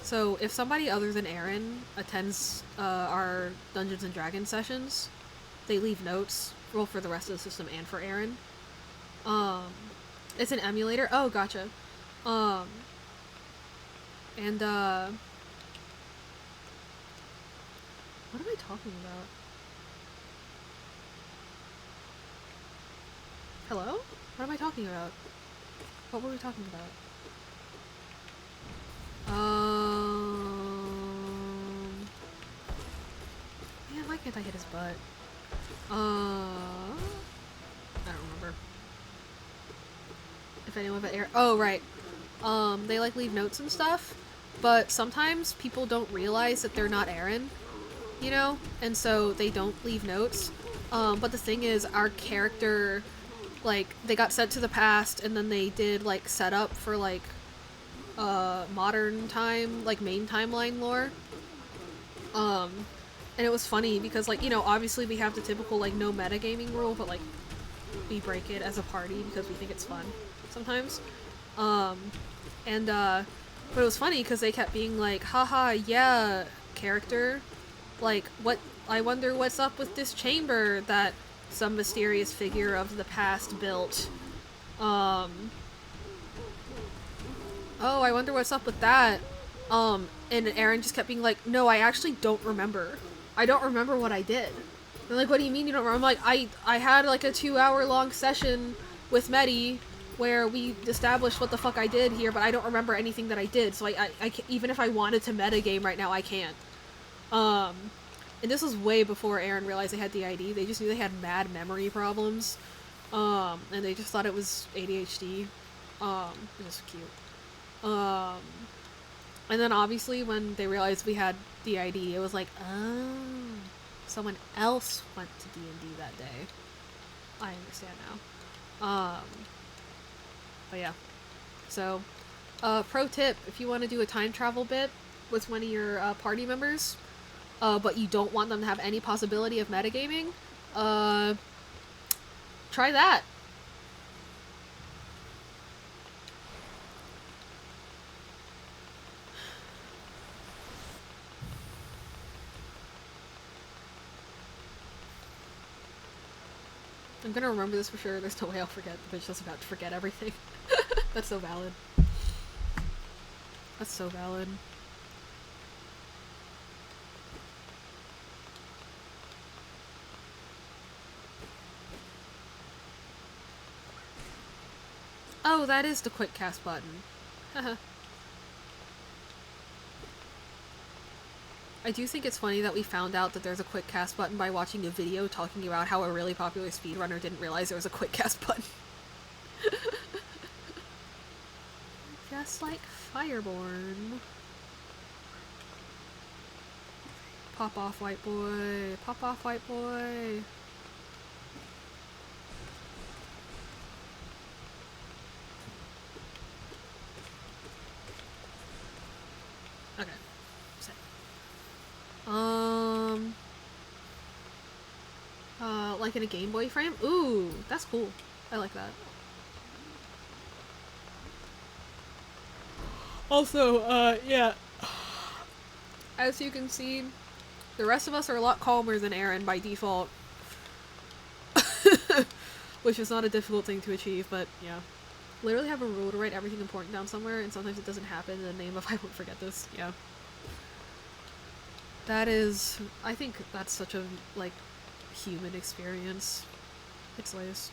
So if somebody other than Aaron attends our Dungeons and Dragons sessions, they leave notes, well, for the rest of the system and for Aaron. It's an emulator. Oh, gotcha. And what am I talking about? Hello? What am I talking about? What were we talking about? Man, why can't I hit his butt? I don't remember. If anyone but Aaron. Oh, right. They like leave notes and stuff, but sometimes people don't realize that they're not Aaron, you know? And so they don't leave notes. But the thing is, our character, like, they got sent to the past, and then they did, like, setup for, like, modern time, like, main timeline lore. And it was funny because, like, you know, obviously we have the typical, like, no metagaming rule, but, like, we break it as a party because we think it's fun sometimes. But it was funny because they kept being like, haha, yeah, character, like, what, I wonder what's up with this chamber that some mysterious figure of the past built. Oh, I wonder what's up with that. And Aaron just kept being like, no, I actually don't remember. I don't remember what I did. And like, what do you mean you don't remember? I'm like, I had like a 2-hour long session with Medi where we established what the fuck I did here, but I don't remember anything that I did, so I can't, even if I wanted to metagame right now, I can't. And this was way before Aaron realized they had DID. They just knew they had mad memory problems. And they just thought it was ADHD. It was cute. And then obviously when they realized we had DID, it was like, oh, someone else went to D&D that day. I understand now. But yeah. So, pro tip, if you want to do a time travel bit with one of your party members, but you don't want them to have any possibility of metagaming, try that. I'm gonna remember this for sure. There's no way I'll forget. The bitch is about to forget everything. That's so valid. That's so valid. Oh, that is the quick cast button. Haha. I do think it's funny that we found out that there's a quick cast button by watching a video talking about how a really popular speedrunner didn't realize there was a quick cast button. Just like Fireborn. Pop off, white boy. Pop off, white boy. Okay. Set. Like in a Game Boy frame? Ooh, that's cool. I like that. Also, yeah. As you can see, the rest of us are a lot calmer than Aaron by default. Which is not a difficult thing to achieve, but yeah. Literally have a rule to write everything important down somewhere, and sometimes it doesn't happen in the name of I won't forget this. Yeah. That is... I think that's such a, like, human experience. It's nice.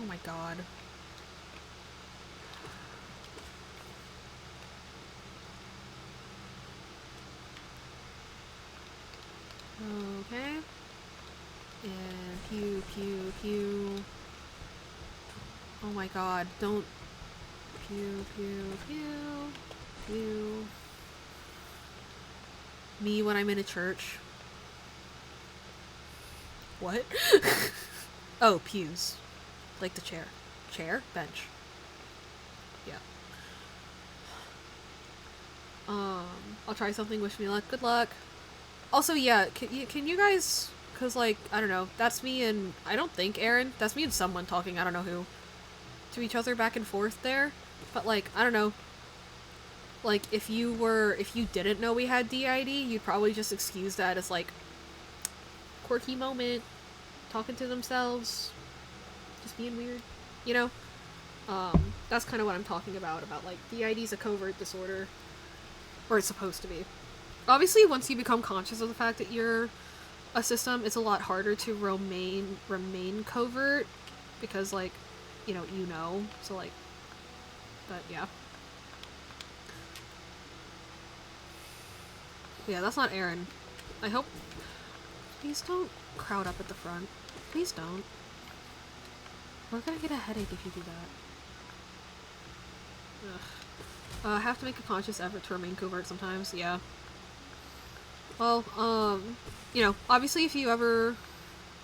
Oh my god. Okay. And pew, pew, pew. Oh my god, don't... Pew, pew, pew, pew. Me when I'm in a church. What? Oh, pews. Like the chair. Chair? Bench. Yeah. I'll try something, wish me luck. Good luck. Also, yeah, can you guys, cause like I don't know, that's me and I don't think Aaron. That's me and someone talking. I don't know who to each other back and forth there. But like I don't know. Like if you didn't know we had DID, you'd probably just excuse that as like quirky moment, talking to themselves, just being weird, you know. That's kind of what I'm talking about like DID's a covert disorder, or it's supposed to be. Obviously, once you become conscious of the fact that you're a system, it's a lot harder to remain covert because like, you know. So like, but yeah. Yeah, that's not Aaron. I hope. Please don't crowd up at the front. Please don't. We're gonna get a headache if you do that. Ugh. I have to make a conscious effort to remain covert sometimes, yeah. Well, obviously if you ever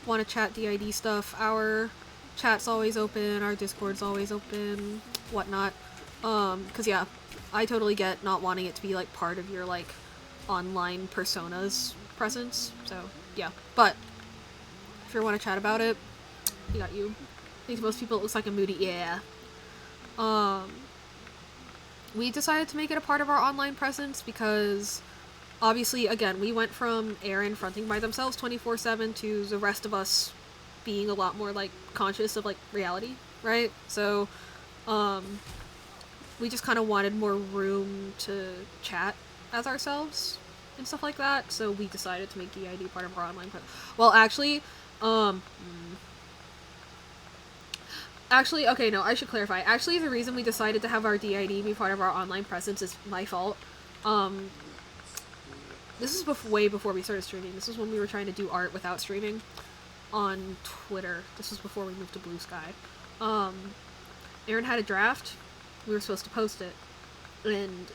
want to chat DID stuff, our chat's always open, our Discord's always open, whatnot. Cause yeah, I totally get not wanting it to be like part of your like online persona's presence, so yeah. But if you want to chat about it, you got you. I think to most people it looks like a moody, yeah. We decided to make it a part of our online presence because obviously, again, we went from Aaron fronting by themselves 24/7 to the rest of us being a lot more like conscious of like reality, right? So, we just kind of wanted more room to chat as ourselves and stuff like that. So we decided to make DID part of our online presence. Well, actually, okay, no, I should clarify. Actually, the reason we decided to have our DID be part of our online presence is my fault. This is way before we started streaming. This was when we were trying to do art without streaming on Twitter. This was before we moved to Blue Sky. Aaron had a draft. We were supposed to post it. And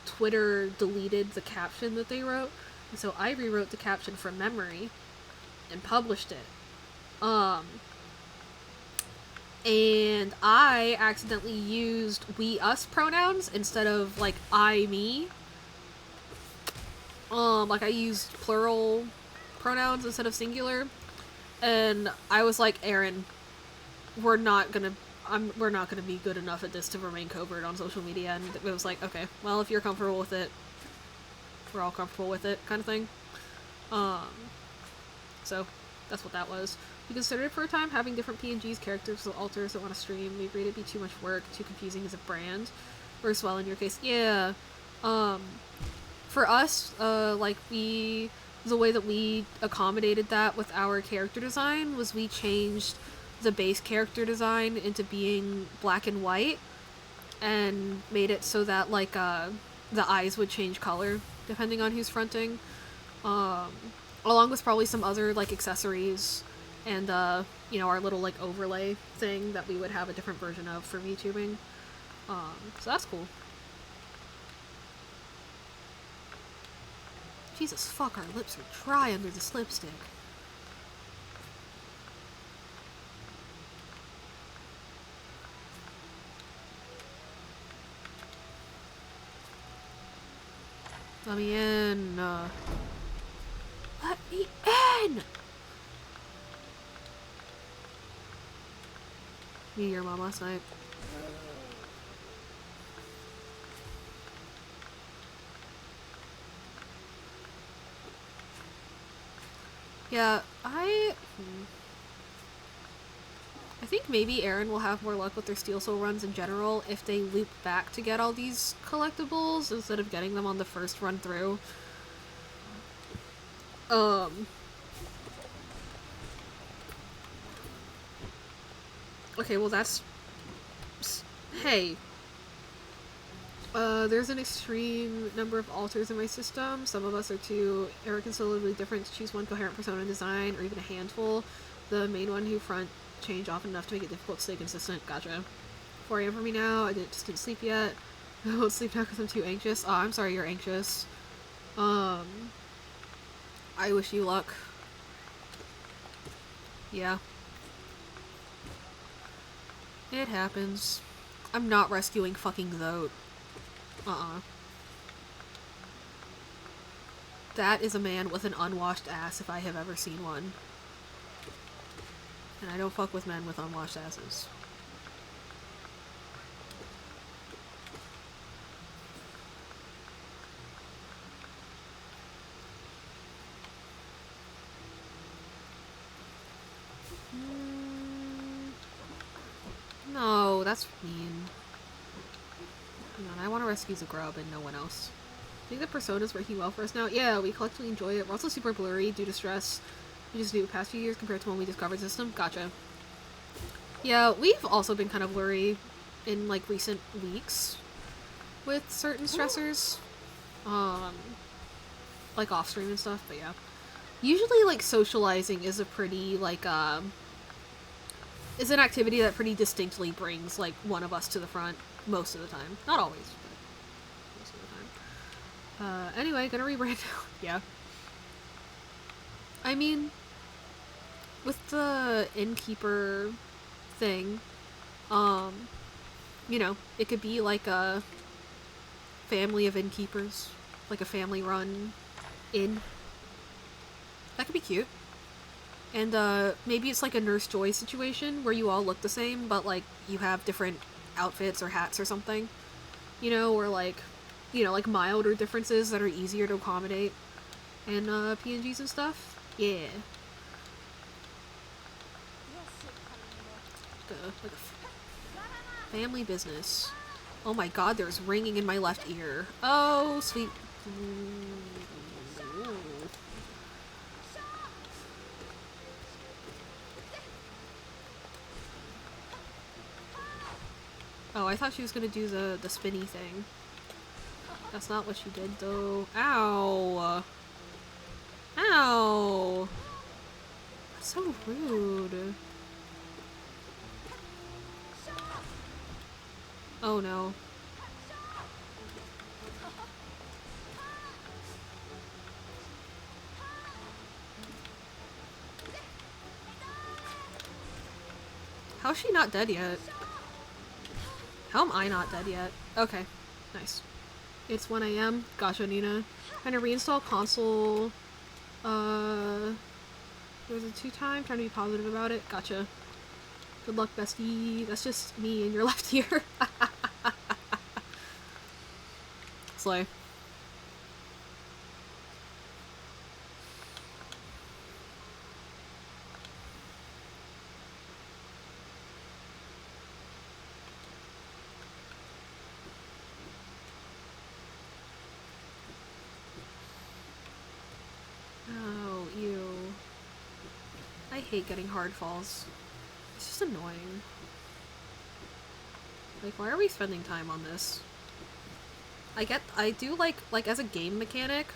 Twitter deleted the caption that they wrote. And so I rewrote the caption from memory and published it. And I accidentally used we us pronouns instead of like I me. Like I used plural pronouns instead of singular. And I was like, Aaron, we're not gonna be good enough at this to remain covert on social media. And it was like, okay, well, if you're comfortable with it, we're all comfortable with it, kind of thing. So that's what that was. We considered it for a time, having different PNGs, characters, alters that want to stream. We agreed it'd be too much work, too confusing as a brand. Whereas, well, in your case, yeah. For us, the way that we accommodated that with our character design was we changed the base character design into being black and white and made it so that, like, the eyes would change color depending on who's fronting. Along with probably some other, like, accessories and, our little, like, overlay thing that we would have a different version of for VTubing. So that's cool. Jesus fuck, our lips are dry under this lipstick. Let me in. Let me in! Me and your mom last night. Yeah, I think maybe Aaron will have more luck with their Steel Soul runs in general if they loop back to get all these collectibles instead of getting them on the first run through. Okay, well that's... Hey. There's an extreme number of alters in my system. Some of us are too irreconcilably different to choose one coherent persona design, or even a handful. The main one who front change often enough to make it difficult to stay consistent. Gotcha. 4 a.m. for me now. I didn't sleep yet. I won't sleep now because I'm too anxious. Oh, I'm sorry you're anxious. I wish you luck. Yeah. It happens. I'm not rescuing fucking Zote. That is a man with an unwashed ass if I have ever seen one. And I don't fuck with men with unwashed asses. No, that's mean. Hang on, I want to rescue Zagrub and no one else. I think the Persona's working well for us now. Yeah, we collectively enjoy it. We're also super blurry due to stress. We just do the past few years compared to when we discovered the system. Gotcha. Yeah, we've also been kind of blurry in, like, recent weeks with certain stressors. Like off-stream and stuff, but yeah. Usually, like, socializing is a pretty, like, is an activity that pretty distinctly brings, like, one of us to the front most of the time. Not always, but most of the time. Anyway, gonna rebrand now. Yeah. I mean, with the innkeeper thing, you know, it could be like a family of innkeepers, like a family-run inn. That could be cute. And, maybe it's like a Nurse Joy situation where you all look the same, but, like, you have different outfits or hats or something. You know, or, like, you know, like milder differences that are easier to accommodate in, PNGs and stuff. Yeah. Like a family business. Oh my god, there's ringing in my left ear. Oh, sweet. Oh, I thought she was gonna do the spinny thing. That's not what she did, though. Ow! Ow! That's so rude. Oh no. How's she not dead yet? How am I not dead yet? Okay. Nice. It's 1 AM. Gotcha, Nina. Trying to reinstall console. There was a 2-time. Trying to be positive about it. Gotcha. Good luck, bestie. That's just me in your left ear. Slay. Oh, ew. I hate getting hard falls. It's just annoying. Like, why are we spending time on this? I do like as a game mechanic,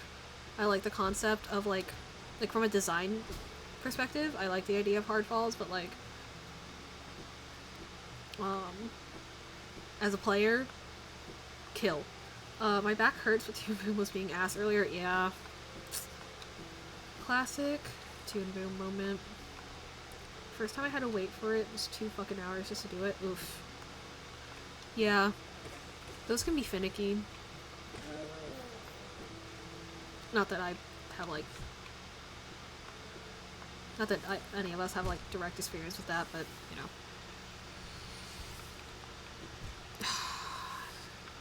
I like the concept of like from a design perspective, I like the idea of hard falls, but like, as a player, kill. My back hurts with Toon Boom was being asked earlier, yeah. Classic Toon Boom moment. First time I had to wait for it was 2 fucking hours just to do it, oof. Yeah. Those can be finicky. Not that I have, like... Not that any of us have, like, direct experience with that, but, you know.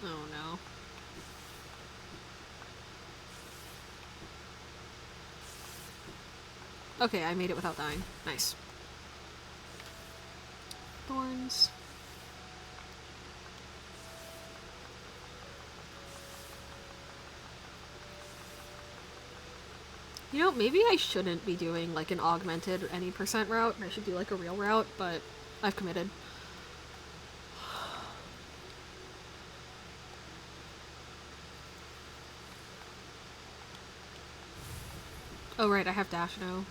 Oh, no. Okay, I made it without dying. Nice. Thorns. You know, maybe I shouldn't be doing, like, an augmented any % route. I should do, like, a real route, but I've committed. Oh, right, I have dash now.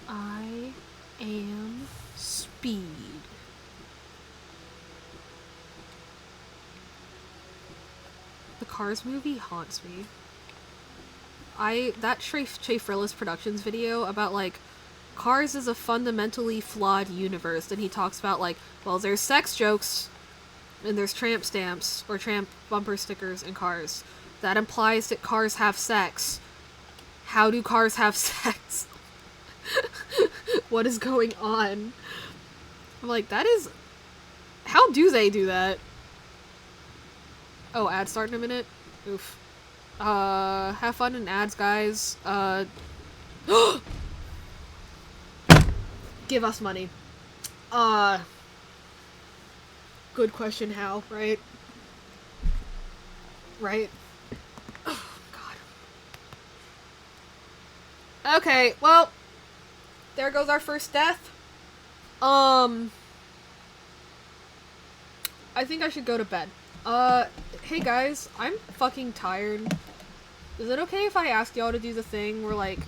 I am speed. The Cars movie haunts me. That Chaffrillis Productions video about, like, Cars is a fundamentally flawed universe, and he talks about, like, well, there's sex jokes, and there's tramp stamps, or tramp bumper stickers in Cars, That implies that cars have sex. How do cars have sex? What is going on? I'm like, that is... How do they do that? Oh, ads start in a minute? Oof. Have fun in ads, guys. Give us money. Good question, how, right? Right? Oh, God. Okay, well, there goes our first death. I think I should go to bed. Hey guys, I'm fucking tired. Is it okay if I ask y'all to do the thing where, like,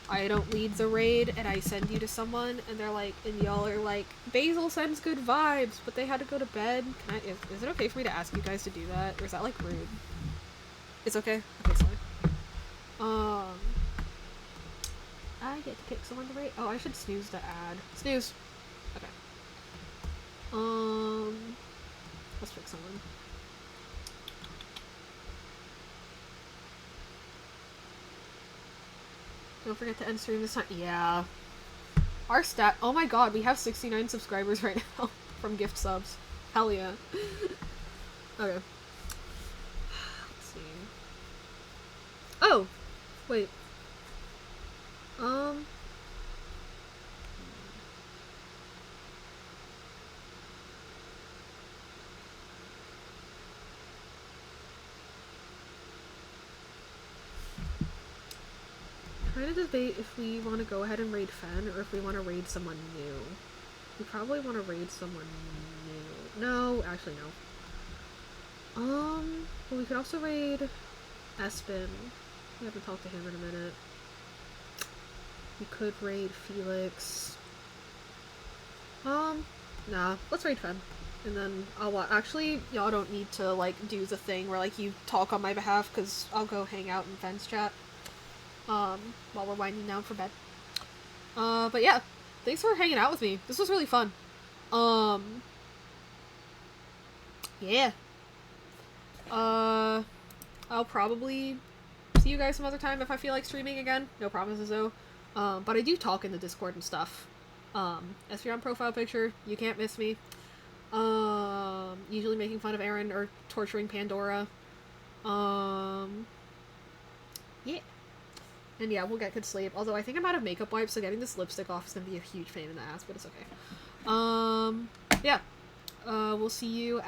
I don't lead the raid and I send you to someone and they're like, and y'all are like, Basil sends good vibes, but they had to go to bed? Is it okay for me to ask you guys to do that? Or is that, like, rude? It's okay? Okay, sorry. I get to kick someone to raid? Oh, I should snooze the ad. Snooze! Okay. Let's pick someone. Don't forget to end stream this time. Yeah. Our stat. Oh my god, we have 69 subscribers right now from gift subs. Hell yeah. Okay. Let's see. Oh! Wait. Trying to debate if we want to go ahead and raid Fen or if we want to raid someone new. We probably want to raid someone new. No, actually no. Well, we could also raid Espen. We haven't talked to him in a minute. We could raid Felix. Nah, let's raid Fen. And then I'll actually, y'all don't need to, like, do the thing where, like, you talk on my behalf, because I'll go hang out in Fen's chat. While we're winding down for bed. But yeah, thanks for hanging out with me. This was really fun. Yeah. I'll probably see you guys some other time if I feel like streaming again. No promises though. But I do talk in the Discord and stuff. As you're on profile picture, you can't miss me. Usually making fun of Aaron or torturing Pandora. Yeah. And yeah, we'll get good sleep. Although I think I'm out of makeup wipes, so getting this lipstick off is gonna be a huge pain in the ass, but it's okay. Yeah. We'll see you at